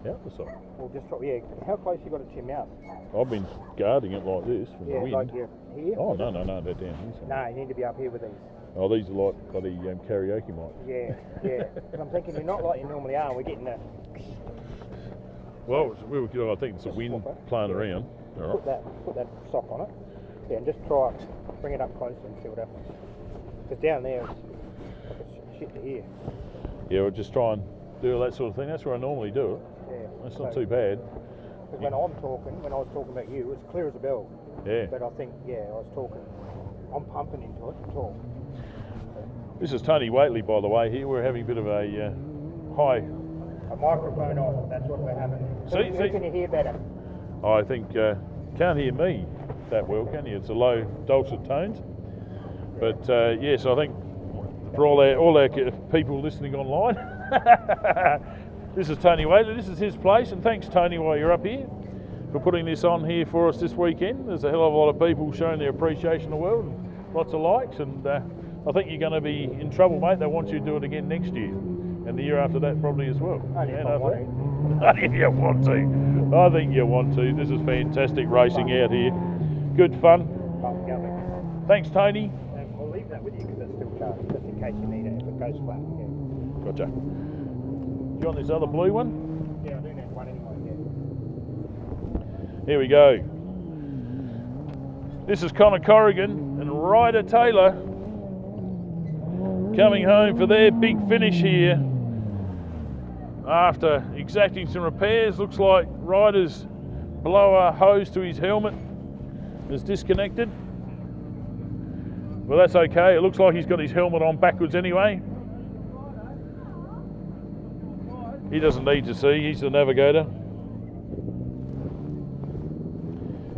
Out the sock? Well, just try, yeah. How close you got it to your mouth? I've been guarding it like this from the wind. Like you're here? Oh, no, they're down here. No, you need to be up here with these. Oh, these are like bloody karaoke mics. Yeah. But I'm thinking you're not like you normally are. We're getting a... Well, I think it's the wind playing around. All right. Put that sock on it. Yeah, and just try it. Bring it up closer and see what happens. Because down there, it's shit to hear. Yeah, we'll just try and do all that sort of thing. That's where I normally do it. Yeah. That's not too bad. Because when I was talking about you, it's clear as a bell. Yeah. But I think, I'm pumping into it to talk. This is Tony Waitley, by the way, here. We're having a bit of a high... A microphone off, that's what we're having. Who can you hear better? I think, can't hear me that well, can you? It's a low, dulcet tones. But yes, I think for all our people listening online, this is Tony Waitley. This is his place, and thanks, Tony, while you're up here, for putting this on here for us this weekend. There's a hell of a lot of people showing their appreciation of the world, and lots of likes, and I think you're going to be in trouble, mate. They want you to do it again next year, and the year after that probably as well. Only if I want to. Only if you want to. I think you want to. This is fantastic racing out here. Good fun. Thanks, Tony. We'll leave that with you because it's still charged, just in case you need it if it goes flat. Yeah. Gotcha. Do you want this other blue one? Yeah, I do need one anyway. Here we go. This is Connor Corrigan and Ryder Taylor coming home for their big finish here. After exacting some repairs, looks like Ryder's blower hose to his helmet is disconnected. Well, that's okay. It looks like he's got his helmet on backwards anyway. He doesn't need to see, he's the navigator.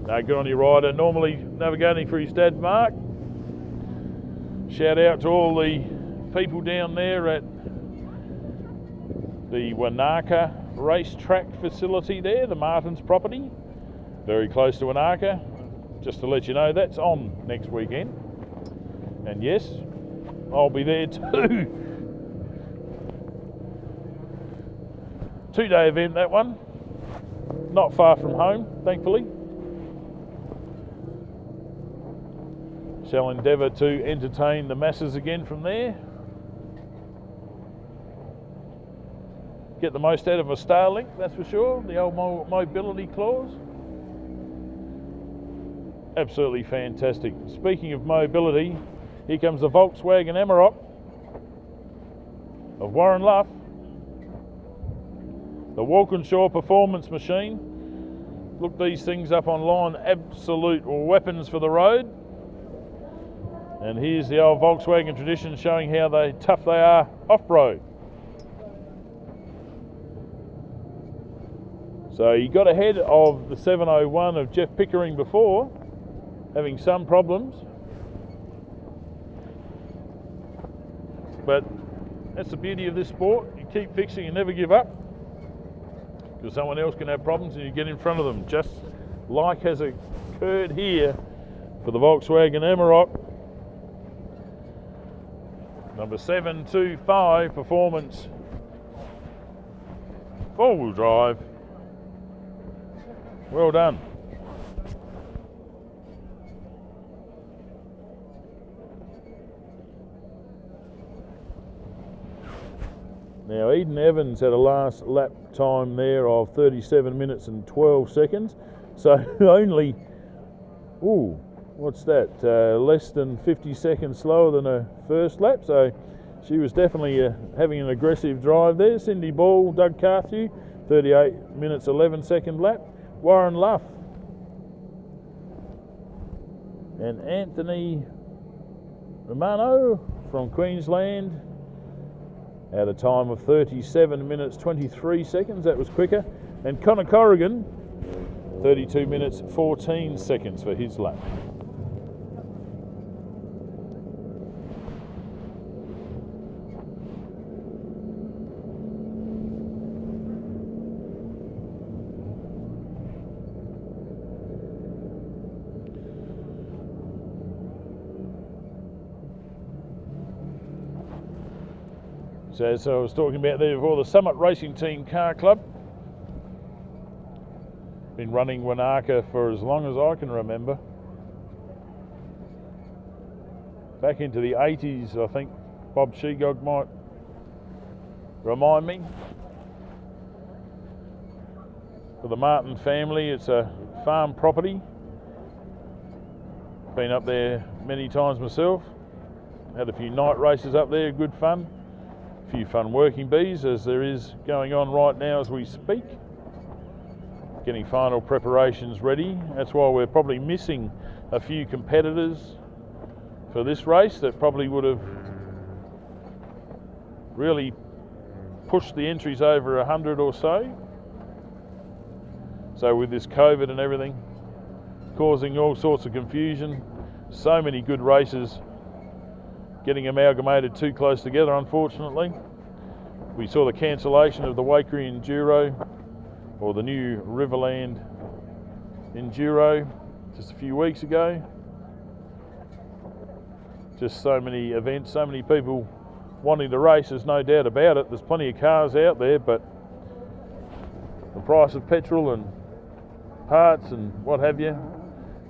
No, good on you, Ryder. Normally navigating for his dad, Mark. Shout out to all the people down there at the Wanaka racetrack facility there, the Martins property. Very close to Wanaka. Just to let you know, that's on next weekend. And yes, I'll be there too. 2-day event, that one. Not far from home, thankfully. Shall endeavour to entertain the masses again from there. Get the most out of a Starlink, that's for sure. The old mobility clause. Absolutely fantastic. Speaking of mobility, here comes the Volkswagen Amarok of Warren Luff. The Walkinshaw Performance Machine. Look these things up online, absolute weapons for the road. And here's the old Volkswagen tradition showing how tough they are off-road. So he got ahead of the 701 of Jeff Pickering before, having some problems. But that's the beauty of this sport. You keep fixing and never give up, because someone else can have problems and you get in front of them, just like has occurred here for the Volkswagen Amarok. Number 725 Performance 4-wheel drive. Well done. Now Eden Evans had a last lap time there of 37 minutes and 12 seconds. So only, ooh, what's that? Less than 50 seconds slower than her first lap. So she was definitely having an aggressive drive there. Cindy Ball, Doug Carthew, 38 minutes 11 second lap. Warren Luff and Anthony Romano from Queensland at a time of 37 minutes 23 seconds. That was quicker. And Connor Corrigan, 32 minutes 14 seconds for his lap. So as I was talking about there before, the Summit Racing Team Car Club. Been running Wanaka for as long as I can remember. Back into the 80s, I think. Bob Shegog might remind me. For the Martin family, it's a farm property. Been up there many times myself. Had a few night races up there, good fun. A few fun working bees, as there is going on right now as we speak. Getting final preparations ready. That's why we're probably missing a few competitors for this race that probably would have really pushed the entries over 100 or so. So with this COVID and everything causing all sorts of confusion, so many good races getting amalgamated too close together, unfortunately. We saw the cancellation of the Waikerie Enduro, or the new Riverland Enduro, just a few weeks ago. Just so many events, so many people wanting to race, there's no doubt about it. There's plenty of cars out there, but the price of petrol and parts and what have you,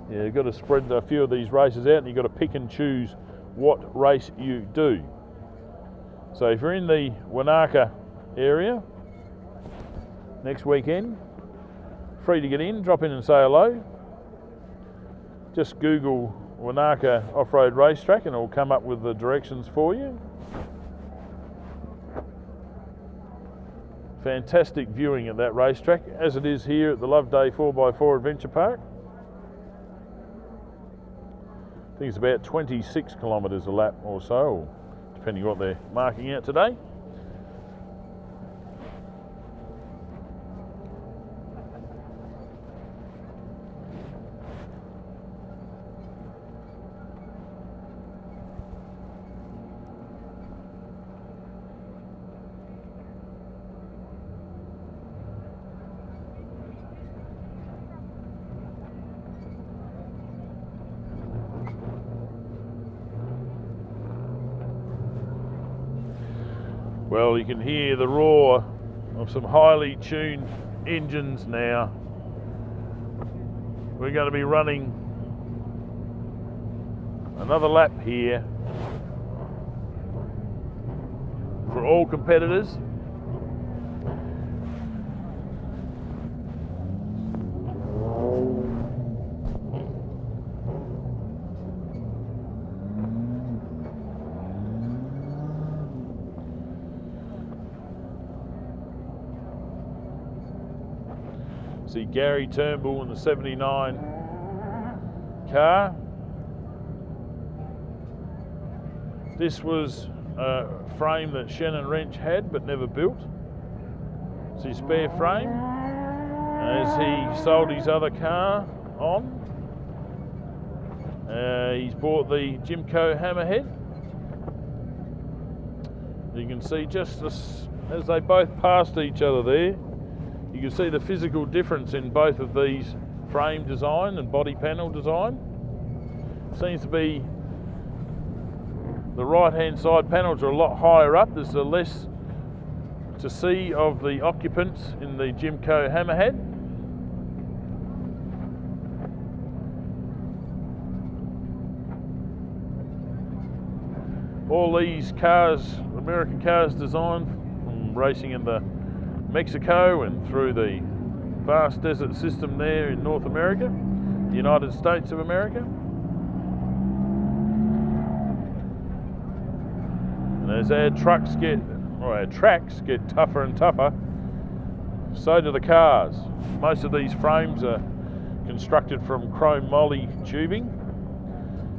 yeah, you've got to spread a few of these races out, and you've got to pick and choose what race you do. So if you're in the Wanaka area next weekend, free to get in, drop in and say hello. Just Google Wanaka Off-Road Racetrack and it will come up with the directions for you. Fantastic viewing at that racetrack, as it is here at the Loveday 4x4 Adventure Park. I think it's about 26 kilometres a lap or so, depending what they're marking out today. Well, you can hear the roar of some highly tuned engines now. We're going to be running another lap here for all competitors. See Gary Turnbull in the 79 car. This was a frame that Shannon Wrench had but never built. It's his spare frame as he sold his other car on. He's bought the Jimco Hammerhead. You can see just as they both passed each other there, you can see the physical difference in both of these frame design and body panel design. Seems to be the right hand side panels are a lot higher up. There's a less to see of the occupants in the Jimco Hammerhead. All these cars, American cars designed from racing in the Mexico and through the vast desert system there in North America, the United States of America. And as our tracks get tougher and tougher, so do the cars. Most of these frames are constructed from chrome moly tubing.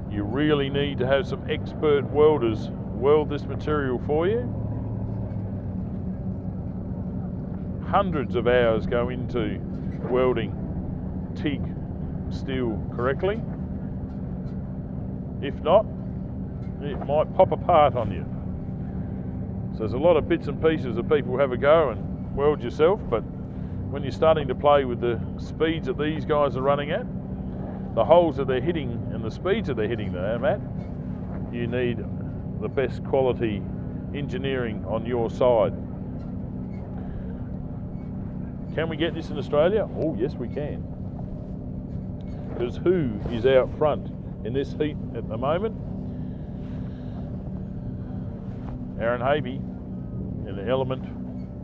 You really need to have some expert welders weld this material for you. Hundreds of hours go into welding TIG steel correctly. If not, it might pop apart on you. So there's a lot of bits and pieces that people have a go and weld yourself, but when you're starting to play with the speeds that these guys are running at, the holes that they're hitting and the speeds that they're hitting them at, you need the best quality engineering on your side. Can we get this in Australia? Oh, yes we can. Because who is out front in this heat at the moment? Aaron Havey in the Element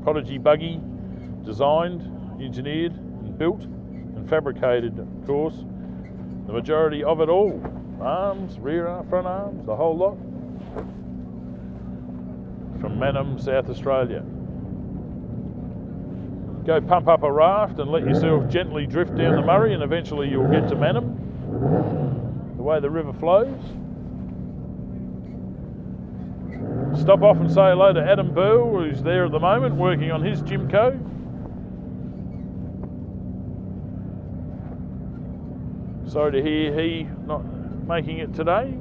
Prodigy buggy, designed, engineered and built and fabricated, of course. The majority of it all. Arms, rear arms, front arms, the whole lot. From CanAm, South Australia. Go pump up a raft and let yourself gently drift down the Murray and eventually you'll get to CanAm, the way the river flows. Stop off and say hello to Adam Burl, who's there at the moment working on his Jimco. Sorry to hear he not making it today.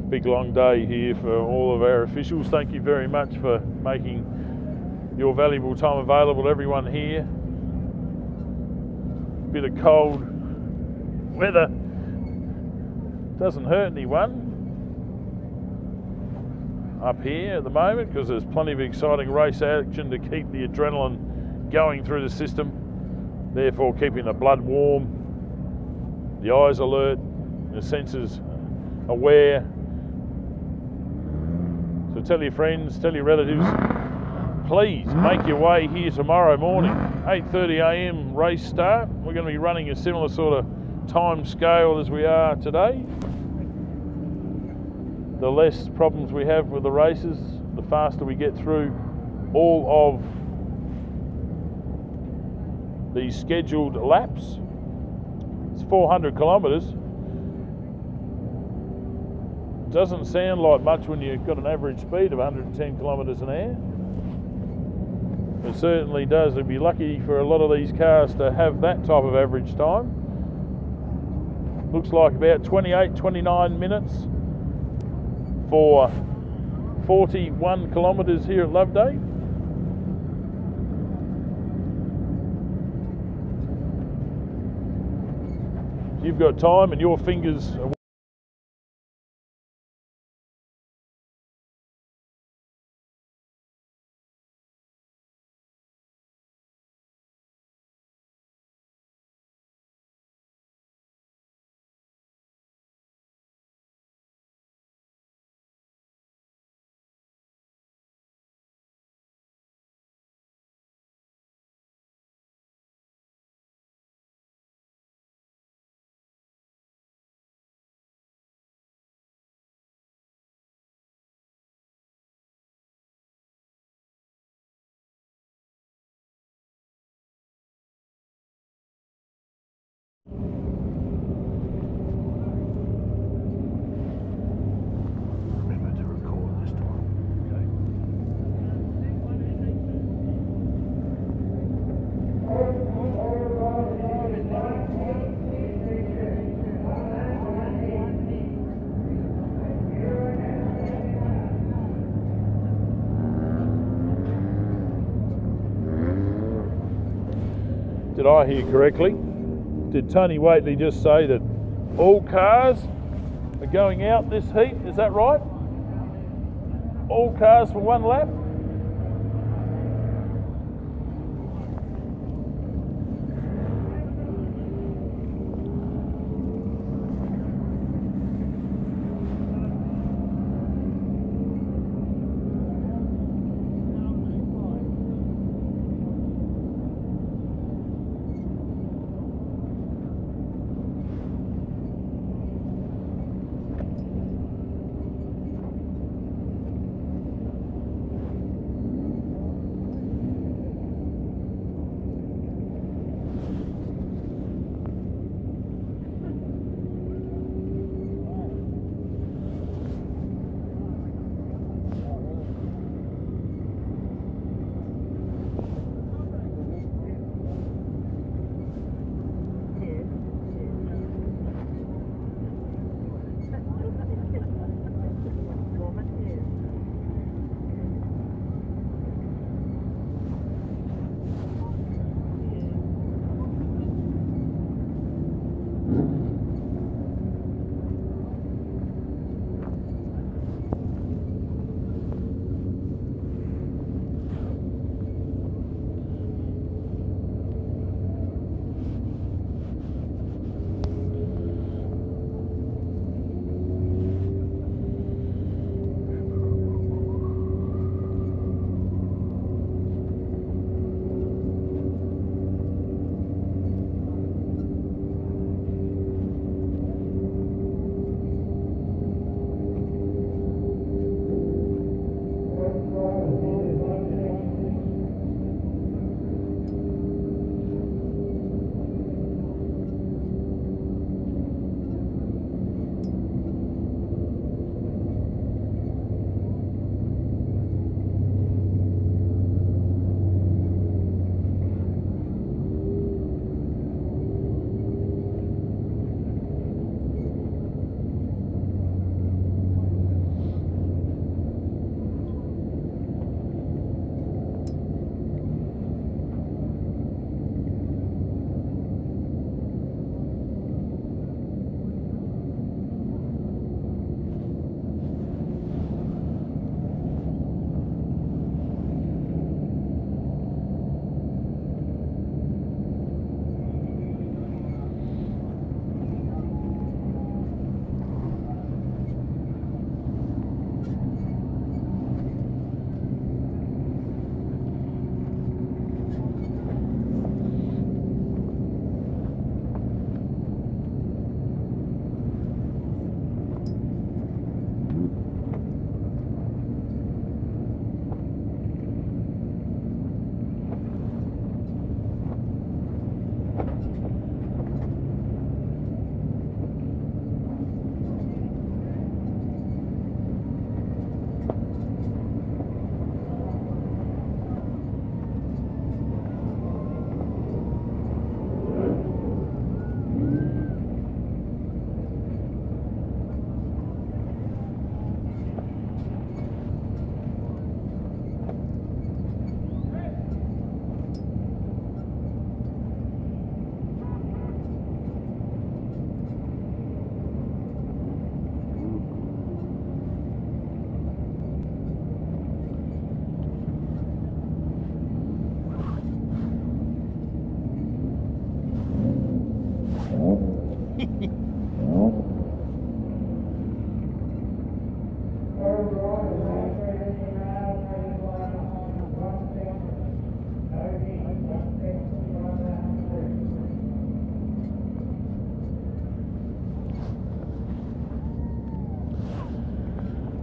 big long day here for all of our officials. Thank you very much for making your valuable time available to everyone here. Bit of cold weather doesn't hurt anyone up here at the moment, because there's plenty of exciting race action to keep the adrenaline going through the system, therefore keeping the blood warm, the eyes alert, the senses aware. So tell your friends, tell your relatives, please make your way here tomorrow morning, 8:30 a.m. race start. We're going to be running a similar sort of time scale as we are today. The less problems we have with the races, the faster we get through all of the scheduled laps. It's 400 kilometres. Doesn't sound like much when you've got an average speed of 110 kilometres an hour. It certainly does. It'd be lucky for a lot of these cars to have that type of average time. Looks like about 28, 29 minutes for 41 kilometres here at Loveday. You've got time and your fingers are Did I hear correctly? Did Tony Waitley just say that all cars are going out this heat? Is that right? All cars for one lap?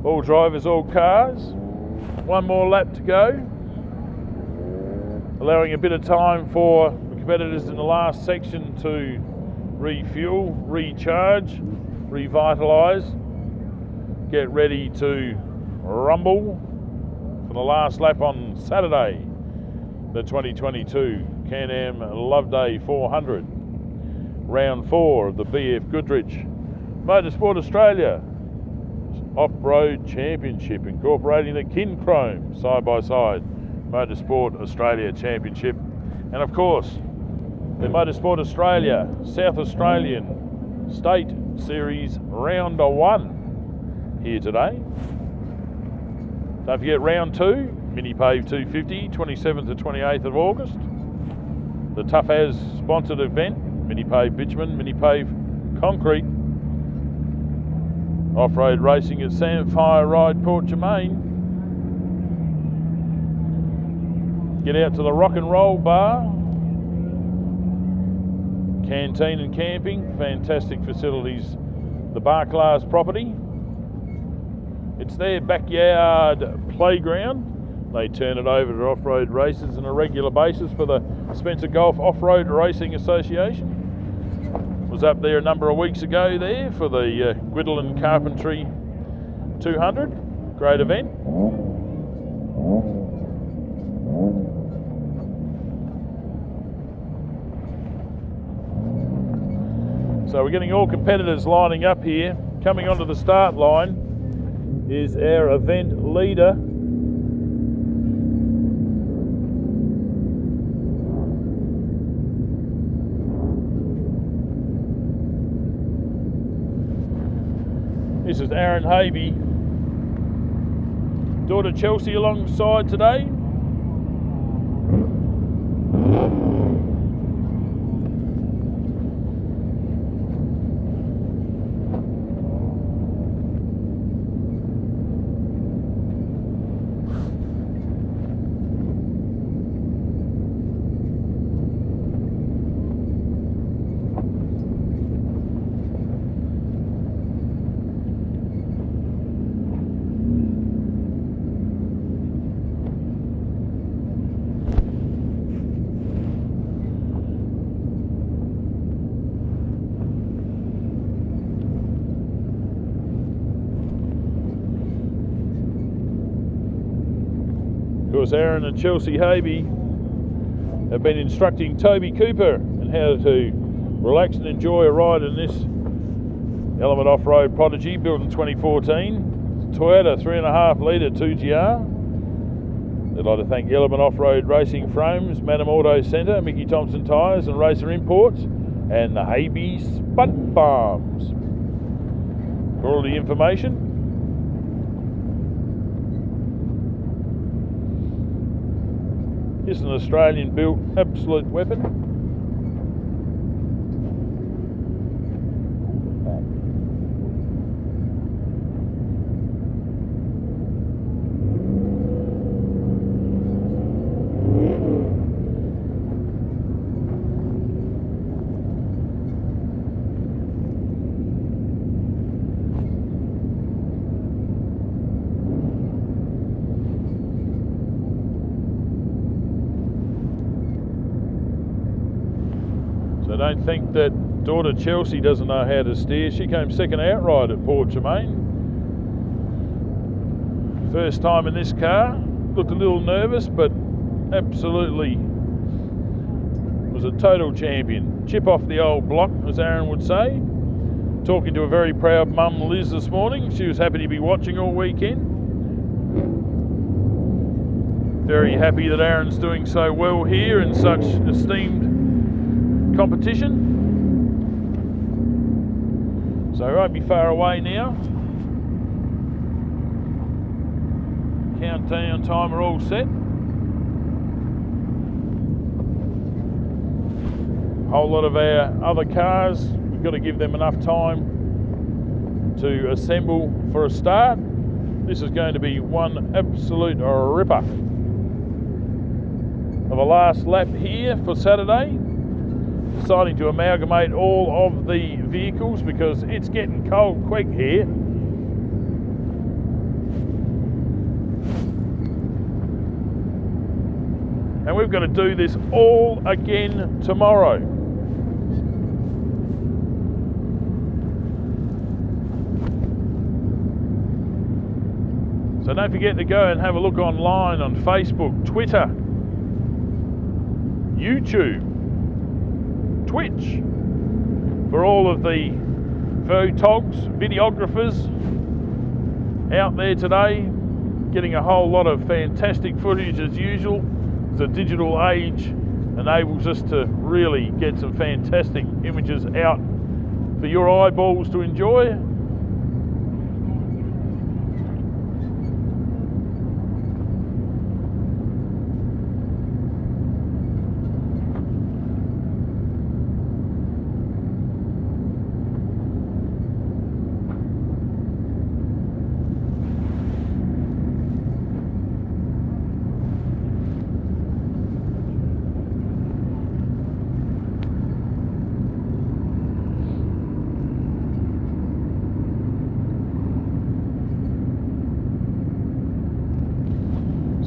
All drivers, all cars. One more lap to go, allowing a bit of time for the competitors in the last section to refuel, recharge, revitalise, get ready to rumble for the last lap on Saturday, the 2022 CanAm Loveday 400, round 4 of the BFGoodrich Motorsport Australia Off-Road Championship, incorporating the Kincrome side-by-side Motorsport Australia Championship, and of course the Motorsport Australia South Australian State Series Round 1 here today. Don't forget round 2, Mini Pave 250, 27th to 28th of August. The Tough As sponsored event, Mini Pave Bitumen, Mini Pave Concrete. Off-road racing at Samphire Ride Port Germain. Get out to the Rock and Roll Bar. Canteen and camping, fantastic facilities. The Bar Class property. It's their backyard playground. They turn it over to off-road races on a regular basis for the Spencer Golf Off-Road Racing Association. Was up there a number of weeks ago there for the Gwyddelin Carpentry 200. Great event. So we're getting all competitors lining up here. Coming onto the start line is our event leader, this is Aaron Havey. Daughter Chelsea alongside today. Of course, Aaron and Chelsea Havey have been instructing Toby Cooper on how to relax and enjoy a ride in this Element Off-Road Prodigy built in 2014. Toyota 3.5 litre 2GR. I'd like to thank Element Off-Road Racing Frames, Madam Auto Centre, Mickey Thompson Tyres and Racer Imports, and the Havey Spud Farms. For all the information, it's an Australian-built absolute weapon. So don't think that daughter Chelsea doesn't know how to steer. She came second outright at Port Germain. First time in this car. Looked a little nervous, but absolutely was a total champion. Chip off the old block, as Aaron would say. Talking to a very proud mum, Liz, this morning. She was happy to be watching all weekend. Very happy that Aaron's doing so well here in such esteemed competition. So we won't be far away now. Countdown timer all set. Whole lot of our other cars, we've got to give them enough time to assemble for a start. This is going to be one absolute ripper of a last lap here for Saturday. Deciding to amalgamate all of the vehicles because it's getting cold quick here. And we've got to do this all again tomorrow. So don't forget to go and have a look online on Facebook, Twitter, YouTube, Twitch, for all of the photogs, videographers out there today, getting a whole lot of fantastic footage as usual. The digital age enables us to really get some fantastic images out for your eyeballs to enjoy.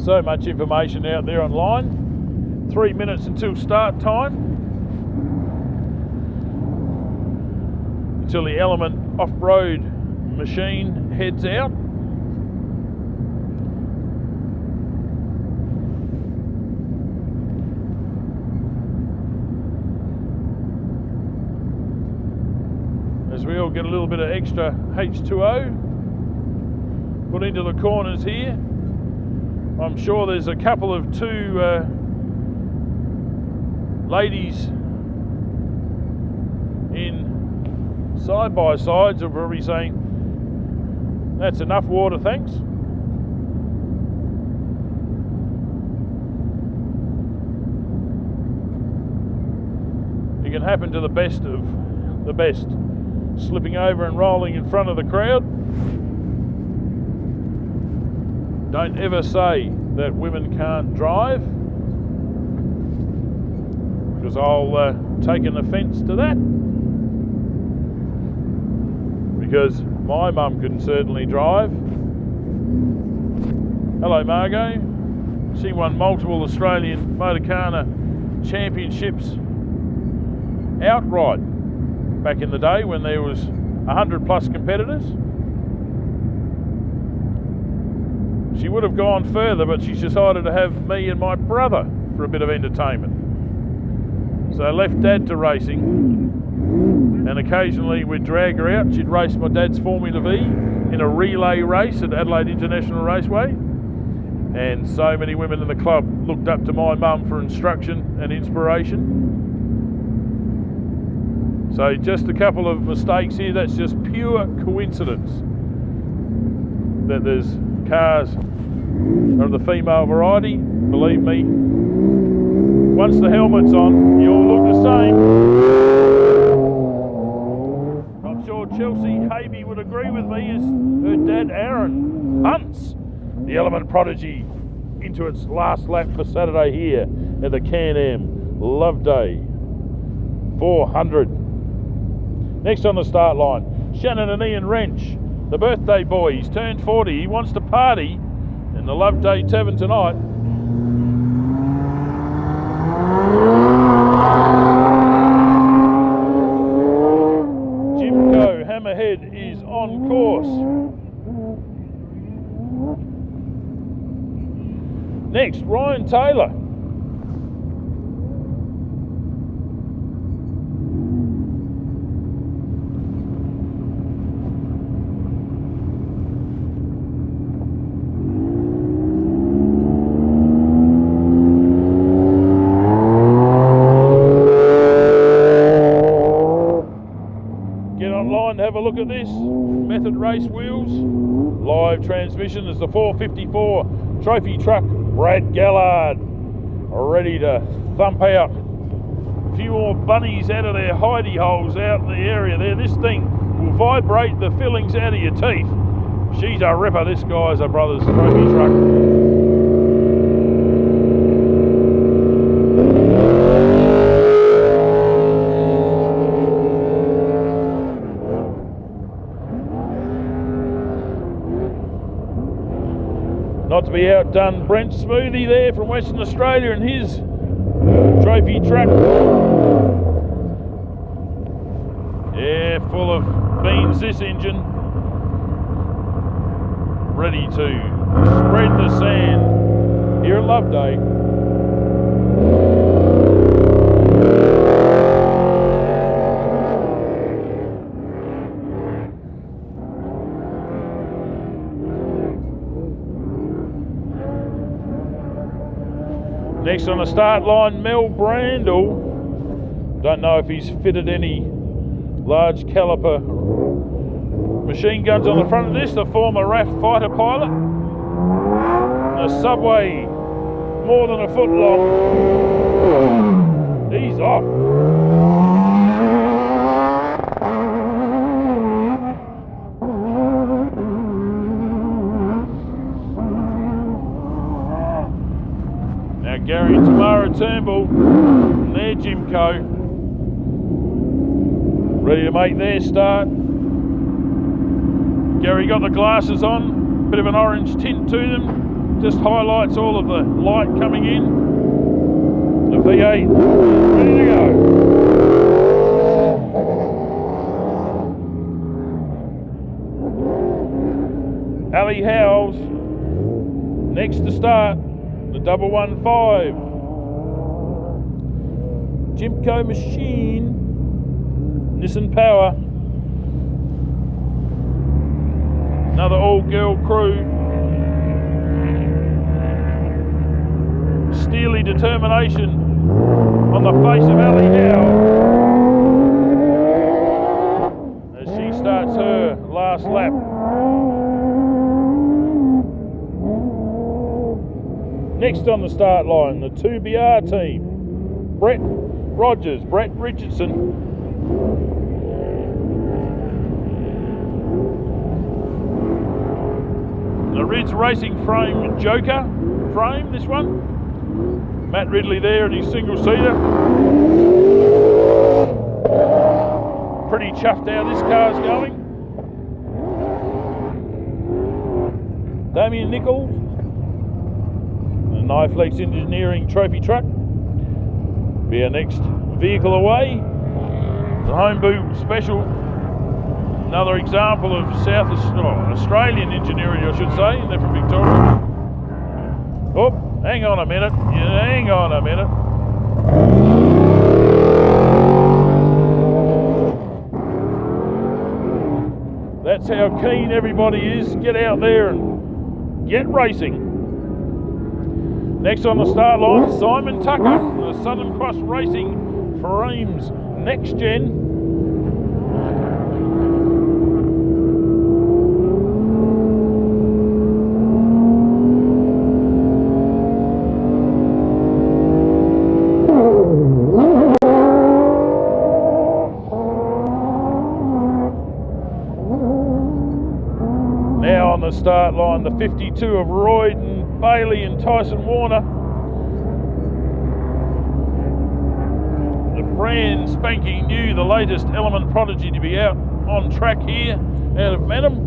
So much information out there online. 3 minutes until start time, until the Element off-road machine heads out. As we all get a little bit of extra H2O put into the corners here. I'm sure there's a couple of two ladies in side-by-sides are probably saying, that's enough water, thanks. It can happen to the best of the best. Slipping over and rolling in front of the crowd. Don't ever say that women can't drive, because I'll take an offence to that, because my mum can certainly drive. Hello Margot. She won multiple Australian Motorcarna championships outright back in the day when there was 100 plus competitors. She would have gone further, but she's decided to have me and my brother for a bit of entertainment. So I left Dad to racing, and occasionally we'd drag her out. She'd race my dad's Formula V in a relay race at Adelaide International Raceway. And so many women in the club looked up to my mum for instruction and inspiration. So just a couple of mistakes here. That's just pure coincidence that there's cars of the female variety. Believe me, once the helmet's on, you all look the same. I'm sure Chelsea Habe would agree with me, as her dad Aaron hunts the Element prodigy into its last lap for Saturday here at the CanAm Loveday 400. Next on the start line, Shannon and Ian Wrench, the birthday boy. He's turned 40. He wants to party in the Loveday Tavern tonight. Jimco Hammerhead is on course. Next, Ryan Taylor. Have a look at this. Method race wheels, live transmission. There's the 454 trophy truck, Brad Gallard, ready to thump out a few more bunnies out of their hidey holes out in the area there. This thing will vibrate the fillings out of your teeth. She's a ripper, this guy's a brother's trophy truck. Not to be outdone, Brent Smoothie there from Western Australia and his trophy truck. Yeah, full of beans this engine. Ready to spread the sand here at Loveday. Next on the start line, Mel Brandle. Don't know if he's fitted any large caliper machine guns on the front of this. The former RAF fighter pilot. A subway more than a foot long. He's off. Now Gary and Tamara Turnbull and their Jimco ready to make their start. Gary got the glasses on, bit of an orange tint to them, just highlights all of the light coming in. The V8 ready to go. Ali Howes next to start, the 115. Jimco machine, Nissan Power. Another all-girl crew. Steely determination on the face of Ali Howe as she starts her last lap. Next on the start line, the 2BR team. Brett Rogers, Brett Richardson. The Ridge Racing frame Joker frame, this one. Matt Ridley there in his single seater. Pretty chuffed how this car's going. Damien Nichols, the Kniflex Engineering trophy truck. Be our next vehicle away. The Homeboo Special. Another example of Australian engineering, I should say. They're from Victoria. Oh, hang on a minute. Yeah, hang on a minute. That's how keen everybody is. Get out there and get racing. Next on the start line, Simon Tucker, the Southern Cross Racing Frames Next Gen. Now on the start line, the 52 of Royden Bailey and Tyson Warner. The brand spanking new, the latest Element Prodigy to be out on track here out of Manham.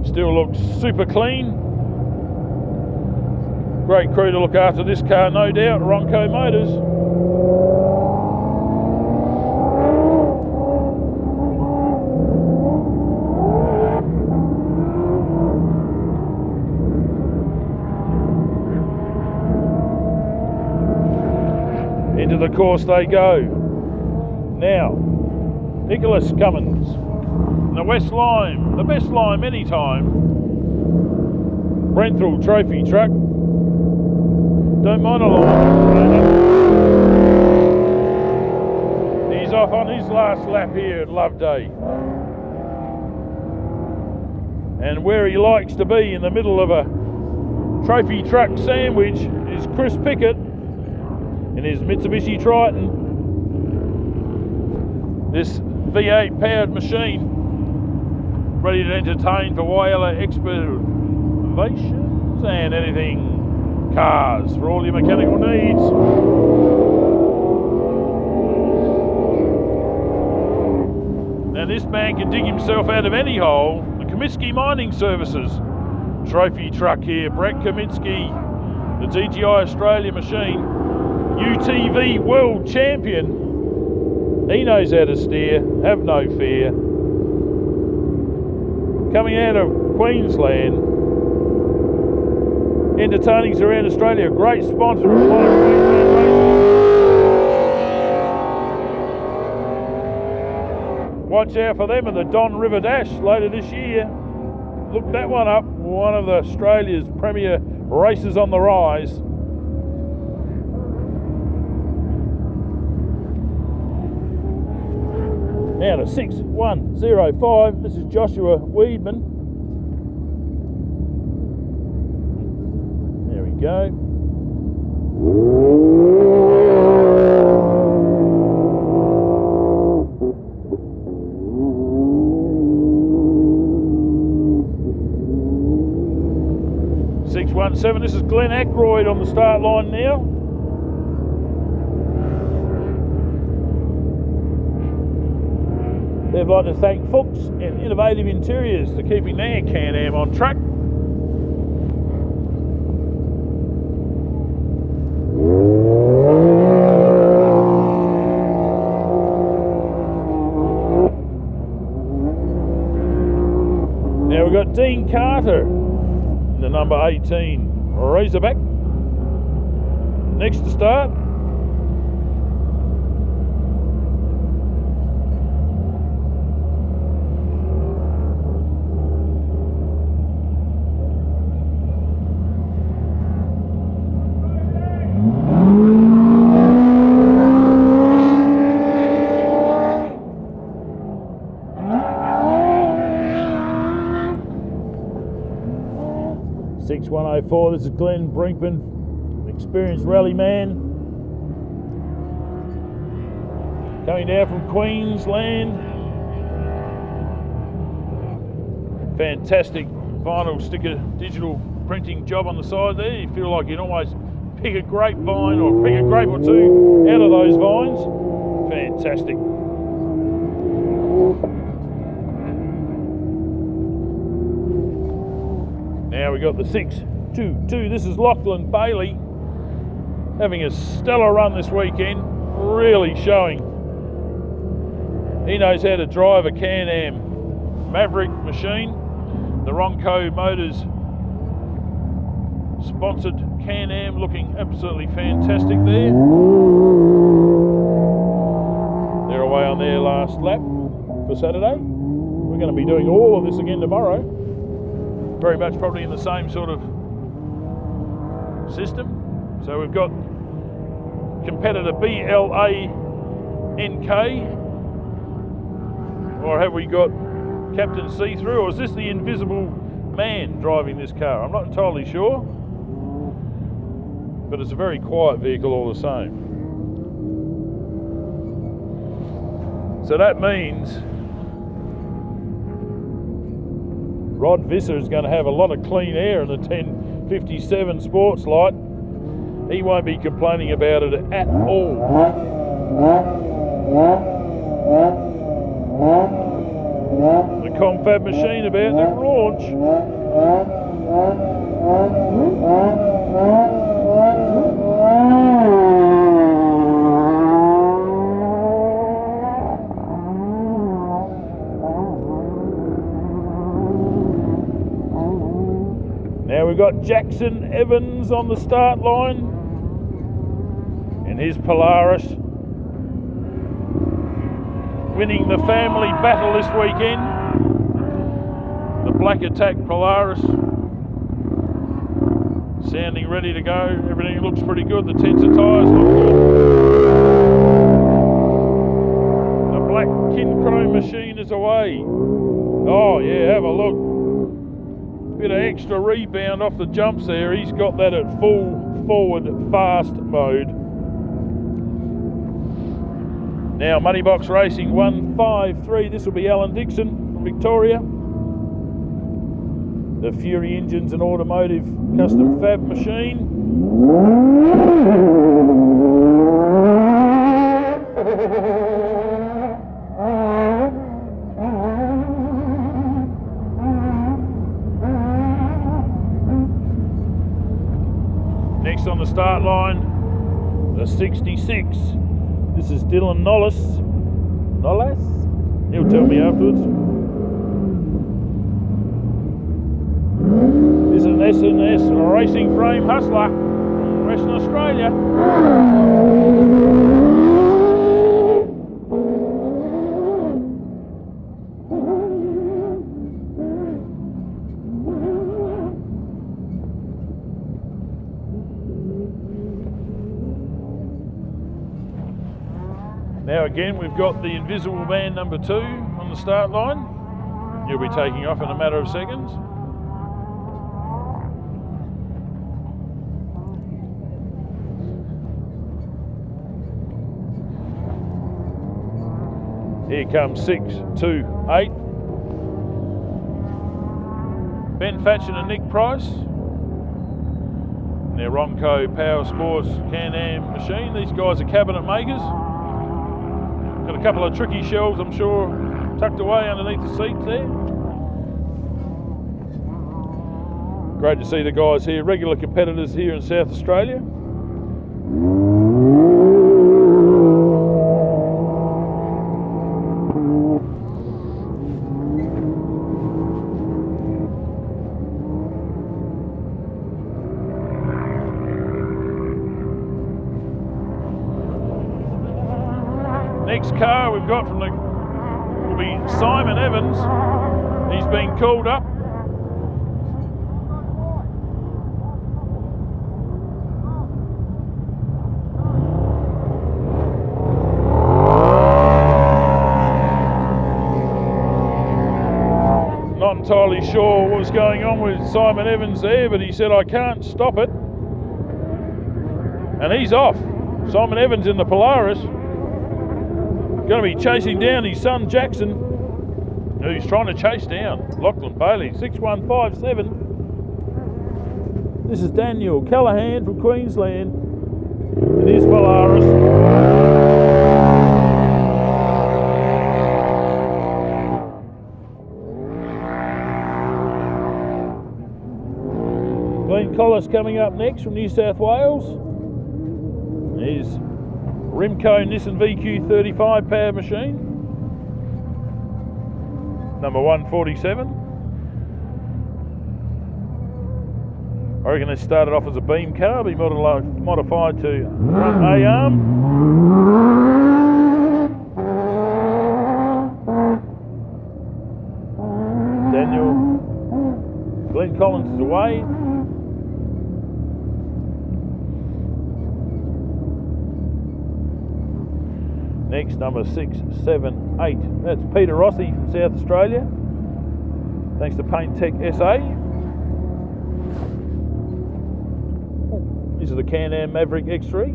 Still looks super clean. Great crew to look after this car, no doubt, Ronco Motors. Into the course they go. Now, Nicholas Cummins, the West Lime, the best lime anytime. Brenthal trophy truck. Don't mind a lime. He's off on his last lap here at Loveday. And where he likes to be in the middle of a trophy truck sandwich is Chris Pickett in his Mitsubishi Triton. This V8 powered machine. ready to entertain for Whyalla Excavations and anything cars for all your mechanical needs. Now this man can dig himself out of any hole. The Comiskey Mining Services trophy truck here, Brett Comiskey, the DGI Australia machine, UTV world champion. He knows how to steer, have no fear. Coming out of Queensland, entertaining around Australia, a great sponsor of a lot of Queensland races. Watch out for them in the Don River Dash later this year. Look that one up, one of Australia's premier races on the rise. Now to 6105, this is Joshua Weedman. There we go. This is Glenn Ackroyd on the start line now. They'd like to thank Fuchs and Innovative Interiors for keeping their Can-Am on track. Now we've got Dean Carter, the number 18 Razorback. Next to start. This is Glenn Brinkman, experienced rally man. Coming down from Queensland. Fantastic vinyl sticker digital printing job on the side there. You feel like you'd almost pick a grapevine or pick a grape or two out of those vines. Fantastic. Now we got the 622. This is Lachlan Bailey, having a stellar run this weekend, really showing he knows how to drive a Can-Am Maverick machine. The Ronco Motors sponsored Can-Am, looking absolutely fantastic there. They're away on their last lap for Saturday. We're going to be doing all of this again tomorrow. Very much probably in the same sort of system. So we've got competitor BLANK, or have we got Captain See-Through, or is this the invisible man driving this car? I'm not entirely sure, but it's a very quiet vehicle all the same. So that means Rod Visser is going to have a lot of clean air in the 1057 Sports Light. He won't be complaining about it at all. The confab machine about to launch. Now we've got Jackson Evans on the start line in his Polaris, winning the family battle this weekend. The Black Attack Polaris, sounding ready to go. Everything looks pretty good. The tensor tyres look good. The black Kincrome machine is away. Oh yeah, have a look. Bit of extra rebound off the jumps there. He's got that at full forward fast mode. Now Moneybox Racing 153. This will be Alan Dixon from Victoria. the Fury Engines and Automotive Custom Fab machine. Next on the start line, the 66. This is Dylan Nollis. He'll tell me afterwards. This is an S&S Racing Frame Hustler from Western Australia. Now again, we've got the Invisible Man number 2 on the start line. You'll be taking off in a matter of seconds. Here comes 628. Ben Fatchin and Nick Price. And their Ronco Power Sports Can-Am machine. These guys are cabinet makers. Got a couple of tricky shelves, I'm sure, tucked away underneath the seats there. Great to see the guys here, regular competitors here in South Australia. Next car we've got from will be Simon Evans. He's been called up. Not entirely sure what was going on with Simon Evans there, but he said, I can't stop it. And he's off. Simon Evans in the Polaris. Going to be chasing down his son Jackson, who's trying to chase down Lachlan Bailey. 6157. This is Daniel Callahan from Queensland and his Polaris. Glenn Collis coming up next from New South Wales. Here's Rimco Nissan VQ35 power machine, number 147. I reckon they started off as a beam car, be modified to front A-arm. Daniel Glenn Collins is away. Next, number 678. That's Peter Rossi from South Australia. Thanks to Paint Tech SA. This is the Can-Am Maverick X3.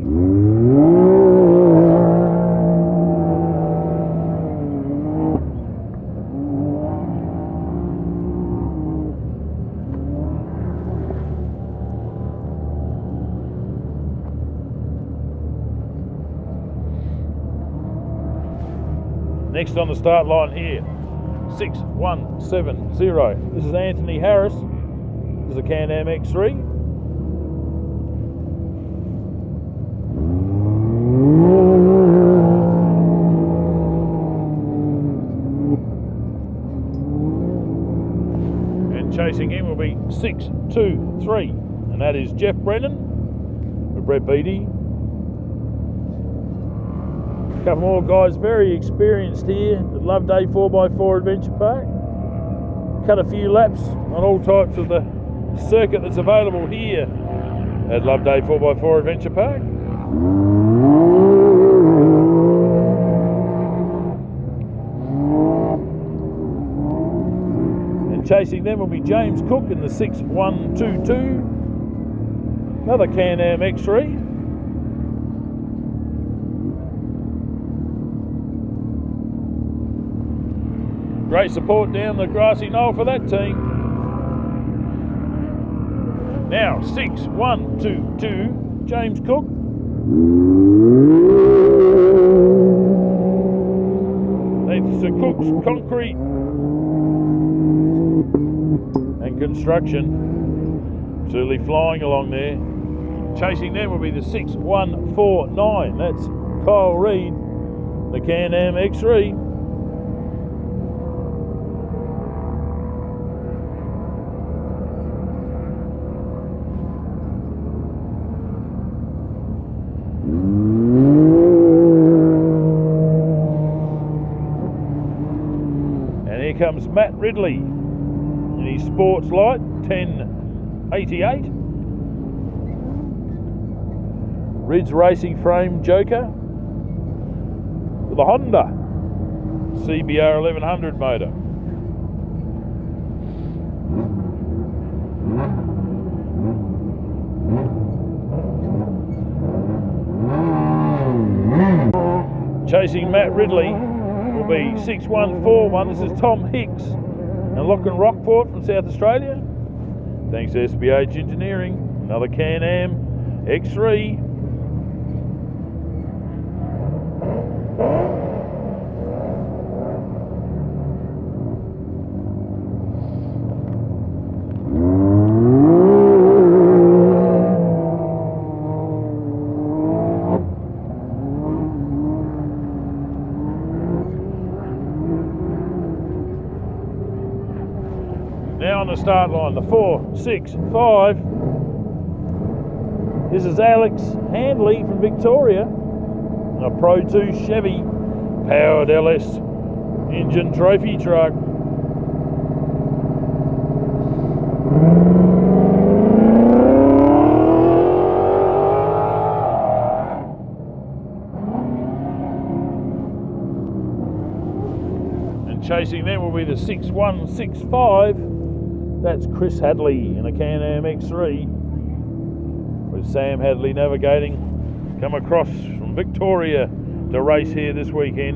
Next on the start line here, 6170. This is Anthony Harris. This is a Can-Am X3. And chasing him will be 623, and that is Jeff Brennan with Brett Beattie. A couple more guys very experienced here at Loveday 4x4 Adventure Park. Cut a few laps on all types of the circuit that's available here at Loveday 4x4 Adventure Park. And chasing them will be James Cook in the 6122. Another Can-Am X3. Great support down the grassy knoll for that team. Now 6-1-2-2, James Cook. That's the Cook's Concrete and Construction. Certainly flying along there. Chasing them will be the 6-1-4-9. That's Kyle Reid, the CanAm X3. And here comes Matt Ridley in his sports light 1088. Rid's Racing Frame Joker with a Honda CBR 1100 motor. Chasing Matt Ridley will be 6141. This is Tom Hicks and Lachlan Rockport from South Australia. Thanks to SBH Engineering. Another CanAm X3. Now on the start line, the 4-6-5. This is Alex Handley from Victoria. A Pro 2 Chevy powered LS engine trophy truck. And chasing them will be the 6-1-6-5. That's Chris Hadley in a CanAm X3 with Sam Hadley navigating. Come across from Victoria to race here this weekend.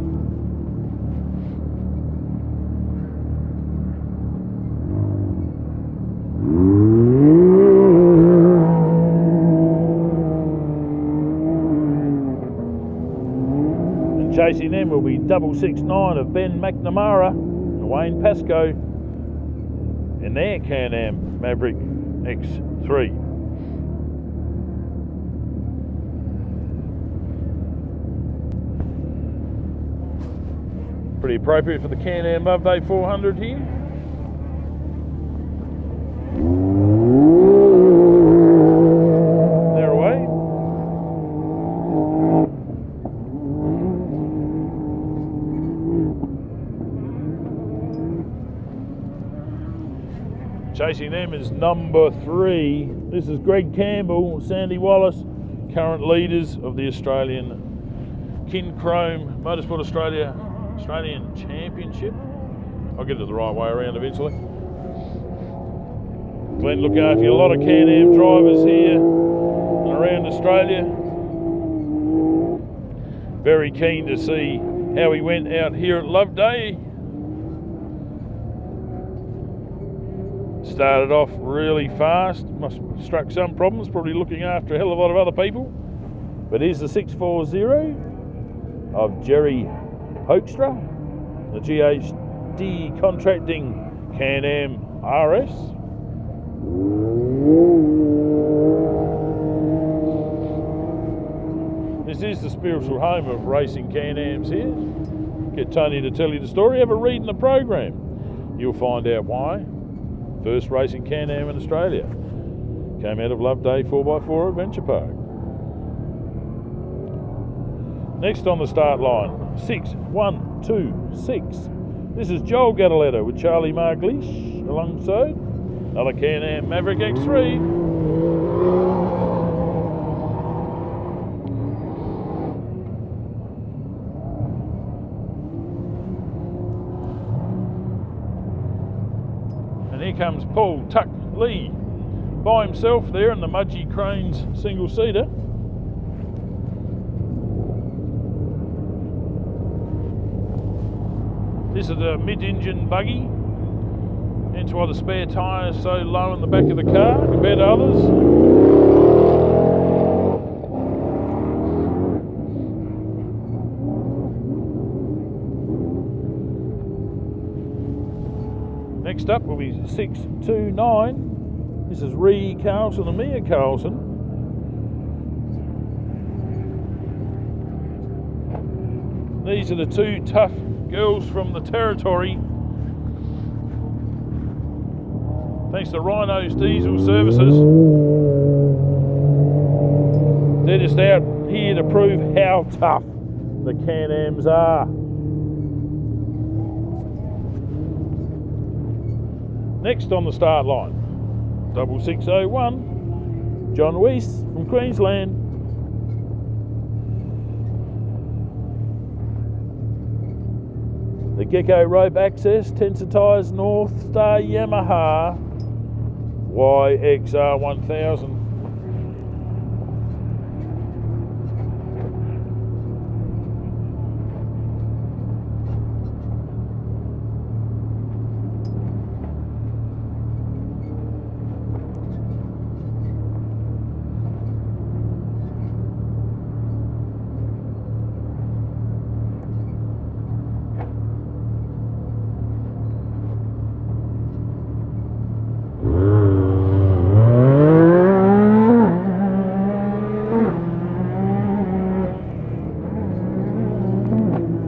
And chasing them will be 669 of Ben McNamara and Wayne Pascoe in their CanAm Maverick X3. Pretty appropriate for the CanAm Loveday 400 here. They're away. Chasing them is number 3. This is Greg Campbell, Sandy Wallace, current leaders of the Australian Kincrome Motorsport Australian Championship. I'll get it the right way around eventually. Glenn looking after a lot of CanAm drivers here and around Australia. Very keen to see how he went out here at Loveday. Started off really fast, must have struck some problems, probably looking after a hell of a lot of other people. But here's the 640 of Jerry Hoekstra, the GHD Contracting CanAm RS. This is the spiritual home of racing Can-Ams here. Get Tony to tell you the story, have a read in the program. You'll find out why. First racing Can-Am in Australia. Came out of Loveday 4x4 Adventure Park. Next on the start line, 6-1-2-6. This is Joel Gadaletto with Charlie Marglish alongside another CanAm Maverick X3. And here comes Paul Tuck Lee by himself there in the Mudgee Cranes single-seater. This is a mid-engine buggy Hence why the spare tyre is so low in the back of the car compared to others. Next up will be 629. This is Ree Carlson and Mia Carlson. These are the two tough girls from the territory. Thanks to Rhino's Diesel Services. They're just out here to prove how tough the Can-Ams are. Next on the start line, 6601, John Weiss from Queensland. The Gecko Rope Access Tensitised North Star Yamaha YXR 1000.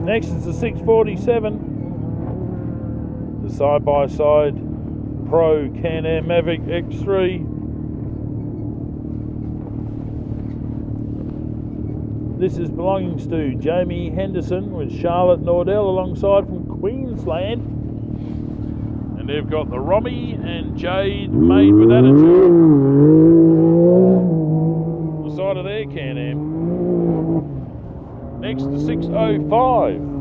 Next is the 647, the side-by-side Pro Can-Am Maverick X3. This is belonging to Jamie Henderson with Charlotte Nordell alongside from Queensland. And they've got the Romy and Jade Made with Attitude on the side of their Can-Am. Next to 605.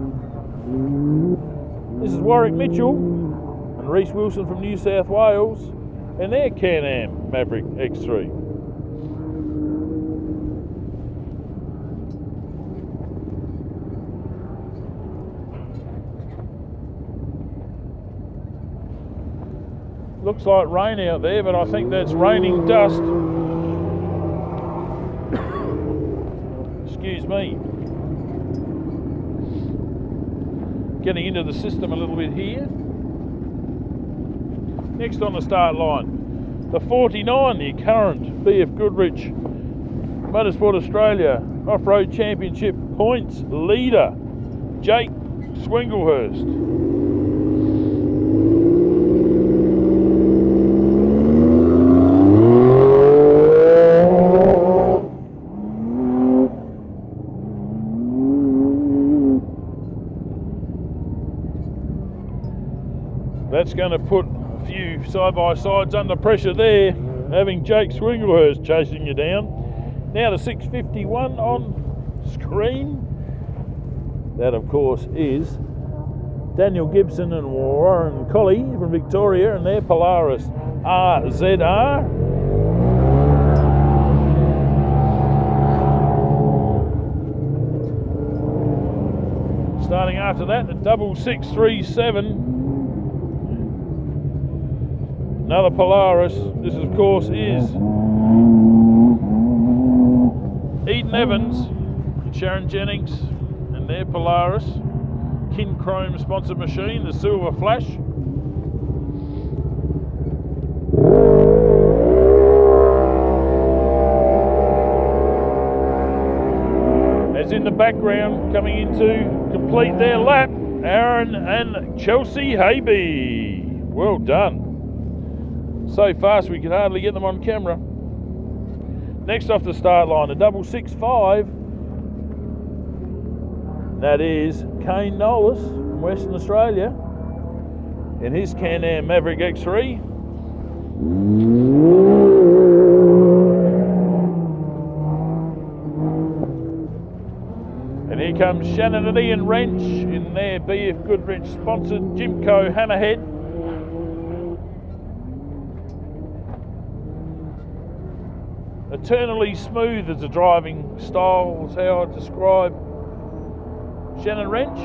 This is Warwick Mitchell and Reese Wilson from New South Wales and their Can-Am Maverick X3. Looks like rain out there, but I think that's raining dust. Excuse me. Getting into the system a little bit here. Next on the start line, the 49, the current BFGoodrich Motorsport Australia Off-Road Championship points leader, Jake Swinglehurst. That's going to put a few side-by-sides under pressure there, having Jake Swinglehurst chasing you down. Now the 651 on screen. That, of course, is Daniel Gibson and Warren Colley from Victoria and their Polaris RZR. Starting after that, the 6637. Another Polaris. This, of course, is Eden Evans and Sharon Jennings and their Polaris. Kincrome sponsored machine, the Silver Flash. As in the background, coming in to complete their lap, Aaron and Chelsea Haby. Well done. So fast we could hardly get them on camera. Next off the start line, a 665. That is Kane Knowles from Western Australia in his Can-Am Maverick X3. And here comes Shannon and Ian Wrench in their BFGoodrich sponsored Jimco Hammerhead. Eternally smooth as a driving style is how I describe Shannon Wrench.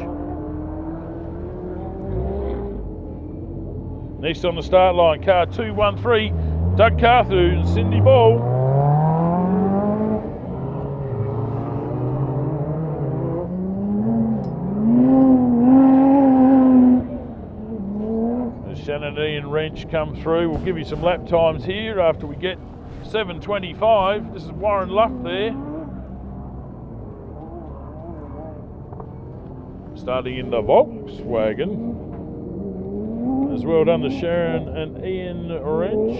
Next on the start line, car 213, Doug Carthew and Cindy Ball. As Shannon Ian Wrench come through, we'll give you some lap times here after we get 7:25. This is Warren Loveday. Starting in the Volkswagen. As well done to Sharon and Ian Wrench.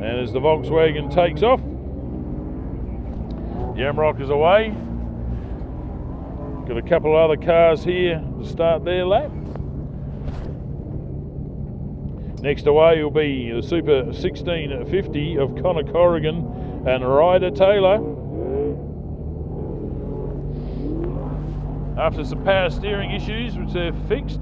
And as the Volkswagen takes off, Yamrock is away. Got a couple of other cars here to start their lap. Next away will be the Super 1650 of Connor Corrigan and Ryder Taylor. After some power steering issues, which they've fixed.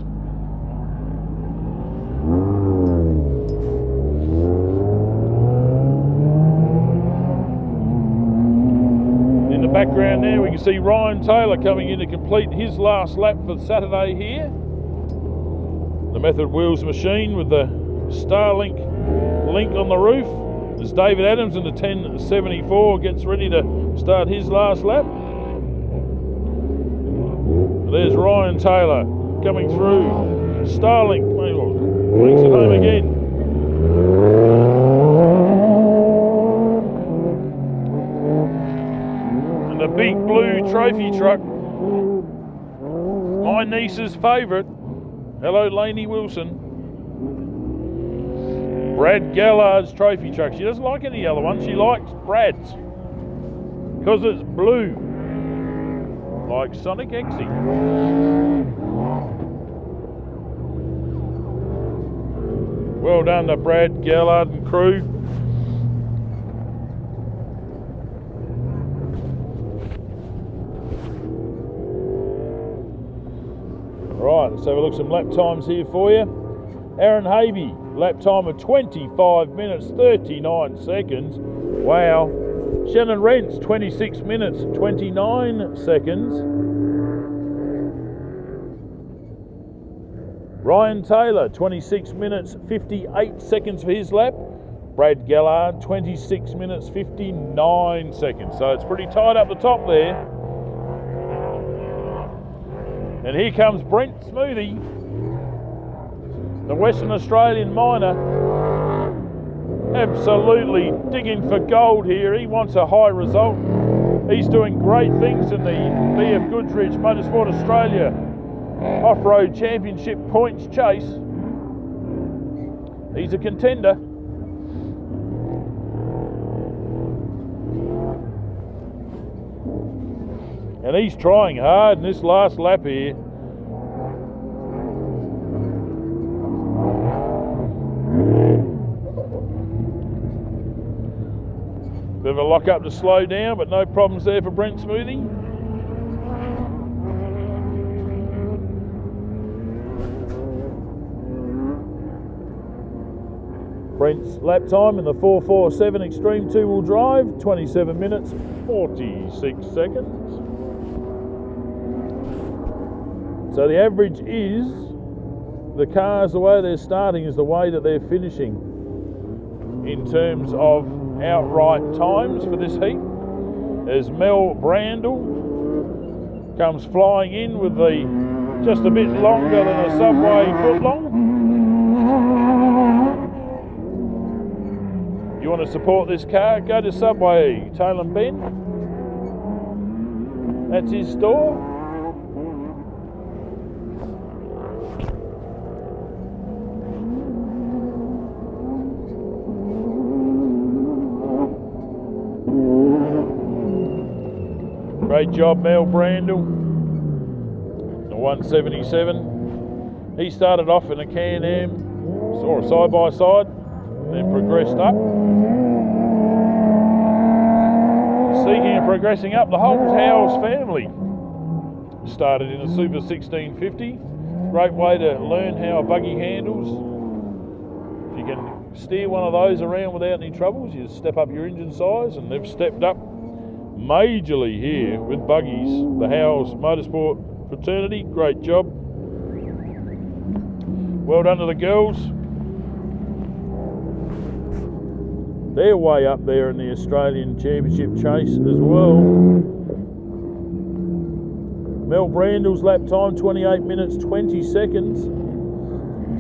In the background there, we can see Ryan Taylor coming in to complete his last lap for Saturday here. The Method Wheels machine with the Starlink link on the roof. As David Adams in the 1074 gets ready to start his last lap. There's Ryan Taylor coming through. Starlink makes it home again. And the big blue trophy truck, my niece's favourite. Hello, Lainey Wilson. Brad Gallard's trophy truck. She doesn't like any other one. She likes Brad's because it's blue. Like Sonic Xy. Well done to Brad Gallard and crew. Right, let's have a look at some lap times here for you. Aaron Havey, lap time of 25 minutes 39 seconds. Wow. Shannon Rentz, 26 minutes, 29 seconds. Ryan Taylor, 26 minutes, 58 seconds for his lap. Brad Gallard, 26 minutes, 59 seconds. So it's pretty tight up the top there. And here comes Brent Smoothie, the Western Australian miner. Absolutely digging for gold here. He wants a high result. He's doing great things in the BFGoodrich Motorsport Australia Off-Road Championship points chase. He's a contender. And he's trying hard in this last lap here. Bit of a lock up to slow down, but no problems there for Brent Smoothie. Brent's lap time in the 447 Extreme 2-wheel drive, 27 minutes, 46 seconds. So the average is, the cars, the way they're starting is the way that they're finishing in terms of outright times for this heat. As Mel Brandle comes flying in with the just a bit longer than a Subway footlong. You want to support this car, go to Subway Tail and Bend. That's his store. Great job, Mel Brandle. The 177. He started off in a Can-Am, or side-by-side, then progressed up. Seeking and progressing up, the whole Towers family started in a Super 1650. Great way to learn how a buggy handles. If you can steer one of those around without any troubles, you step up your engine size, and they've stepped up majorly here with buggies. The Howes Motorsport fraternity, great job. Well done to the girls. They're way up there in the Australian Championship chase as well. Mel Brandle's lap time 28 minutes 20 seconds.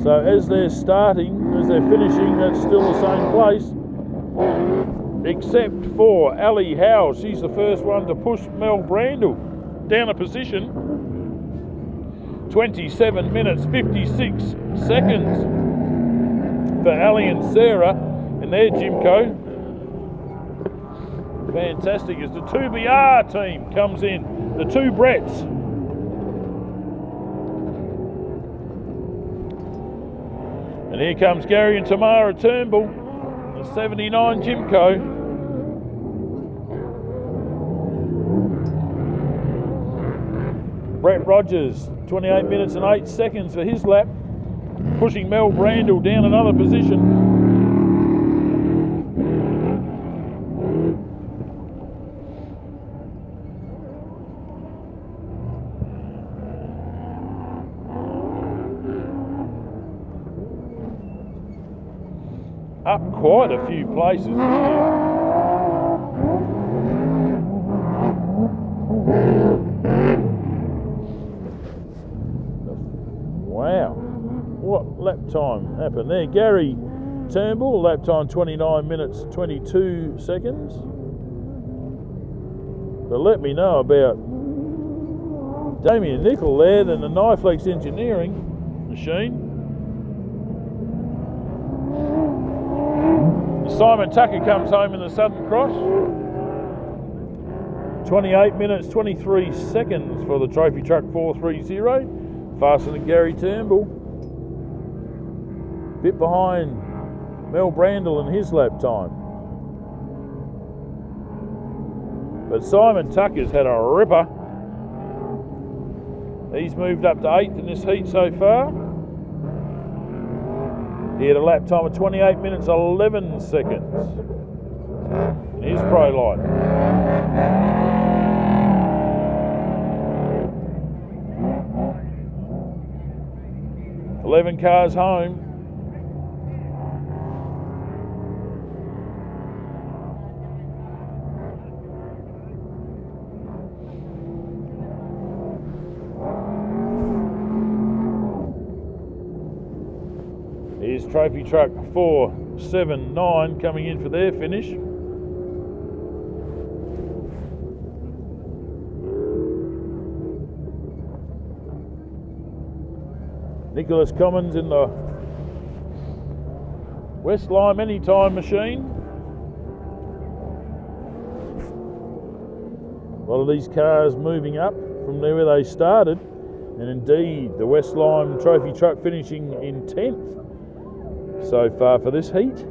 So as they're starting, as they're finishing, that's still the same place. Except for Ali Howe. She's the first one to push Mel Brandle down a position. 27 minutes 56 seconds for Ali and Sarah and their Jimco. Fantastic as the 2BR team comes in, the two Bretts. And here comes Gary and Tamara Turnbull, the 79 Jimco. Brett Rogers, 28 minutes and 8 seconds for his lap, pushing Mel Brandle down another position. Up quite a few places here. Wow, what lap time happened there? Gary Turnbull, lap time 29 minutes 22 seconds. But let me know about Damien Nickel there, then the Knifelex Engineering machine. Simon Tucker comes home in the Southern Cross. 28 minutes 23 seconds for the Trophy Truck 430. Faster than Gary Turnbull. Bit behind Mel Brandle in his lap time. But Simon Tucker's had a ripper. He's moved up to 8th in this heat so far. He had a lap time of 28 minutes 11 seconds in his pro light. 11 cars home. Here's Trophy Truck 479 coming in for their finish. Nicholas Commons in the West Lime Anytime machine. A lot of these cars moving up from there where they started, and indeed the West Lime Trophy Truck finishing in 10th so far for this heat.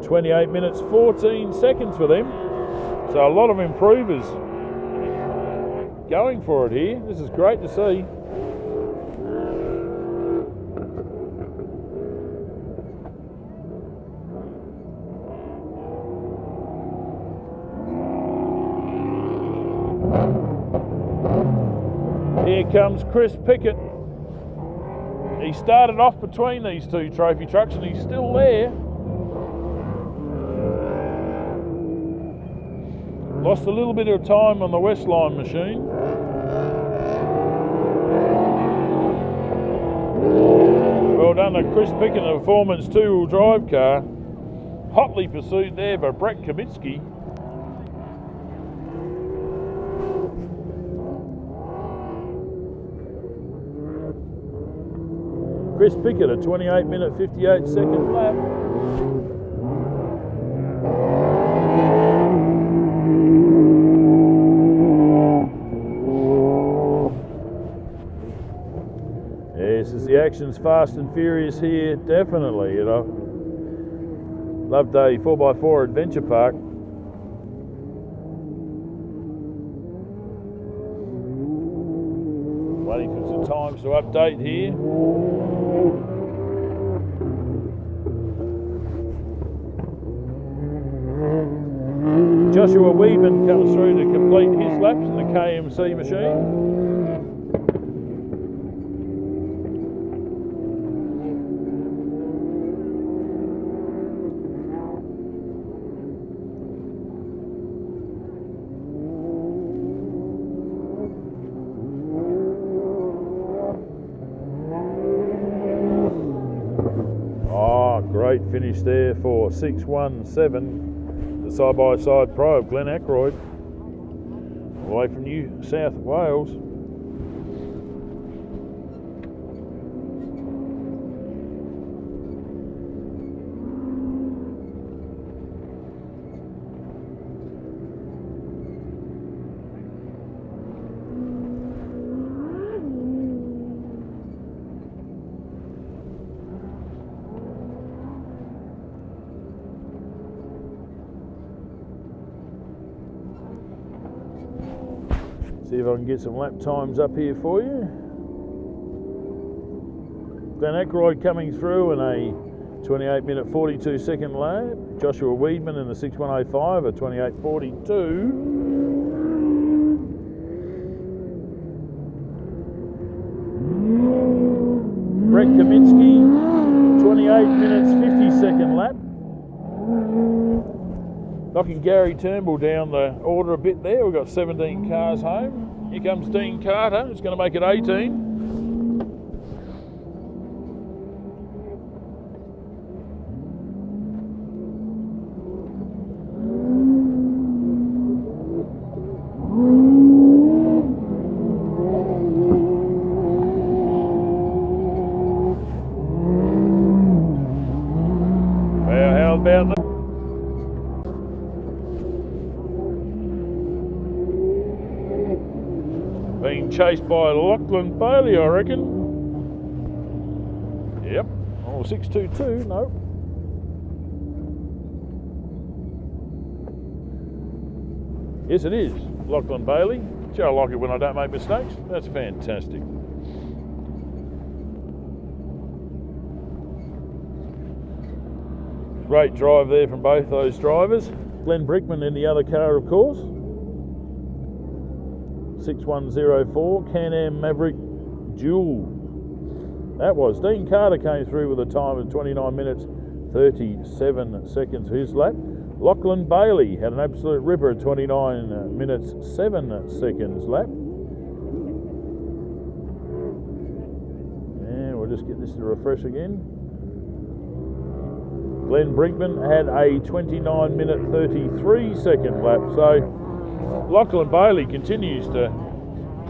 28 minutes 14 seconds for them, so a lot of improvers going for it here. This is great to see. Here comes Chris Pickett. He started off between these two trophy trucks and he's still there. Lost a little bit of time on the Westline machine. Well done to Chris Pickett in the Performance 2-wheel drive car. Hotly pursued there by Brett Kamitsky. Chris Pickett, a 28 minute 58 second lap. Yes, as the action's fast and furious here, definitely, you know. Loveday 4x4 Adventure Park. Waiting for some times to update here. Joshua Weedman comes through to complete his laps in the KMC machine. Oh, great finish there for 617, the side-by-side pro of Glenn Ackroyd, away from New South Wales. See if I can get some lap times up here for you. Glenn Ackroyd coming through in a 28 minute 42 second lap. Joshua Weedman in the 6105, a 28.42. Brett Kaminsky, 28 minutes 50-second lap. Knocking Gary Turnbull down the order a bit there. We've got 17 cars home. Here comes Dean Carter. It's going to make it 18. Well, how about that? Being chased by Lachlan Bailey, I reckon. Yep. Oh, 622, no. Yes, it is. Lachlan Bailey. Gee, I like it when I don't make mistakes. That's fantastic. Great drive there from both those drivers. Glenn Brickman in the other car, of course. 6104, Can-Am Maverick Dual. That was. Dean Carter came through with a time of 29 minutes 37 seconds for his lap. Lachlan Bailey had an absolute ripper at 29 minutes 7 seconds lap. And we'll just get this to refresh again. Glenn Brinkman had a 29 minute 33 second lap. So Lachlan Bailey continues to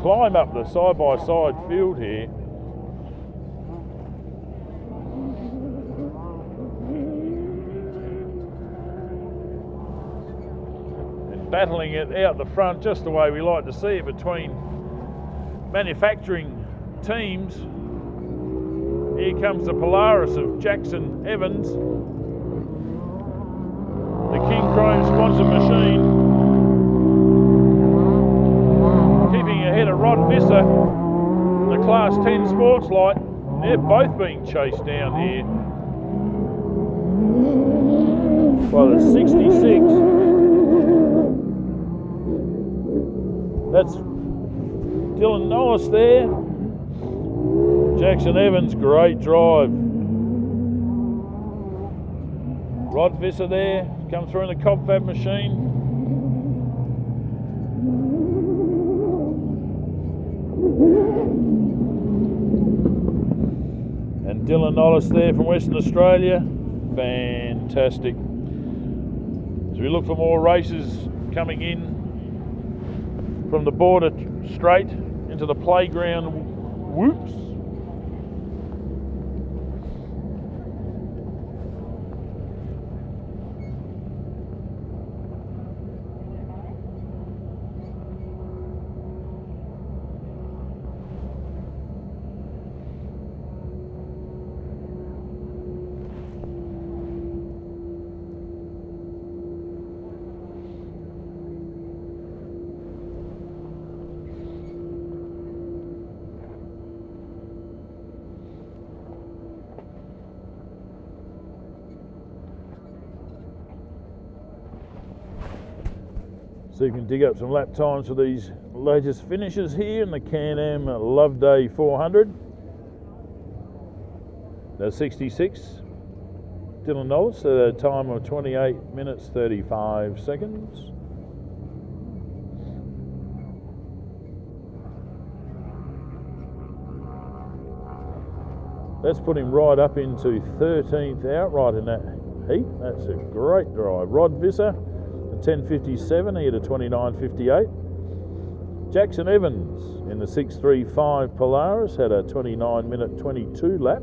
climb up the side-by-side field here. And battling it out the front just the way we like to see it between manufacturing teams. Here comes the Polaris of Jackson Evans, the Kincrome sponsored machine. Ahead of Rod Visser, the Class 10 Sports Light. They're both being chased down here by the 66. That's Dylan Norris there. Jackson Evans, great drive. Rod Visser there, come through in the Confab machine. And Dylan Nollis there from Western Australia. Fantastic. As we look for more races coming in from the border straight into the playground whoops. So you can dig up some lap times for these latest finishes here in the CanAm Loveday 400. That's 66. Dylan Nollis at a time of 28 minutes 35 seconds. That's put him right up into 13th outright in that heat. That's a great drive. Rod Visser, a 10.57, he had a 29.58. Jackson Evans in the 6.35 Polaris had a 29-minute 22 lap.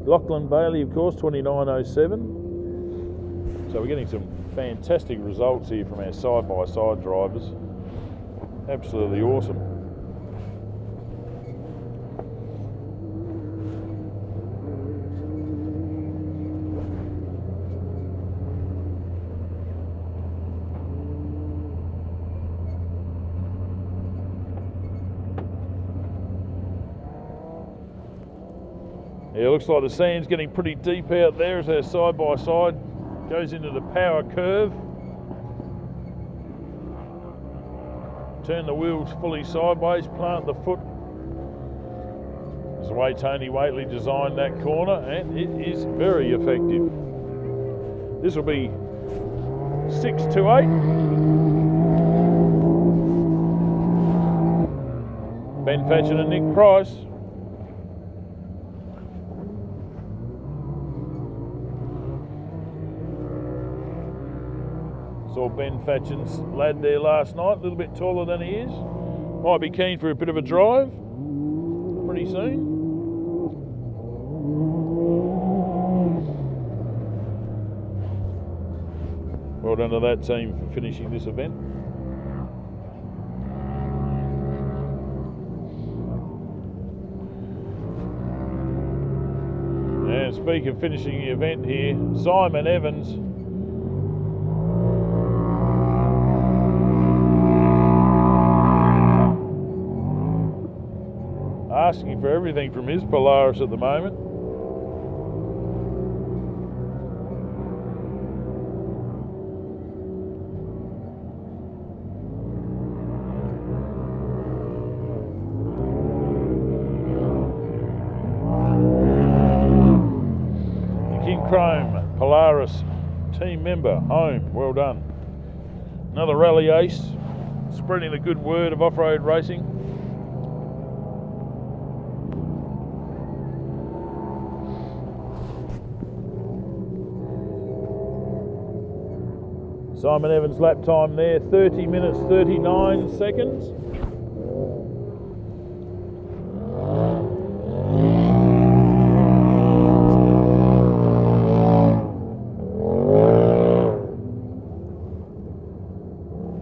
Lachlan Bailey, of course, 29.07. So we're getting some fantastic results here from our side-by-side drivers. Absolutely awesome. Yeah, looks like the sand's getting pretty deep out there as our side-by-side goes into the power curve. Turn the wheels fully sideways, plant the foot. That's the way Tony Waitley designed that corner, and it is very effective. This will be 6 to 8. Ben Fatchen and Nick Price. Saw Ben Fatchen's lad there last night, a little bit taller than he is. Might be keen for a bit of a drive pretty soon. Well done to that team for finishing this event. And speaking of finishing the event here, Simon Evans. Asking for everything from his Polaris at the moment. The Kincrome Polaris team member home, well done. Another rally ace, spreading the good word of off-road racing. Simon Evans' lap time there, 30 minutes 39 seconds.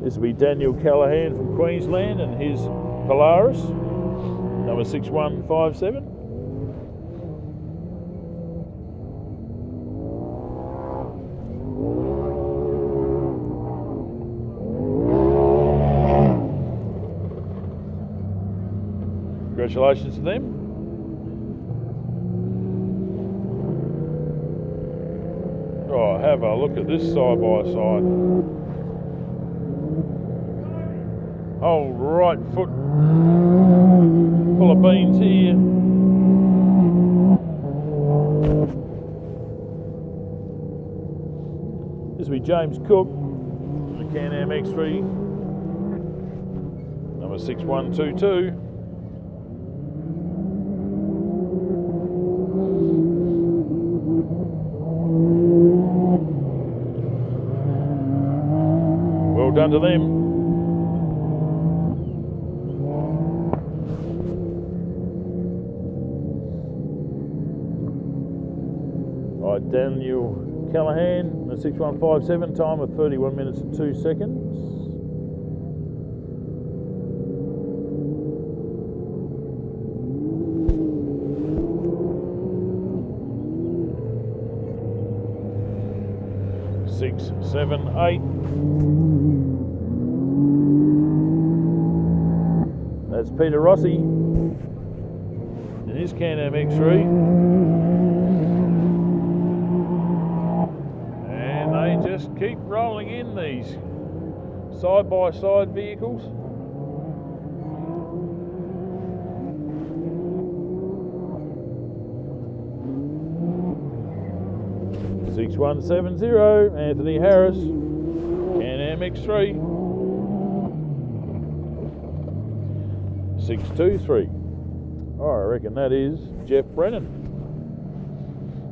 This will be Daniel Callahan from Queensland and his Polaris, number 6157. Congratulations to them. Oh, have a look at this side-by-side. Whole right foot full of beans here. This will be James Cook, the CanAm X3, number 6122. Well done to them. All right, Daniel Callahan, the 6157, time of 31 minutes and 2 seconds. Six, 7, 8. That's Peter Rossi in his CanAm X3. And they just keep rolling in these side-by-side vehicles. Six, 170, Anthony Harris, CanAm X3. 623. I reckon that is Jeff Brennan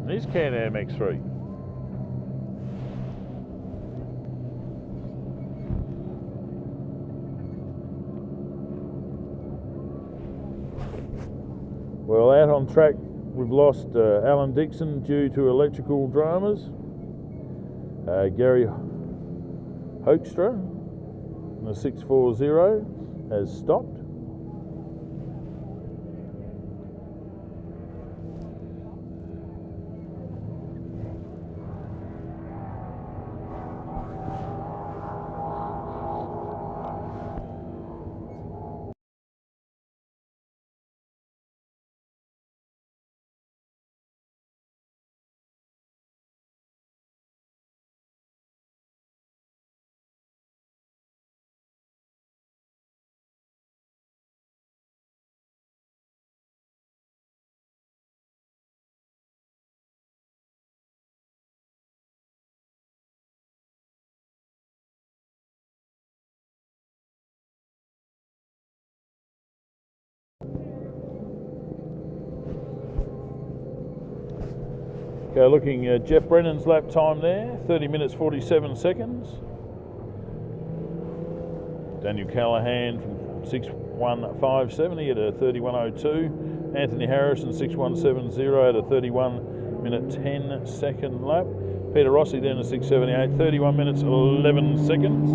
and his Can-Am X3. Well, out on track we've lost Alan Dixon due to electrical dramas. Gary Hoekstra in the 640 has stopped. Okay, looking at Jeff Brennan's lap time there, 30 minutes 47 seconds. Daniel Callahan from 6:1:570 at a 31:02. Anthony Harrison 6:170 at a 31 minute 10 second lap. Peter Rossi then a 6:78, 31 minutes 11 seconds.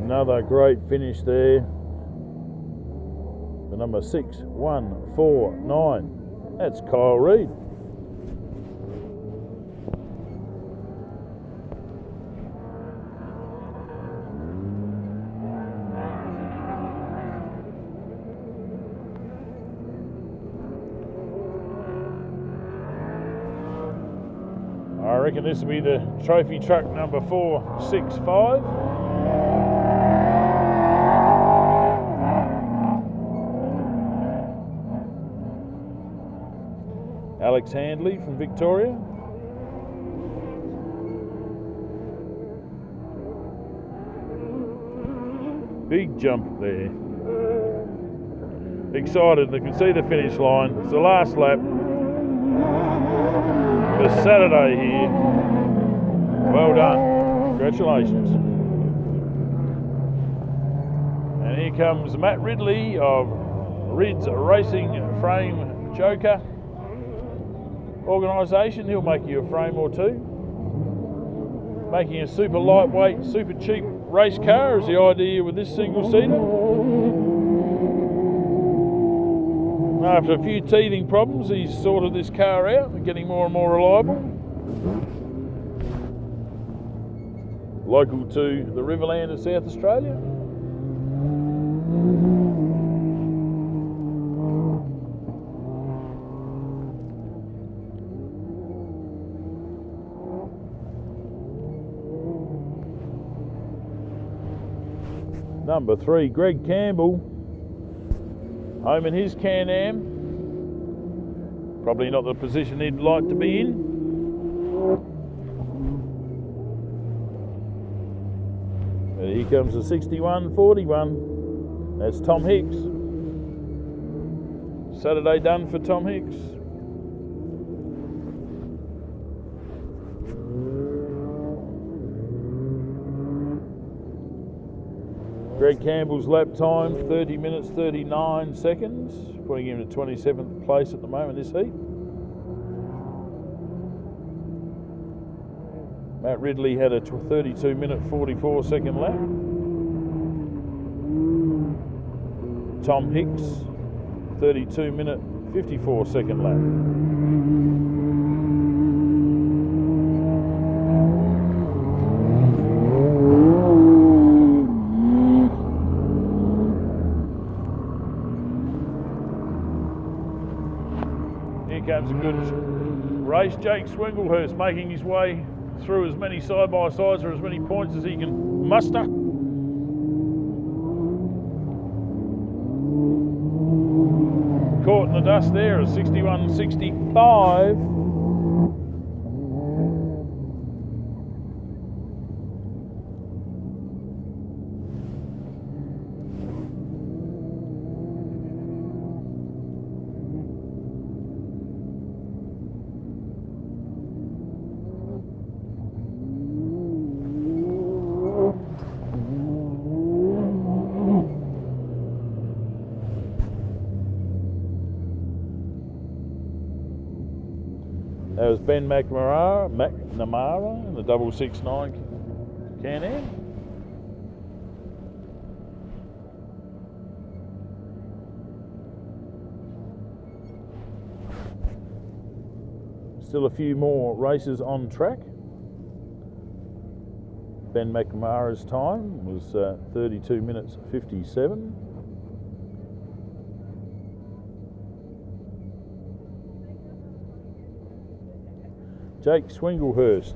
Another great finish there. The number 6149. That's Kyle Reid. I reckon this will be the trophy truck number 465. Alex Handley from Victoria. Big jump there. Excited, they can see the finish line. It's the last lap for Saturday here. Well done, congratulations. And here comes Matt Ridley of Rids Racing Frame Joker organisation. He'll make you a frame or two. Making a super lightweight, super cheap race car is the idea with this single-seater. After a few teething problems, he's sorted this car out and getting more and more reliable. Local to the Riverland of South Australia. Number 3, Greg Campbell, home in his Can-Am. Probably not the position he'd like to be in. And here comes the 6141. That's Tom Hicks. Saturday done for Tom Hicks. Greg Campbell's lap time, 30 minutes 39 seconds, putting him to 27th place at the moment this heat. Matt Ridley had a 32 minute 44 second lap. Tom Hicks, 32 minute 54 second lap. Comes a good race. Jake Swinglehurst making his way through as many side-by-sides or as many points as he can muster. Caught in the dust there at 61.65. That was Ben McNamara in the 669 Can-Am. Still a few more races on track. Ben McNamara's time was 32 minutes 57. Jake Swinglehurst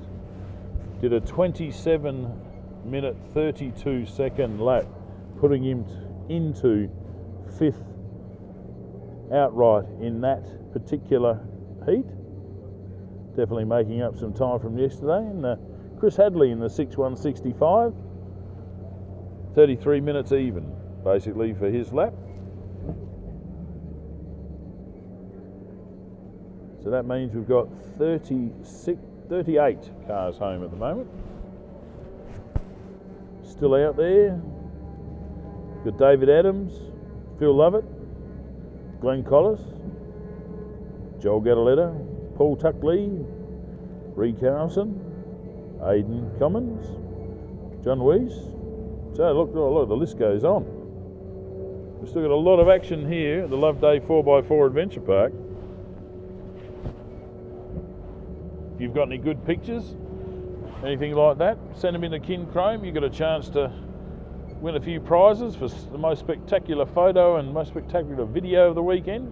did a 27-minute 32-second lap, putting him into 5th outright in that particular heat. Definitely making up some time from yesterday. And Chris Hadley in the 6.165, 33 minutes even, basically, for his lap. So that means we've got 38 cars home at the moment. Still out there. Got David Adams, Phil Lovett, Glenn Collis, Joel Gadaletta, Paul Tuckley, Reed Carlson, Aidan Commons, John Weiss. So look, the list goes on. We've still got a lot of action here at the Loveday 4x4 Adventure Park. If you've got any good pictures, anything like that, send them into Kincrome. You've got a chance to win a few prizes for the most spectacular photo and most spectacular video of the weekend.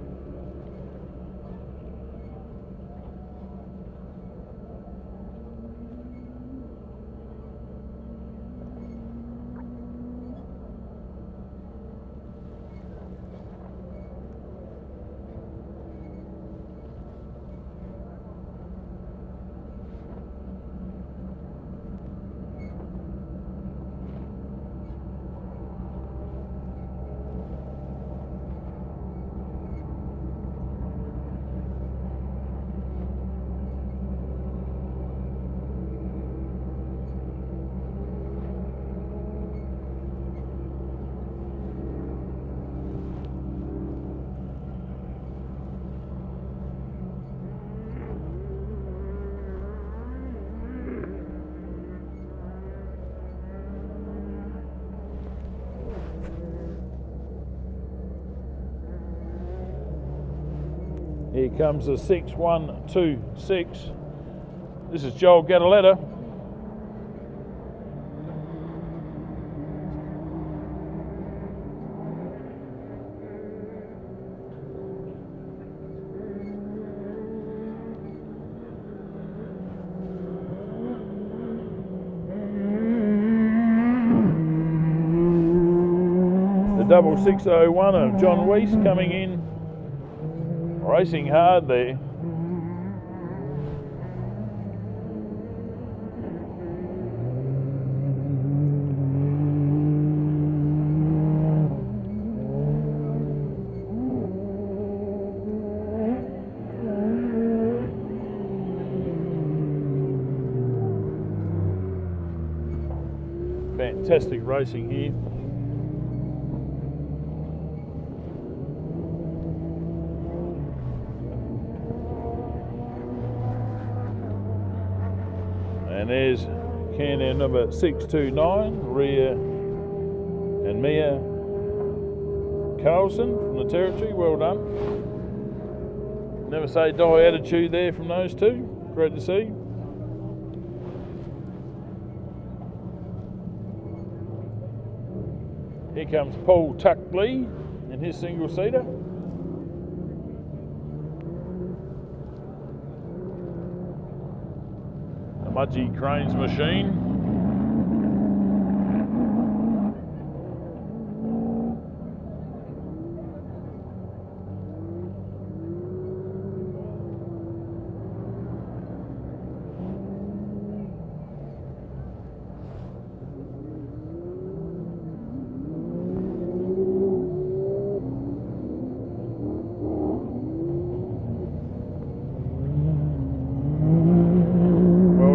Here comes the 6126. This is Joel Gadaletta. The 6601 of John Weiss coming in. Racing hard there. Fantastic racing here. And there's Can-Am number 629, Rhea and Mia Carlson from the Territory. Well done. Never say die attitude there from those two. Great to see. Here comes Paul Tuckley in his single-seater. Mudgee Cranes machine.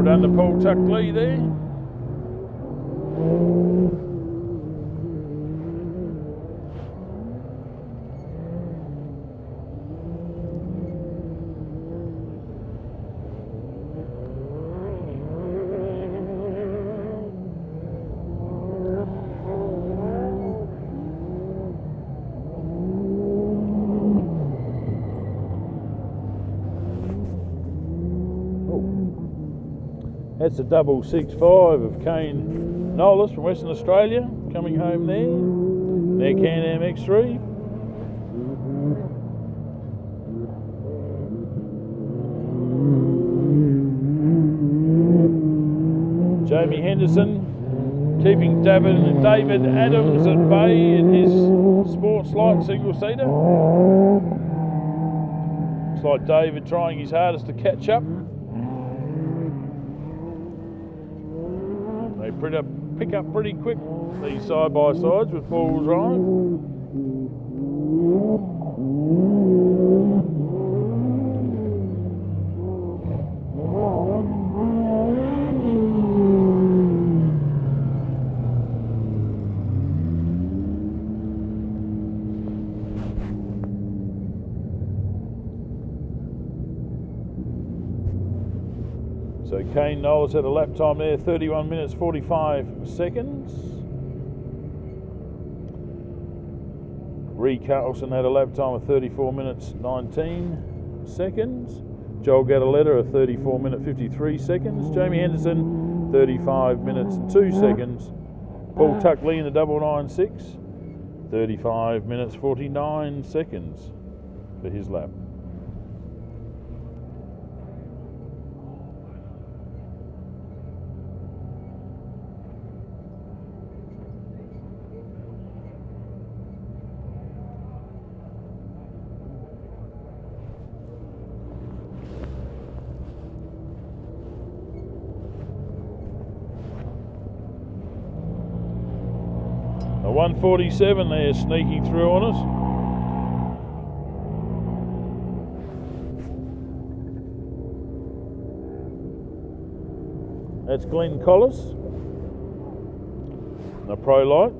Under Paul Tuck Lee there. That's a 665 of Kane Nolis from Western Australia, coming home there. Their CanAm X3. Jamie Henderson keeping David Adams at bay in his Sports Light single-seater. Looks like David trying his hardest to catch up. They pick up pretty quick, these side-by-sides with four-wheel drive. So Kane Knowles had a lap time there, 31 minutes 45 seconds. Ree Carlson had a lap time of 34 minutes 19 seconds. Joel Gadaletta a 34 minute 53 seconds. Jamie Henderson 35 minutes and 2 seconds. Paul Tuck Lee in the 996 35 minutes 49 seconds for his lap. A 147 there sneaking through on us. That's Glenn Collis, the Pro Light.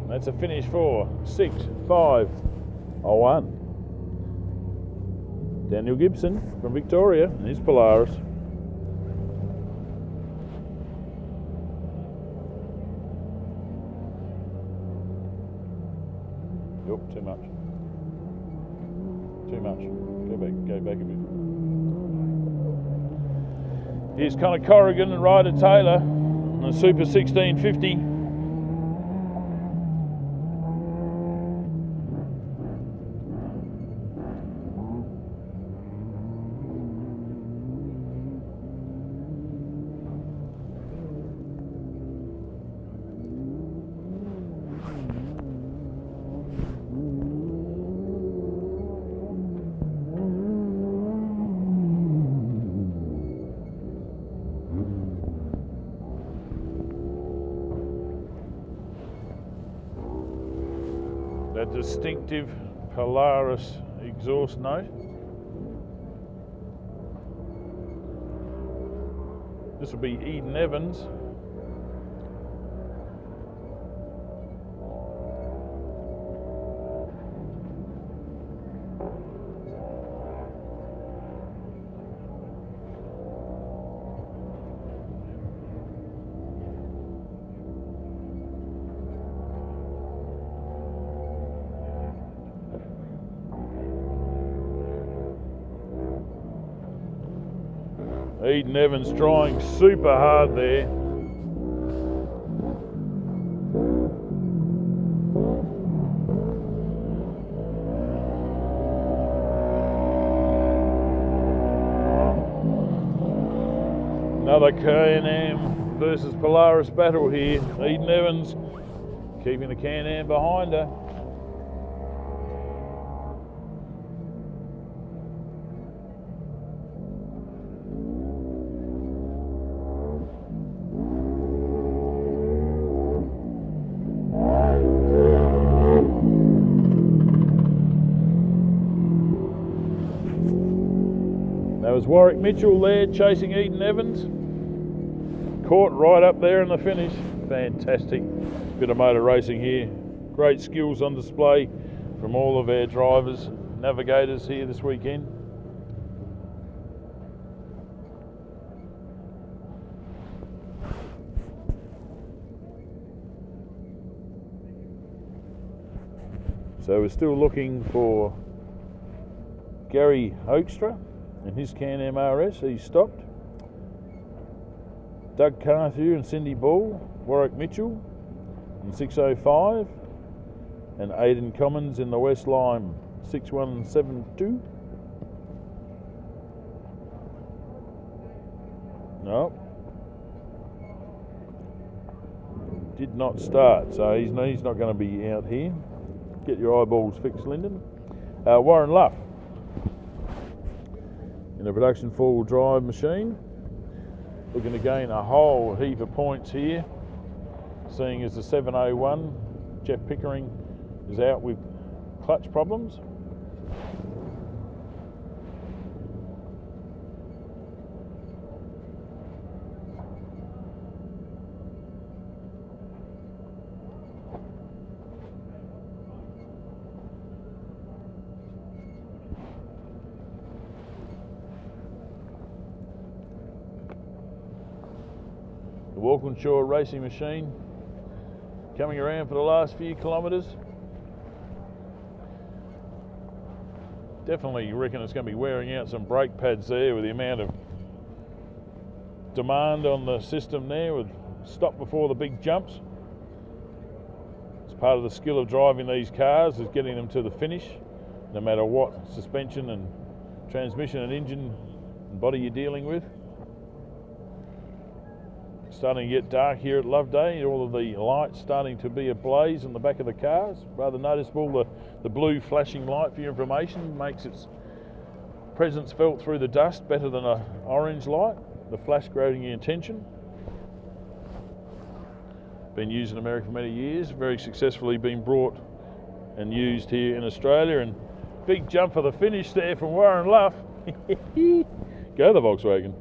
That's a finish for 6-5-01. Daniel Gibson from Victoria and his Polaris. Nope, too much. Too much. Go back a bit. Here's Connor Corrigan and Ryder Taylor on the Super 1650. That distinctive Polaris exhaust note. This will be Eden Evans. Eden Evans trying super hard there. Another CanAm versus Polaris battle here. Eden Evans keeping the CanAm behind her. That was Warwick Mitchell there chasing Eden Evans. Caught right up there in the finish. Fantastic bit of motor racing here. Great skills on display from all of our drivers, navigators here this weekend. So we're still looking for Gary Hoekstra and his CanAm RS. He's stopped. Doug Carthew and Cindy Ball, Warwick Mitchell in 605, and Aidan Commons in the West Lime 6172. No, did not start, so he's not going to be out here. Get your eyeballs fixed, Lyndon. Warren Luff in a production four-wheel drive machine, looking to gain a whole heap of points here, seeing as the 701 Jeff Pickering is out with clutch problems. The Walkinshaw racing machine coming around for the last few kilometres. Definitely reckon it's going to be wearing out some brake pads there with the amount of demand on the system there, with stop before the big jumps. It's part of the skill of driving these cars, is getting them to the finish, no matter what suspension and transmission and engine and body you're dealing with. Starting to get dark here at Loveday. All of the lights starting to be ablaze on the back of the cars. Rather noticeable, the blue flashing light, for your information, makes its presence felt through the dust better than an orange light. The flash grating your attention. Been used in America for many years, very successfully been brought and used here in Australia. And big jump for the finish there from Warren Luff. Go the Volkswagen.